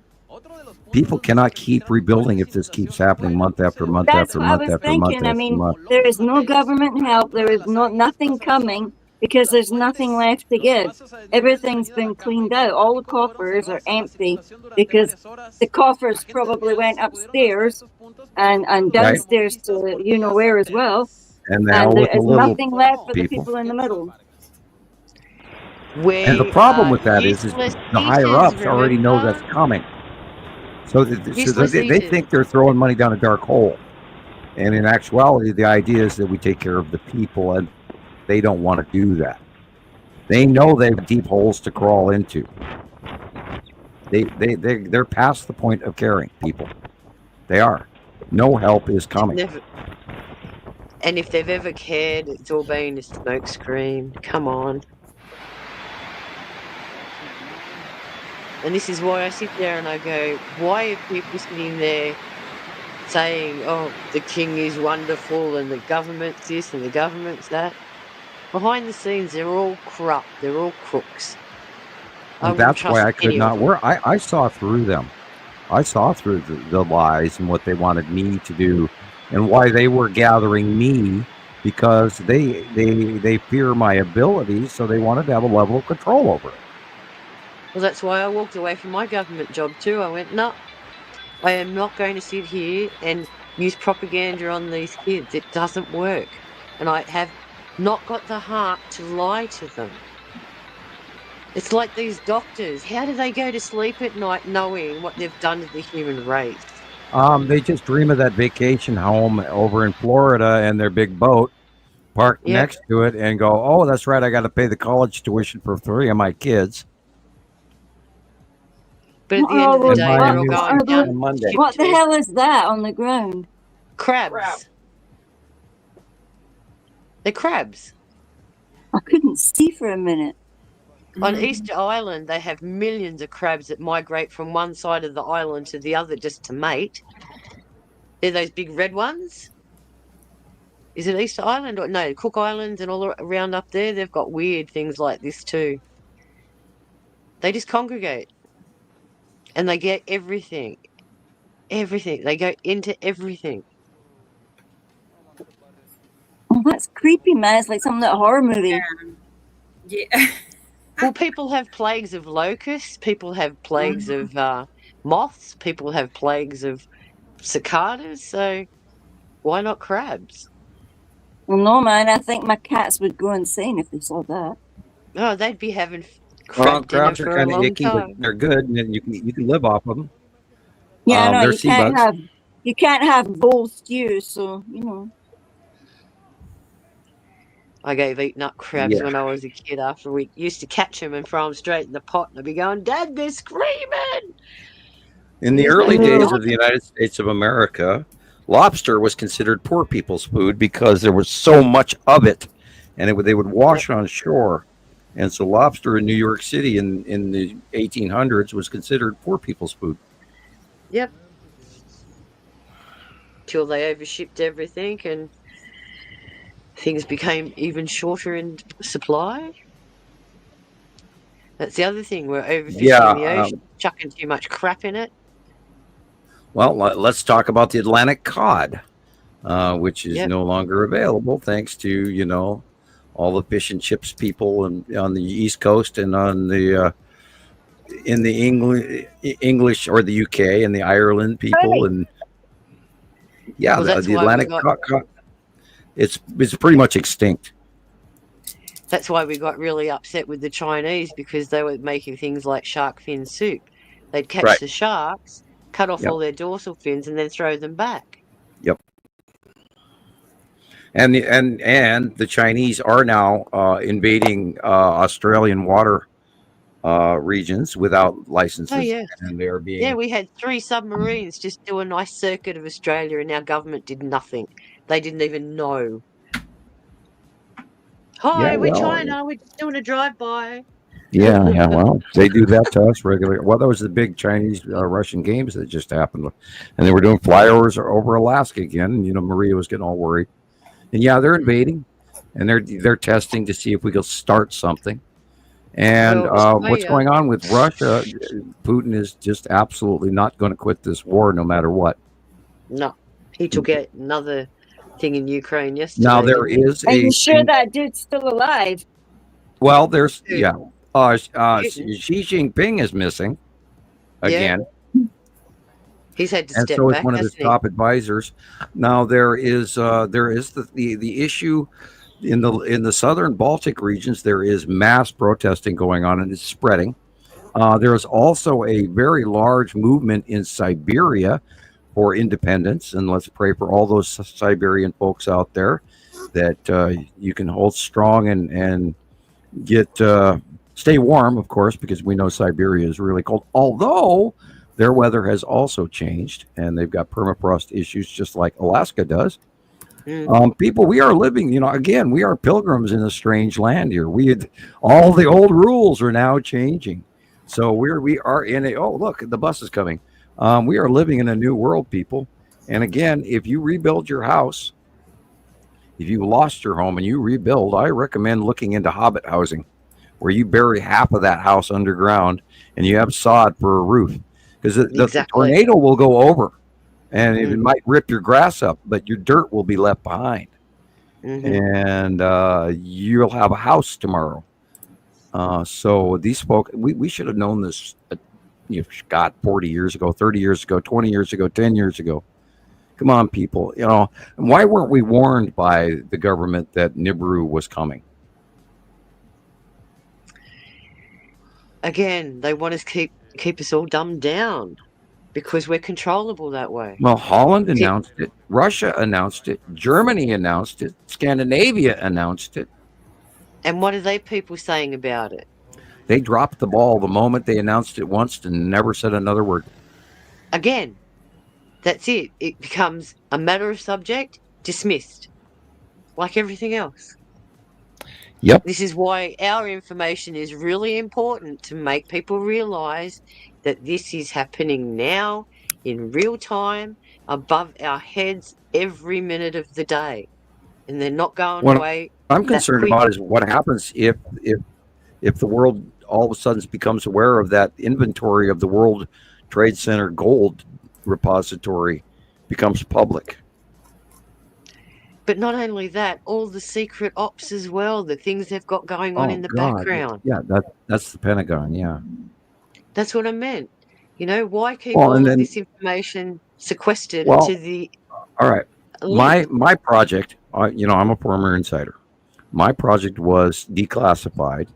People cannot keep rebuilding if this keeps happening month after month after month after month. I mean, there is no government help. There is nothing coming because there's nothing left to give. Everything's been cleaned out. All the coffers are empty because the coffers probably went upstairs and downstairs to you know where as well. And now with the there's little nothing left for the people. people in the middle. And the problem with that is the higher ups already know that's coming. So they think they're throwing money down a dark hole. And in actuality, the idea is that we take care of the people, and they don't want to do that. They know they have deep holes to crawl into. They're past the point of caring, people. They are. No help is coming. And if they've ever cared, it's all been a smokescreen. Come on. And this is why I sit there and I go, why are people sitting there saying, oh, the king is wonderful and the government's this and the government's that? Behind the scenes, they're all corrupt. They're all crooks. And that's why I could not work. I saw through them. I saw through the lies and what they wanted me to do and why they were gathering me, because they fear my abilities, so they wanted to have a level of control over it. Well, that's why I walked away from my government job too. I went, no, I am not going to sit here and use propaganda on these kids. It doesn't work. And I have not got the heart to lie to them. It's like these doctors. How do they go to sleep at night knowing what they've done to the human race? They just dream of that vacation home over in Florida and their big boat parked next to it and go, oh, that's right, I got to pay the college tuition for 3 of my kids. But at the end of the day, they're all going down Monday. What the hell is that on the ground? Crabs. They're crabs. I couldn't see for a minute. On Easter Island, they have millions of crabs that migrate from one side of the island to the other just to mate. They're those big red ones. Is it Easter Island or no? Cook Islands and all around up there, they've got weird things like this too. They just congregate. And they get everything. Everything. They go into everything. Oh, that's creepy, man. It's like some that horror movie. Yeah. Well, people have plagues of locusts. People have plagues of moths. People have plagues of cicadas. So why not crabs? Well, no, man. I think my cats would go insane if they saw that. Oh, they'd be having Crabs dinner are for a kind of long icky, time. but they're good, and you can live off of them. Yeah, no, they're you sea can't bugs. have bowl stew, so you know. I gave eating up crabs when I was a kid. After we used to catch them and throw them straight in the pot, and I'd be going, "Dad, they're screaming!" In the early days of the United States of America, lobster was considered poor people's food because there was so much of it, and they would wash on shore. And so lobster in New York City in the 1800s was considered poor people's food. Yep. Till they overshipped everything and things became even shorter in supply. That's the other thing. We're overfishing the ocean, chucking too much crap in it. Well, let's talk about the Atlantic cod, which is no longer available thanks to, all the fish and chips people on the East Coast and on the in the English or the UK and the Ireland people and the Atlantic cod. It's pretty much extinct. That's why we got really upset with the Chinese, because they were making things like shark fin soup. They'd catch the sharks, cut off all their dorsal fins, and then throw them back. Yep. And the Chinese are now invading Australian water regions without licenses. Oh yeah, and they're being we had 3 submarines just do a nice circuit of Australia, and our government did nothing. They didn't even know. Hi, we're China. We're just doing a drive-by. Yeah. Well, they do that to us regularly. Well, that was the big Chinese Russian games that just happened, and they were doing flyovers over Alaska again. And, Maria was getting all worried. And they're invading, and they're testing to see if we can start something. And what's going on with Russia? Putin is just absolutely not going to quit this war, no matter what. No, he took out another thing in Ukraine yesterday. Now there is Are you sure that dude's still alive? Well, there's Xi Jinping is missing again. He's had to and step so is back, one of his hasn't he? top advisors. Now there is the issue in the southern Baltic regions. There is mass protesting going on, and it's spreading. There is also a very large movement in Siberia for independence, and let's pray for all those Siberian folks out there that you can hold strong and get stay warm, of course, because we know Siberia is really cold. Although their weather has also changed, and they've got permafrost issues just like Alaska does. People, we are living, again, we are pilgrims in a strange land here. All the old rules are now changing. So we are in look, the bus is coming. We are living in a new world, people. And again, if you rebuild your house, if you lost your home and you rebuild, I recommend looking into hobbit housing, where you bury half of that house underground and you have sod for a roof. Because the tornado will go over, and it might rip your grass up, but your dirt will be left behind. And you'll have a house tomorrow. So these folk, we should have known this, 40 years ago, 30 years ago, 20 years ago, 10 years ago. Come on, people. Why weren't we warned by the government that Nibiru was coming? Again, they want to keep us all dumbed down because we're controllable that way. Well, Holland announced it. Russia announced it. Germany announced it. Scandinavia announced it. And what are they people saying about it? They dropped the ball the moment they announced it once and never said another word. Again, that's it. It becomes a matter of subject, dismissed, like everything else. Yep. This is why our information is really important, to make people realize that this is happening now in real time above our heads every minute of the day. And they're not going away. What I'm concerned about is what happens if the world all of a sudden becomes aware of that inventory of the World Trade Center gold repository becomes public. But not only that, all the secret ops as well, the things they've got going on in the background. Yeah, that's the Pentagon, yeah. That's what I meant. Why keep all of this information sequestered to the... All right. My project, I'm a former insider. My project was declassified.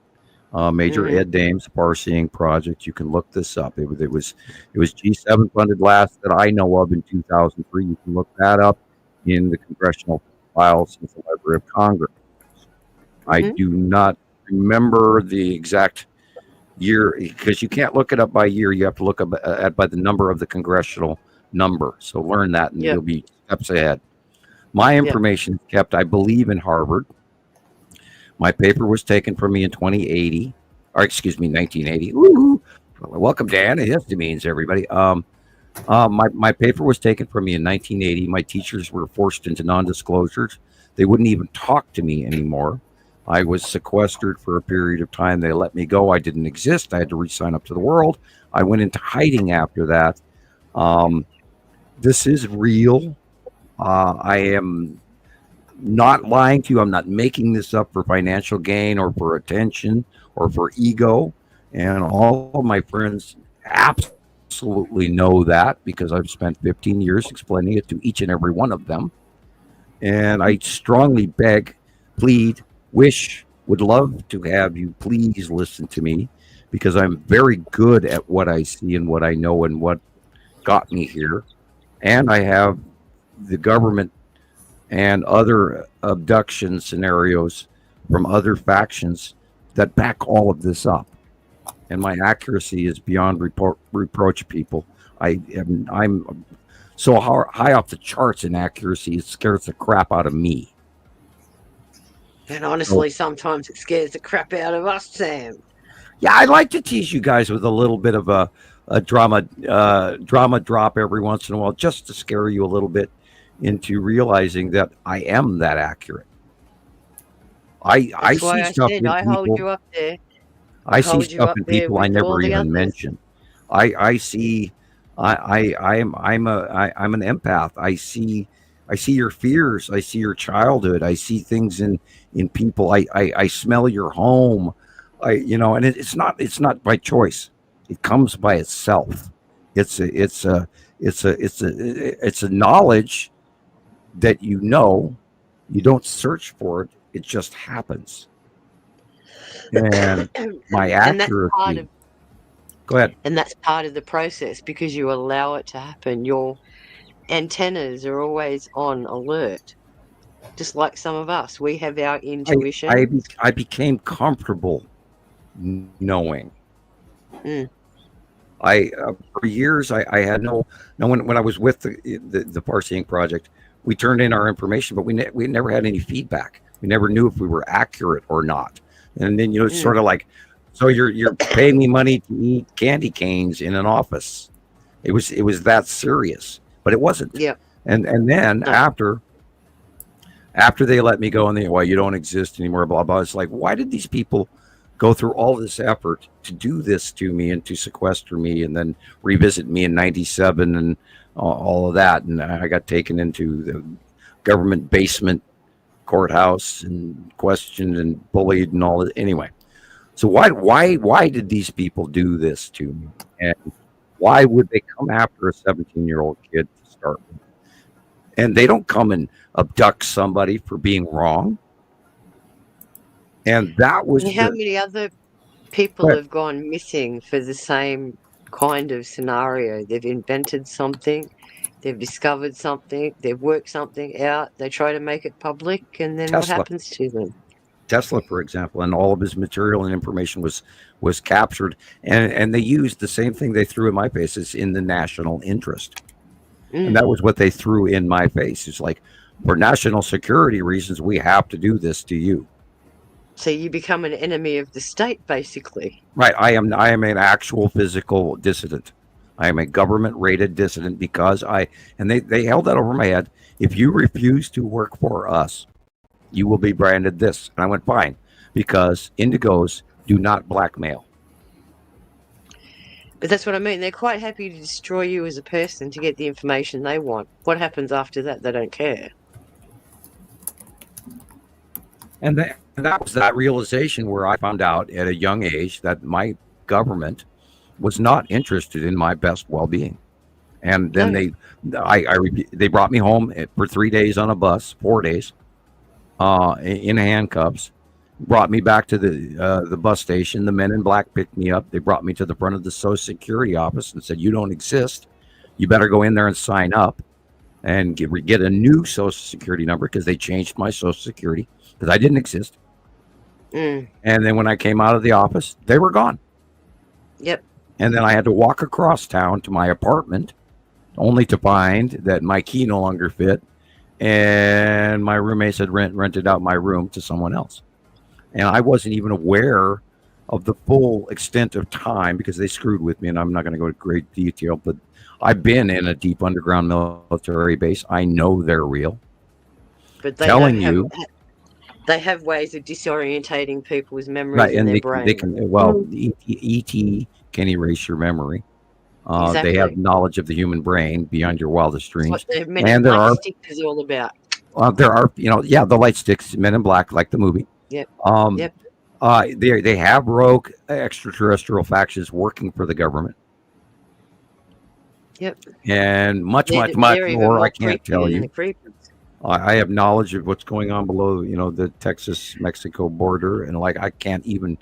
Major Ed Dames Farseeing project. You can look this up. It was G7 funded last that I know of in 2003. You can look that up in the congressional files in the Library of Congress. I do not remember the exact year because you can't look it up by year. You have to look up by the number of the congressional number. So learn that, and you'll be steps ahead. My information is kept, I believe, in Harvard. My paper was taken from me in 1980. Woo-hoo. Welcome to antihistamines, everybody. My paper was taken from me in 1980. My teachers were forced into non-disclosures. They wouldn't even talk to me anymore. I was sequestered for a period of time. They let me go. I didn't exist. I had to re-sign up to the world. I went into hiding after that. This is real. I am not lying to you. I'm not making this up for financial gain or for attention or for ego. And all of my friends absolutely know that because I've spent 15 years explaining it to each and every one of them. And I strongly beg, plead, wish, would love to have you please listen to me, because I'm very good at what I see and what I know and what got me here. And I have the government and other abduction scenarios from other factions that back all of this up. And my accuracy is beyond reproach, people. I'm so high off the charts in accuracy, it scares the crap out of me. And honestly, sometimes it scares the crap out of us, Sam. Yeah, I like to tease you guys with a little bit of a drama drop every once in a while, just to scare you a little bit into realizing that I am that accurate. I see stuff in people. I hold you up there. I see stuff in people I never even mention. I'm an empath. I see your fears. I see your childhood. I see things in people. I smell your home. And it's not by choice. It comes by itself. It's It's a knowledge that you know. You don't search for it; it just happens. And my accuracy. Go ahead. And that's part of the process because you allow it to happen. Your antennas are always on alert, just like some of us. We have our intuition. I became comfortable knowing. For years I had no when I was with the Parseeing project, we turned in our information, but we never had any feedback. We never knew if we were accurate or not. And then it's sort of like, so you're paying me money to eat candy canes in an office. It was that serious, but it wasn't. Yeah. And then after they let me go and you don't exist anymore, blah blah. It's like, why did these people go through all this effort to do this to me and to sequester me and then revisit me in '97 and all of that? And I got taken into the government basement courthouse and questioned and bullied and all that. Anyway, so why did these people do this to me? And why would they come after a 17-year-old kid to start with? And they don't come and abduct somebody for being wrong. And that was how many other people have gone missing for the same kind of scenario? They've invented something, they've discovered something, they've worked something out, they try to make it public, and then what happens to them? Tesla, for example, and all of his material and information was captured, and they used the same thing they threw in my face is in the national interest. And that was what they threw in my face. It's like, for national security reasons, we have to do this to you. So you become an enemy of the state, basically. Right. I am an actual physical dissident. I am a government-rated dissident because they held that over my head. If you refuse to work for us, you will be branded this. And I went, fine, because indigos do not blackmail. But that's what I mean. They're quite happy to destroy you as a person to get the information they want. What happens after that, they don't care. And that was that realization where I found out at a young age that my government was not interested in my best well-being. And then they brought me home for 3 days on a bus, 4 days, in handcuffs, brought me back to the bus station. The men in black picked me up. They brought me to the front of the Social Security office and said, you don't exist. You better go in there and sign up and get a new Social Security number, because they changed my Social Security because I didn't exist. And then when I came out of the office, they were gone. Yep. And then I had to walk across town to my apartment, only to find that my key no longer fit, and my roommates had rented out my room to someone else. And I wasn't even aware of the full extent of time because they screwed with me, and I'm not going to go into great detail, but I've been in a deep underground military base. I know they're real. But they have ways of disorientating people's memories in their brain. They can, ET can erase your memory. Exactly. They have knowledge of the human brain beyond your wildest dreams. That's what the light stick is all about. There are, the light sticks, Men in Black, like the movie. Yep. They have rogue extraterrestrial factions working for the government. Yep. And much more I can't tell you. I have knowledge of what's going on below, the Texas-Mexico border, and I can't even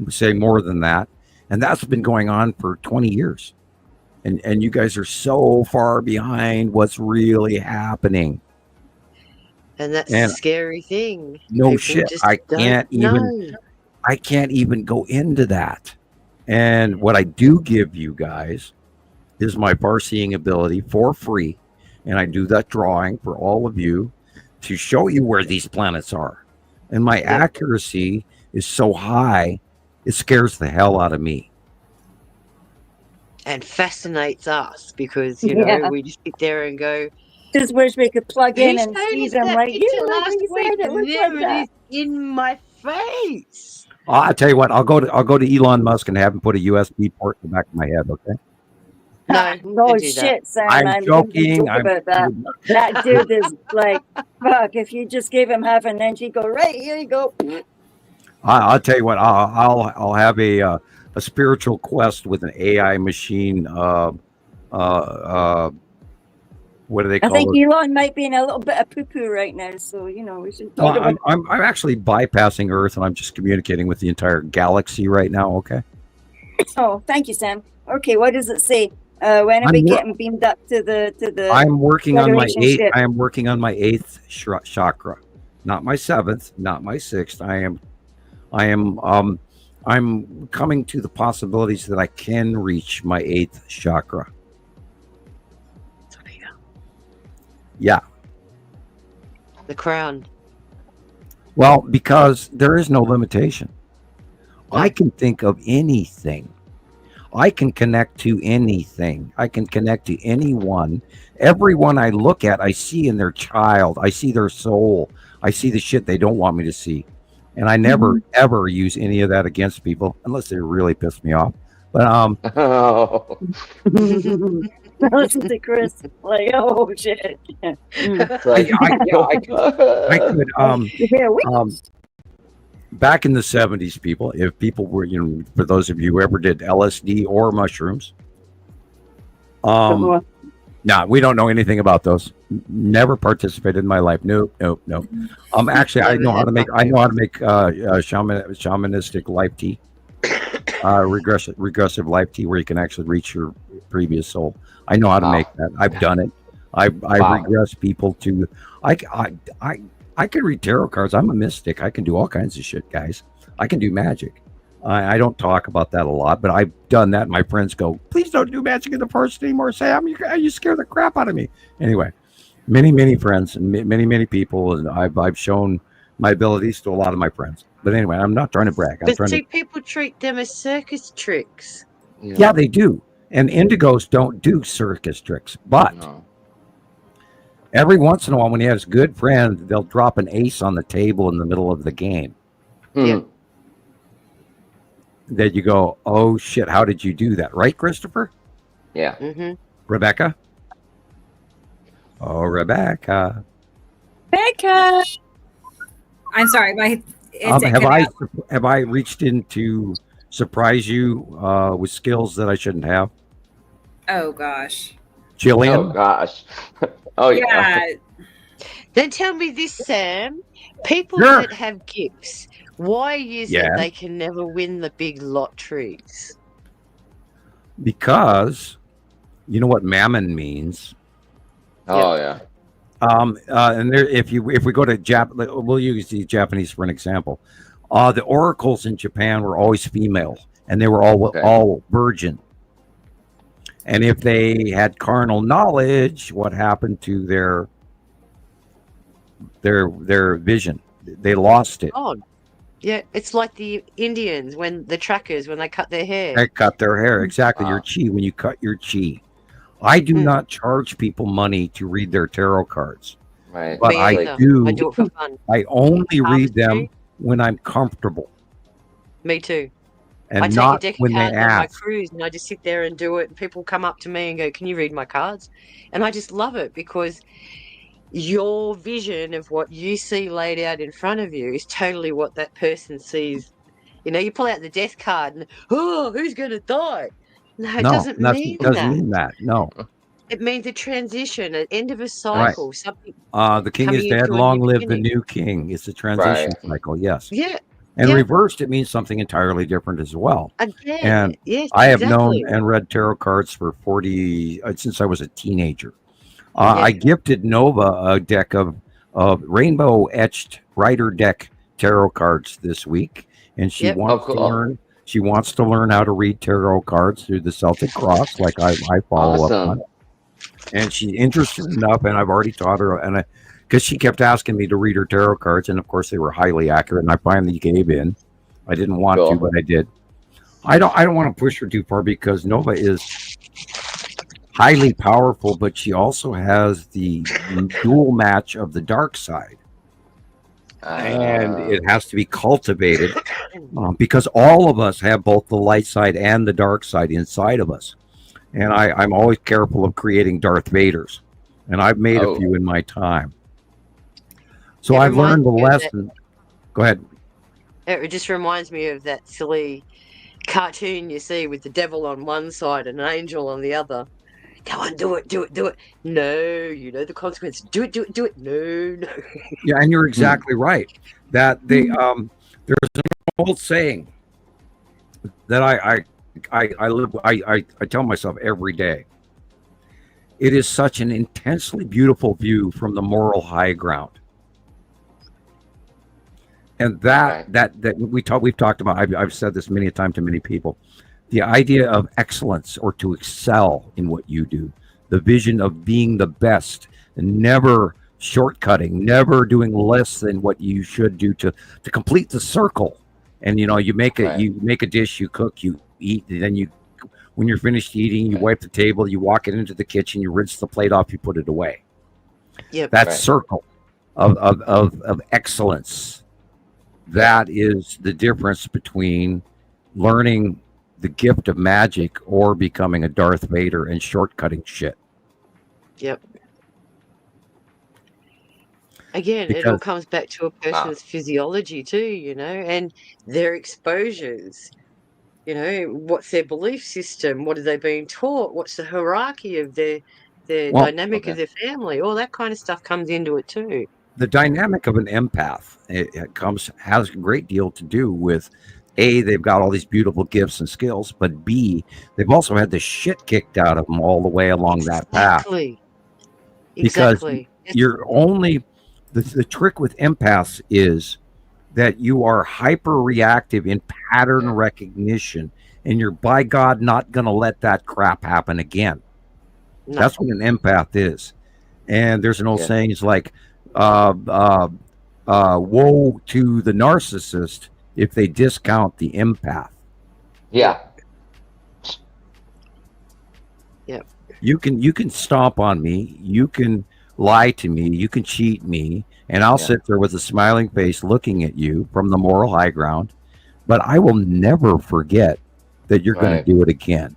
say more than that. And that's been going on for 20 years. And you guys are so far behind what's really happening. And that's the scary thing. No People shit. I can't even go into that. And what I do give you guys is my far-seeing ability for free. And I do that drawing for all of you to show you where these planets are. And my accuracy is so high, it scares the hell out of me. And fascinates us because, we just sit there and go, just wish we could plug in and see them right here. There it is in my face. I'll tell you what, I'll go to Elon Musk and have him put a USB port in the back of my head, okay? No shit, Sam. I'm joking. About that. That dude is like, fuck. If you just gave him half an inch, he'd go right here. You go. I'll tell you what. I'll have a what do they I call think it? Elon might be in a little bit of poo-poo right now, so we should talk Well, about. I'm actually bypassing Earth, and I'm just communicating with the entire galaxy right now. Okay. Oh, thank you, Sam. Okay, what does it say? When are we getting beamed up to the? I'm working on my Federation eighth. ship? I am working on my eighth chakra, not my seventh, not my sixth. I'm coming to the possibilities that I can reach my eighth chakra. Yeah. The crown. Well, because there is no limitation. I can think of anything. I can connect to anything. I can connect to anyone. Everyone I look at, I see in their child. I see their soul. I see the shit they don't want me to see. And I never, ever use any of that against people unless they really piss me off. But, Oh. Listen to Chris, like, oh shit. I could, back in the 70s, people, if people were, for those of you who ever did LSD or mushrooms, no, we don't know anything about those. Never participated in my life. Nope. Actually, I know how to make shamanistic life tea, regressive life tea, where you can actually reach your previous soul. I know how to make that. I've done it. I regress people to. I can read tarot cards. I'm a mystic. I can do all kinds of shit, guys. I can do magic. I don't talk about that a lot, but I've done that. My friends go, please don't do magic in the forest anymore, Sam. You scare the crap out of me. Anyway, many friends and many people, and I've shown my abilities to a lot of my friends. But anyway, I'm not trying to brag. People treat them as circus tricks. Yeah, they do. And indigos don't do circus tricks, but every once in a while, when he has a good friend, they'll drop an ace on the table in the middle of the game. That you go, oh shit, how did you do that? Right, Christopher? Yeah. Rebecca? Oh, Rebecca. Becca. I'm sorry, have I reached in to surprise you with skills that I shouldn't have? Oh gosh. Gillian? Oh gosh. Oh yeah. Then tell me this, Sam. People that have gifts, why is it they can never win the big lotteries? Because you know what mammon means. Oh yeah. And there, if we go to we'll use the Japanese for an example. The oracles in Japan were always female, and they were all virgin. And if they had carnal knowledge, what happened to their vision? They lost it. Oh, yeah. It's like the Indians when they cut their hair. They cut their hair. Exactly. Your chi, when you cut your chi. I do not charge people money to read their tarot cards. Right. But I do it for fun. I only read them when I'm comfortable. Me too. And I take not a deck of when they cards on my ask. cruise and I just sit there and do it. And people come up to me and go, can you read my cards? And I just love it because your vision of what you see laid out in front of you is totally what that person sees. You pull out the death card and, who's going to die? No, it doesn't mean that. No. It means a transition, an end of a cycle. Right. Something. The king is dead. Long live the new king. It's a transition cycle. Yes. Yeah. And reversed, it means something entirely different as well. Again, and yes, I have known and read tarot cards for since I was a teenager. I gifted Nova a deck of rainbow etched Rider deck tarot cards this week, and she wants to learn. She wants to learn how to read tarot cards through the Celtic Cross, like I follow up on. And she's interested enough, and I've already taught her, and because she kept asking me to read her tarot cards, and of course they were highly accurate, and I finally gave in. I didn't want to, but I did. I don't want to push her too far because Nova is highly powerful, but she also has the dual match of the dark side. And it has to be cultivated because all of us have both the light side and the dark side inside of us. And I'm always careful of creating Darth Vaders. And I've made a few in my time. So I've learned the lesson. Go ahead. It just reminds me of that silly cartoon you see with the devil on one side and an angel on the other. Go on, do it. No, you know the consequence. Do it. No. Yeah, and you're exactly right. That there's an old saying that I tell myself every day. It is such an intensely beautiful view from the moral high ground. And that we've talked about, I've said this many a time to many people, the idea of excellence, or to excel in what you do, the vision of being the best, and never shortcutting, never doing less than what you should do to complete the circle. And you make a dish, you cook, you eat, and then when you're finished eating, you wipe the table, you walk it into the kitchen, you rinse the plate off, you put it away. Yep. That circle of excellence. That is the difference between learning the gift of magic or becoming a Darth Vader and shortcutting shit. Yep. Again, it all comes back to a person's physiology too, and their exposures. What's their belief system? What are they being taught? What's the hierarchy of their dynamic of their family? All that kind of stuff comes into it too. The dynamic of an empath has a great deal to do with A, they've got all these beautiful gifts and skills, but B, they've also had the shit kicked out of them all the way along that path. Because you're only the trick with empaths is that you are hyper reactive in pattern recognition, and you're by God not going to let that crap happen again. No. That's what an empath is. And there's an old saying, it's like, woe to the narcissist if they discount the empath. Yeah. Yep. You can stomp on me, you can lie to me, you can cheat me, and I'll sit there with a smiling face looking at you from the moral high ground, but I will never forget that you're going to do it again.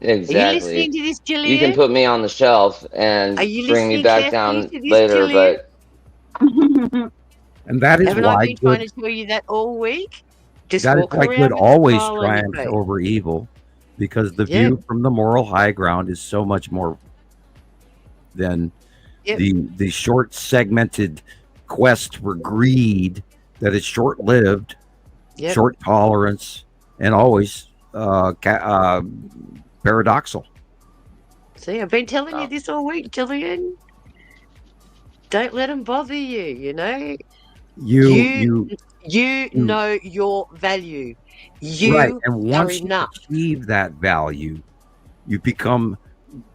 Exactly. Are you listening to this, Gillian? You can put me on the shelf and bring me back down later, but and that is Haven't why I been trying to tell you that all week? That is why good always triumphs over evil, because the view from the moral high ground is so much more than the short segmented quest for greed that is short-lived, short tolerance, and always paradoxical. See, I've been telling you this all week, Gillian. Don't let them bother you. You know your value. You and once are enough. You achieve that value, you become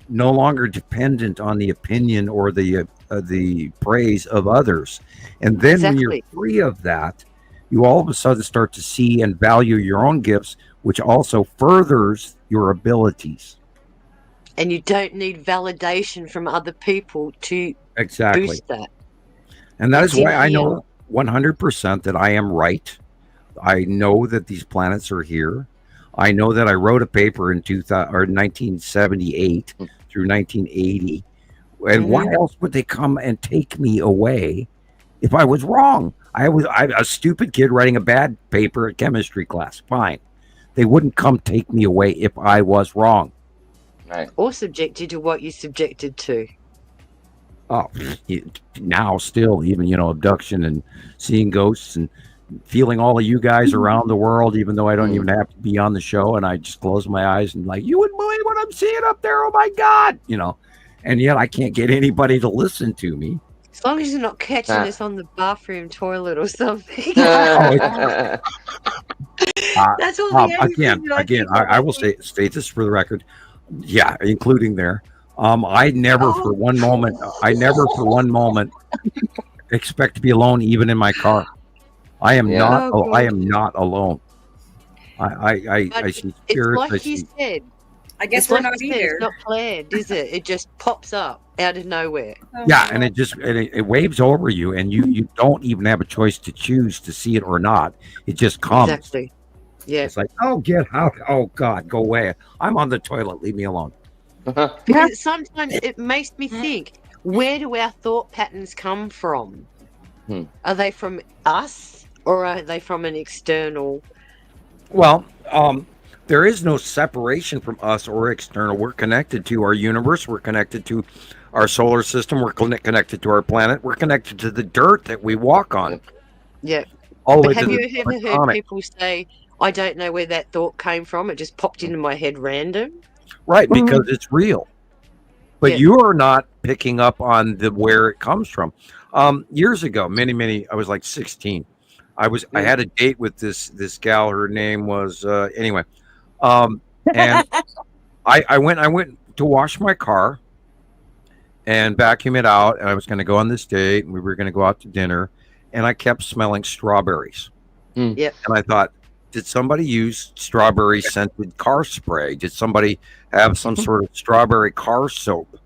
no longer dependent on the opinion or the praise of others. And then when you're free of that, you all of a sudden start to see and value your own gifts, which also furthers your abilities. And you don't need validation from other people to boost that. And that is why I know 100% that I am right. I know that these planets are here. I know that I wrote a paper in 1978 through 1980. And why else would they come and take me away if I was wrong? I'm a stupid kid writing a bad paper at chemistry class. Fine. They wouldn't come take me away if I was wrong. Right. Or subjected to what you subjected to. Oh, now still, even, abduction and seeing ghosts and feeling all of you guys around the world, even though I don't even have to be on the show, and I just close my eyes and like, you wouldn't believe what I'm seeing up there. Oh my God. And yet I can't get anybody to listen to me. As long as you're not catching us on the bathroom toilet or something. That's all again, I will state this for the record. Yeah, including there. I never for one moment expect to be alone, even in my car. I am not alone. I see spirits. It's like you said. I guess we're not either. It's not planned, is it? It just pops up out of nowhere. And it waves over you, and you don't even have a choice to choose to see it or not. It just comes. Exactly. Yeah. It's like, oh, get out! Oh God, go away! I'm on the toilet. Leave me alone. Because sometimes it makes me think: where do our thought patterns come from? Are they from us, or are they from an external? Well, there is no separation from us or external. We're connected to our universe. We're connected to our solar system. We're connected to our planet. We're connected to the dirt that we walk on. Yeah. All the way But have to you the ever heard atomic. people say, I don't know where that thought came from. It just popped into my head random. Right, because it's real. But Yeah. you are not picking up on where it comes from. Years ago, many, I was like 16. I had a date with this gal. Her name was anyway. And I went to wash my car and vacuum it out, and I was going to go on this date, and we were going to go out to dinner, and I kept smelling strawberries. Yep. And I thought, did somebody use strawberry scented car spray? Did somebody have some sort of strawberry car soap?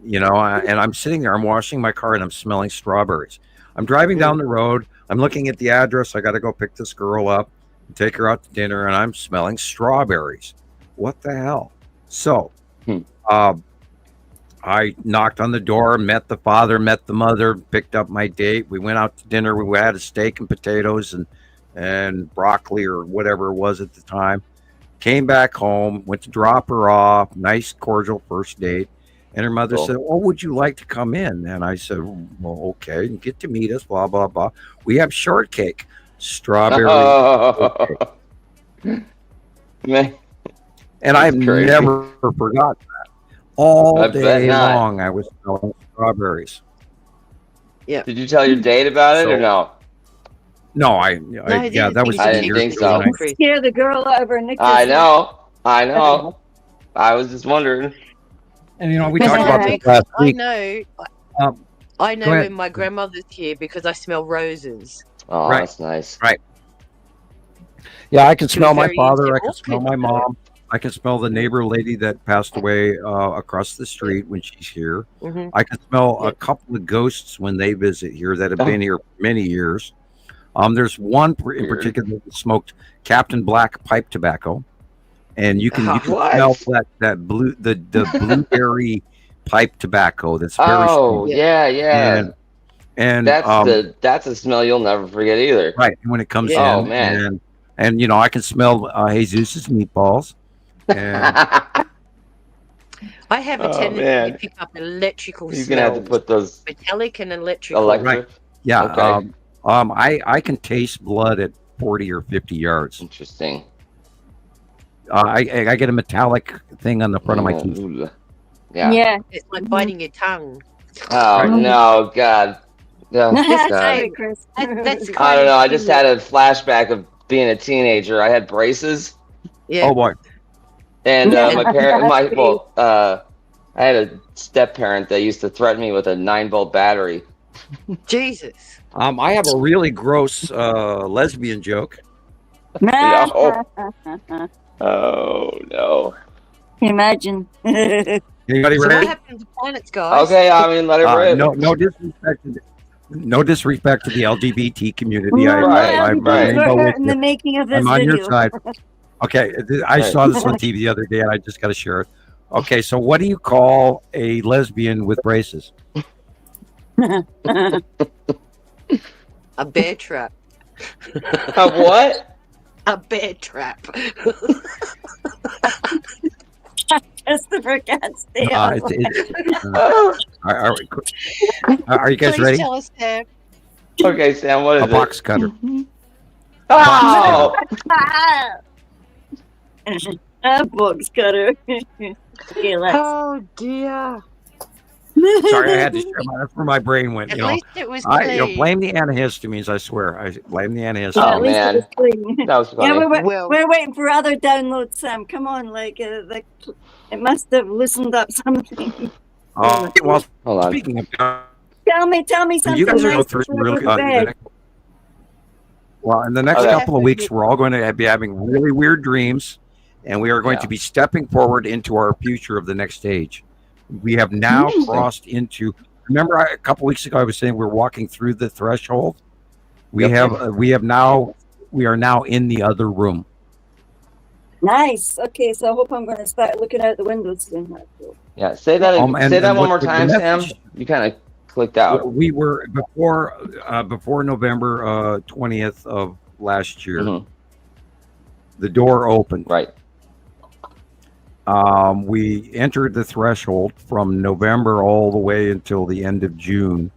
You know, and I'm sitting there, I'm washing my car, and I'm smelling strawberries. I'm driving down the road. I'm looking at the address. I got to go pick this girl up and take her out to dinner, and I'm smelling strawberries. What the hell? So I knocked on the door, met the father, met the mother, picked up my date. We went out to dinner. We had a steak and potatoes and broccoli or whatever it was at the time. Came back home, went to drop her off. Nice, cordial first date. And her mother said, "Oh, would you like to come in?" And I said, "Well, okay, and get to meet us, blah, blah, blah. We have shortcake, strawberry shortcake." Man. And I've never forgotten that. All day long, I was smelling strawberries. Yeah. Did you tell your date about it or no? No, I that was. I didn't think so. Scare the girl out of her knickers. I know. I was just wondering. And we talked about this last week. I know when my grandmother's here because I smell roses. Oh, Right. That's nice. Right. Yeah, I can She smell was my very father. I into can smell my mom. I can smell the neighbor lady that passed away across the street when she's here. Mhm. I can smell a couple of ghosts when they visit here that have been here for many years. There's one in particular that smoked Captain Black pipe tobacco, and you can smell that blueberry pipe tobacco. That's very strong. Yeah. And that's a smell you'll never forget either. Right. When it comes in, Oh, man. and I can smell Jesus's meatballs. And I have a tendency to pick up electrical You're gonna have to put those metallic and electrical. right. Yeah. Okay. I can taste blood at 40 or 50 yards. Interesting. I get a metallic thing on the front of my teeth. Yeah. It's like biting your tongue. Oh no, God. No, God. Sorry, Chris. That's I don't know. I just had a flashback of being a teenager. I had braces. Yeah. Oh boy. And my parent, I had a step parent that used to threaten me with a 9-volt battery. Jesus. I have a really gross lesbian joke. Oh no. Imagine. Anybody So what ready? happened to planets, guys? Okay, I mean, let it rip. No disrespect to the LGBT community. No, I'm we're in the making of this I'm on video. your side. Okay, I saw this on TV the other day, and I just got to share it. Okay, so what do you call a lesbian with braces? A bear trap. A what? A bear trap. Christopher can't stay Are you guys Please ready? tell us, Sam. Okay, Sam, what is A it? box cutter. Oh! A box cutter. Okay, Oh dear. Sorry, I had to share that's where my brain went. At least it was clean. Blame the antihistamines. I swear, I blame the antihistamines. Oh man, that was funny. Yeah, we're waiting for other downloads, Sam. Come on, it must have loosened up something. Well, hold on. Speaking of, Tell me something. you guys are nice go through before really. we go to bed. In the next Okay. couple of weeks, we're all going to be having really weird dreams, and we are going to be stepping forward into our future of the next stage. We have now crossed into. Remember, a couple weeks ago, I was saying we're walking through the threshold. We are now in the other room. Nice. Okay, so I hope I'm going to start looking out the windows soon. Yeah, say that. Say that one more time, the Sam. You kind of clicked out. We were before November 20th of last year. Mhm. The door opened. Right. We entered the threshold from November all the way until the end of June,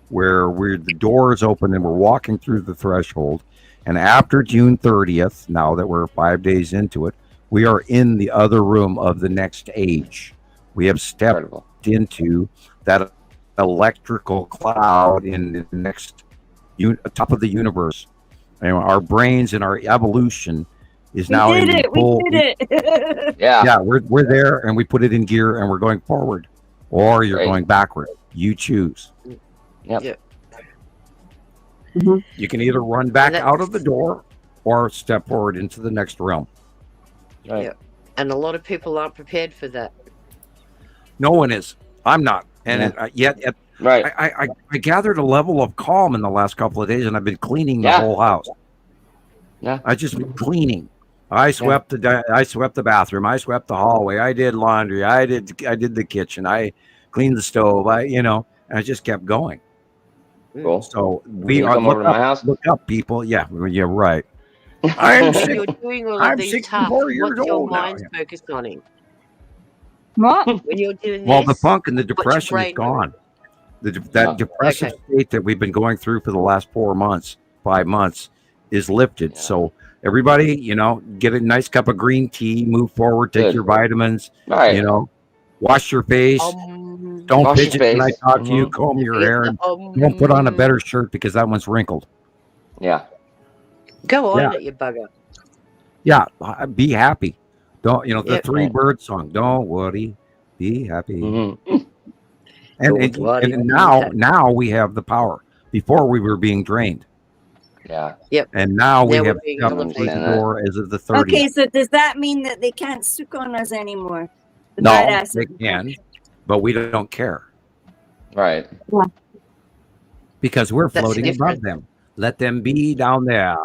where the doors open and we're walking through the threshold. And after June 30th, now that we're 5 days into it, we are in the other room of the next age. We have stepped into that electrical cloud in the next top of the universe. And our brains and our evolution is now in the full. We did it. Yeah, we're there, and we put it in gear, and we're going forward, or you're going backward. You choose. Yep. Mm-hmm. You can either run back out of the door or step forward into the next realm. Right. Yeah. And a lot of people aren't prepared for that. No one is. I'm not. And yet, right. I gathered a level of calm in the last couple of days, and I've been cleaning the whole house. Yeah. I just been cleaning. I swept the bathroom. I swept the hallway. I did laundry. I did the kitchen. I cleaned the stove. And I just kept going. Cool. So come over to my house. Look up, people. Yeah, right. I'm when you're doing all of these tasks, what's your mind focused on? What? When you're doing well, the funk and the depression is gone. That depressive state that we've been going through for the last 5 months, is lifted. Yeah. So everybody, get a nice cup of green tea, move forward, take your vitamins, wash your face. Don't fidget when I talk to you, comb your hair, and don't put on a better shirt because that one's wrinkled. Yeah. Go on it, you bugger. Yeah, be happy. Don't the three bird song. Don't worry, be happy. Mm-hmm. And now we have the power. Before we were being drained. Yeah. Yep. And now we have the door as of the 30th. Okay, so does that mean that they can't sook on us anymore? No, they can, but we don't care. Right. Yeah. Because we're floating above them. Let them be down there.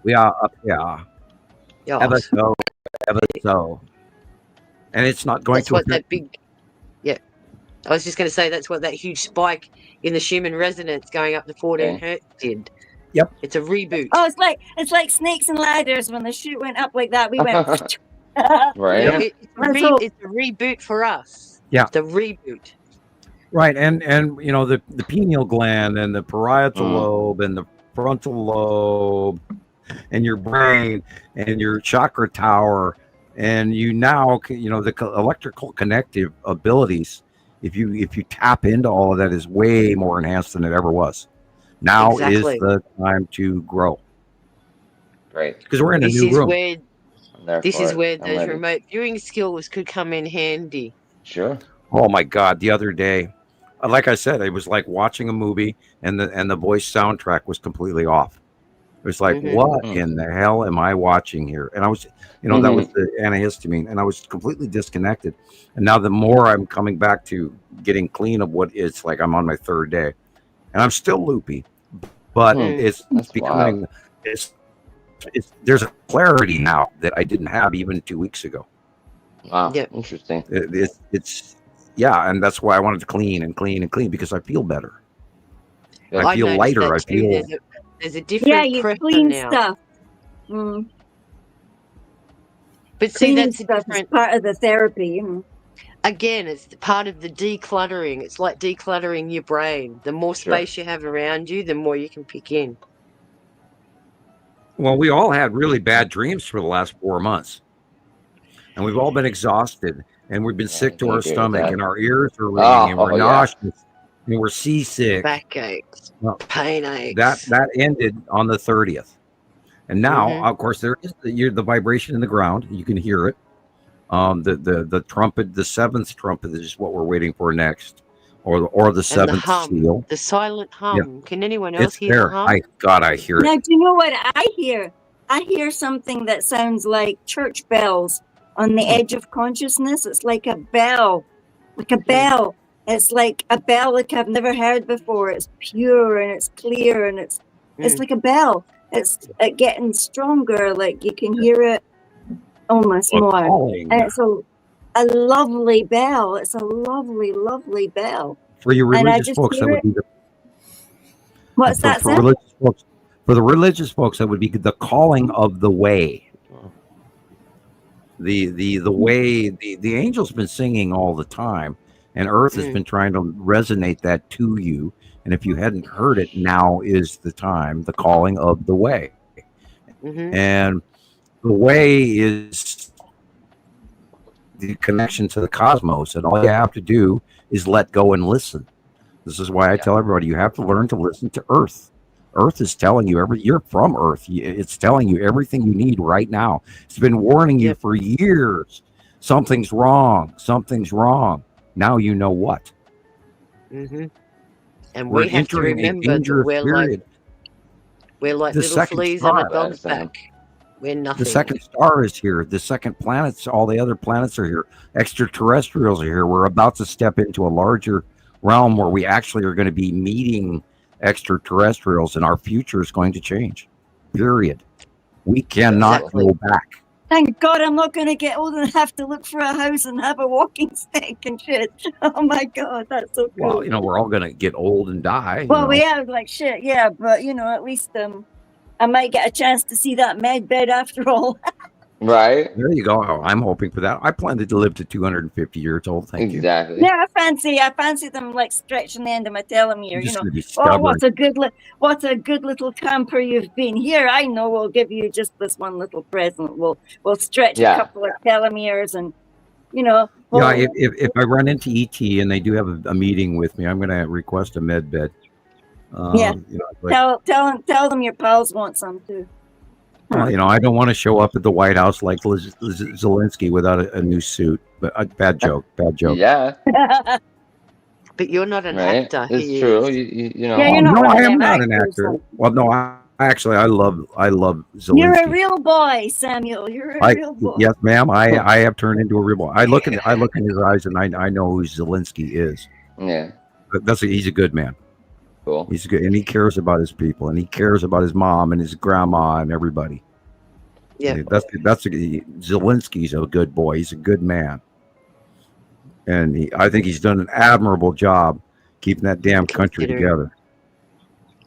We are up here. Yes. Ever so. And it's not going to affect I was just going to say that's what that huge spike in the Schumann resonance going up to 14 hertz did. Yep. It's a reboot. Oh, it's like snakes and ladders. When the chute went up like that, we went. Right. It's a reboot for us. Yeah. It's a reboot. Right. And the pineal gland and the parietal lobe and the frontal lobe and your brain and your chakra tower and the electrical connective abilities. If you tap into all of that, is way more enhanced than it ever was. Now is the time to grow. Right. Because we're in a new room. This is where those remote viewing skills could come in handy. Sure. Oh my God! The other day, like I said, it was like watching a movie, and the voice soundtrack was completely off. It was like, what in the hell am I watching here? And I was, that was the antihistamine, and I was completely disconnected. And now the more I'm coming back to getting clean of what it's like, I'm on my third day, and I'm still loopy, but it's becoming there's a clarity now that I didn't have even 2 weeks ago. Wow, interesting. It's and that's why I wanted to clean and clean and clean, because I feel better. I feel lighter. I feel. There's a different you pressure clean now. stuff. But see, that's a different part of the therapy. Again, it's part of the decluttering. It's like decluttering your brain. The more space you have around you, the more you can pick in. Well, we all had really bad dreams for the last 4 months, and we've all been exhausted, and we've been sick to our stomach, and our ears are ringing, and we're nauseous, and we're seasick, backaches, pain aches. That ended on the 30th, and now, of course, there is the vibration in the ground. You can hear it. The trumpet, the seventh trumpet, is what we're waiting for next, or the seventh seal. The silent hum. Yeah. Can anyone else hear there. the hum? I hear it. Now, do you know what I hear? I hear something that sounds like church bells on the edge of consciousness. It's like a bell, It's like a bell like I've never heard before. It's pure and it's clear and it's like a bell. It's getting stronger. Like you can hear it almost more. Calling. And it's a lovely bell. It's a lovely, lovely bell. For your religious folks, that would be the. What's that? For the religious folks, that would be the calling of the way. the way the angel's been singing all the time, and Earth has been trying to resonate that to you. And if you hadn't heard it, now is the time, the calling of the way. And the way is the connection to the cosmos, and all you have to do is let go and listen. This is why I tell everybody, you have to learn to listen to Earth. Earth is telling you you're from Earth. It's telling you everything you need right now. It's been warning you for years. Something's wrong. Something's wrong. Now you know what. And we have to remember that we're like little fleas on a dog's back. We're nothing. The second star is here. The second planets, all the other planets are here. Extraterrestrials are here. We're about to step into a larger realm where we actually are going to be meeting extraterrestrials, and our future is going to change. Period. We cannot go back. Thank God I'm not going to get old and have to look for a house and have a walking stick and shit. Oh my God, that's so cool. Well, we're all going to get old and die. Well, we have like shit, yeah, but at least I might get a chance to see that med bed after all. Right. There you go. I'm hoping for that. I plan to live to 250 years old. Thank you. Exactly. Yeah, I fancy them like stretching the end of my telomere. Oh, what's a good little camper you've been here. I know we'll give you just this one little present. We'll stretch a couple of telomeres, and if I run into ET and they do have a meeting with me, I'm going to request a med bed. Tell them your pals want some too. I don't want to show up at the White House like Zelensky without a new suit. But bad joke. Yeah. But you're not an actor. It's true. You know. Yeah, no, I am not an actor. Well, no, I love Zelensky. You're a real boy, Samuel. You're a real boy. Yes, ma'am. I have turned into a real boy. I look in his eyes and I know who Zelensky is. Yeah. But he's a good man. Cool. He's good, and he cares about his people, and he cares about his mom and his grandma and everybody. Yeah, Zelensky's a good boy. He's a good man, and I think he's done an admirable job keeping that damn country together.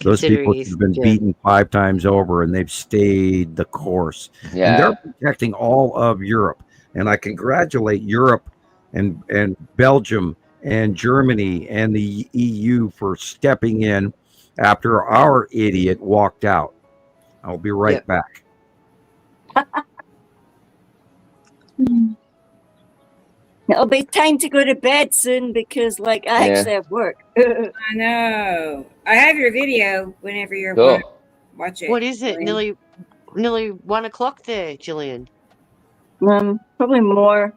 Those people have been beaten 5 times over, and they've stayed the course. Yeah, and they're protecting all of Europe, and I congratulate Europe and Belgium and Germany and the EU for stepping in after our idiot walked out. I'll be right back. It'll be time to go to bed soon because, I actually have work. I know. I have your video whenever you're watch it. What is it? Nearly 1 o'clock there, Gillian. Probably more.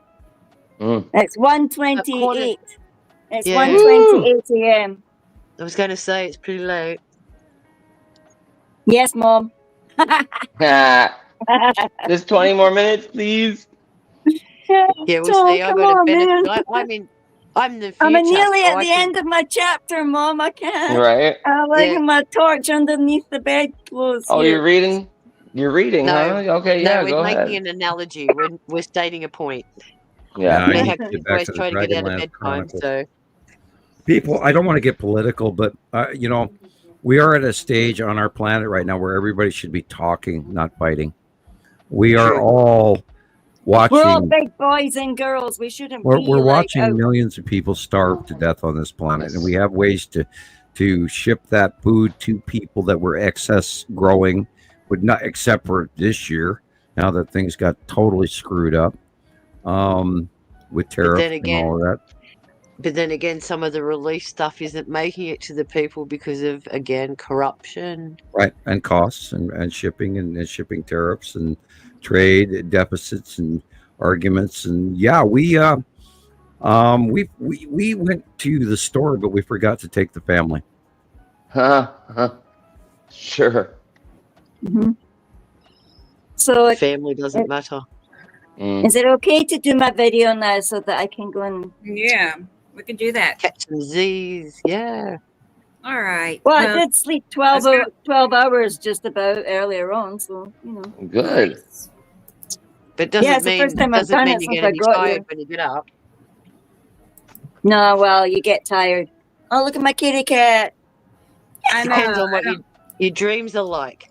It's 1:28. It's 1:28 a.m. I was going to say it's pretty late. Yes, Mom. Just 20 more minutes, please. Yeah, we'll see. I got a benefit. I'm the future. I'm nearly at the end of my chapter, Mom. I can't. Right. I'm like my torch underneath the bedclothes. Oh, you're reading? You're reading, no, huh? Okay, yeah, we're making an analogy. We're stating a point. Yeah, I have to always try to get out of bedtime, so. People, I don't want to get political, but we are at a stage on our planet right now where everybody should be talking, not fighting. We are all watching. We're all big boys and girls. We shouldn't. We're watching millions of people starve to death on this planet, and we have ways to ship that food to people that were excess growing, would not except for this year. Now that things got totally screwed up with tariffs and all of that. But then again, some of the relief stuff isn't making it to the people because of, again, corruption. Right, and costs and shipping and shipping tariffs and trade deficits and arguments. And we went to the store, but we forgot to take the family. Sure. Mm-hmm. So family doesn't matter. Is it okay to do my video now so that I can go and... Yeah. We can do that. Catch some Z's, yeah. All right. Well, I did sleep 12 hours just about earlier on, so, Good. But doesn't mean you get any tired when you get up. No, well, you get tired. Oh, look at my kitty cat. Depends on what your dreams are like.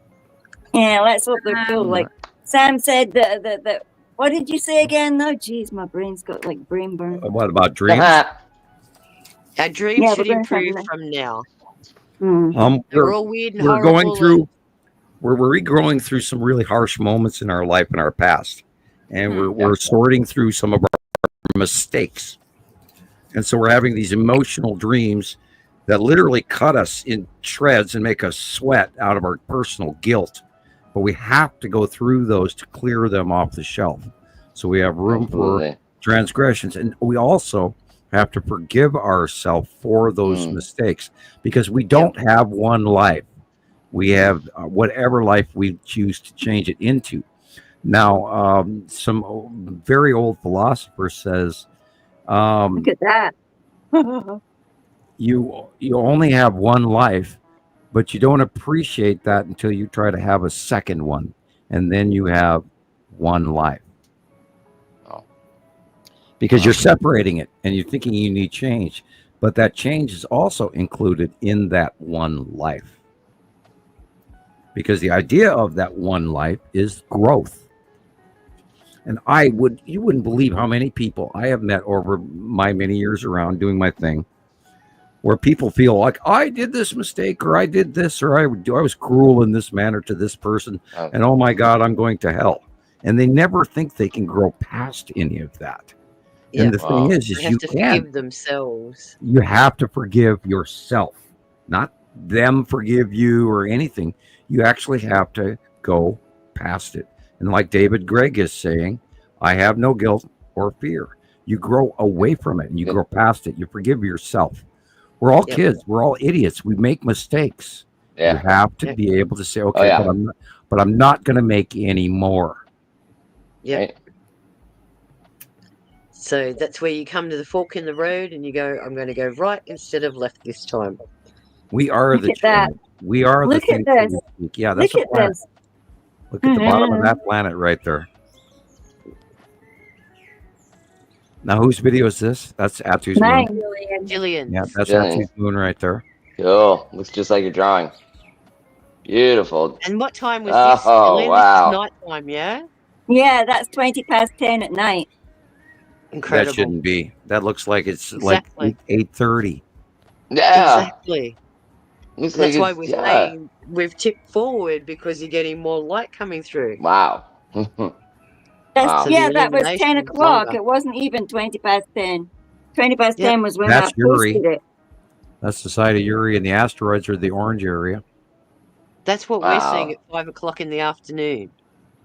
Yeah, let's hope they're cool. Like Sam said that What did you say again? No, geez, my brain's got like brain burn. What about dreams? Our dreams Yeah, should we're gonna improve have from now. Mm. We're all weird and we're horrible. going through. We're regrowing through some really harsh moments in our life in our past, and we're sorting through some of our mistakes, and so we're having these emotional dreams that literally cut us in shreds and make us sweat out of our personal guilt. But we have to go through those to clear them off the shelf, so we have room for transgressions, and we also have to forgive ourselves for those mistakes, because we don't have one life. We have whatever life we choose to change it into. Now, some very old philosopher says, look at that. you only have one life, but you don't appreciate that until you try to have a second one, and then you have one life. Because you're separating it and you're thinking you need change, but that change is also included in that one life. Because the idea of that one life is growth. And you wouldn't believe how many people I have met over my many years around doing my thing, where people feel like I did this mistake, or I did this, or I was cruel in this manner to this person, and oh my God, I'm going to hell. And they never think they can grow past any of that. Yeah. And the thing is they have you to can't. forgive themselves. You have to forgive yourself, not them forgive you or anything. You actually have to go past it. And like David Gregg is saying, I have no guilt or fear. You grow away from it and you grow past it. You forgive yourself. We're all kids. We're all idiots. We make mistakes. You have to be able to say, okay, but I'm not going to make any more. Yeah. Right. So that's where you come to the fork in the road and you go, I'm going to go right instead of left this time. We are the change. We are the thing. Yeah, that's a planet. Look at the bottom of that planet right there. Now, whose video is this? That's Atu's moon. Gillian. Yeah, that's Atu's moon right there. Cool. Looks just like your drawing. Beautiful. And what time was this? Oh, wow. Night time, yeah? Yeah, that's 20 past 10 at night. Incredible. That shouldn't be. That looks like it's like 8:30. Yeah. Exactly. Looks That's like why we're saying we've tipped forward, because you're getting more light coming through. Wow. Yeah, that was 10 o'clock. It wasn't even 20 past 10. 20 past 10 was when I posted it. That's the side of Uri, and the asteroids are the orange area. That's what we're seeing at 5 o'clock in the afternoon.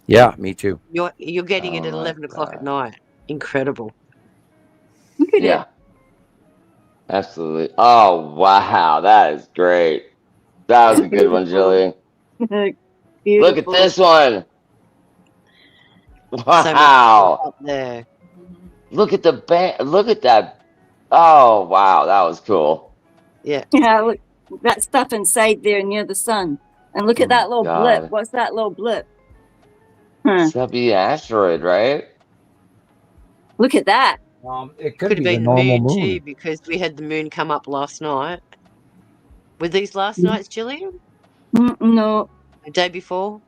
Yeah, me too. You're getting it at 11 o'clock at night. Incredible. Look at it. Absolutely. Oh, wow. That is great. That was a good one, Gillian. Look at this one. Wow. There. Look at the band. Look at that. Oh, wow. That was cool. Yeah. Yeah, look, that stuff inside there near the sun. And look at that little blip. What's that little blip? It's gotta be an asteroid, right? Look at that. It could have been the moon too, because we had the moon come up last night. Were these last nights, Gillian? No. The day before?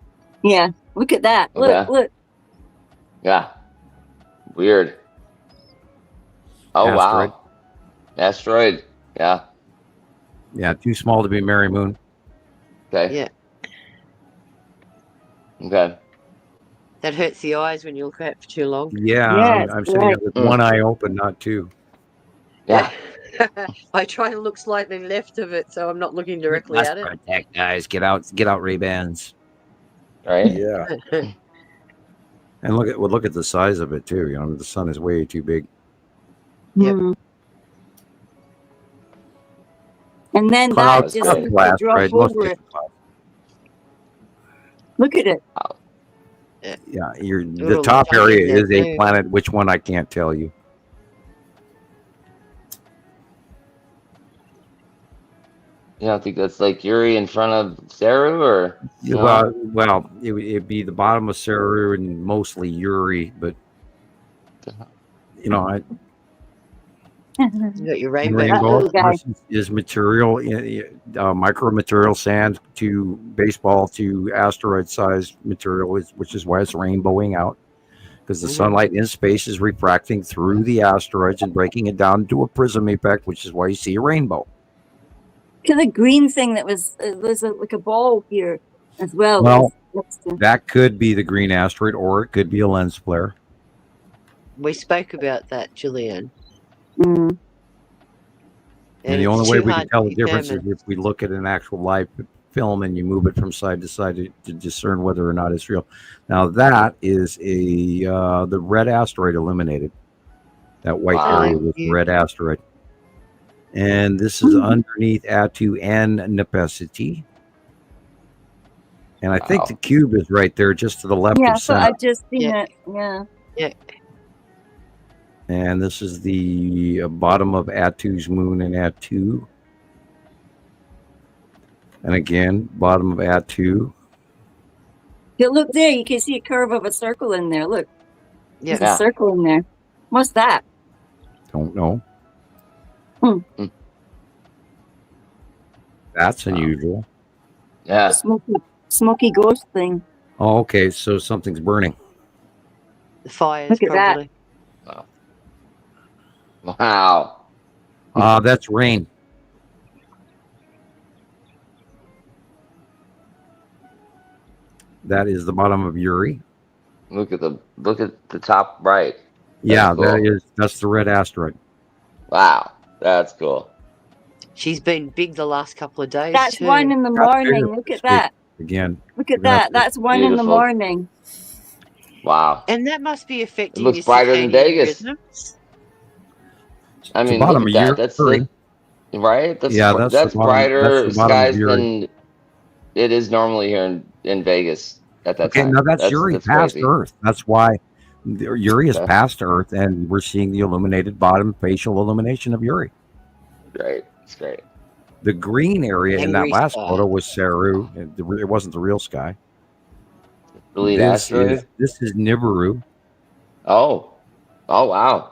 Yeah. Look at that. Look, look. Yeah. Weird. Oh, Asteroid. wow. Asteroid. Yeah. Yeah, too small to be Mary Moon. Okay. Yeah. Okay. That hurts the eyes when you look at it for too long. Yeah, I'm sitting up with one eye open, not two. Yeah. I try to look slightly left of it, so I'm not looking directly at it. Protect, guys. Get out Ray-Bans. Right? Yeah. And look at the size of it too. You know, the sun is way too big. Yep. And then Clouds that just blast, drop right? over it. Look at it. Yeah, the top area is a planet. Which one I can't tell you. You don't think that's like Uri in front of Saru, or? Well, it'd be the bottom of Saru and mostly Uri, but you know, You got your rainbow. is material, micromaterial sand to baseball to asteroid-sized material, which is why it's rainbowing out. because the sunlight in space is refracting through the asteroids and breaking it down to a prism effect, which is why you see a rainbow. Look at the green thing that was there's like a ball here as well. Well, that could be the green asteroid, or it could be a lens flare. We spoke about that, Gillian. Mm. And the only way we can tell the difference is if we look at an actual live film and you move it from side to side to discern whether or not it's real. Now that is the red asteroid illuminated. That white area with the red asteroid. And this is underneath Attu and Nepesity. And I think the cube is right there just to the left of center. Yeah, so I just seen it. Yeah. Yeah. And this is the bottom of Attu's moon in Attu. And again, bottom of Attu. Yeah, look there. You can see a curve of a circle in there. Look. Yeah. There's a circle in there. What's that? Don't know. That's unusual. Yeah. Smoky ghost thing. Oh, okay. So something's burning. The fires. Look at probably. That. Wow. That's rain. That is the bottom of Uri. Look at the top right. That's cool. That's the red asteroid. Wow, that's cool. She's been big the last couple of days. That's too. 1 in the morning. Look at that. Again. Look at that. That's 1 in the Beautiful. morning. Wow. And that must be affecting. It looks your brighter than circadian Vegas. rhythm. I mean, the bottom look of at that. That's Uri. right. That's Yeah, that's that's the bottom- brighter that's the bottom of skies Uri. than it is normally here in Vegas at that Okay, time. now that's Uri past crazy. Earth. That's why Uri is past Earth, and we're seeing the illuminated bottom facial illumination of Uri. Great. It's great. The green area in that Angry last sky. photo was Saru. It wasn't the real sky. The lead asteroid. This is Nibiru. Oh. Oh wow.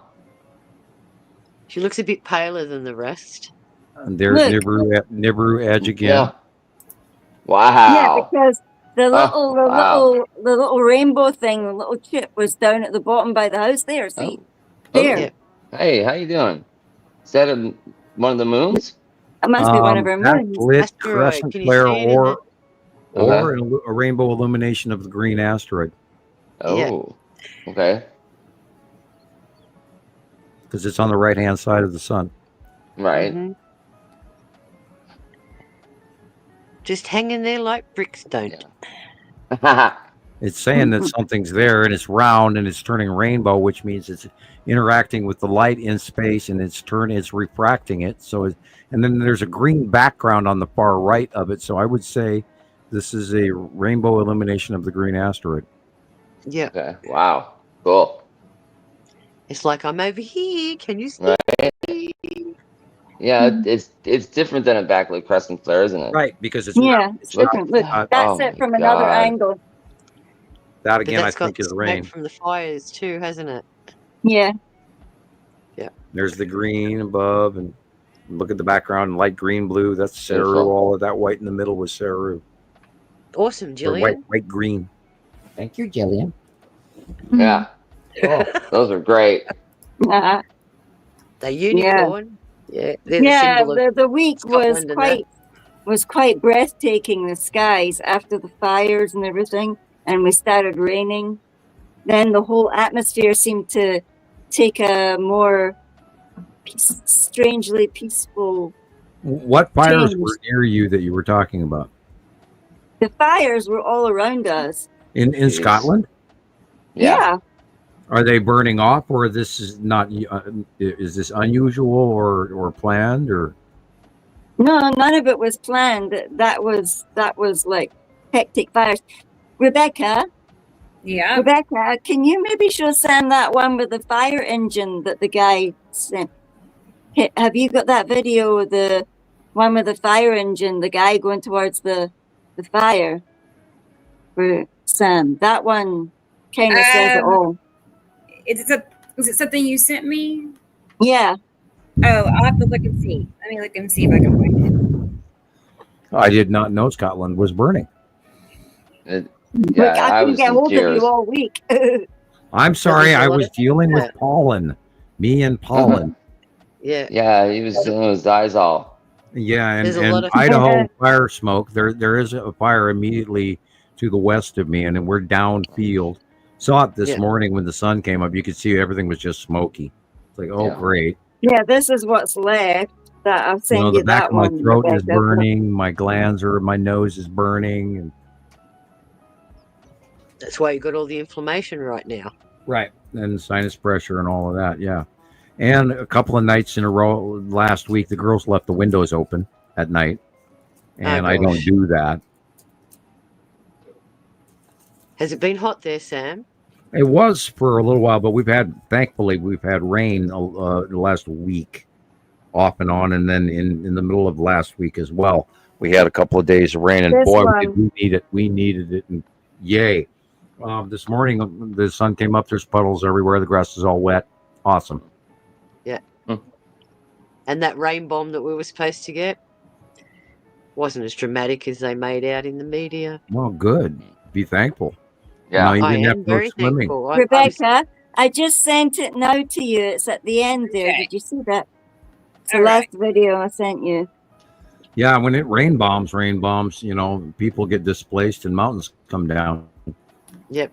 She looks a bit paler than the rest. And there's Look. Nibiru edge again. Yeah. Wow. Yeah, because the wow. little rainbow thing, the little chip was down at the bottom by the house there. See? There. Yeah. Hey, how you doing? Is that one of the moons? That must be one of our That moons. lit Asteroid. crescent Can you flare see it in or a rainbow illumination of the green asteroid. Oh. Okay. Because it's on the right-hand side of the sun. Right. Mhm. Just hanging there like bricks, don't. It's saying that something's there and it's round and it's turning rainbow, which means it's interacting with the light in space and it's refracting it. And then there's a green background on the far right of it. So I would say this is a rainbow illumination of the green asteroid. Yeah. Okay. Wow. Cool. It's like I'm over here. Can you see? Right. Yeah, it's different than a backlit crescent flare, isn't it? Right, because it's Yeah, it's Look- different. Look, oh that's my it from another God. angle. that But again, I that's got think the is smoke rain. from the fires too, hasn't it? Yeah. There's the green above, and look at the background, light green, blue. That's Saru. Beautiful. All of that white in the middle was Saru. Awesome, Or Gillian. white, green. Thank you, Gillian. Yeah. Oh, Those are great. Uh, The unicorn. Yeah. They're yeah, the symbol of the week was Scotland and that. quite breathtaking, the skies after the fires and everything, and we started raining. Then the whole atmosphere seemed to take a more strangely peaceful. what fires Change. were near you that you were talking about The fires were all around us. in Jeez. Scotland? Yeah. Are they burning off, or this is not? Is this unusual or planned or? No, none of it was planned. That was like hectic fires. Rebecca, can you maybe show Sam that one with the fire engine that the guy sent? Have you got that video of the one with the fire engine, the guy going towards the fire? For Sam, that one kind of says it all. Is it something you sent me? Yeah. Oh, I'll have to look and see. Let me look and see if I can find it. I did not know Scotland was burning. Look, Yeah, I couldn't was get in hold of tears. you all week. I'm sorry, I was dealing with pollen. Me and pollen. Yeah, he was dealing with Zysol. Yeah, and Idaho fire smoke. There is a fire immediately to the west of me, and we're downfield. Saw it this morning when the sun came up. You could see everything was just smoky. It's like, oh, great. Yeah, this is what's left. That I'll send the back that of my one. throat is burning. My glands my nose is burning. And that's why you got all the inflammation right now. Right, and sinus pressure and all of that. Yeah. And a couple of nights in a row last week, the girls left the windows open at night, and I don't do that. Has it been hot there, Sam? It was for a little while, but thankfully, we've had rain the last week, off and on, and then in the middle of last week as well, we had a couple of days of rain, and boy, did we need it. We needed it, and yay! This morning, the sun came up. There's puddles everywhere. The grass is all wet. Awesome. Yeah. And that rain bomb that we were supposed to get wasn't as dramatic as they made out in the media. Well, good. Be thankful. Yeah, no, you didn't have to go swimming. Thankful. Rebecca, I just sent it now to you. It's at the end there. Did you see that? It's the last video I sent you. Yeah, when it rain bombs, people get displaced and mountains come down. Yep.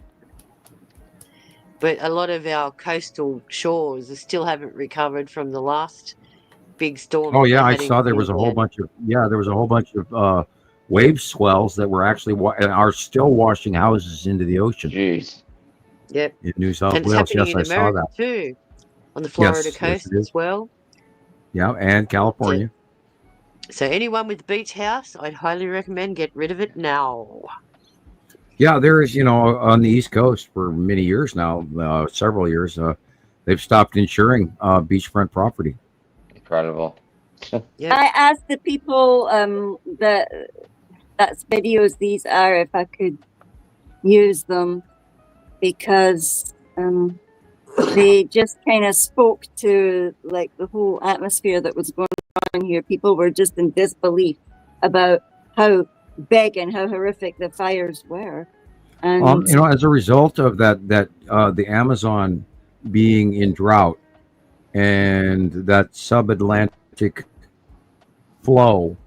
But a lot of our coastal shores still haven't recovered from the last big storm. Oh yeah, I saw there was a whole bunch of wave swells that were actually are still washing houses into the ocean. Jeez. Yep. In New South Wales, yes, I saw that too. On the Florida coast as well. Yeah, and California. So anyone with beach house, I'd highly recommend get rid of it now. Yeah, there is, on the East Coast for many years now, several years, they've stopped insuring beachfront property. Incredible. I asked the people that's videos these are if I could use them because they just kind of spoke to like the whole atmosphere that was going on here. People were just in disbelief about how big and how horrific the fires were. And as a result of that the Amazon being in drought and that sub-Atlantic flow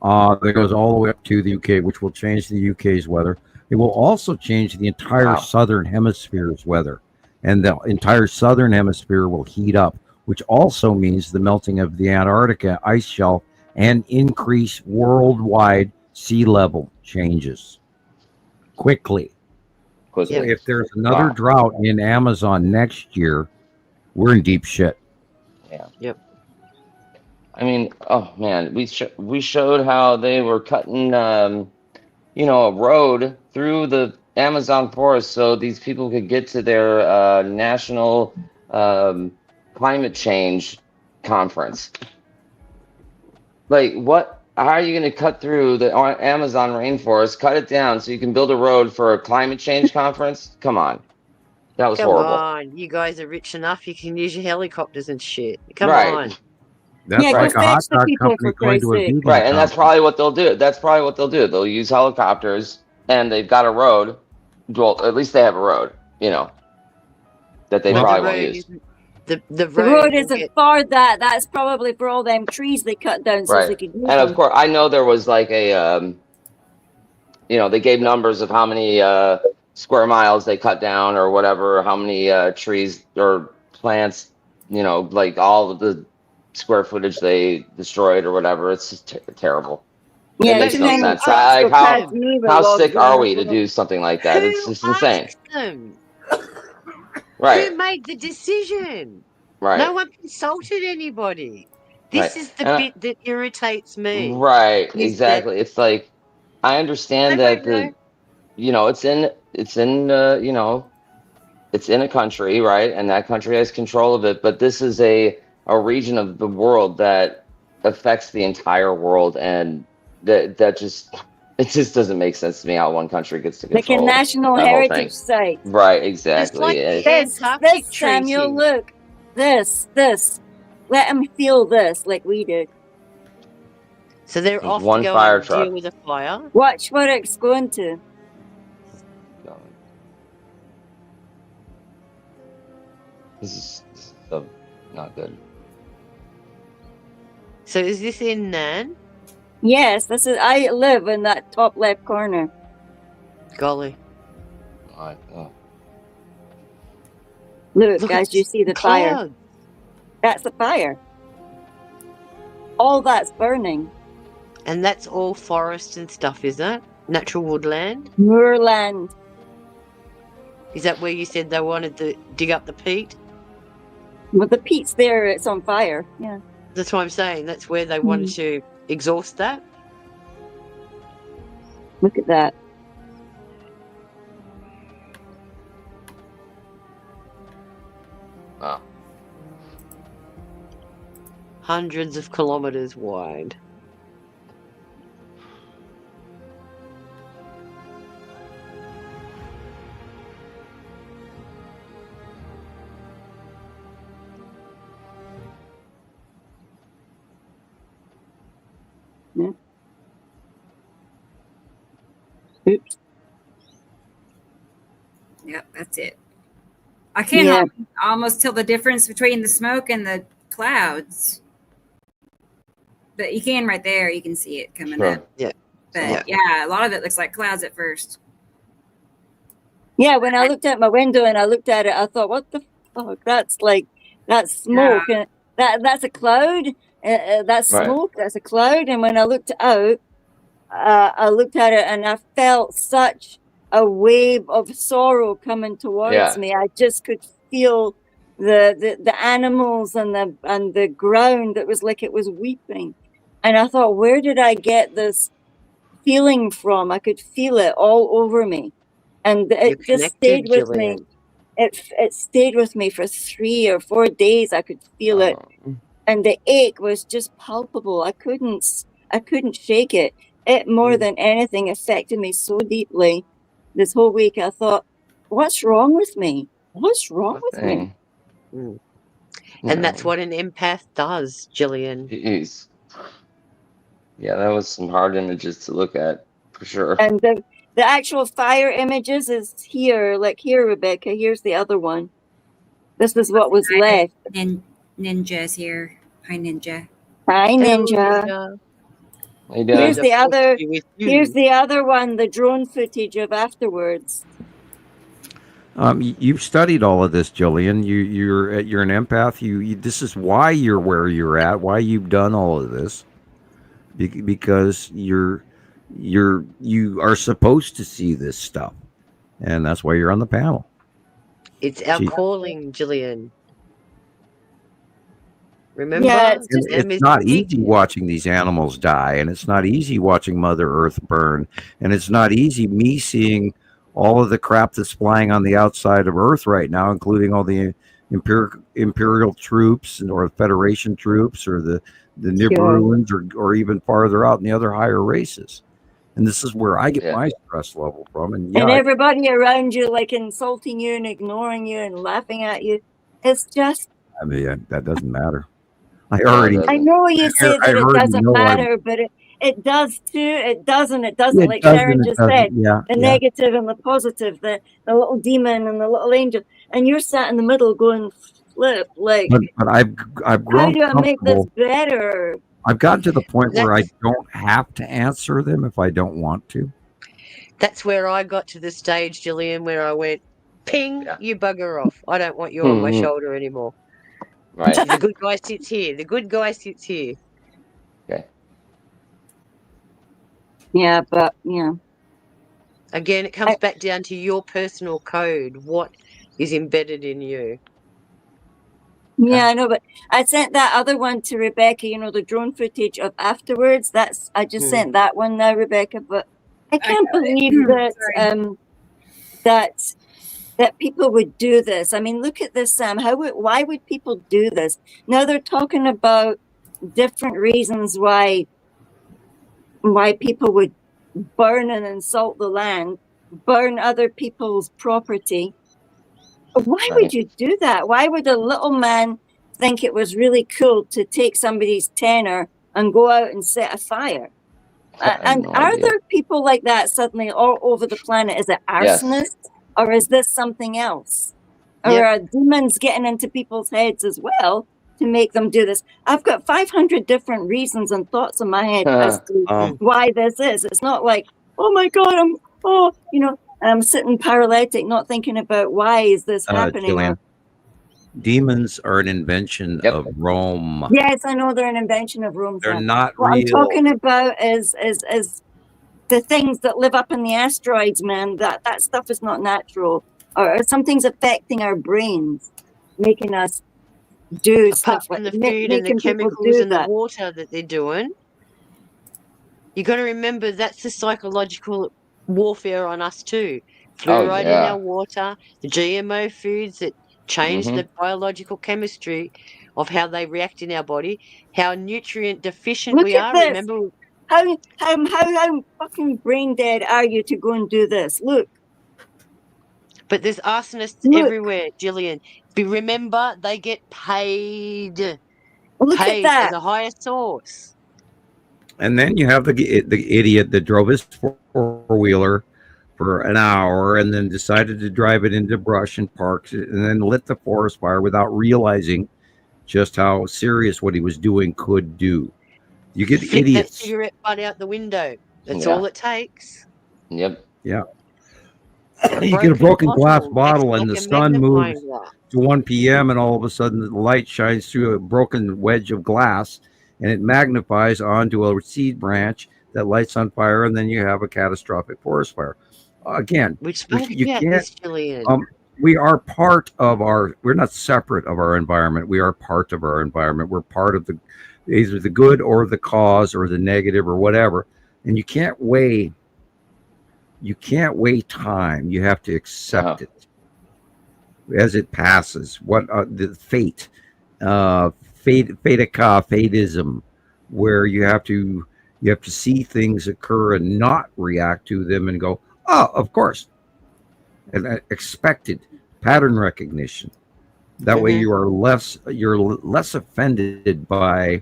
that goes all the way up to the UK, which will change the UK's weather. It will also change the entire southern hemisphere's weather, and the entire southern hemisphere will heat up, which also means the melting of the Antarctica ice shelf and increase worldwide sea level changes quickly. So if there's another drought in Amazon next year, we're in deep shit. Yeah. Yep. I mean, oh man, we showed how they were cutting, a road through the Amazon forest so these people could get to their national climate change conference. Like, what? How are you going to cut through the Amazon rainforest, cut it down so you can build a road for a climate change conference? Come on. That was horrible. Come on. You guys are rich enough. You can use your helicopters and shit. Come on. That's like a hot dog company going to a vegan Right, and that's probably what they'll do. They'll use helicopters, and they've got a road. Well, at least they have a road, that they probably won't use. The road isn't for that. That's probably for all them trees they cut down so they could use them. Of course, I know there was like a, they gave numbers of how many square miles they cut down or whatever, how many trees or plants, like all of the square footage they destroyed or whatever. It's just terrible. Yeah, it makes no sense. Like, how sick are we to do something like that? It's just insane. Right. Who made the decision? Right. No one consulted anybody. This is the bit that irritates me. Right. Exactly. It's like, I understand that it's in a country, right? And that country has control of it. But this is a region of the world that affects the entire world, and that just. It just doesn't make sense to me how one country gets to control. Like a national heritage site. Right, exactly. Like this, Samuel, look. This. Let them feel this like we did. So they're off to go and deal with a fire? Watch what it's going to. This is not good. So is this in Nan? Yes, this is. I live in that top left corner. Golly. Look, Look guys, at you see the fire? clouds. That's the fire. All that's burning. And that's all forest and stuff, is that? Natural woodland? Moorland. Is that where you said they wanted to dig up the peat? Well, the peat's there. It's on fire. Yeah. That's what I'm saying. That's where they wanted to exhaust that. Look at that. Wow. Hundreds of kilometers wide. Yeah. Oops. Yep, that's it. I can't almost tell the difference between the smoke and the clouds. But you can right there. You can see it coming up. Yeah. But yeah, a lot of it looks like clouds at first. Yeah, when I looked out my window and I looked at it, I thought, "What the fuck? That's smoke. Yeah. And that's a cloud. That's smoke. That's a cloud." And when I looked out, I looked at it and I felt such a wave of sorrow coming towards me. I just could feel the animals and the ground. It was like it was weeping. And I thought, where did I get this feeling from? I could feel it all over me. And it just stayed with me. It stayed with me for 3 or 4 days. I could feel it. And the ache was just palpable. I couldn't shake it. It more than anything affected me so deeply. This whole week I thought, what's wrong with me? What's wrong with me? And that's what an empath does, Gillian. Jeez. Yeah, that was some hard images to look at, for sure. And the actual fire images is here, like here, Rebecca. Here's the other one. This is what was left. Ninja's here. Hi, Ninja. Hi, Ninja. Here's the other. Here's the other one. The drone footage of afterwards. You've studied all of this, Gillian. You're an empath. This is why you're where you're at. Why you've done all of this. Because you are supposed to see this stuff, and that's why you're on the panel. It's our calling, Gillian. Remember, it's not easy watching these animals die, and it's not easy watching Mother Earth burn, and it's not easy me seeing all of the crap that's flying on the outside of Earth right now, including all the imperial troops or Federation troops or the Nibiruans or even farther out in the other higher races. And this is where I get my stress level from. And everybody around you like insulting you and ignoring you and laughing at you. It's just... I mean, that doesn't matter. I know you say that it doesn't matter, but it does too. It doesn't. It doesn't. Like Sharon just said, the negative and the positive, the little demon and the little angel. And you're sat in the middle going, flip, like... But I've grown. How do I make this better? I've gotten to the point where I don't have to answer them if I don't want to. That's where I got to the stage, Gillian, where I went, ping, you bugger off. I don't want you on my shoulder anymore. Right. The good guy sits here. The good guy sits here. Okay. Yeah, but, Again, it comes back down to your personal code. What is embedded in you? Yeah, I know, but I sent that other one to Rebecca, the drone footage of afterwards. I just sent that one now, Rebecca, but I can't believe that people would do this. I mean, look at this, Sam. Why would people do this? Now they're talking about different reasons why people would burn and insult the land, burn other people's property. Why would you do that? Why would a little man think it was really cool to take somebody's tenor and go out and set a fire? And are there people like that suddenly all over the planet? Is it arsonists or is this something else? or demons getting into people's heads as well to make them do this. I've got 500 different reasons and thoughts in my head as to why this is. It's not like, oh my God, I'm sitting paralytic, not thinking about why is this happening. Gillian, demons are an invention of Rome. Yes, I know they're an invention of Rome. They're not what real. I'm talking about is the things that live up in the asteroids, man. That stuff is not natural. Or something's affecting our brains, making us do stuff from like the food and the chemicals and the water that they're doing. You got to remember that's the psychological warfare on us too. Fluoride in our water, the GMO foods that change the biological chemistry of how they react in our body, how nutrient deficient we are. This. Remember, how fucking brain dead are you to go and do this? Look. But there's arsonists everywhere, Gillian. Remember, they get paid. Look paid at that. for the higher source. And then you have the idiot that drove his four-wheeler for an hour and then decided to drive it into brush and parks and then lit the forest fire without realizing just how serious what he was doing could do. You get idiots. That cigarette butt out the window. That's all it takes. Yep. Yeah. You get a broken glass bottle and the sun moves to 1 p.m. and all of a sudden the light shines through a broken wedge of glass and it magnifies onto a seed branch that lights on fire, and then you have a catastrophic forest fire. Again, we are part of we're not separate of our environment. We are part of our environment. We're part of either the good or the cause or the negative or whatever. And you can't weigh time. You have to accept it as it passes. What the fatism, where you have to see things occur and not react to them and go, oh, of course, and expected pattern recognition. That way you're less offended by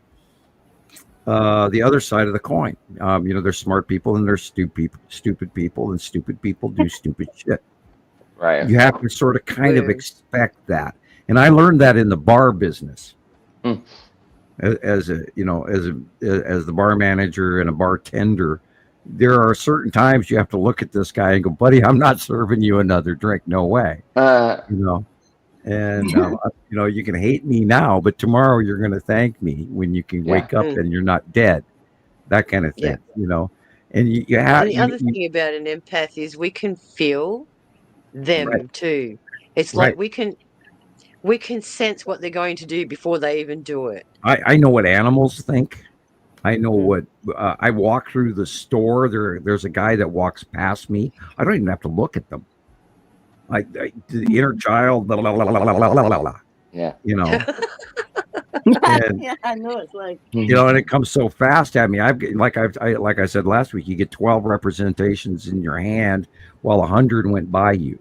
the other side of the coin. There's smart people and there's stupid people, and stupid people do stupid shit. Right. You have to sort of kind of expect that. And I learned that in the bar business. As the bar manager and a bartender, there are certain times you have to look at this guy and go, buddy, I'm not serving you another drink. No way. You can hate me now, but tomorrow you're going to thank me when you can wake up and you're not dead. That kind of thing, And you have. And the other thing about an empath is we can feel them too. It's like we can sense what they're going to do before they even do it. I know what animals think. I know what I walk through the store. There's a guy that walks past me. I don't even have to look at them. The inner child, blah, blah, blah, blah, blah, blah, blah, blah. Yeah. And, yeah, I know it's like and it comes so fast at me. Like I said last week, you get 12 representations in your hand while 100 went by you,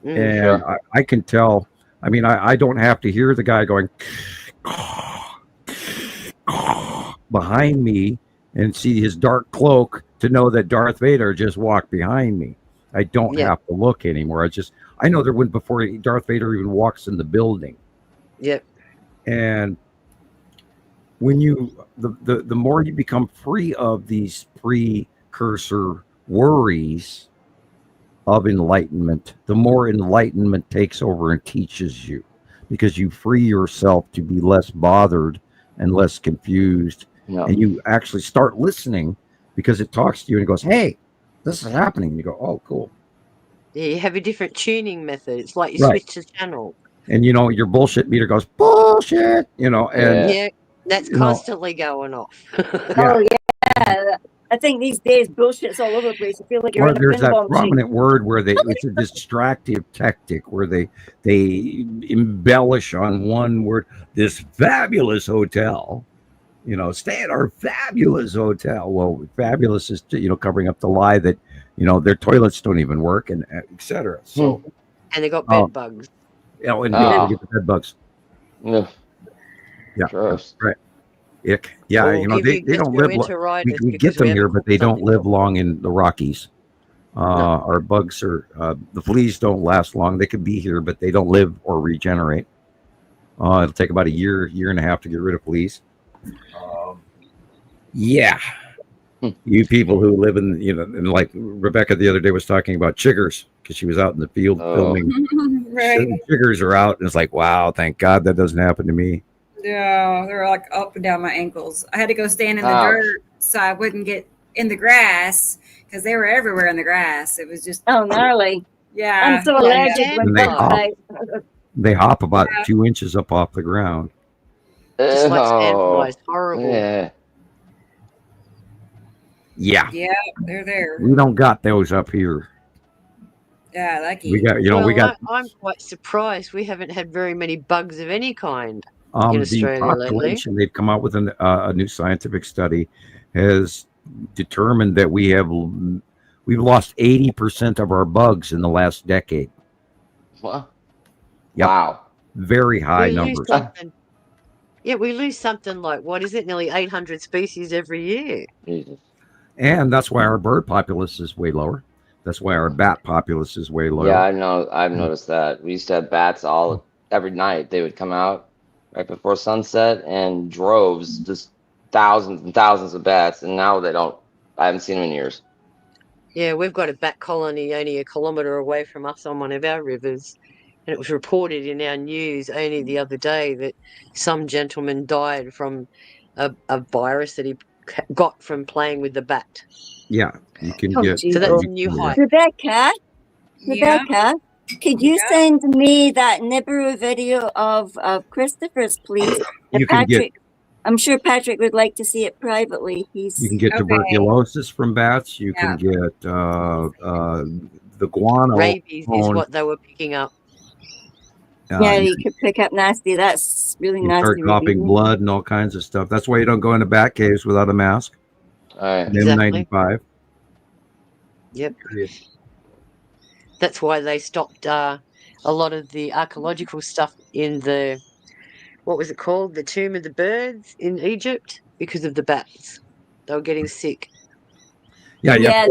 and I can tell. I mean, I don't have to hear the guy going behind me and see his dark cloak to know that Darth Vader just walked behind me. I don't have to look anymore. I know there went before Darth Vader even walks in the building. Yep. And when the more you become free of these precursor worries of enlightenment, the more enlightenment takes over and teaches you, because you free yourself to be less bothered and less confused. And you actually start listening because it talks to you and goes, hey, this is happening. And you go, oh, cool. Yeah, you have a different tuning method. It's like you switch the channel. And, your bullshit meter goes, bullshit, and that's constantly going off. Oh, yeah. I think these days bullshit's all over the place. I feel like you're in a there's that pinball prominent word where it's a distractive tactic where they embellish on one word, this fabulous hotel. Stay at our fabulous hotel. Well, fabulous is, covering up the lie that, their toilets don't even work, and et cetera. So, and they got bed bugs. They get the bed bugs. Yeah. Gross. Right. Ick. Yeah. They don't live. We get them here, but they don't live long in the Rockies. Our bugs are the fleas don't last long. They could be here, but they don't live or regenerate. It'll take about a year and a half to get rid of fleas. Yeah. You people who live in, and like Rebecca the other day was talking about chiggers because she was out in the field filming. Right. Chiggers are out, and it's like, wow, thank God that doesn't happen to me. Yeah, they're like up and down my ankles. I had to go stand in the dirt so I wouldn't get in the grass because they were everywhere in the grass. It was just gnarly. Yeah, I'm so allergic when they hop about 2 inches up off the ground. Just like sandflies, horrible. Yeah, they're there. We don't got those up here. Yeah, lucky. We got, I'm quite surprised we haven't had very many bugs of any kind in the Australia population. lately. They've come out with a new scientific study has determined that we've lost 80% of our bugs in the last decade. Wow. Yep. Wow. Very high numbers. Yeah, we lose something like, what is it, nearly 800 species every year. Jesus. And that's why our bird populace is way lower. That's why our bat populace is way lower. Yeah, I know. I've noticed that. We used to have bats every night. They would come out right before sunset and droves, just thousands and thousands of bats. And now they don't. I haven't seen them in years. Yeah, we've got a bat colony only a kilometre away from us on one of our rivers. And it was reported in our news only the other day that some gentleman died from a virus that he got from playing with the bat. Yeah, you can get. So that's a new hype. Rebecca, could you send me that Nibiru video of Christopher's, please? You can Patrick, I'm sure Patrick would like to see it privately. You can get tuberculosis from bats. You can get the guano. Rabies is what they were picking up. You could pick up nasty. That's really nasty. Start coughing blood and all kinds of stuff. That's why you don't go into bat caves without a mask. All right. N95. Yep. That's why they stopped a lot of the archaeological stuff in the, what was it called? The Tomb of the Birds in Egypt because of the bats. They were getting sick. Yeah,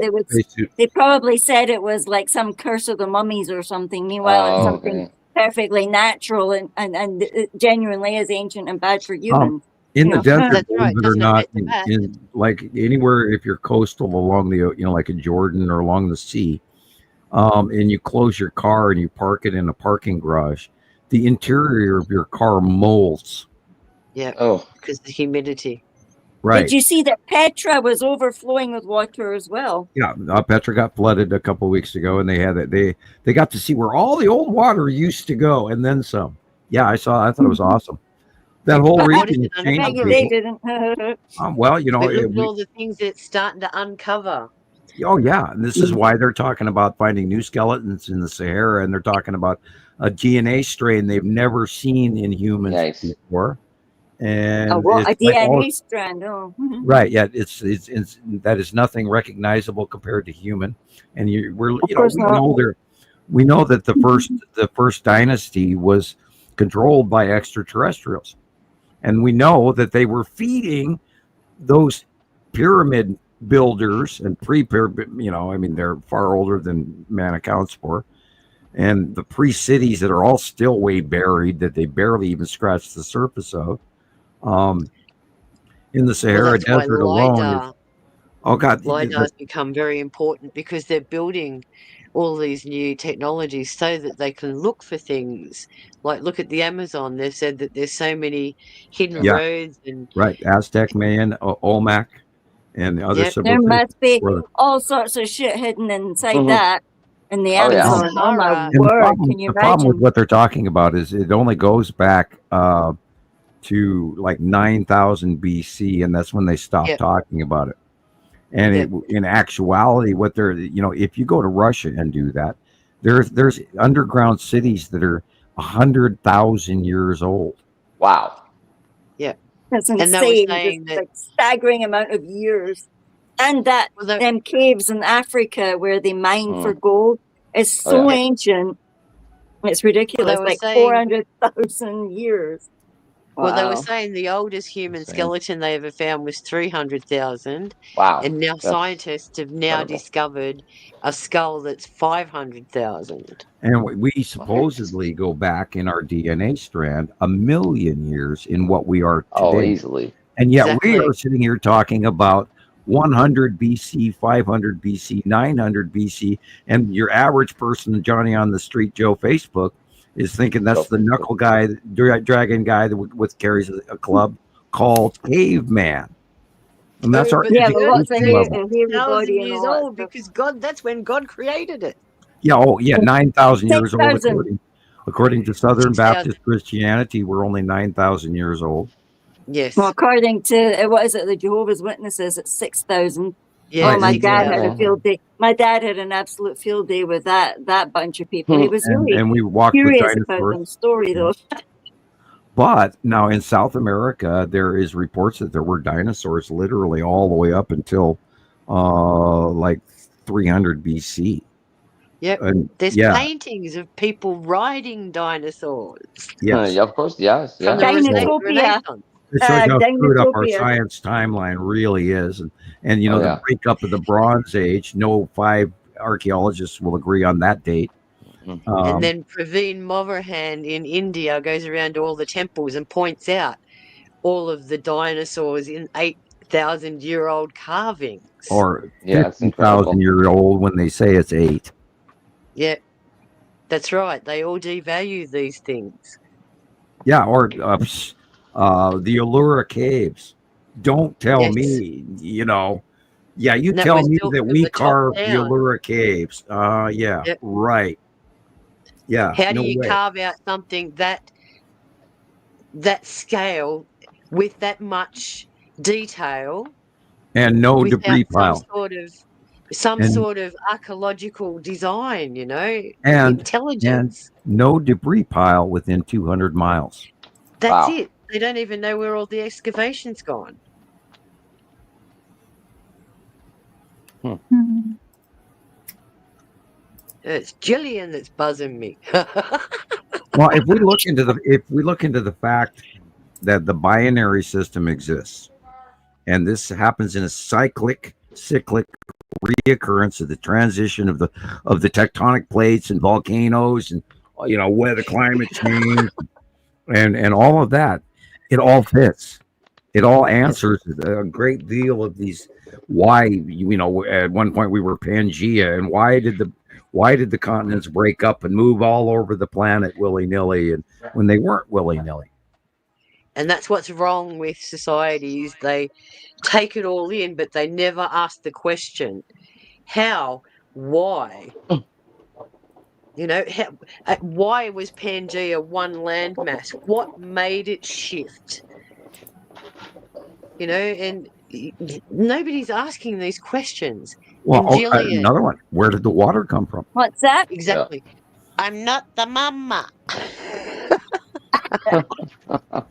they probably said it was like some curse of the mummies or something. Meanwhile, it's something perfectly natural and genuinely is ancient and bad for humans. In the desert, right. believe it or not, in like anywhere, if you're coastal along the, like in Jordan or along the sea, and you close your car and you park it in a parking garage, the interior of your car molds. Yeah. Oh, because the humidity. Right. Did you see that Petra was overflowing with water as well? Yeah, Petra got flooded a couple of weeks ago, and they had it. They got to see where all the old water used to go, and then some. Yeah, I thought it was awesome. That whole region changed. They didn't. Well, look at all the things it's starting to uncover. Oh yeah, and this is why they're talking about finding new skeletons in the Sahara, and they're talking about a DNA strain they've never seen in humans before. And a DNA strand. Right, yeah, it's that is nothing recognizable compared to human, and we know that the first dynasty was controlled by extraterrestrials, and we know that they were feeding those pyramid builders and pre-pyramid. They're far older than man accounts for, and the pre-cities that are all still way buried that they barely even scratched the surface of. In the Sahara Desert alone. LiDAR's become very important because they're building all these new technologies so that they can look for things. Like, look at the Amazon. They've said that there's so many hidden roads. Aztec, Mayan, Olmec, and the other There must be all sorts of shit hidden inside that. In the Amazon. Oh my word. Can you imagine? The problem with what they're talking about is it only goes back to like 9,000 BC, and that's when they stopped talking about it. And in actuality, what they're, if you go to Russia and do that, there's underground cities that are 100,000 years old. Wow. Yeah, that's insane. Just like staggering amount of years. And that them caves in Africa where they mine for gold is so ancient. It's ridiculous, like 400,000 years. Well, they were Wow. saying the oldest human skeleton they ever found was 300,000. Wow. And now That's scientists have now incredible. discovered a skull that's 500,000. And we supposedly go back in our DNA strand 1,000,000 years in what we are Oh, today. easily. And yet we Exactly. are sitting here talking about 100 BC, 500 BC, 900 BC, and your average person, Johnny on the street, Joe Facebook, is thinking that's the knuckle guy, dragon guy that with carries a club called caveman. And that's our But Yeah, the but Earth what's a is level. hairy 1,000 body and years all that old stuff? because that's when God created it. Yeah, 9,000 years old 6,000. according to Southern 6,000. Baptist Christianity. We're only 9,000 years old. Yes. Well, according to what is it, the Jehovah's Witnesses, it's 6,000. Yeah, Oh, my dad had a 6,000. field day. My dad had an absolute field day with that bunch of people. He was really And we walked with curious about dinosaurs. them story though. But now in South America, there is reports that there were dinosaurs literally all the way up until like 300 BC. Yep. And There's yeah, paintings of people riding dinosaurs yes. Yeah, of course. Yes. from Yeah. the Dinotopia. Renaissance. It shows how screwed up our Dinotopia. science timeline really is. And you know, Oh, the yeah. breakup of the Bronze Age, no 5 archaeologists will agree on that date. And then Praveen Moverhan in India goes around to all the temples and points out all of the dinosaurs in 8,000-year-old carvings. Or Yeah, it's 50,000 year old when they say it's 8. Yeah, that's right. They all devalue these things. Yeah, or the Allura Caves. Don't tell me, you know. Yeah, you That tell was me built that from we the top carved the down. Allura Caves. Yeah, Yep. right. Yeah, How do no you way. carve out something that scale with that much detail And no without debris pile. some And- sort of archaeological design, you know, And intelligence? no debris pile within 200 miles. That's Wow. it. They don't even know where all the excavation's gone. It's Gillian that's buzzing me. Well, if we look into the fact that the binary system exists, and this happens in a cyclic reoccurrence of the transition of the tectonic plates and volcanoes and weather, climate change, and all of that, it all fits. It all answers a great deal of these. Why, at one point we were Pangea, and why did the continents break up and move all over the planet willy-nilly, and when they weren't willy-nilly? And that's what's wrong with societies. They take it all in, but they never ask the question, how, why? Why was Pangea one landmass? What made it shift? And nobody's asking these questions. Well, And Gillian, another one. Where did the water come from? What's that? exactly. I'm not the mama.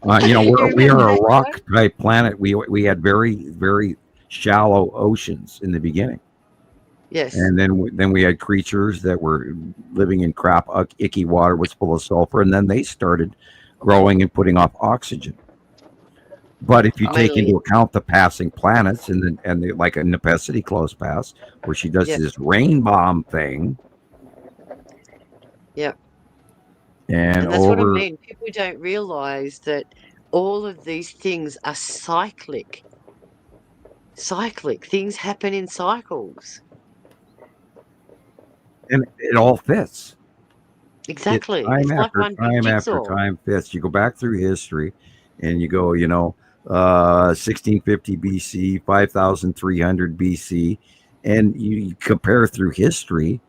We are a rock type planet. We had very, very shallow oceans in the beginning. Yes. And then we had creatures that were living in crap, icky water was full of sulfur, and then they started growing and putting off oxygen. But if you take into account the passing planets and like a Nepesity close pass, where she does this rain bomb thing. Yep. And that's what I mean. People don't realize that all of these things are cyclic. Things happen in cycles. And it all fits. Exactly. Time It's like after one big time after jigsaw. time fits. You go back through history and you go, 1650 BC, 5300 BC, and you compare through history.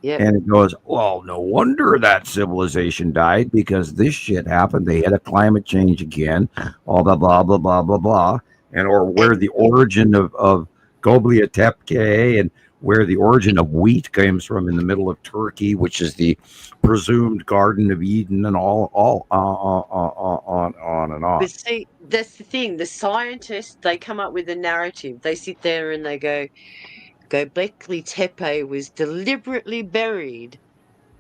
Yep. And it goes, well, no wonder that civilization died, because this shit happened. They had a climate change again, all blah, blah, blah, blah, blah, blah. Or where the origin of Goblia Tepe and where the origin of wheat comes from in the middle of Turkey, which is the presumed Garden of Eden, and on and on. But see, that's the thing. The scientists, they come up with a narrative. They sit there and they go, Göbekli Tepe was deliberately buried.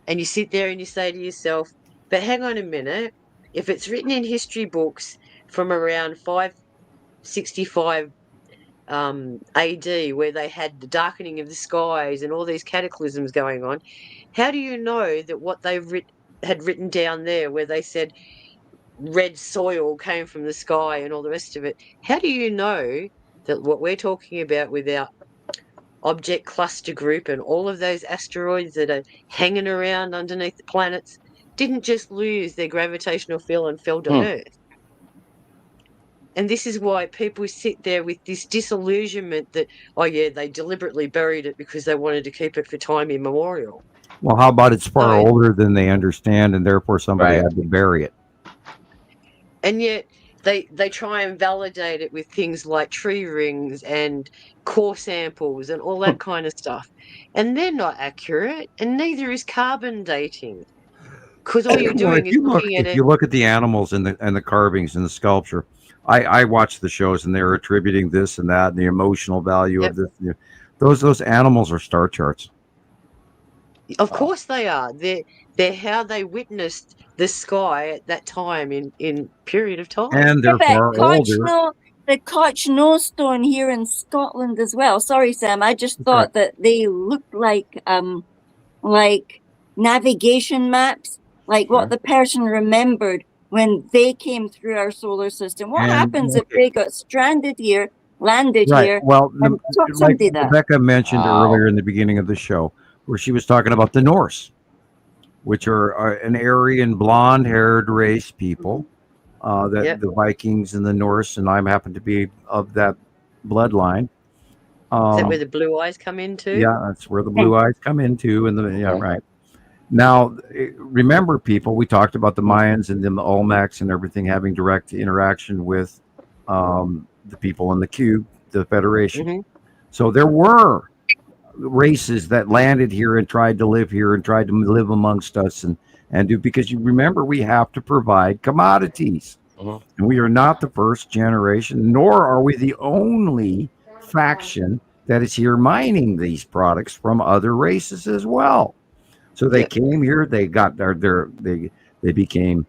And you sit there and you say to yourself, but hang on a minute, if it's written in history books from around 565 AD, where they had the darkening of the skies and all these cataclysms going on, how do you know that what they had written down there, where they said red soil came from the sky and all the rest of it, how do you know that what we're talking about with our object cluster group and all of those asteroids that are hanging around underneath the planets didn't just lose their gravitational field and fell to Earth? And this is why people sit there with this disillusionment that, oh yeah, they deliberately buried it because they wanted to keep it for time immemorial. Well, how about it's far older than they understand, and therefore somebody had to bury it? And yet they try and validate it with things like tree rings and core samples and all that kind of stuff. And they're not accurate, and neither is carbon dating. Because all you're doing is looking at it. If you look at the animals and the carvings and the sculpture, I watch the shows and they're attributing this and that and the emotional value of this. Those animals are star charts. Of course they are. They're how they witnessed the sky at that time in period of time. And they're far older. The Cochno stone here in Scotland as well. Sorry, Sam. I just thought that they looked like navigation maps, like what the person remembered when they came through our solar system. What happens if they got stranded here, landed here? Well, like Rebecca mentioned earlier in the beginning of the show, where she was talking about the Norse, which are an Aryan blonde-haired race people, the Vikings and the Norse, and I happen to be of that bloodline. Is that where the blue eyes come into? Yeah, that's where the blue eyes come into, right. Now, remember, people, we talked about the Mayans and the Olmecs and everything having direct interaction with the people in the cube, the Federation. So there were races that landed here and tried to live here and tried to live amongst us and do, because you remember, we have to provide commodities. And we are not the first generation, nor are we the only faction that is here mining these products from other races as well. So they came here, they got they became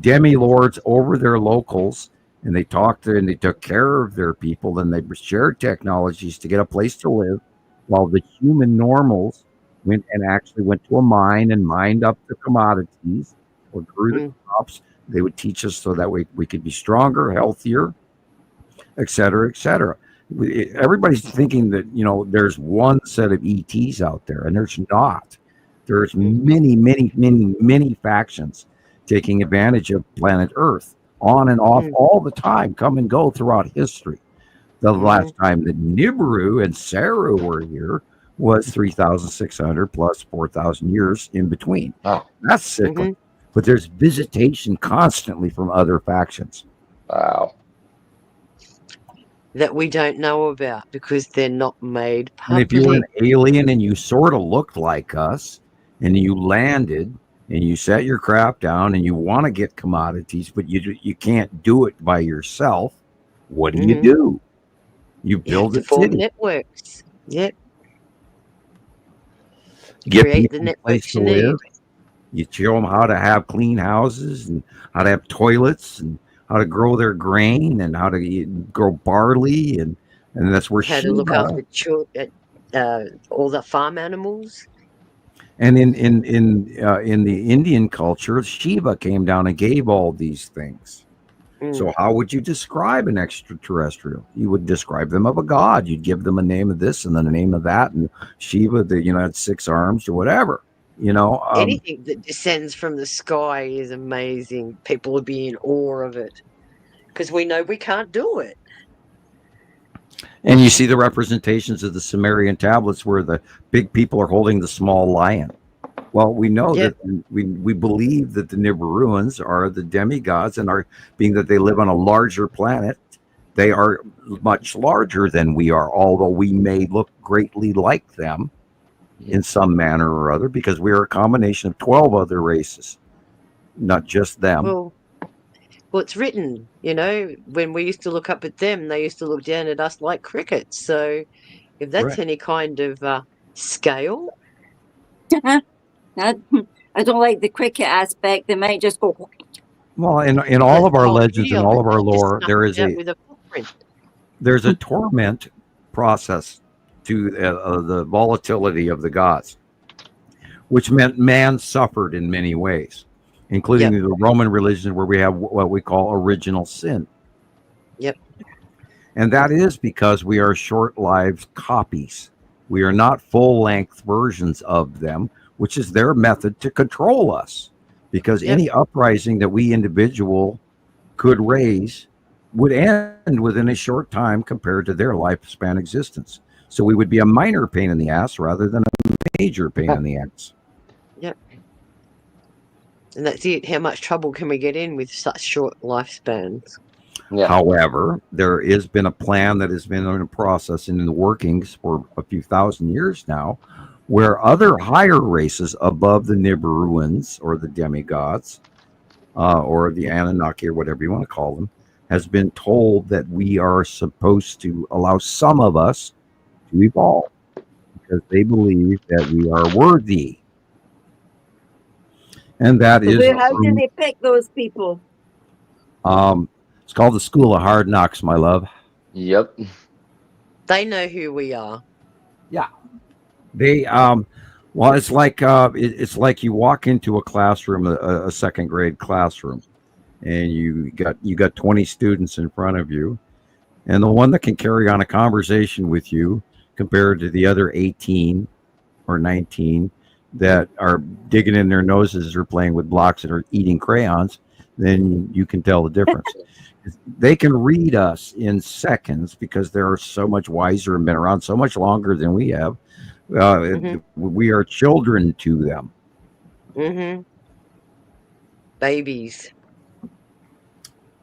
demi-lords over their locals, and they talked and they took care of their people, and they shared technologies to get a place to live, while the human normals went to a mine and mined up the commodities or grew the crops. They would teach us so that we could be stronger, healthier, et cetera, et cetera. Everybody's thinking that, there's one set of ETs out there, and there's not. There's many, many, many, many factions taking advantage of planet Earth, on and off all the time, come and go throughout history. The last time that Nibiru and Saru were here was 3,600 plus 4,000 years in between. That's cyclical. But there's visitation constantly from other factions. Wow. That we don't know about because they're not made public. And if you were an alien and you sort of looked like us, and you landed and you set your crap down and you want to get commodities, but you can't do it by yourself, what do you do? You build a city. Networks. Yep. Create the networks to live. You show them how to have clean houses and how to have toilets and how to grow their grain and how to grow barley, and that's where how to look after all the farm animals. And in the Indian culture, Shiva came down and gave all these things. So how would you describe an extraterrestrial? You would describe them of a god. You'd give them a name of this and then a name of that, and Shiva, had 6 arms or whatever. Anything that descends from the sky is amazing. People would be in awe of it because we know we can't do it. And you see the representations of the Sumerian tablets where the big people are holding the small lion. Well, we know that we believe that the Nibiruans are the demigods, and being that they live on a larger planet, they are much larger than we are, although we may look greatly like them in some manner or other, because we are a combination of 12 other races, not just them. Well, it's written, when we used to look up at them, they used to look down at us like crickets. So if that's any kind of scale. I don't like the cricket aspect. They might just go. Well, in all of our legends and all of our lore, there's a torment process to the volatility of the gods, which meant man suffered in many ways, including the Roman religion, where we have what we call original sin. Yep. And that is because we are short-lived copies. We are not full-length versions of them, which is their method to control us. Because any uprising that we individual could raise would end within a short time compared to their lifespan existence. So we would be a minor pain in the ass rather than a major pain in the ass. Yep. And that's it. How much trouble can we get in with such short lifespans? Yeah. However, there has been a plan that has been in a process and in the workings for a few thousand years now, where other higher races above the Nibiruans or the demigods or the Anunnaki or whatever you want to call them, has been told that we are supposed to allow some of us to evolve because they believe that we are worthy. And that is... How do they pick those people? It's called the School of Hard Knocks, my love. Yep. They know who we are. Yeah. They well, it's like you walk into a classroom, a second grade classroom, and you got 20 students in front of you, and the one that can carry on a conversation with you compared to the other 18 or 19 that are digging in their noses or playing with blocks and are eating crayons, then you can tell the difference. They can read us in seconds because they're so much wiser and been around so much longer than we have. We are children to them. Mm-hmm. Babies.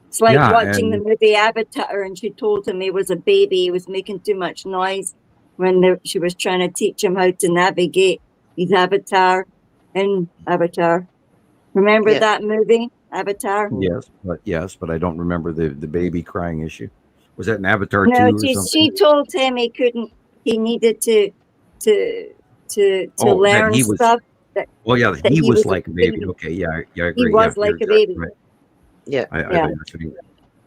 It's like watching the movie Avatar, and she told him he was a baby. He was making too much noise when she was trying to teach him how to navigate his avatar in Avatar. Remember that movie, Avatar? Yes, but I don't remember the baby crying issue. Was that in Avatar 2 or something? She told him he couldn't. He needed to learn stuff. He was like a baby. Okay, I agree. He was like a baby. Right. Yeah.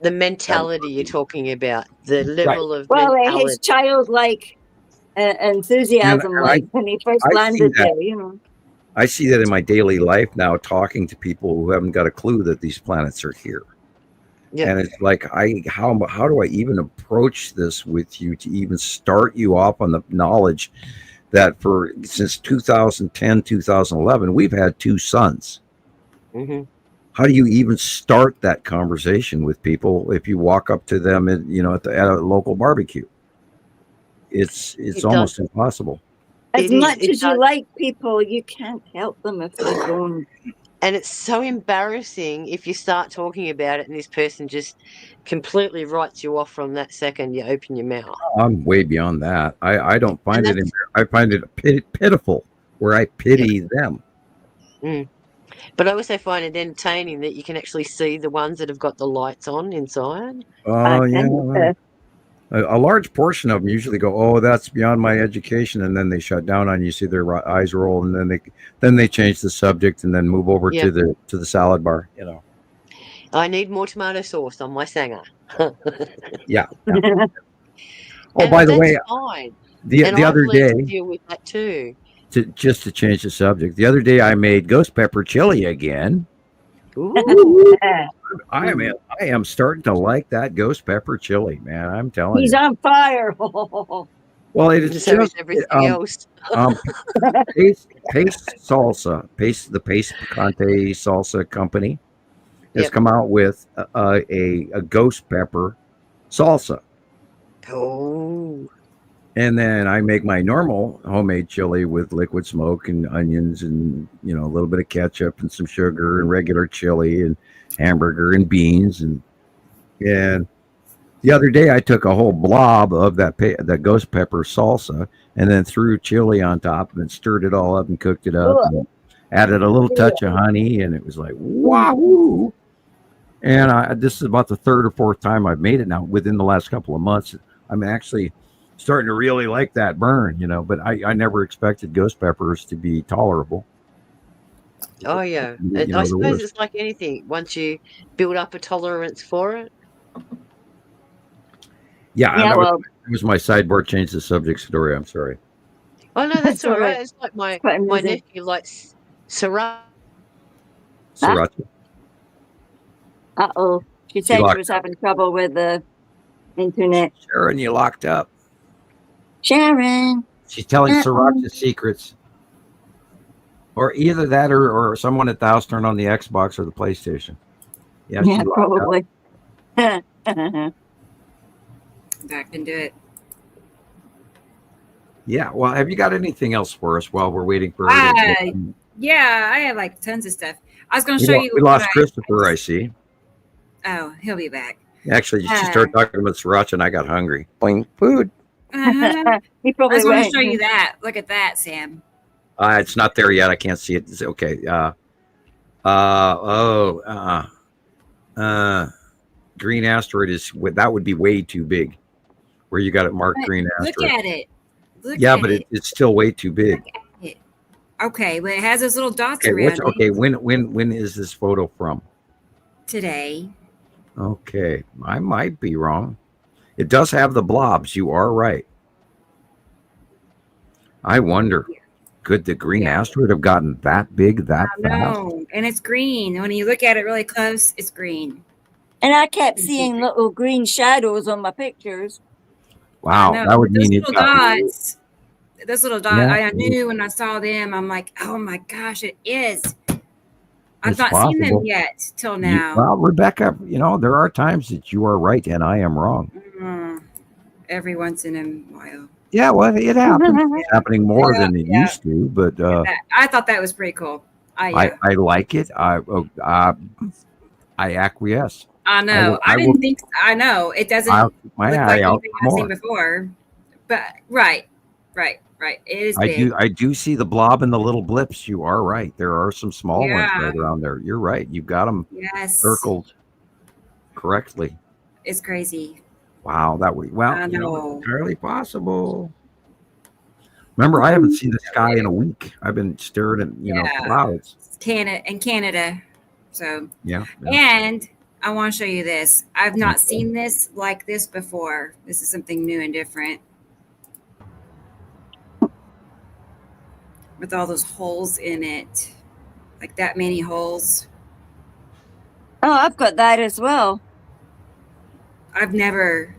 The mentality you're talking about, the level of mentality. His childlike enthusiasm, when he first landed there, you know. I see that in my daily life now, talking to people who haven't got a clue that these planets are here. Yeah. And it's like, how do I even approach this with you to even start you off on the knowledge that since 2010, 2011, we've had 2 sons. Mm-hmm. How do you even start that conversation with people if you walk up to them at a local barbecue? It's almost impossible. As much as you like people, you can't help them if they don't. And it's so embarrassing if you start talking about it and this person just completely writes you off from that second you open your mouth. I'm way beyond that. I don't find it. I find it pitiful where I pity them. Mm. But I also find it entertaining that you can actually see the ones that have got the lights on inside. Oh, yeah. A large portion of them usually go, "Oh, that's beyond my education," and then they shut down on you. See their eyes roll, and then they change the subject and then move over to the salad bar. You know, I need more tomato sauce on my sanger. Yeah. Oh, by the way, the other day, to deal with that too. To change the subject, the other day I made ghost pepper chili again. Ooh. I am starting to like that ghost pepper chili, man. I'm telling you. He's on fire. Well, it is just everything else. Paste Salsa, the Paste Picante Salsa company has come out with a ghost pepper salsa. Oh. And then I make my normal homemade chili with liquid smoke and onions and, a little bit of ketchup and some sugar and regular chili and hamburger and beans. And the other day I took a whole blob of that ghost pepper salsa and then threw chili on top and stirred it all up and cooked it up and added a little touch of honey. And it was like, wow. And this is about the 3rd or 4th time I've made it now within the last couple of months. I'm actually starting to really like that burn, but I never expected ghost peppers to be tolerable. Oh yeah, I suppose it's like anything. Once you build up a tolerance for it. Yeah, that was my sideboard. Change the subject story. I'm sorry. Oh no, that's all right. It's like my nephew likes sriracha. Sriracha. Uh-oh. She said she was having trouble with the internet. Sharon, you locked up. Sharon. She's telling Sriracha secrets. Or either that or someone at the house turned on the Xbox or the PlayStation. Yeah, probably. Back into it. Yeah, well, have you got anything else for us while we're waiting for yeah, I have like tons of stuff. I was going to show you. We lost Christopher, I see. Oh, he'll be back. Actually, she started talking about Sriracha and I got hungry. Boing, food. He probably I was going to show you that. Look at that, Sam. It's not there yet. I can't see it. It's okay. Green asteroid that would be way too big. Where you got it marked green asteroid. Look at it. But it's still way too big. Okay, well, it has those little dots around it. Okay, when is this photo from? Today. Okay, I might be wrong. It does have the blobs. You are right. I wonder, could the green asteroid have gotten that big that fast? No, and it's green. When you look at it really close, it's green. And I kept seeing little green shadows on my pictures. Wow, that would mean it's dots. Those little dots. I knew when I saw them. I'm like, oh my gosh, it is. I've not seen them yet till now. Well, Rebecca, there are times that you are right and I am wrong. Every once in a while. Yeah, well, it happens. It's happening more than it used to, but I thought that was pretty cool. I like it. I acquiesce. I know. I didn't think. I know it doesn't look like anything I've seen before. But right. It is big. I do see the blob and the little blips. You are right. There are some small ones right around there. You're right. You've got them circled correctly. It's crazy. Wow, entirely possible. Remember, I haven't seen the sky in a week. I've been staring at clouds. Canada. So yeah. And I want to show you this. I've not seen this like this before. This is something new and different. With all those holes in it. Like that many holes. Oh, I've got that as well. I've never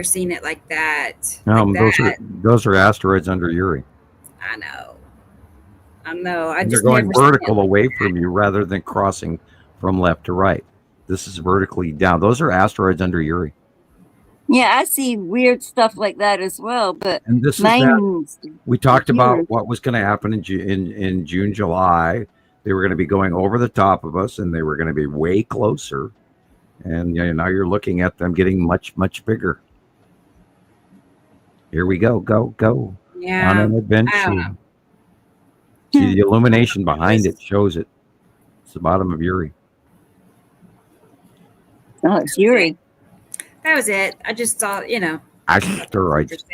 seen it like that. Those are asteroids under Uri. I know. They're going vertical away from you rather than crossing from left to right. This is vertically down. Those are asteroids under Uri. Yeah, I see weird stuff like that as well. But we talked about what was going to happen in June, July. They were going to be going over the top of us, and they were going to be way closer. And now you're looking at them getting much, much bigger. Here we go. Yeah. On an adventure. See, the illumination behind it shows it. It's the bottom of Uri. Oh, it's Uri. That was it. I just thought, Asteroids.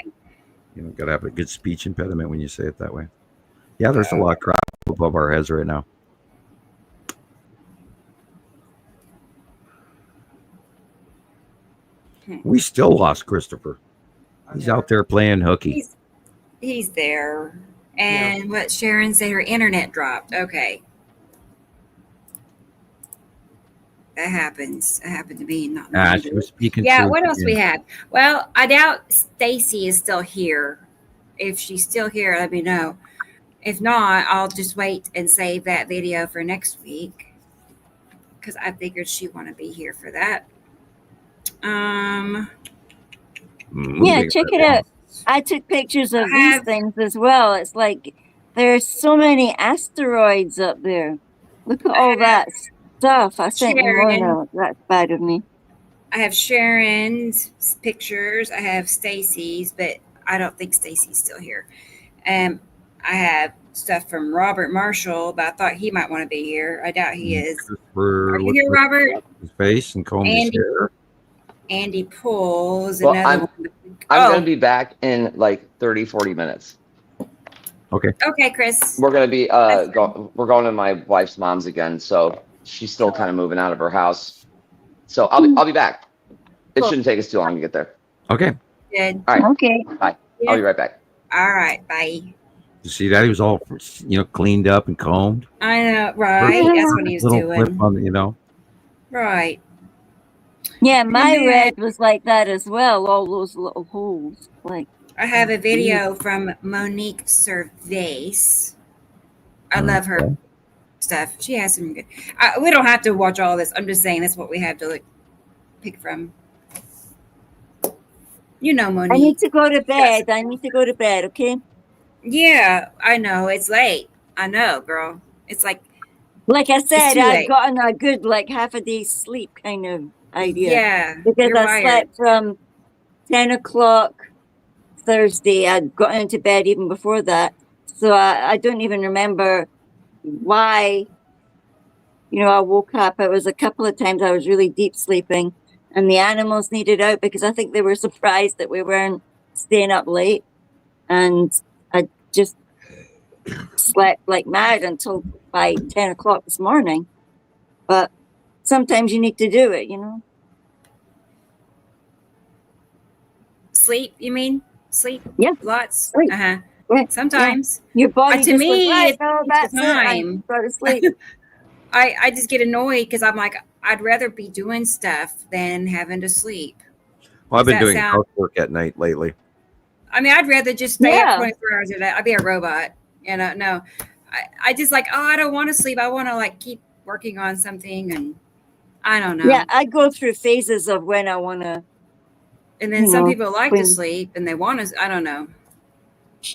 Got to have a good speech impediment when you say it that way. Yeah, there's a lot of crap above our heads right now. We still lost Christopher. He's out there playing hooky. He's there. And what Sharon said, her internet dropped. Okay. That happens. That happened to me. She was speaking. Yeah, what else we have? Well, I doubt Stacy is still here. If she's still here, let me know. If not, I'll just wait and save that video for next week. Because I figured she'd want to be here for that. Yeah, check it out. I took pictures of these things as well. It's like there's so many asteroids up there. Look at all that stuff. I sent you one out. That's bad of me. I have Sharon's pictures. I have Stacy's, but I don't think Stacy's still here. I have stuff from Robert Marshall, but I thought he might want to be here. I doubt he is. Are you here, Robert? His face and comb his hair. Andy Poole is another one. I'm going to be back in like 30, 40 minutes. Okay. Okay, Chris. We're gonna be we're going to my wife's mom's again, so she's still kind of moving out of her house. So I'll be back. It shouldn't take us too long to get there. Okay. Good. All right. Okay. Bye. I'll be right back. All right. Bye. You see that he was all cleaned up and combed. I know, right? That's what he was Little doing. flip on, Right. Yeah, my red was like that as well. All those little holes, like. I have a video from Monique Cervais. I love her stuff. She has some good. We don't have to watch all this. I'm just saying that's what we have to pick from. You know, Monique. I need to go to bed. I need to go to bed. Okay. Yeah, I know it's late. I know, girl. It's like I said, too I've late. gotten a good half a day's sleep kind of idea. Yeah, because you're I wired. slept from 10 o'clock Thursday. I'd gotten into bed even before that, so I don't even remember why. I woke up. It was a couple of times I was really deep sleeping, and the animals needed out because I think they were surprised that we weren't staying up late, and I just slept like mad until by 10 o'clock this morning. But sometimes you need to do it, Sleep, you mean? Sleep? Yeah. Lots? Sleep. Uh-huh. Yeah. Sometimes. Your body To just me, goes, right, it's no, that's time. it. I go to sleep. I just get annoyed because I'm like, I'd rather be doing stuff than having to sleep. Well, I've been Does doing that house work at night lately. I mean, I'd rather just stay up Yeah. 24 hours a day. I'd be a robot. No. I just I don't want to sleep. I want to keep working on something, and I don't know. Yeah, I go through phases of when I want to. And then some people like to sleep and they want to, I don't know.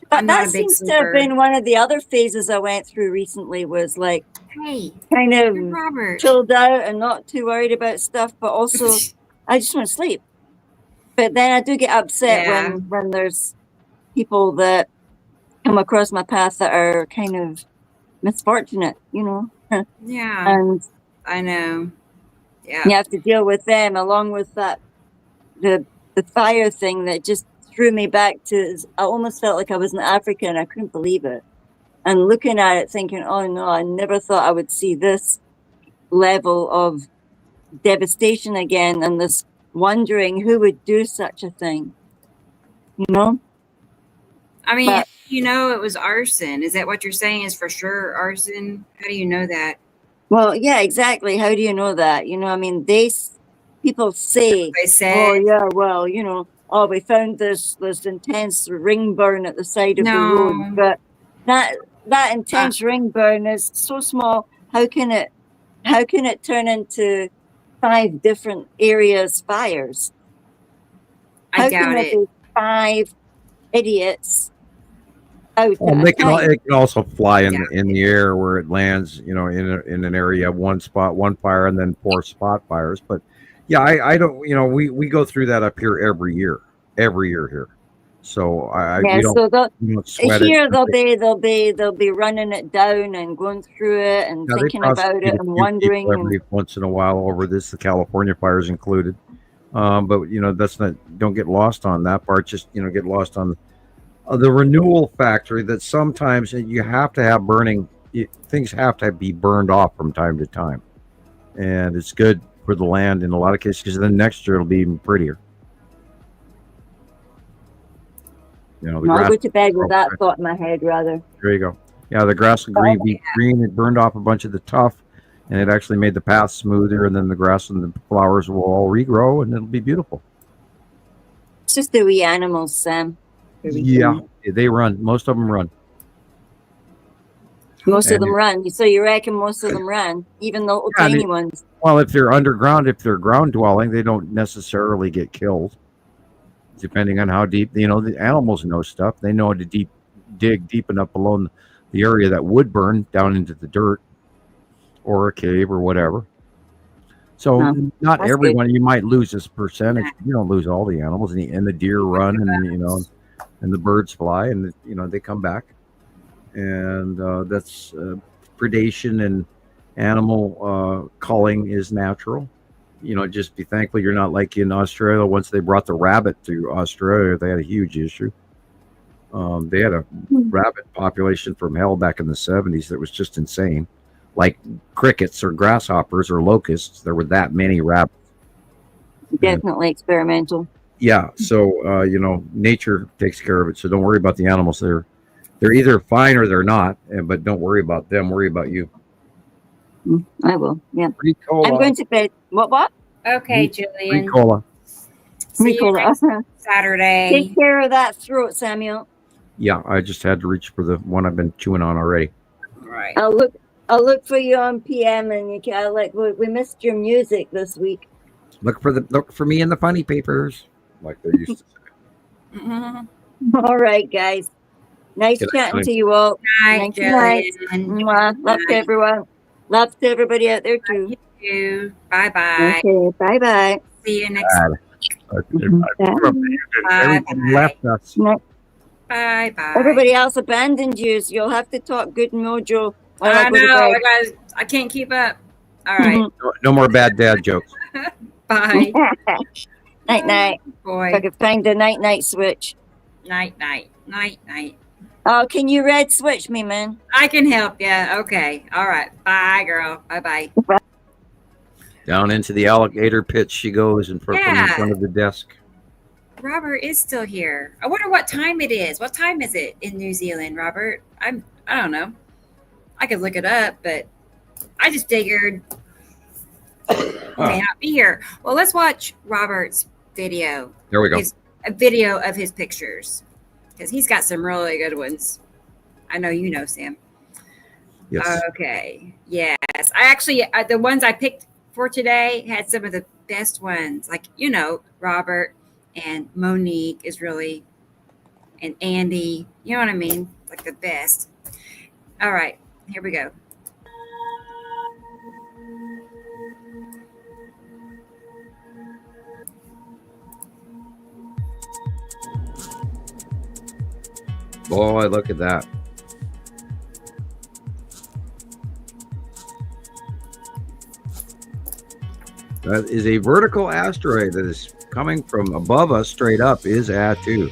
But I'm not that a big seems to sleeper. have been one of the other phases I went through recently was Hey, kind of Robert. chilled out and not too worried about stuff, but also I just want to sleep. But then I do get upset Yeah. when there's people that come across my path that are kind of misfortunate, Yeah, and I know. Yeah. you have to deal with them along with that the fire thing that just threw me back to. I almost felt like I was in Africa and I couldn't believe it. And looking at it, thinking, "Oh no, I never thought I would see this level of devastation again," and this wondering who would do such a thing. I mean, But- it was arson. Is that what you're saying is for sure arson? How do you know that? Well, yeah, exactly. How do you know that? People say, They said. "Oh yeah, well, oh, we found this intense ring burn at the side of the No. road," but that intense ring burn is so small. How can it turn into 5 different areas fires? I How doubt can there it. be 5 idiots out Well, at a it time? can also fly in the air where it lands, in an area, one spot, one fire, and then 4 spot fires. But yeah, I don't, we go through that up here every year here. So we don't, So we don't sweat here it. they'll be running it down and going through it and Yeah, they thinking about prosecute it a and few wondering. people every once in a while over this, the California fires included. But that's not. Don't get lost on that part. Just get lost on the renewal factor. That sometimes you have to have burning. Things have to be burned off from time to time, and it's good for the land in a lot of cases because then next year it'll be even prettier. I'll go to bed with that thought in my head rather. There you go. Yeah, the grass will be green. It burned off a bunch of the tough, and it actually made the path smoother. And then the grass and the flowers will all regrow, and it'll be beautiful. It's just the wee animals, Sam. Yeah, they run. Most of them run. Most of them run. So you reckon most of them run, even the little tiny ones? Well, if they're underground, if they're ground dwelling, they don't necessarily get killed. Depending on how deep, the animals know stuff. They know to dig deep enough below the area that would burn down into the dirt or a cave or whatever. So not everyone. Good. You might lose this percentage. You don't lose all the animals, and the deer run, and and the birds fly, and they come back, and that's predation and animal culling is natural. Just be thankful you're not like in Australia. Once they brought the rabbit to Australia, they had a huge issue. They had a rabbit population from hell back in the 70s that was just insane. Like crickets or grasshoppers or locusts, there were that many rabbits. Definitely experimental. Yeah, so nature takes care of it. So don't worry about the animals. They're either fine or they're not. But don't worry about them. Worry about you. I will. Yeah. Ricola. I'm going to bed. What? Okay, Gillian. Ricola. See you next Saturday. Take care of that throat, Samuel. Yeah, I just had to reach for the one I've been chewing on already. Right. I'll look for you on PM, and you can we missed your music this week. Look for me in the funny papers, like they used to say. All right, guys. Nice chatting to you all. Night, Gillian. Love to everyone. Love to everybody out there too. You. Bye-bye. Okay, bye-bye. See you next week. Everyone left us. Bye-bye. Everybody else abandoned you, so you'll have to talk good mojo. I know, guys. I can't keep up. All right. No more bad dad jokes. Bye. Night. Boy. If I could find the night switch. Night. Oh, can you red switch me, man? I can help you. Okay. All right. Bye, girl. Bye-bye. Down into the alligator pit she goes in front of the desk. Robert is still here. I wonder what time it is. What time is it in New Zealand, Robert? I don't know. I could look it up, but I just figured he may not be here. Well, let's watch Robert's video. There we go. A video of his pictures, because he's got some really good ones. I know you know, Sam. Yes. Okay. Yes. I actually, the ones I picked for today had some of the best ones. Like, Robert and Monique is really, and Andy. You know what I mean? Like the best. All right. Here we go. Boy, look at that. That is a vertical asteroid that is coming from above us straight up is Attu.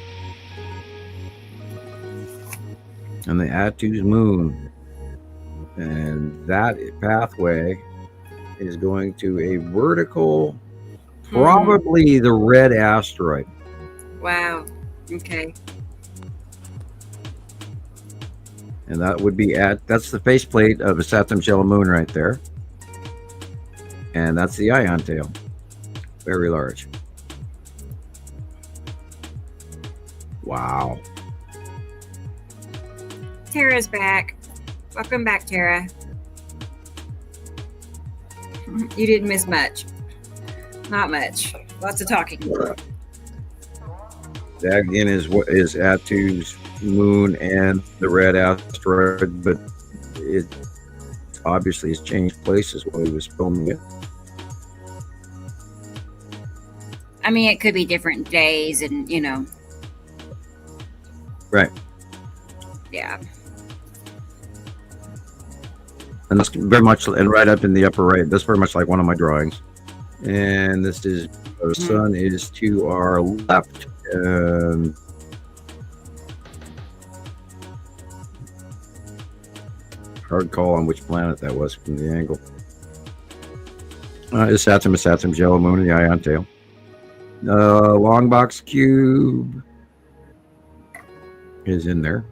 And the Attu's moon. And that pathway is going to a vertical, probably the red asteroid. Wow. Okay. And that would be that's the faceplate of a Saturn yellow moon right there. And that's the ion tail. Very large. Wow. Tara's back. Welcome back, Tara. You didn't miss much. Not much. Lots of talking. That again is what is Attu's moon and the red asteroid, but it obviously has changed places while he was filming it. I mean, it could be different days and, Right. Yeah. And that's very much, and right up in the upper right, that's very much like one of my drawings. And this is, the sun is to our left. Hard call on which planet that was from the angle. It's Saturn's yellow moon, and the ion tail. Long box cube is in there.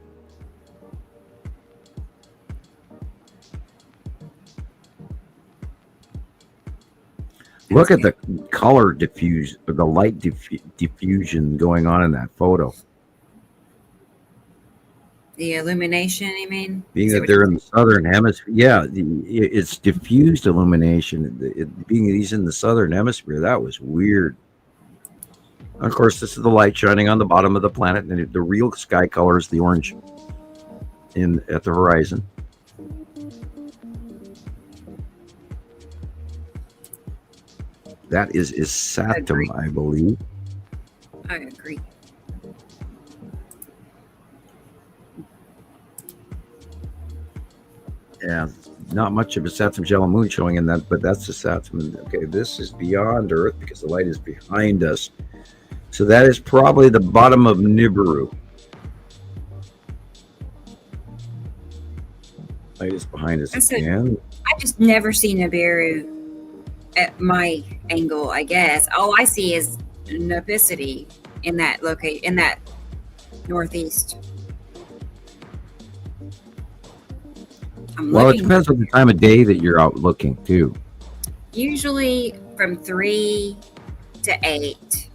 Look at the color diffuse, the light diffusion going on in that photo. The illumination, you mean? Being that they're in the southern hemisphere, yeah, it's diffused illumination. Being that he's in the southern hemisphere, that was weird. Of course, this is the light shining on the bottom of the planet, and the real sky color is the orange at the horizon. That is Saturn, I believe. I agree. Yeah, not much of a Saturn's yellow moon showing in that, but that's the Saturn. Okay, this is beyond Earth because the light is behind us. So that is probably the bottom of Nibiru. Light is behind us That's again. I just never see Nibiru at my angle, I guess. All I see is Nipicity in that northeast. Well, it depends on the time of day that you're out looking too. Usually from 3 to 8.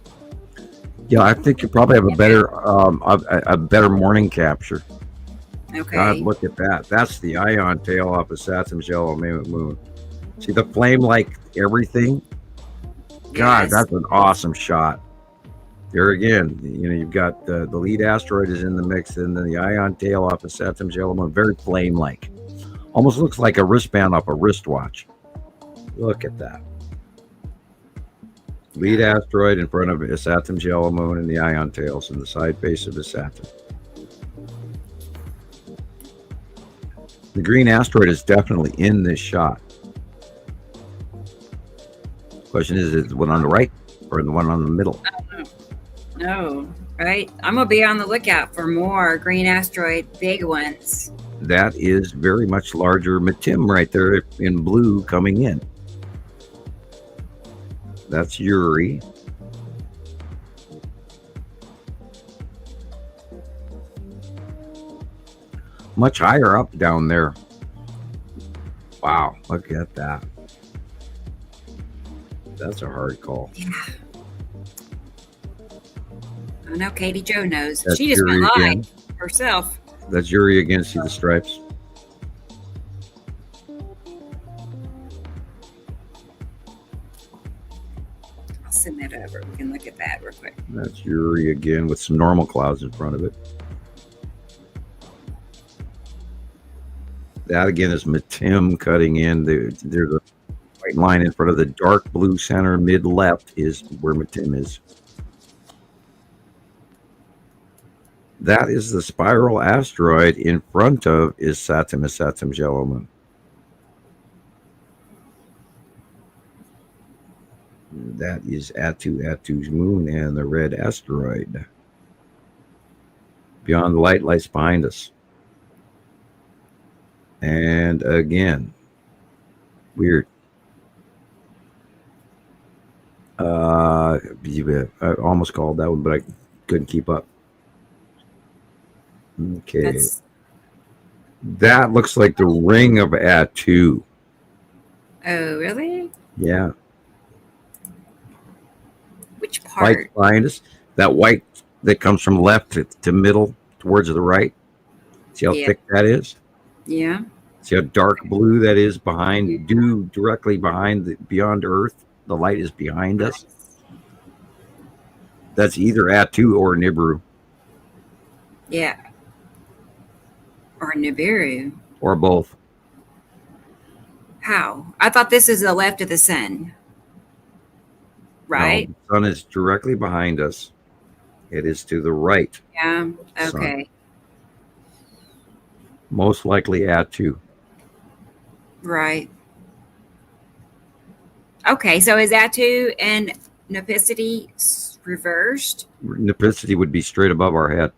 Yeah, I think you probably have a better morning capture. Okay. God, look at that. That's the ion tail off of Saturn's yellow moon. See the flame like everything? God, Yes. that's an awesome shot. There again, you've got the lead asteroid is in the mix, and then the ion tail off of Saturn's yellow moon, very flame-like. Almost looks like a wristband off a wristwatch. Look at that. Lead asteroid in front of Saturn's yellow moon and the ion tails in the side face of the Saturn. The green asteroid is definitely in this shot. Question is it the one on the right or the one on the middle? No, right? I'm going to be on the lookout for more green asteroid, big ones. That is very much larger Matim right there in blue coming in. That's Uri. Much higher up down there. Wow, look at that. That's a hard call. Yeah. I know Katie Jo knows. That's she just Uri went live again. herself. That's Uri again. See the stripes? I'll send that over. We can look at that real quick. That's Uri again with some normal clouds in front of it. That again is Matim cutting in. There's a white line in front of the dark blue center. Mid left is where Matim is. That is the spiral asteroid. In front of is Saturn's yellow moon. That is Atu's moon and the red asteroid. Beyond the light lights behind us. And again, weird. I almost called that one, but I couldn't keep up. Okay. That looks like the ring of Atu. Oh, really? Yeah. Which part? Right behind us. That white that comes from left to middle towards the right. See how thick that is? Yeah. See how dark blue that is behind, directly behind beyond Earth. The light is behind us. That's either Atu or Nibiru. Yeah. Or Nibiru. Or both. How? I thought this is the left of the sun. Right? No, the sun is directly behind us. It is to the right. Yeah. Okay. Sun. Most likely Atu. Right. Okay, so is Atu and Nipicity reversed? Nipicity would be straight above our head.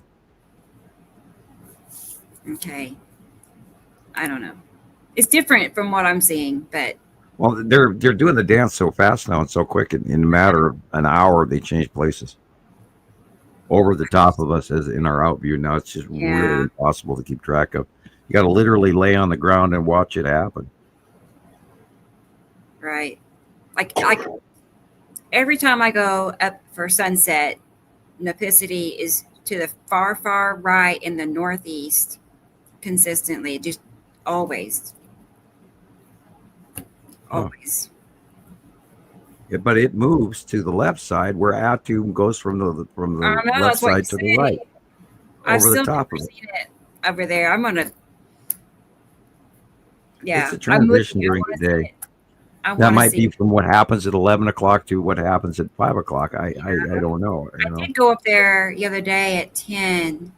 Okay. I don't know. It's different from what I'm seeing, but well, they're doing the dance so fast now and so quick. In a matter of an hour, they change places over the top of us as in our out view. Now it's just really impossible to keep track of. You got to literally lay on the ground and watch it happen. Right. Like every time I go up for sunset, Nipicity is to the far, far right in the northeast consistently, just always. Always. Yeah, but it moves to the left side where Atu goes from the left side to the right. I've over still the top never of it. seen it over there. I'm gonna. Yeah, It's a transition during the day. That might be from what happens at 11 o'clock to what happens at 5 o'clock. I don't know. I did go up there the other day at 10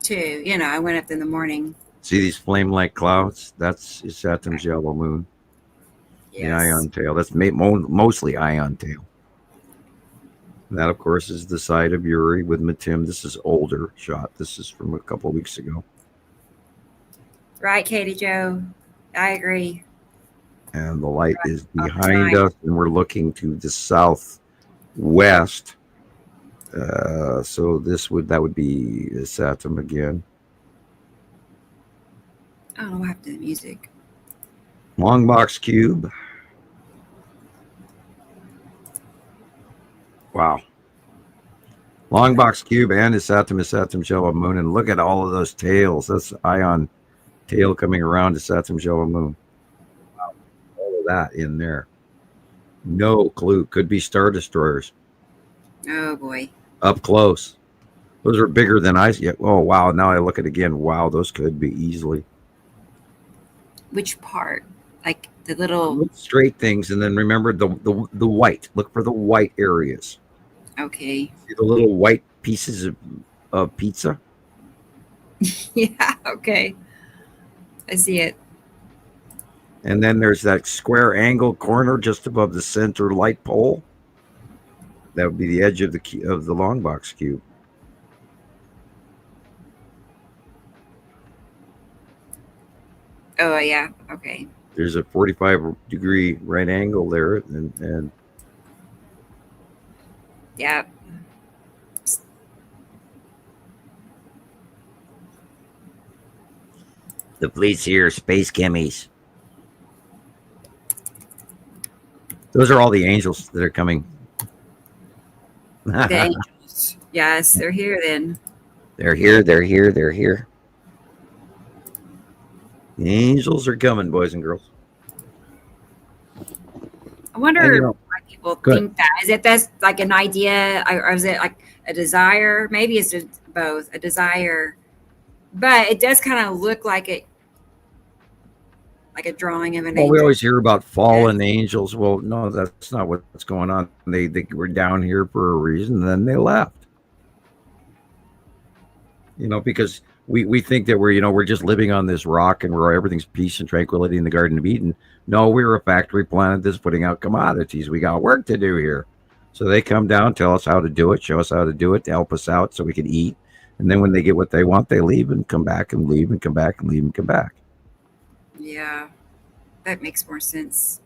too. I went up in the morning. See these flame-like clouds? That's Saturn's yellow moon. Yes. The ion tail. That's mostly ion tail. And that, of course, is the side of Uri with Matim. This is older shot. This is from a couple of weeks ago. Right, Katie Joe. I agree. And the light is behind us, and we're looking to the southwest. So that would be Saturn again. I don't know what happened to the music. Long box cube. Wow. Long box cube and is Saturn shell of moon. And look at all of those tails. That's ion tail coming around to Saturn shell of moon. Wow. All of that in there. No clue. Could be Star Destroyers. Oh, boy. Up close. Those are bigger than I see. Oh, wow. Now I look at it again. Wow, those could be easily. Which part? Like the little straight things, and then remember the white. Look for the white areas. Okay. See the little white pieces of pizza? Yeah, okay. I see it. And then there's that square angle corner just above the center light pole. That would be the edge of the long box cube. Oh, yeah. Okay. There's a 45-degree right angle there, and yeah. The fleet's here, space chemies. Those are all the angels that are coming. The angels. Yes, they're here then. They're here. The angels are coming, boys and girls. I wonder why people think that. Is it that's like an idea, or is it like a desire? Maybe it's just both, a desire. But it does kind of look like it, like a drawing of an angel. We always hear about fallen angels. Well, no, that's not what's going on. They were down here for a reason, and then they left. Because we think that we're just living on this rock and where everything's peace and tranquility in the Garden of Eden. No, we're a factory planet that's putting out commodities. We got work to do here. So they come down, tell us how to do it, show us how to do it, to help us out so we can eat. And then when they get what they want, they leave and come back and leave and come back and leave and come back. Yeah, that makes more sense.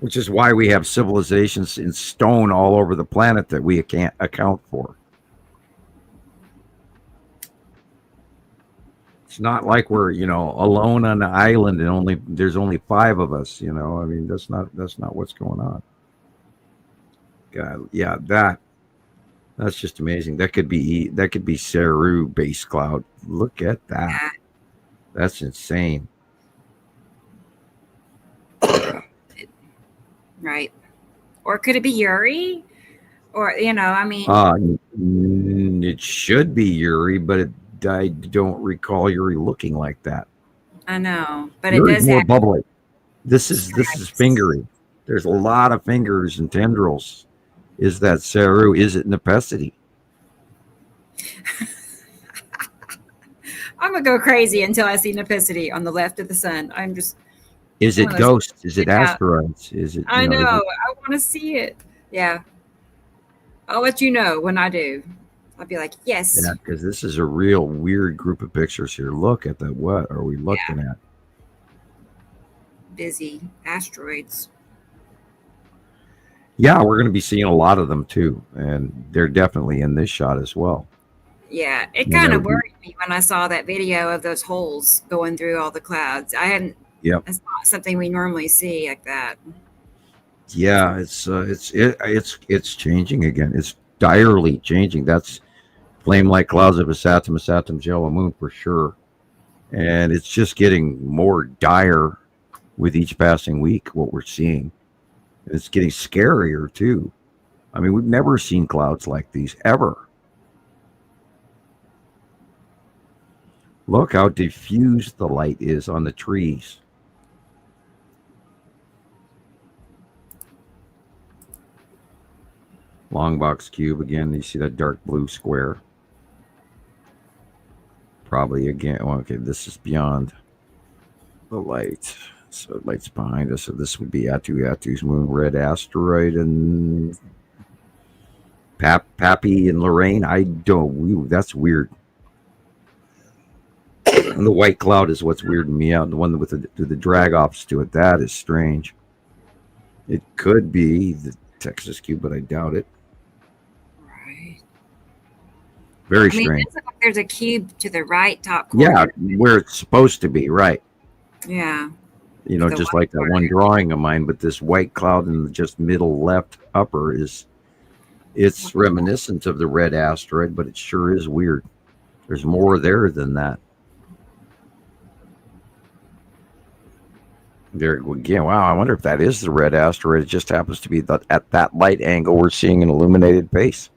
Which is why we have civilizations in stone all over the planet that we can't account for. It's not like we're, alone on the island and there's only 5 of us, I mean, that's not what's going on. God, yeah, that's just amazing. That could be Saru base cloud. Look at that. Yeah. That's insane. Right. Or could it be Uri? Or, I mean. It should be Uri, but I don't recall Uri looking like that. I know, but Uri's it does more bubbly. This is fingery. There's a lot of fingers and tendrils. Is that Saru? Is it Nepesity? I'm gonna go crazy until I see Nepesity on the left of the sun. I'm just. Is it ghosts? Is it asteroids? Is it? I know. I want to see it. Yeah. I'll let you know when I do. I'll be like, yes. Yeah, because this is a real weird group of pictures here. Look at that. What are we looking at? Busy asteroids. Yeah, we're going to be seeing a lot of them too, and they're definitely in this shot as well. Yeah, it kind of worried me when I saw that video of those holes going through all the clouds. I hadn't. Yep. That's not something we normally see like that. Yeah, it's changing again. It's direly changing. That's flame-like clouds of a Saturn yellow moon for sure, and it's just getting more dire with each passing week. What we're seeing, it's getting scarier too. I mean, we've never seen clouds like these ever. Look how diffused the light is on the trees. Long box cube again. You see that dark blue square? Probably again. Well, okay, this is beyond the light. So the light's behind us. So this would be Atu's moon, red asteroid, and Pappy and Lorraine. That's weird. The white cloud is what's weirding me out. The one with the drag offs to it, that is strange. It could be the Texas cube, but I doubt it. Right. Very I mean, strange. it looks like there's a cube to the right top corner. Yeah, where it's supposed to be, right. Yeah. You know, just like that one drawing of mine, but this white cloud in the just middle left upper it's reminiscent of the red asteroid, but it sure is weird. There's more there than that. There again, wow, I wonder if that is the red asteroid. It just happens to be at that light angle we're seeing an illuminated face.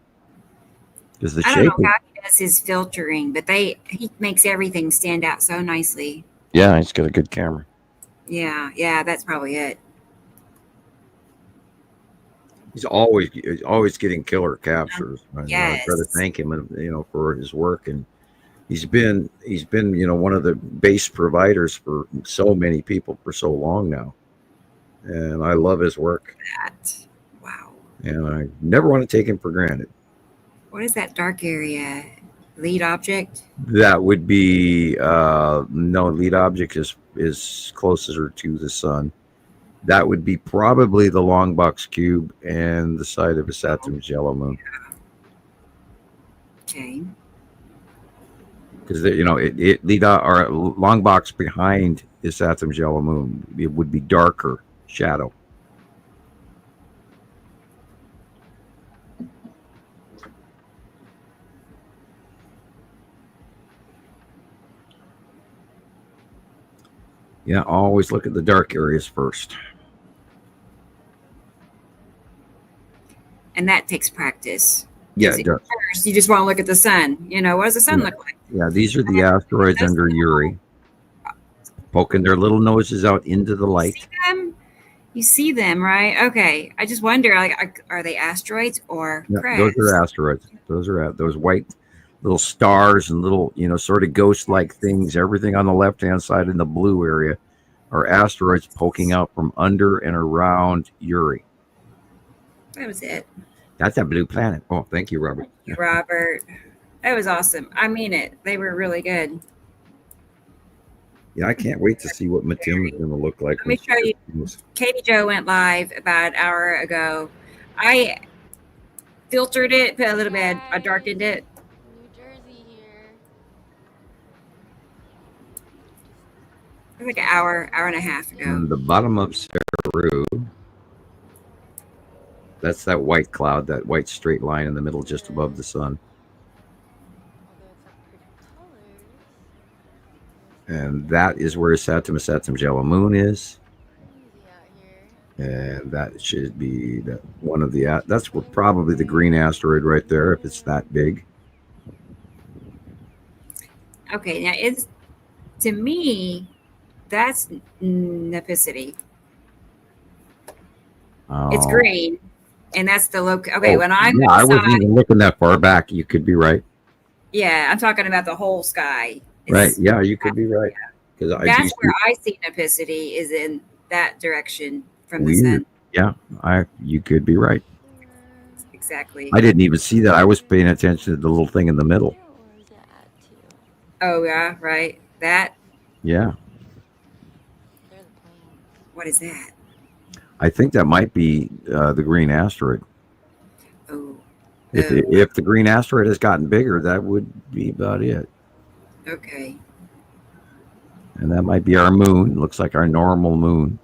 Because the I shape don't know how he does his filtering, but he makes everything stand out so nicely. Yeah, he's got a good camera. Yeah, that's probably it. He's always getting killer captures. Yes. I try to thank him, for his work, and he's been, one of the base providers for so many people for so long now, and I love his work. Wow. And I never want to take him for granted. What is that dark area? Lead object? That would be no, lead object is closer to the sun. That would be probably the long box cube and the side of a Saturn's yellow moon. Okay. Because it lead or long box behind is Saturn's yellow moon. It would be darker shadow. Yeah, always look at the dark areas first. And that takes practice. Yeah, it does. First, you just want to look at the sun. What does the sun look like? Yeah, these are the asteroids under Uri, poking their little noses out into the light. You see them, right? Okay. I just wonder, are they asteroids or crabs? Those are asteroids. Those are those white little stars and little, sort of ghost-like things. Everything on the left-hand side in the blue area are asteroids poking out from under and around Uri. That was it. That's a blue planet. Oh, thank you, Robert. Thank you, Robert. That was awesome. I mean it. They were really good. Yeah, I can't wait to see what Matim is going to look like. Let me show you. Katie Jo went live about an hour ago. I filtered it, put a little bit, I darkened it. New Jersey here. It was like an hour and a half ago. On the bottom of Saru, that's that white cloud, that white straight line in the middle just above the sun. And that is where Saturn's yellow moon is. And that should be one of the, that's probably the green asteroid right there, if it's that big. Okay, now to me, that's Nepicity. Oh. It's green, and that's the local. Okay, when I'm I wasn't even looking that far back. You could be right. Yeah, I'm talking about the whole sky. Right. Yeah, you could be right. Because that's where I see Nepicity is in that direction from the sun. Yeah, you could be right. Exactly. I didn't even see that. I was paying attention to the little thing in the middle. Oh yeah, right. That. Yeah. What is that? I think that might be the green asteroid. Oh. If the green asteroid has gotten bigger, that would be about it. Okay. And that might be our moon. Looks like our normal moon.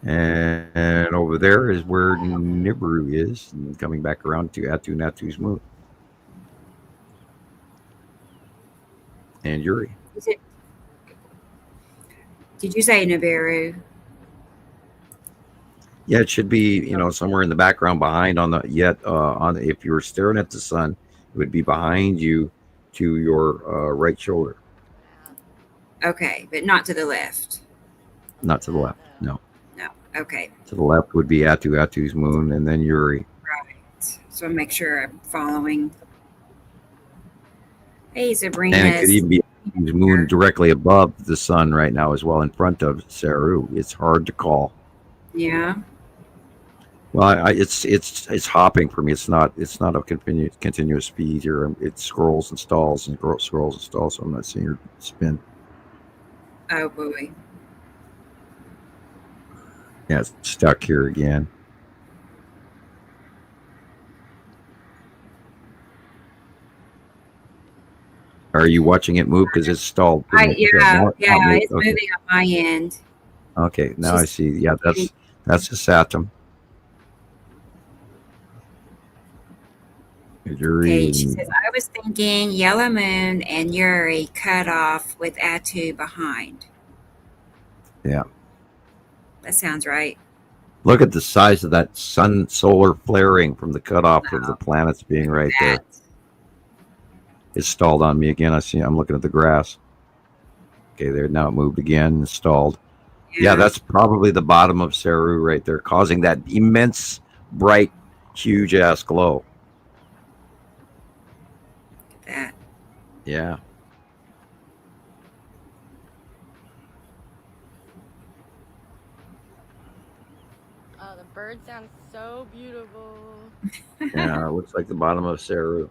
And over there is where Nibiru is, and coming back around to Natu's moon. And Uri. Did you say Nibiru? Yeah, it should be, somewhere in the background behind if you were staring at the sun, it would be behind you to your right shoulder. Okay, but not to the left. Not to the left, no. No, okay. To the left would be Atu's moon, and then Uri. Right. So make sure I'm following. Hey, Sabrina. And it could even be Atu's moon directly above the sun right now as well, in front of Saru. It's hard to call. Yeah. Well, it's hopping for me. It's not a continuous speed here. It scrolls and stalls and scrolls and stalls. So I'm not seeing her spin. Oh boy. Yeah, it's stuck here again. Are you watching it move because it's stalled? Yeah, it's moving on my end. Okay, now I see. Yeah, that's a Saturn. Okay, she says, I was thinking Yellow Moon and Uri cut off with Atu behind. Yeah. That sounds right. Look at the size of that solar flaring from the cutoff of the planets being right there. It's stalled on me again. I'm looking at the grass. Okay, there, now it moved again and stalled. Yeah, that's probably the bottom of Saru right there, causing that immense, bright, huge-ass glow. Look at that. Yeah. Oh, the bird sounds so beautiful. Yeah, it looks like the bottom of Saru.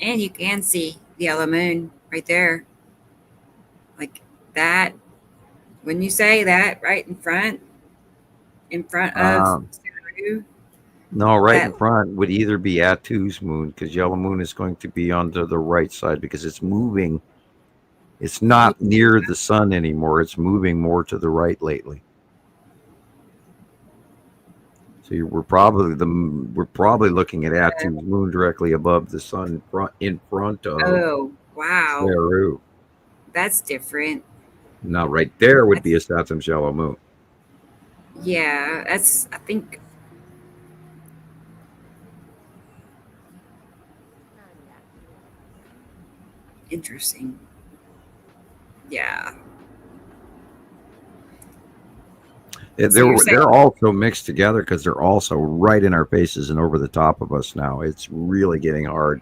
And you can see the Yellow Moon right there. Like that. Wouldn't you say that right in front of Saru? No, right in front would either be Atu's moon, because Yellow Moon is going to be on the right side because it's moving. It's not near the sun anymore. It's moving more to the right lately. So we're probably looking at Atu's moon directly above the sun in front of. Oh, wow. Saru. That's different. Now, right there would be a Saturn's yellow moon. Yeah, that's, I think. Interesting. Yeah. They're also mixed together because they're also right in our faces and over the top of us now. It's really getting hard.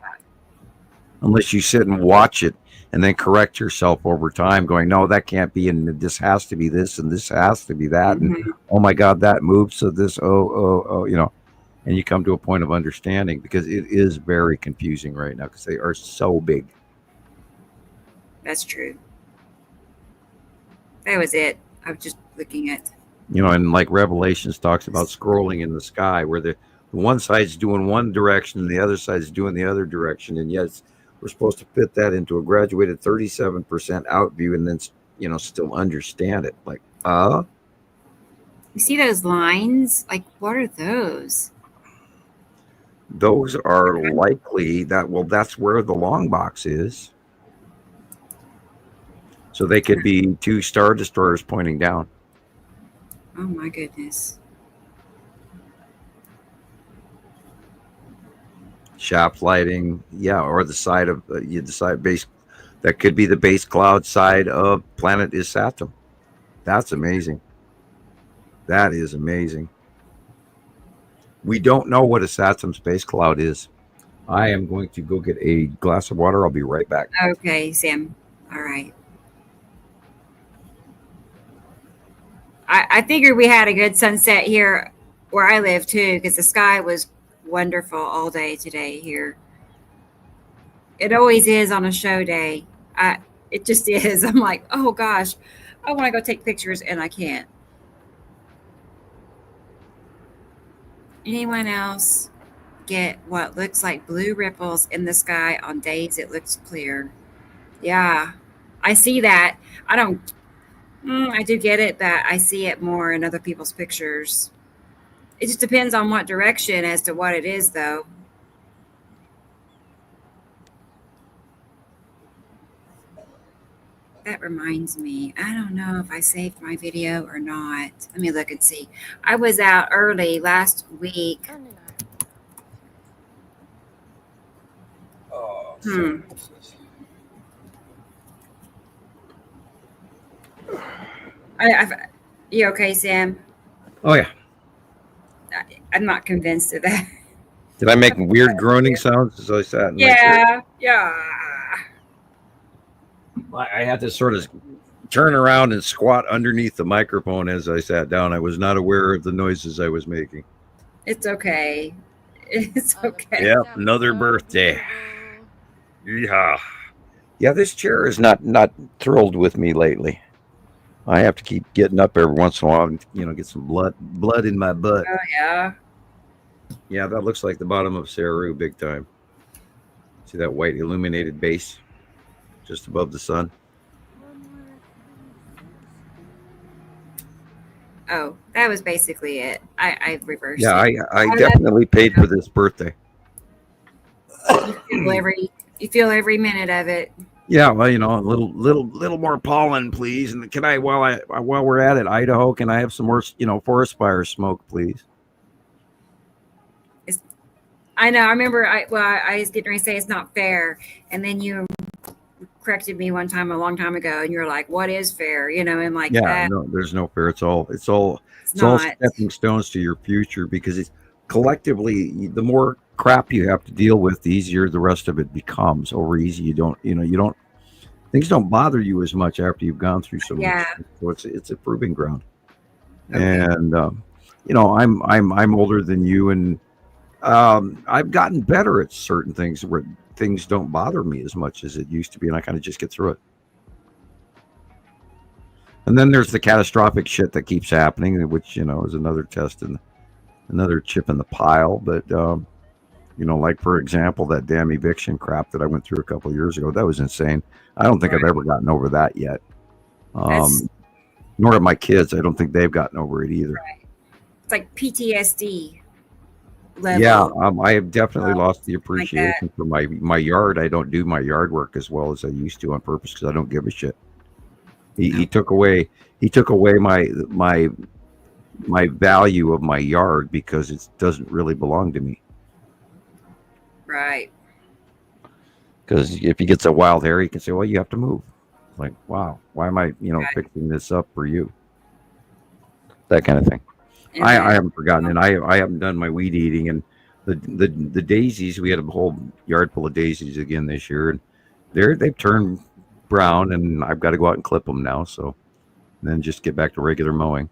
Unless you sit and watch it and then correct yourself over time, going, no, that can't be, and this has to be this, and this has to be that, and oh my God, that moves, so this, and you come to a point of understanding, because it is very confusing right now because they are so big. That's true. That was it. I was just looking at. And like Revelations talks about scrolling in the sky, where the one side's doing one direction and the other side's doing the other direction, and yes, we're supposed to fit that into a graduated 37% out view, and then still understand it. Like, you see those lines? Like, what are those? Those are likely that's where the long box is. So they could be two Star Destroyers pointing down. Oh my goodness. Shaft lighting, or the side of base. That could be the base cloud side of planet is Saturn. That's amazing. That is amazing. We don't know what a Saturn space cloud is. I am going to go get a glass of water. I'll be right back. Okay, Sam. All right. I figured we had a good sunset here where I live too, because the sky was wonderful all day today here. It always is on a show day. It just is. I'm like, oh gosh, I want to go take pictures and I can't. Anyone else get what looks like blue ripples in the sky on days it looks clear? Yeah, I see that. I do get it, but I see it more in other people's pictures. It just depends on what direction as to what it is, though. That reminds me, I don't know if I saved my video or not. Let me look and see. I was out early last week. You okay, Sam? Oh, yeah. I'm not convinced of that. Did I make weird groaning sounds as I sat in my chair? Yeah. I had to sort of turn around and squat underneath the microphone as I sat down. I was not aware of the noises I was making. It's okay. It's okay. Yep, another birthday. Yeah. Yeah, this chair is not thrilled with me lately. I have to keep getting up every once in a while and, get some blood in my butt. Oh, yeah. Yeah, that looks like the bottom of Saru big time. See that white illuminated base just above the sun? Oh, that was basically it. I reversed Yeah, it. I definitely paid for this birthday. You feel every minute of it. Yeah, well, a little more pollen, please. And can I, while we're at it, Idaho, can I have some more, forest fire smoke, please? I know. I remember. I was getting ready to say it's not fair, and then you corrected me one time a long time ago, and you're like, "What is fair?" And like Yeah, that. no, there's no fair. It's all stepping stones to your future, because it's collectively, the more crap you have to deal with, the easier the rest of it becomes. Over easy, things don't bother you as much after you've gone through so much. So it's a proving ground. Okay. And I'm older than you, and I've gotten better at certain things where things don't bother me as much as it used to be, and I kind of just get through it. And then there's the catastrophic shit that keeps happening, which is another test and another chip in the pile. But like, for example, that damn eviction crap that I went through a couple of years ago, that was insane. I don't think I've ever gotten over that yet. Nor have my kids. I don't think they've gotten over it either. Right. It's like PTSD level. Yeah, I have definitely lost the appreciation for my yard. I don't do my yard work as well as I used to on purpose, because I don't give a shit. He took away my value of my yard because it doesn't really belong to me. Right. Because if he gets a wild hair, he can say, "Well, you have to move." It's like, wow, why am I, fixing this up for you? That kind of thing. Okay. I haven't forgotten, and I haven't done my weed eating, and the daisies. We had a whole yard full of daisies again this year, and they've turned brown, and I've got to go out and clip them now. So then just get back to regular mowing.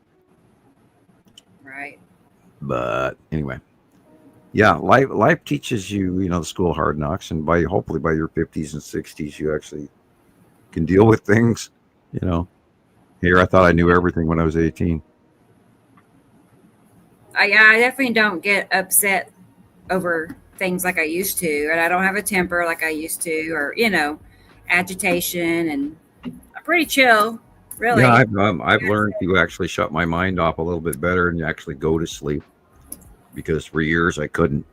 Right. But anyway. Yeah, life teaches you, the school of hard knocks, and hopefully by your 50s and 60s, you actually can deal with things. Here I thought I knew everything when I was 18. I definitely don't get upset over things like I used to, and I don't have a temper like I used to, or agitation, and I'm pretty chill, really. Yeah, I've learned to actually shut my mind off a little bit better and actually go to sleep. Because for years I couldn't.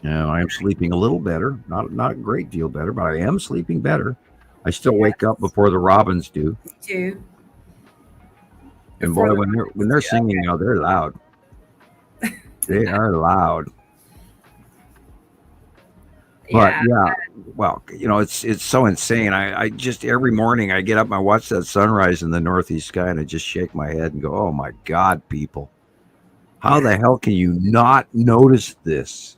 I am sleeping a little better, not a great deal better, but I am sleeping better. I still wake up before the robins do. Me too. And boy, when they're singing now, they're loud. They are loud. But yeah, well, it's so insane. I just every morning I get up and I watch that sunrise in the northeast sky, and I just shake my head and go, "Oh my God, people. How the hell can you not notice this?"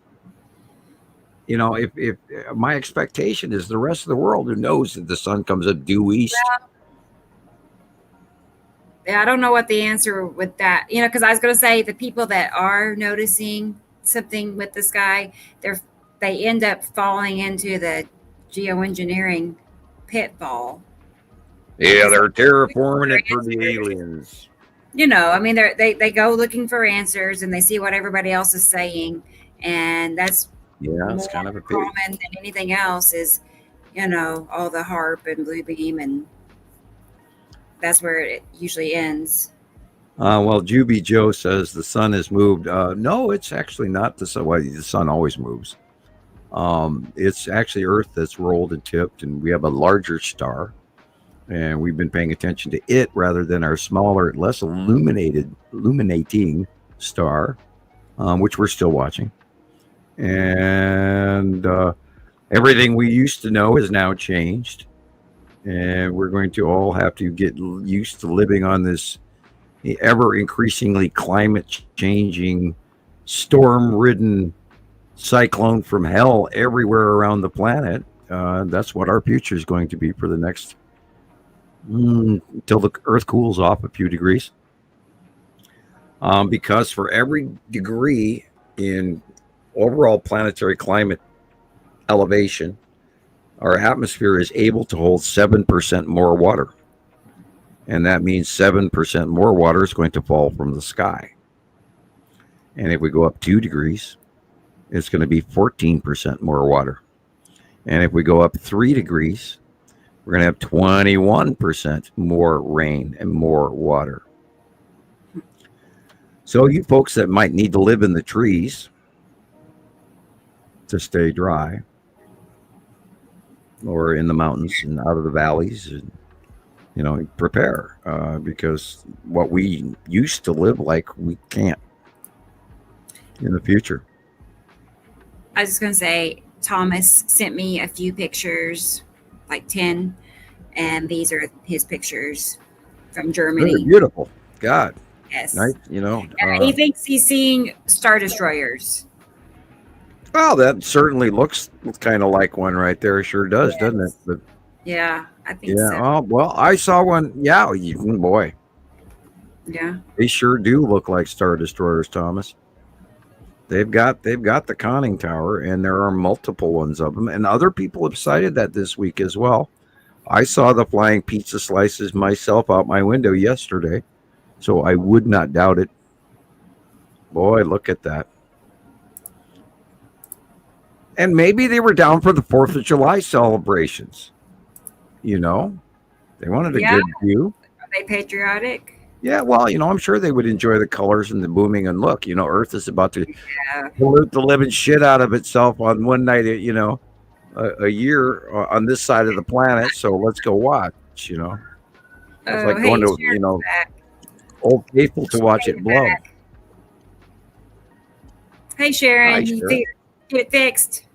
If my expectation is the rest of the world who knows that the sun comes up due east. Yeah, I don't know what the answer with that, because I was going to say the people that are noticing something with the sky, they end up falling into the geoengineering pitfall. Yeah, they're terraforming it for the aliens. They go looking for answers, and they see what everybody else is saying, and that's it's kind of a common than anything else. Is all the HARP and blue beam, and that's where it usually ends. Well, Juby Joe says the sun has moved. No, it's actually not the sun. Well, the sun always moves. It's actually Earth that's rolled and tipped, and we have a larger star. And we've been paying attention to it rather than our smaller, less illuminating star, which we're still watching. And everything we used to know has now changed. And we're going to all have to get used to living on this ever increasingly climate changing, storm ridden cyclone from hell everywhere around the planet. That's what our future is going to be for the next until the Earth cools off a few degrees. Because for every degree in overall planetary climate elevation, our atmosphere is able to hold 7% more water. And that means 7% more water is going to fall from the sky. And if we go up 2 degrees, it's going to be 14% more water. And if we go up 3 degrees, we're going to have 21% more rain and more water. So you folks that might need to live in the trees to stay dry, or in the mountains and out of the valleys, and, prepare, because what we used to live like, we can't in the future. I was just going to say, Thomas sent me a few pictures, like 10, and these are his pictures from Germany. They're beautiful. God. Yes. Nice, he thinks he's seeing Star Destroyers. Well, that certainly looks kind of like one right there. Sure does, doesn't it? But, yeah, I think yeah. so. Oh, well, I saw one. Yeah, boy. Yeah. They sure do look like Star Destroyers, Thomas. They've got the conning tower, and there are multiple ones of them. And other people have cited that this week as well. I saw the flying pizza slices myself out my window yesterday, so I would not doubt it. Boy, look at that. And maybe they were down for the 4th of July celebrations. They wanted a good view. Are they patriotic? Yeah, well, I'm sure they would enjoy the colors and the booming. And look, Earth is about to pollute the living shit out of itself on one night, a year on this side of the planet. So let's go watch, It's like going to, Old Faithful to watch it blow. Hey, Sharon. Hi, You Sharon. get it fixed?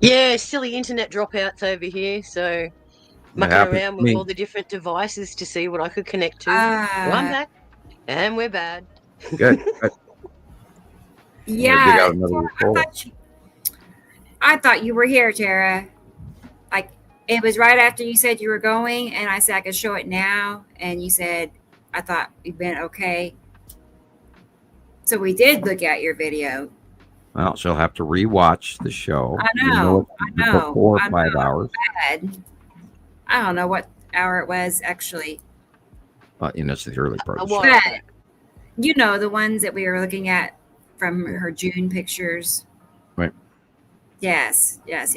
Yeah, silly internet dropouts over here. So mucking around with all the different devices to see what I could connect to. Well, I'm back, and we're bad. Good. Yeah. I thought you were here, Tara. Like, it was right after you said you were going, and I said I could show it now, and you said, I thought we've been okay. So we did look at your video. Well, she'll have to rewatch the show. I know. Before 5 hours. Bad. I don't know what hour it was, actually. It's the early part of the show. But, the ones that we were looking at from her June pictures. Right. Yes. Yep.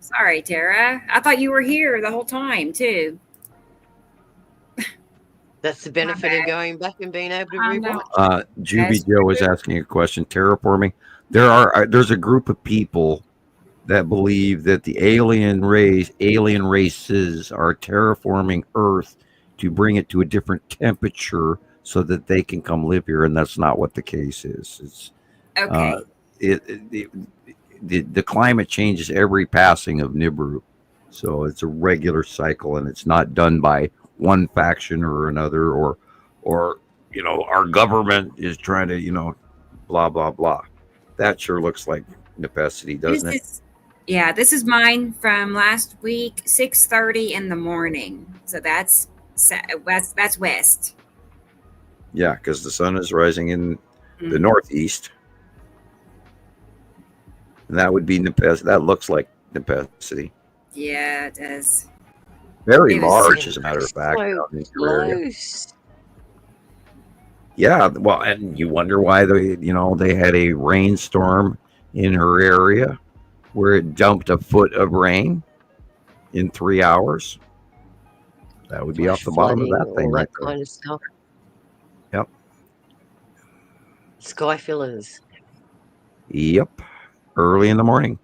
Sorry, Tara. I thought you were here the whole time, too. That's the benefit of going back and being able to rewatch. Juby Joe was asking a question. Terraforming. There's a group of people that believe that the alien races are terraforming Earth to bring it to a different temperature so that they can come live here, and that's not what the case is. It's okay. The climate changes every passing of Nibiru, so it's a regular cycle, and it's not done by one faction or another, or our government is trying to blah blah blah. That sure looks like necessity, doesn't it? Yeah, this is mine from last week, 6:30 in the morning. So that's west. Yeah, because the sun is rising in the northeast. And that would be necessity. That looks like necessity. Yeah, it does. Very large, as a matter of fact. Yeah, well, and you wonder why they had a rainstorm in her area where it dumped a foot of rain in 3 hours. That would be off the bottom of that thing right there. Kind of stuff. Yep. Sky fillers. Yep. Early in the morning.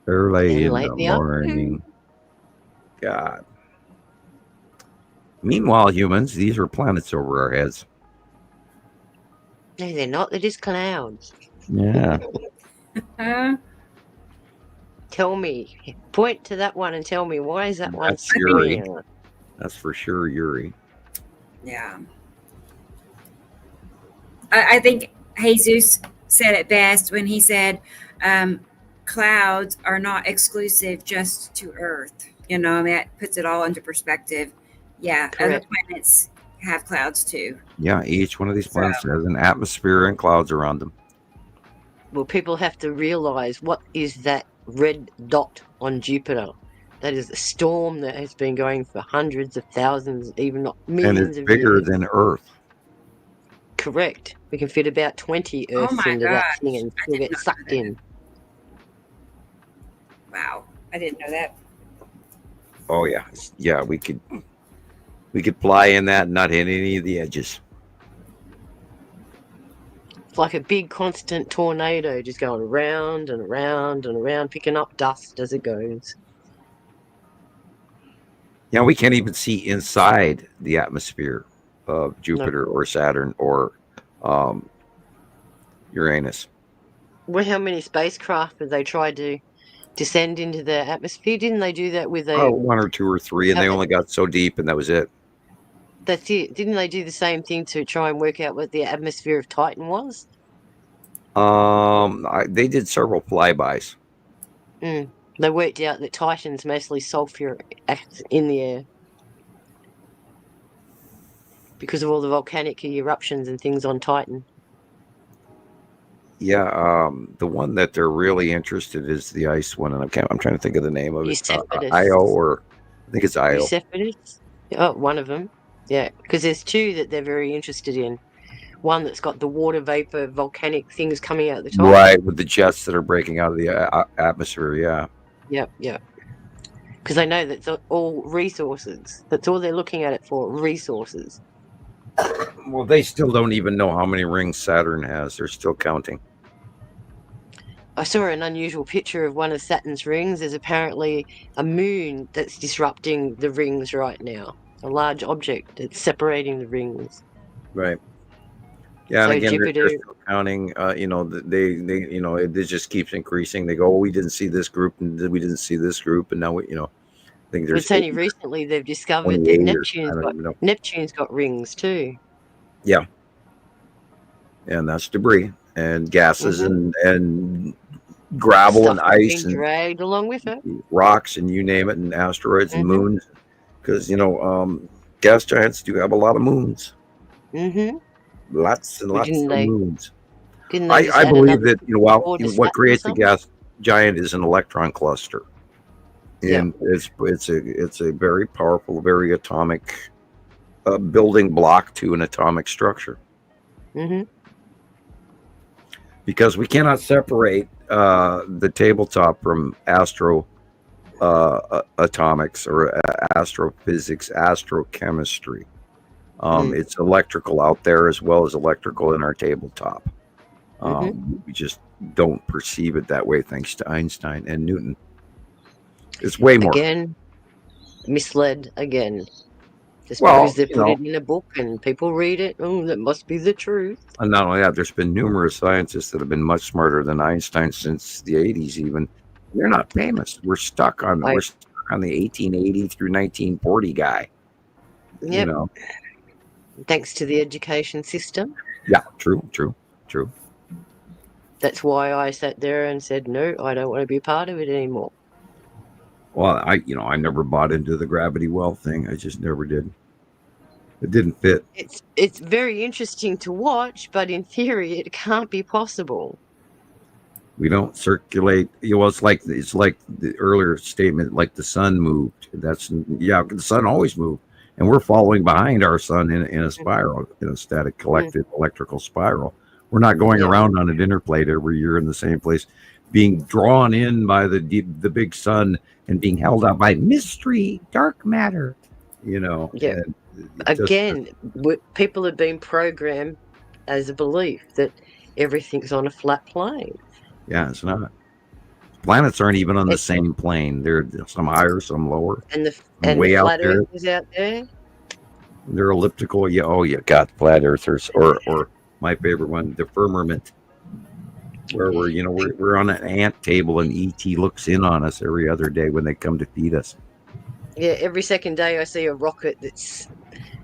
Early in late the morning. God. Meanwhile, humans, these are planets over our heads. No, they're not. They're just clouds. Yeah. Tell me. Point to that one and tell me, why is that one? That's Yuri. That's for sure, Yuri. Yeah. I think Jesus said it best when he said, clouds are not exclusive just to Earth. You know, I mean, that puts it all into perspective. Yeah, Correct. other planets have clouds too. Yeah, each one of these planets has an atmosphere and clouds around them. Well, people have to realize what is that red dot on Jupiter. That is a storm that has been going for hundreds of thousands, even not millions And it's of bigger years. than Earth. Correct. We can fit about 20 Earths my into that gosh. thing and I still did get not sucked know that. in. Wow, I didn't know that. Oh yeah, yeah. We could fly in that and not hit any of the edges. It's like a big constant tornado just going around and around and around, picking up dust as it goes. Yeah, we can't even see inside the atmosphere of Jupiter or Saturn or Uranus. Well, how many spacecraft have they tried to descend into the atmosphere? Didn't they do that with Oh, one or two or three, and they Uh, only got so deep, and that was it. That's it. Didn't they do the same thing to try and work out what the atmosphere of Titan was? They did several flybys. They worked out that Titan's mostly sulfur in the air because of all the volcanic eruptions and things on Titan. Yeah, the one that they're really interested is the ice one, and I'm trying to think of the name of it. Eusephidus. Io, or I think it's Io. Eusephidus? Oh, one of them. Yeah, because there's two that they're very interested in. One that's got the water vapor volcanic things coming out the top. Right, with the jets that are breaking out of the atmosphere. Yeah. Yep. Because they know that's all resources. That's all they're looking at it for, resources. Well, they still don't even know how many rings Saturn has. They're still counting. I saw an unusual picture of one of Saturn's rings. There's apparently a moon that's disrupting the rings right now. A large object that's separating the rings. Right. Yeah, So and again, Jupiter, they're still counting. It just keeps increasing. They go, oh, we didn't see this group, and we didn't see this group, and now we, I think there's. it's only recently they've discovered that Neptune's got rings too. Yeah. And that's debris and gases and gravel Stuff and that's ice being and dragged along with it. rocks and you name it, and asteroids and moons, because gas giants do have a lot of moons. Lots and lots of moons. I believe that what creates a gas giant is an electron cluster, and it's a very powerful, very atomic building block to an atomic structure. Because we cannot separate the tabletop from atomics or astrophysics, astrochemistry. It's electrical out there as well as electrical in our tabletop. We just don't perceive it that way thanks to Einstein and Newton. It's way more. Again, misled again. Just because they put it in a book and people read it, that must be the truth. And not only that, there's been numerous scientists that have been much smarter than Einstein since the 80s even. They're not famous. We're stuck on the 1880 through 1940 guy. Yep. Thanks to the education system. Yeah, true. That's why I sat there and said, no, I don't want to be part of it anymore. Well, I never bought into the gravity well thing. I just never did. It didn't fit. It's very interesting to watch, but in theory, it can't be possible. We don't circulate. It's like the earlier statement, like the sun moved. The sun always moved, and we're following behind our sun in a spiral, in a static collective electrical spiral. We're not going around on a dinner plate every year in the same place, being drawn in by the big sun and being held up by mystery, dark matter. Yeah. Again, people have been programmed as a belief that everything's on a flat plane. Yeah, it's not. Planets aren't even on the same plane. They're some higher, some lower. And the way flat out there. earth is out there. They're elliptical. Yeah. Oh, you got flat earthers, or my favorite one, the firmament, where we're on an ant table and ET looks in on us every other day when they come to feed us. Yeah, every second day I see a rocket that's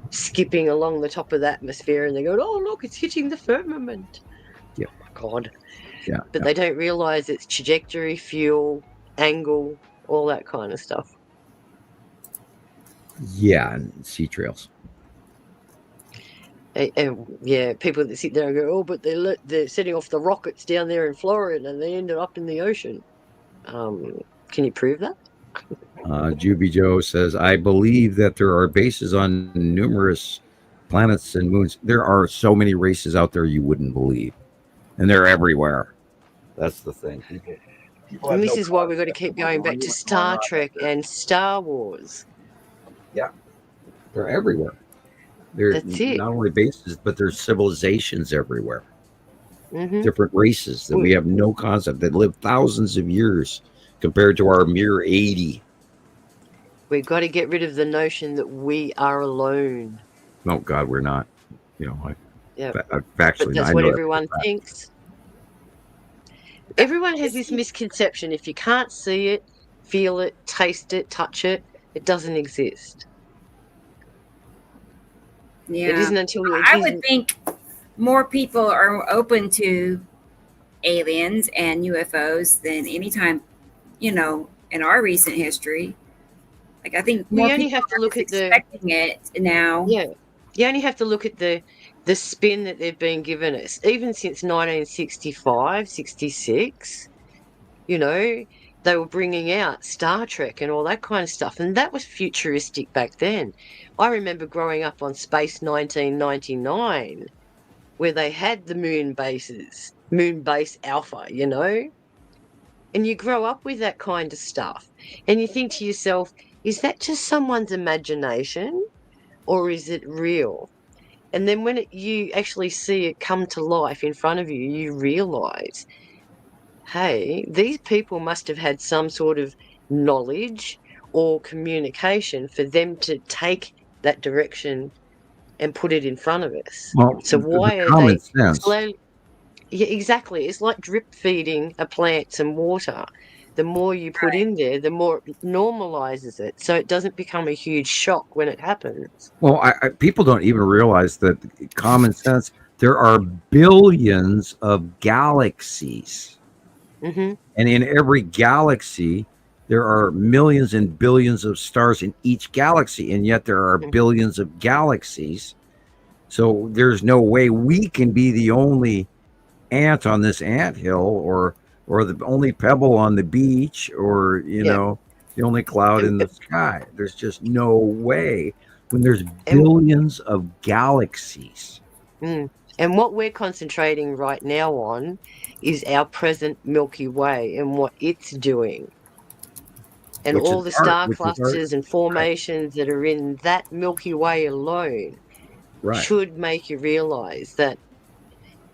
skipping along the top of the atmosphere, and they go, "Oh, look, it's hitting the firmament." Yeah. God. Yeah. But they don't realize it's trajectory, fuel, angle, all that kind of stuff. Yeah, and sea trails. And yeah, people that sit there and go, oh, but they're setting off the rockets down there in Florida and they ended up in the ocean. Can you prove that? Juby Joe says, I believe that there are bases on numerous planets and moons. There are so many races out there you wouldn't believe. And they're everywhere. That's the thing. And this is why we've got to keep going back to Star Trek and Star Wars. Yeah. They're everywhere. They're That's it. not only bases, but there's civilizations everywhere. Mm-hmm. Different races that we have no concept that live thousands of years compared to our mere 80. We've got to get rid of the notion that we are alone. No, God, we're not. You know, But that's what everyone thinks. Everyone has this misconception. If you can't see it, feel it, taste it, touch it, it doesn't exist. Yeah. It isn't until I would think more people are open to aliens and UFOs than any time, in our recent history. Like, I think more we only people have to look at expecting it now. Yeah. You only have to look at the spin that they've been given us. Even since 1965, 66, they were bringing out Star Trek and all that kind of stuff. And that was futuristic back then. I remember growing up on Space 1999, where they had the moon bases, Moon Base Alpha, And you grow up with that kind of stuff. And you think to yourself, is that just someone's imagination or is it real? And then when you actually see it come to life in front of you, you realise, hey, these people must have had some sort of knowledge or communication for them to take that direction and put it in front of us. Well, so why are common they sense. slowly? Yeah, exactly. It's like drip feeding a plant some water. The more you put in there, the more it normalizes it, so it doesn't become a huge shock when it happens. Well, people don't even realize that common sense. There are billions of galaxies, Mm-hmm. and in every galaxy, there are millions and billions of stars in each galaxy, and yet there are billions of galaxies. So there's no way we can be the only ant on this anthill, or the only pebble on the beach, or the only cloud in the sky. There's just no way when there's billions of galaxies. And what we're concentrating right now on is our present Milky Way and what it's doing. And all the star clusters and formations that are in that Milky Way alone should make you realize that.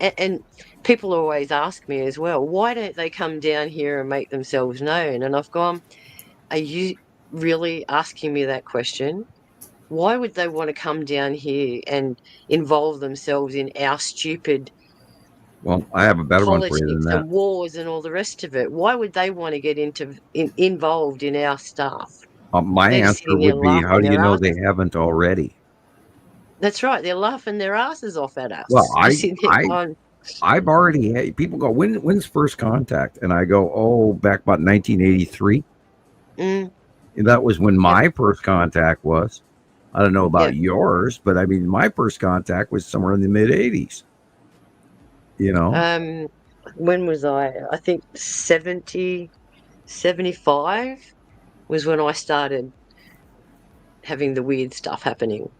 And people always ask me as well, why don't they come down here and make themselves known? And I've gone, are you really asking me that question? Why would they want to come down here and involve themselves in our stupid Well, I have a better one for politics you than that. and wars and all the rest of it? Why would they want to get involved in our stuff? My They're answer sitting there would be, how do laughing you their know asses they haven't already? That's right. They're laughing their asses off at us. Well, They're I've already had people go, when's first contact? And I go, back about 1983. That was when my first contact was. I don't know about yours, but I mean, my first contact was somewhere in the mid 80s. When was I? I think 70, 75 was when I started having the weird stuff happening.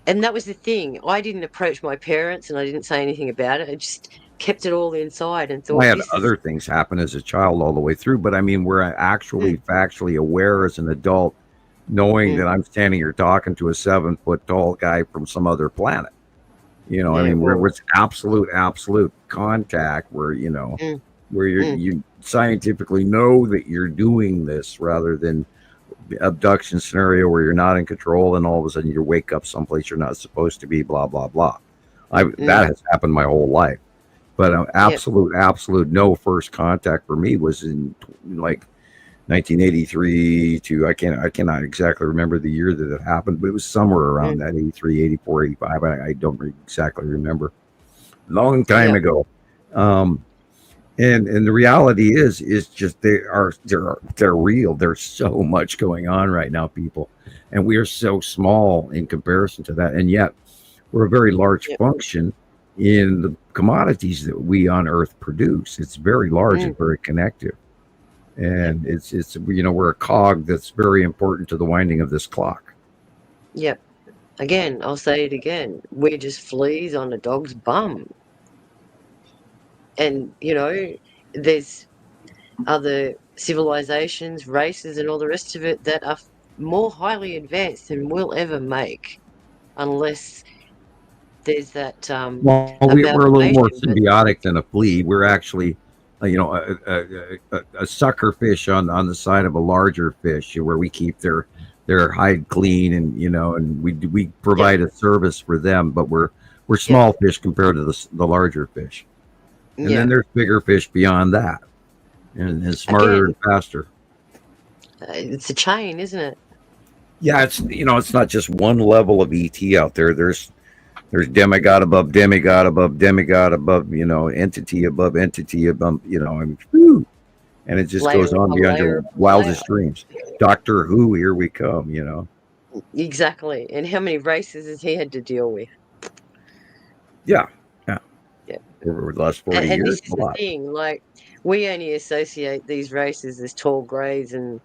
And that was the thing. I didn't approach my parents and I didn't say anything about it. I just kept it all inside and thought. I had other things happen as a child all the way through, but I mean, we're actually factually aware as an adult, knowing that I'm standing here talking to a 7-foot tall guy from some other planet. I mean, where it's absolute contact, where where you scientifically know that you're doing this, rather than abduction scenario where you're not in control and all of a sudden you wake up someplace you're not supposed to be, blah blah blah. That has happened my whole life, but absolute no first contact for me was in like 1983 to I cannot exactly remember the year that it happened, but it was somewhere around that 83, 84, 85. I don't exactly remember. Long time ago. And the reality is just they're real. There's so much going on right now, people, and we are so small in comparison to that, and yet we're a very large function in the commodities that we on Earth produce. It's very large and very connected, and it's we're a cog that's very important to the winding of this clock. Yep. Again, I'll say it again. We're just fleas on a dog's bum. And, there's other civilizations, races, and all the rest of it that are more highly advanced than we'll ever make, unless there's that. Well, we're a little more symbiotic than a flea. We're actually, a sucker fish on the side of a larger fish, where we keep their hide clean, and and we provide a service for them. But we're small fish compared to the larger fish. And then there's bigger fish beyond that, and smarter and faster. It's a chain, isn't it? Yeah, it's not just one level of ET out there. There's demigod above demigod above demigod above, entity above entity above, and it just goes on beyond your wildest dreams. Doctor Who, here we come, Exactly. And how many races has he had to deal with? Yeah. Over the last 40 years. And this is the thing, we only associate these races as tall greys and,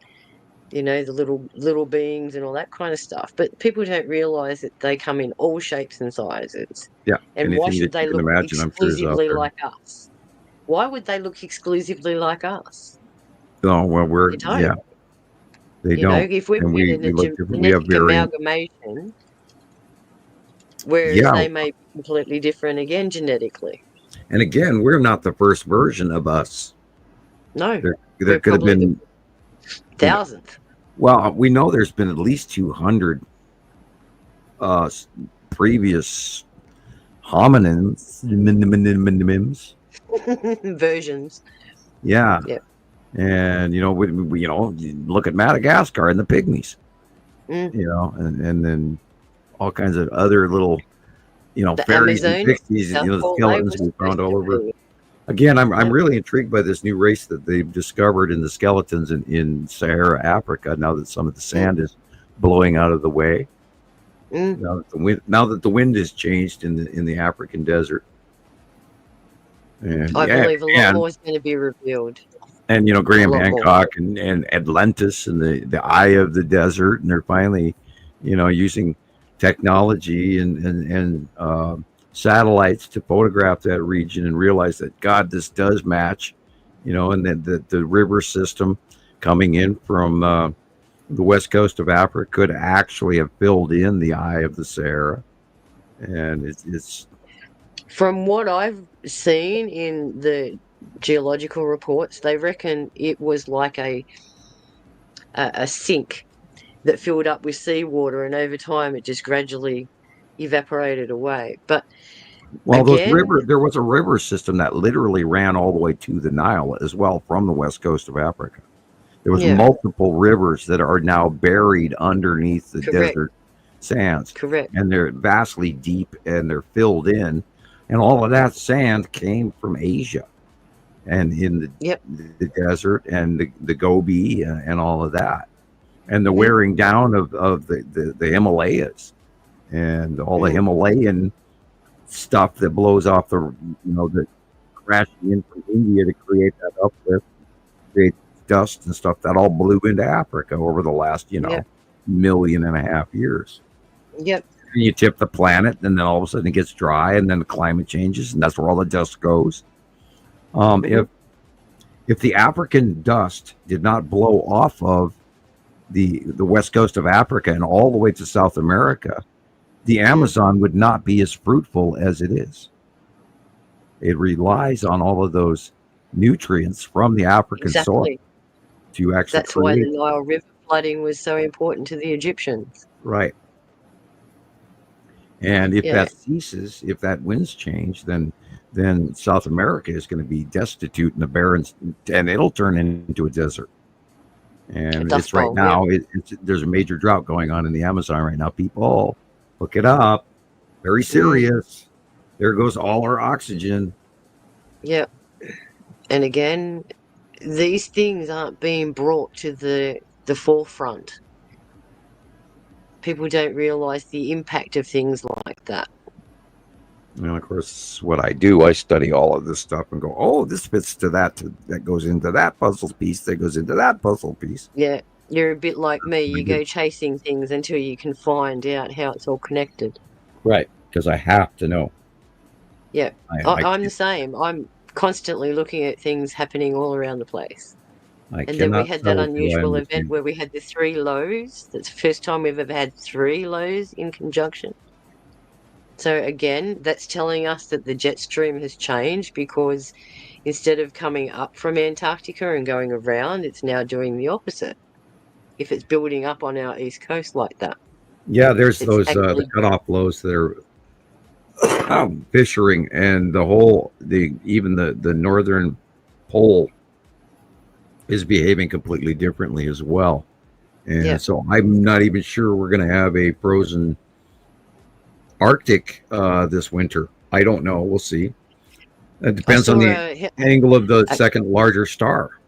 the little beings and all that kind of stuff. But people don't realise that they come in all shapes and sizes. Yeah. And why should they look exclusively like us? Why would they look exclusively like us? Oh, well, they don't. If we get in a genetic amalgamation, whereas they may be completely different again genetically. And again, we're not the first version of us. No. There could have been thousandth. Well, we know there's been at least 200 previous hominins versions. Yeah. And we look at Madagascar and the pygmies. And then all kinds of other little fairies and pixies, the skeletons we found all over. Again, I'm really intrigued by this new race that they've discovered in the skeletons in Sahara Africa. Now that some of the sand is blowing out of the way, now that the wind has changed in the African desert, and I believe a lot more is going to be revealed. And Graham Hancock and Atlantis and the eye of the desert, and they're finally, using technology and satellites to photograph that region and realize that this does match, and that the river system coming in from the west coast of Africa could actually have filled in the eye of the Sahara. And it's from what I've seen in the geological reports, they reckon it was like a sink that filled up with seawater, and over time it just gradually evaporated away. But there was a river system that literally ran all the way to the Nile as well from the west coast of Africa. There was multiple rivers that are now buried underneath the desert sands. Correct. And they're vastly deep and they're filled in, and all of that sand came from Asia and in the desert and the Gobi and all of that. And the wearing down of the Himalayas and all the Himalayan stuff that blows off the crashing in from India to create that uplift, create dust and stuff that all blew into Africa over the last 1.5 million years. Yep. And you tip the planet, and then all of a sudden it gets dry, and then the climate changes, and that's where all the dust goes. If the African dust did not blow off of the west coast of Africa and all the way to South America, the Amazon would not be as fruitful as it is. It relies on all of those nutrients from the African soil to actually That's why the Nile River flooding was so important to the Egyptians. Right. And if that ceases, if that winds change, then South America is going to be destitute and a barren, and it'll turn into a desert. And it's right now, there's a major drought going on in the Amazon right now. People, look it up. Very serious. There goes all our oxygen. Yep. And again, these things aren't being brought to the forefront. People don't realize the impact of things like that. And of course, what I do, I study all of this stuff and go, oh, this fits to that. That goes into that puzzle piece. That goes into that puzzle piece. Yeah, you're a bit like me. You go chasing things until you can find out how it's all connected. Right, because I have to know. Yeah, I'm the same. I'm constantly looking at things happening all around the place. And then we had that unusual event where we had the 3 lows. That's the first time we've ever had 3 lows in conjunction. So again, that's telling us that the jet stream has changed, because instead of coming up from Antarctica and going around, it's now doing the opposite. If it's building up on our east coast like that. Yeah, there's those the cutoff lows that are fissuring, and even the northern pole is behaving completely differently as well. And so I'm not even sure we're going to have a frozen Arctic this winter. I don't know. We'll see. It depends on the angle of the second larger star.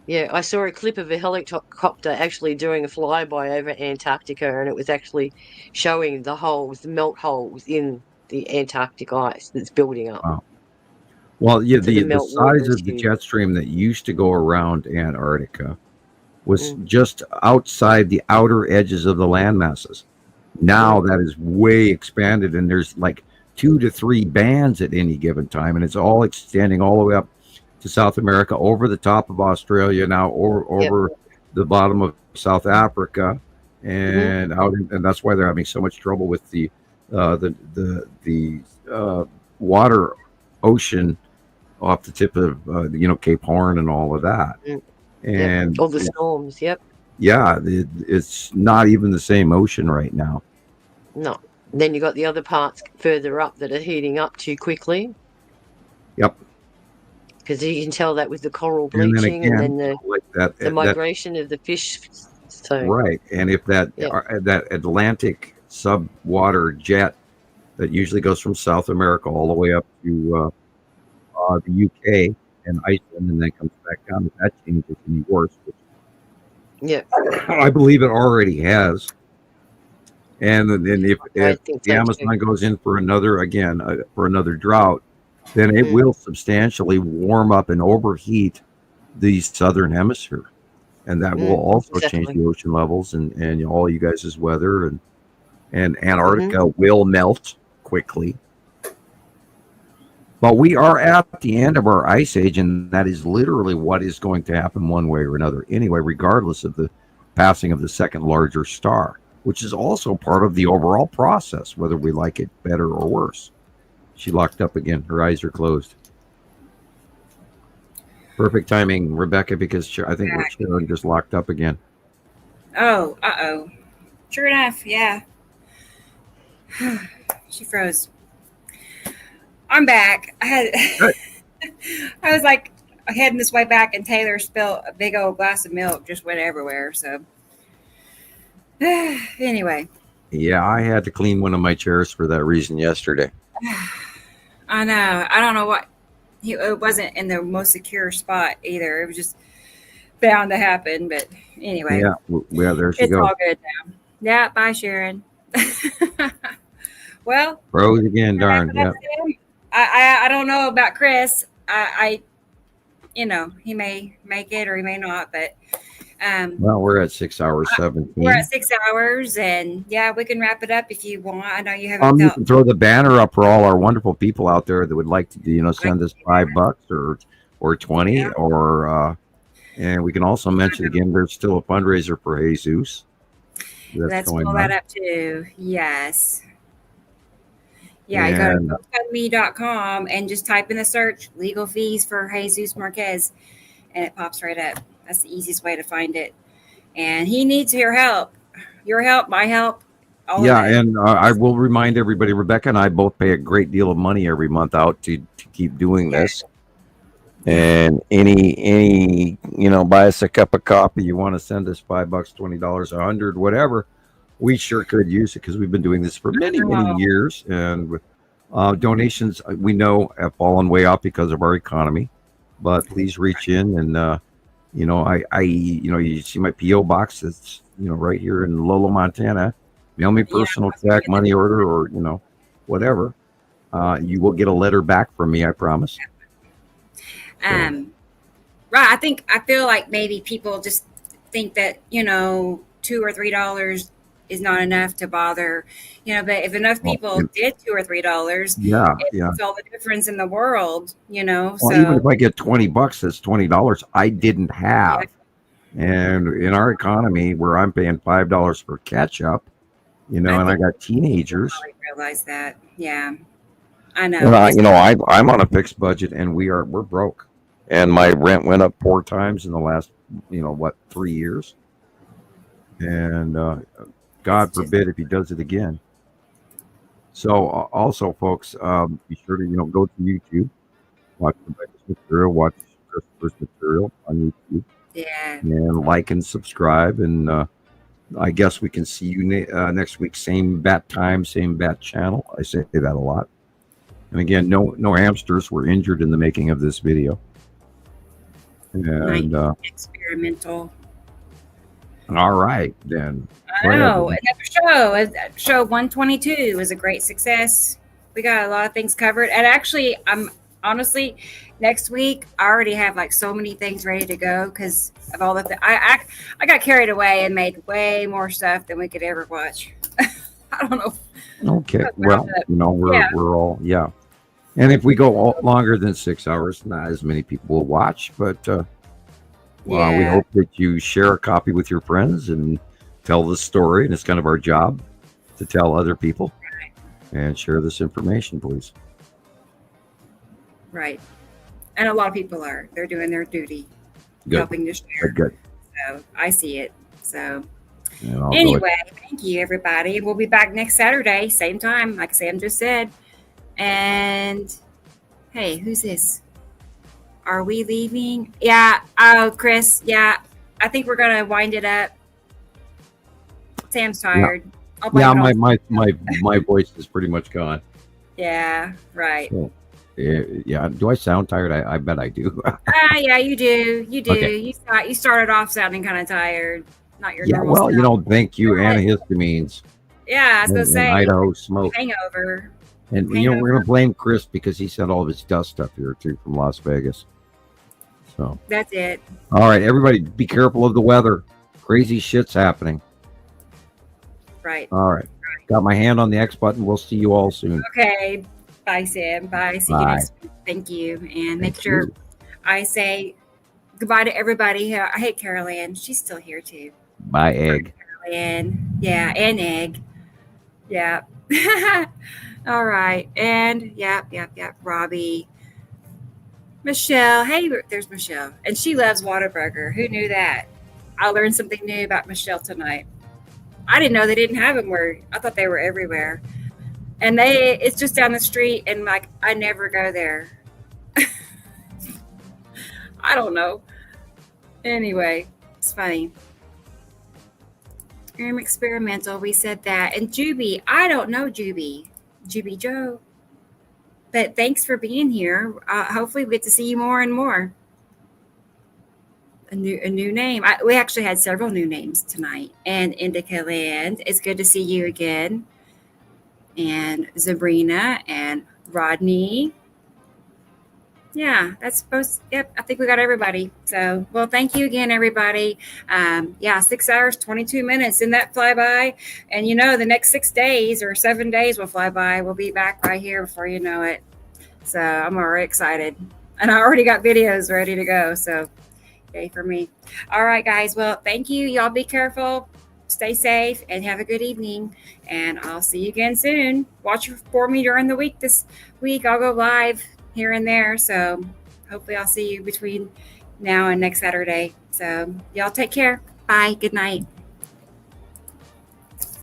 Yeah, I saw a clip of a helicopter actually doing a flyby over Antarctica, and it was actually showing the holes, the melt holes in the Antarctic ice that's building up. Wow. Well, yeah, the size of the jet stream that used to go around Antarctica was just outside the outer edges of the land masses. Now that is way expanded, and there's like 2 to 3 bands at any given time, and it's all extending all the way up to South America, over the top of Australia, now over the bottom of South Africa, and and that's why they're having so much trouble with the water ocean off the tip of Cape Horn and all of that, and all the storms. Yeah, it's not even the same ocean right now. No. Then you got the other parts further up that are heating up too quickly. Yep. Because you can tell that with the coral bleaching, and then the migration of the fish. So right, and if that Atlantic subwater jet that usually goes from South America all the way up to the UK and Iceland, and then comes back down, if that changes any worse. I believe it already has. And then if the Amazon goes in for another drought, then it will substantially warm up and overheat the southern hemisphere, and that will also change the ocean levels and all you guys' weather, and Antarctica will melt quickly. But we are at the end of our ice age, and that is literally what is going to happen one way or another anyway, regardless of the passing of the second larger star, which is also part of the overall process, whether we like it better or worse. She locked up again. Her eyes are closed. Perfect timing, Rebecca, because I think Sharon just locked up again. Oh, sure enough, yeah. She froze. I'm back. I was like heading this way back, and Taylor spilled a big old glass of milk, just went everywhere. So anyway. Yeah, I had to clean one of my chairs for that reason yesterday. I know. I don't know what. It wasn't in the most secure spot either. It was just bound to happen. But anyway. Yeah, there she goes. It's all good now. Yeah, bye, Sharon. Well. Froze again, darn. Yeah. I don't know about Chris. He may make it or he may not, but well, we're at 6 hours 17. We're at 6 hours, and we can wrap it up if you want. I know you haven't. You can throw the banner up for all our wonderful people out there that would like to, send us $5 or 20 and we can also mention again, there's still a fundraiser for Jesus. Let's pull that up too. Yes. Yeah, you go to GoFundMe.com and just type in the search legal fees for Jesus Marquez, and it pops right up. That's the easiest way to find it. And he needs your help, my help. And I will remind everybody, Rebecca and I both pay a great deal of money every month out to keep doing this. And any buy us a cup of coffee, you want to send us $5, $20, $100, whatever. We sure could use it because we've been doing this for many years, and Donations, we know, have fallen way off because of our economy, but please reach in and, you see my P.O. box. It's, right here in Lolo, Montana. Mail me personal check, money order, or, whatever. You will get a letter back from me, I promise. Right. I feel like maybe people just think that, $2 or $3 is not enough to bother, but if enough people did $2 or $3, it's all the difference in the world, Well, so even if I get $20, that's $20 I didn't have. And in our economy where I'm paying $5 for ketchup, and I got teenagers. I realize that. Yeah, I know. And I'm on a fixed budget and we're broke. And my rent went up 4 times in the last, 3 years. And God forbid if he does it again. So also, folks, be sure to go to YouTube, watch the material, watch Christopher's material on YouTube. Yeah. And like and subscribe. And I guess we can see you next week, same bat time, same bat channel. I say that a lot. And again, no hamsters were injured in the making of this video. And experimental. All right, then. I know. Another show 122 was a great success. We got a lot of things covered. And actually, I'm honestly, next week, I already have like so many things ready to go because of all the I got carried away and made way more stuff than we could ever watch. I don't know. Okay. Well, we're all, And if we go longer than 6 hours, not as many people will watch, but we hope that you share a copy with your friends and tell the story. And it's kind of our job to tell other people and share this information, please. Right. And a lot of people they're doing their duty, helping to share. Good. So I see it. So anyway, thank you, everybody. We'll be back next Saturday, same time, like Sam just said. And hey, who's this? Are we leaving? Yeah. Oh, Chris. Yeah. I think we're gonna wind it up. Sam's tired. My voice is pretty much gone. Yeah. Right. So, yeah. Do I sound tired? I bet I do. Yeah, you do. You do. Okay. You started off sounding kind of tired. Not your normal. Well, self. Thank you, antihistamines. Yeah, I was gonna say Idaho smoke. Hangover. And we're gonna blame Chris because he sent all of his dust up here too from Las Vegas. So that's it. All right, everybody, be careful of the weather. Crazy shit's happening. Right. All right. Got my hand on the X button. We'll see you all soon. Okay. Bye, Sam. Bye. See you next week. Thank you. And make sure I say goodbye to everybody. I hate Carol Ann. She's still here too. Bye, Egg. Carol Ann. Yeah, and Egg. Yeah. All right. And yep. Robbie. Michelle. Hey, there's Michelle. And she loves Whataburger. Who knew that? I learned something new about Michelle tonight. I didn't know they didn't have them I thought they were everywhere. And it's just down the street and like I never go there. I don't know. Anyway, it's funny. Experimental, we said that. And Juby, I don't know Juby Joe. But thanks for being here. Hopefully we get to see you more and more. A new name. We actually had several new names tonight. And Indica Land, it's good to see you again. And Sabrina and Rodney. Yeah, yep, I think we got everybody. So, well, thank you again, everybody. 6 hours, 22 minutes. Didn't that fly by? And the next 6 days or 7 days will fly by. We'll be back right here before you know it. So I'm already excited. And I already got videos ready to go. So yay for me. All right, guys. Well, thank you. Y'all be careful. Stay safe and have a good evening. And I'll see you again soon. Watch for me during the week this week. I'll go live here and there. So hopefully I'll see you between now and next Saturday. So y'all take care. Bye. Good night.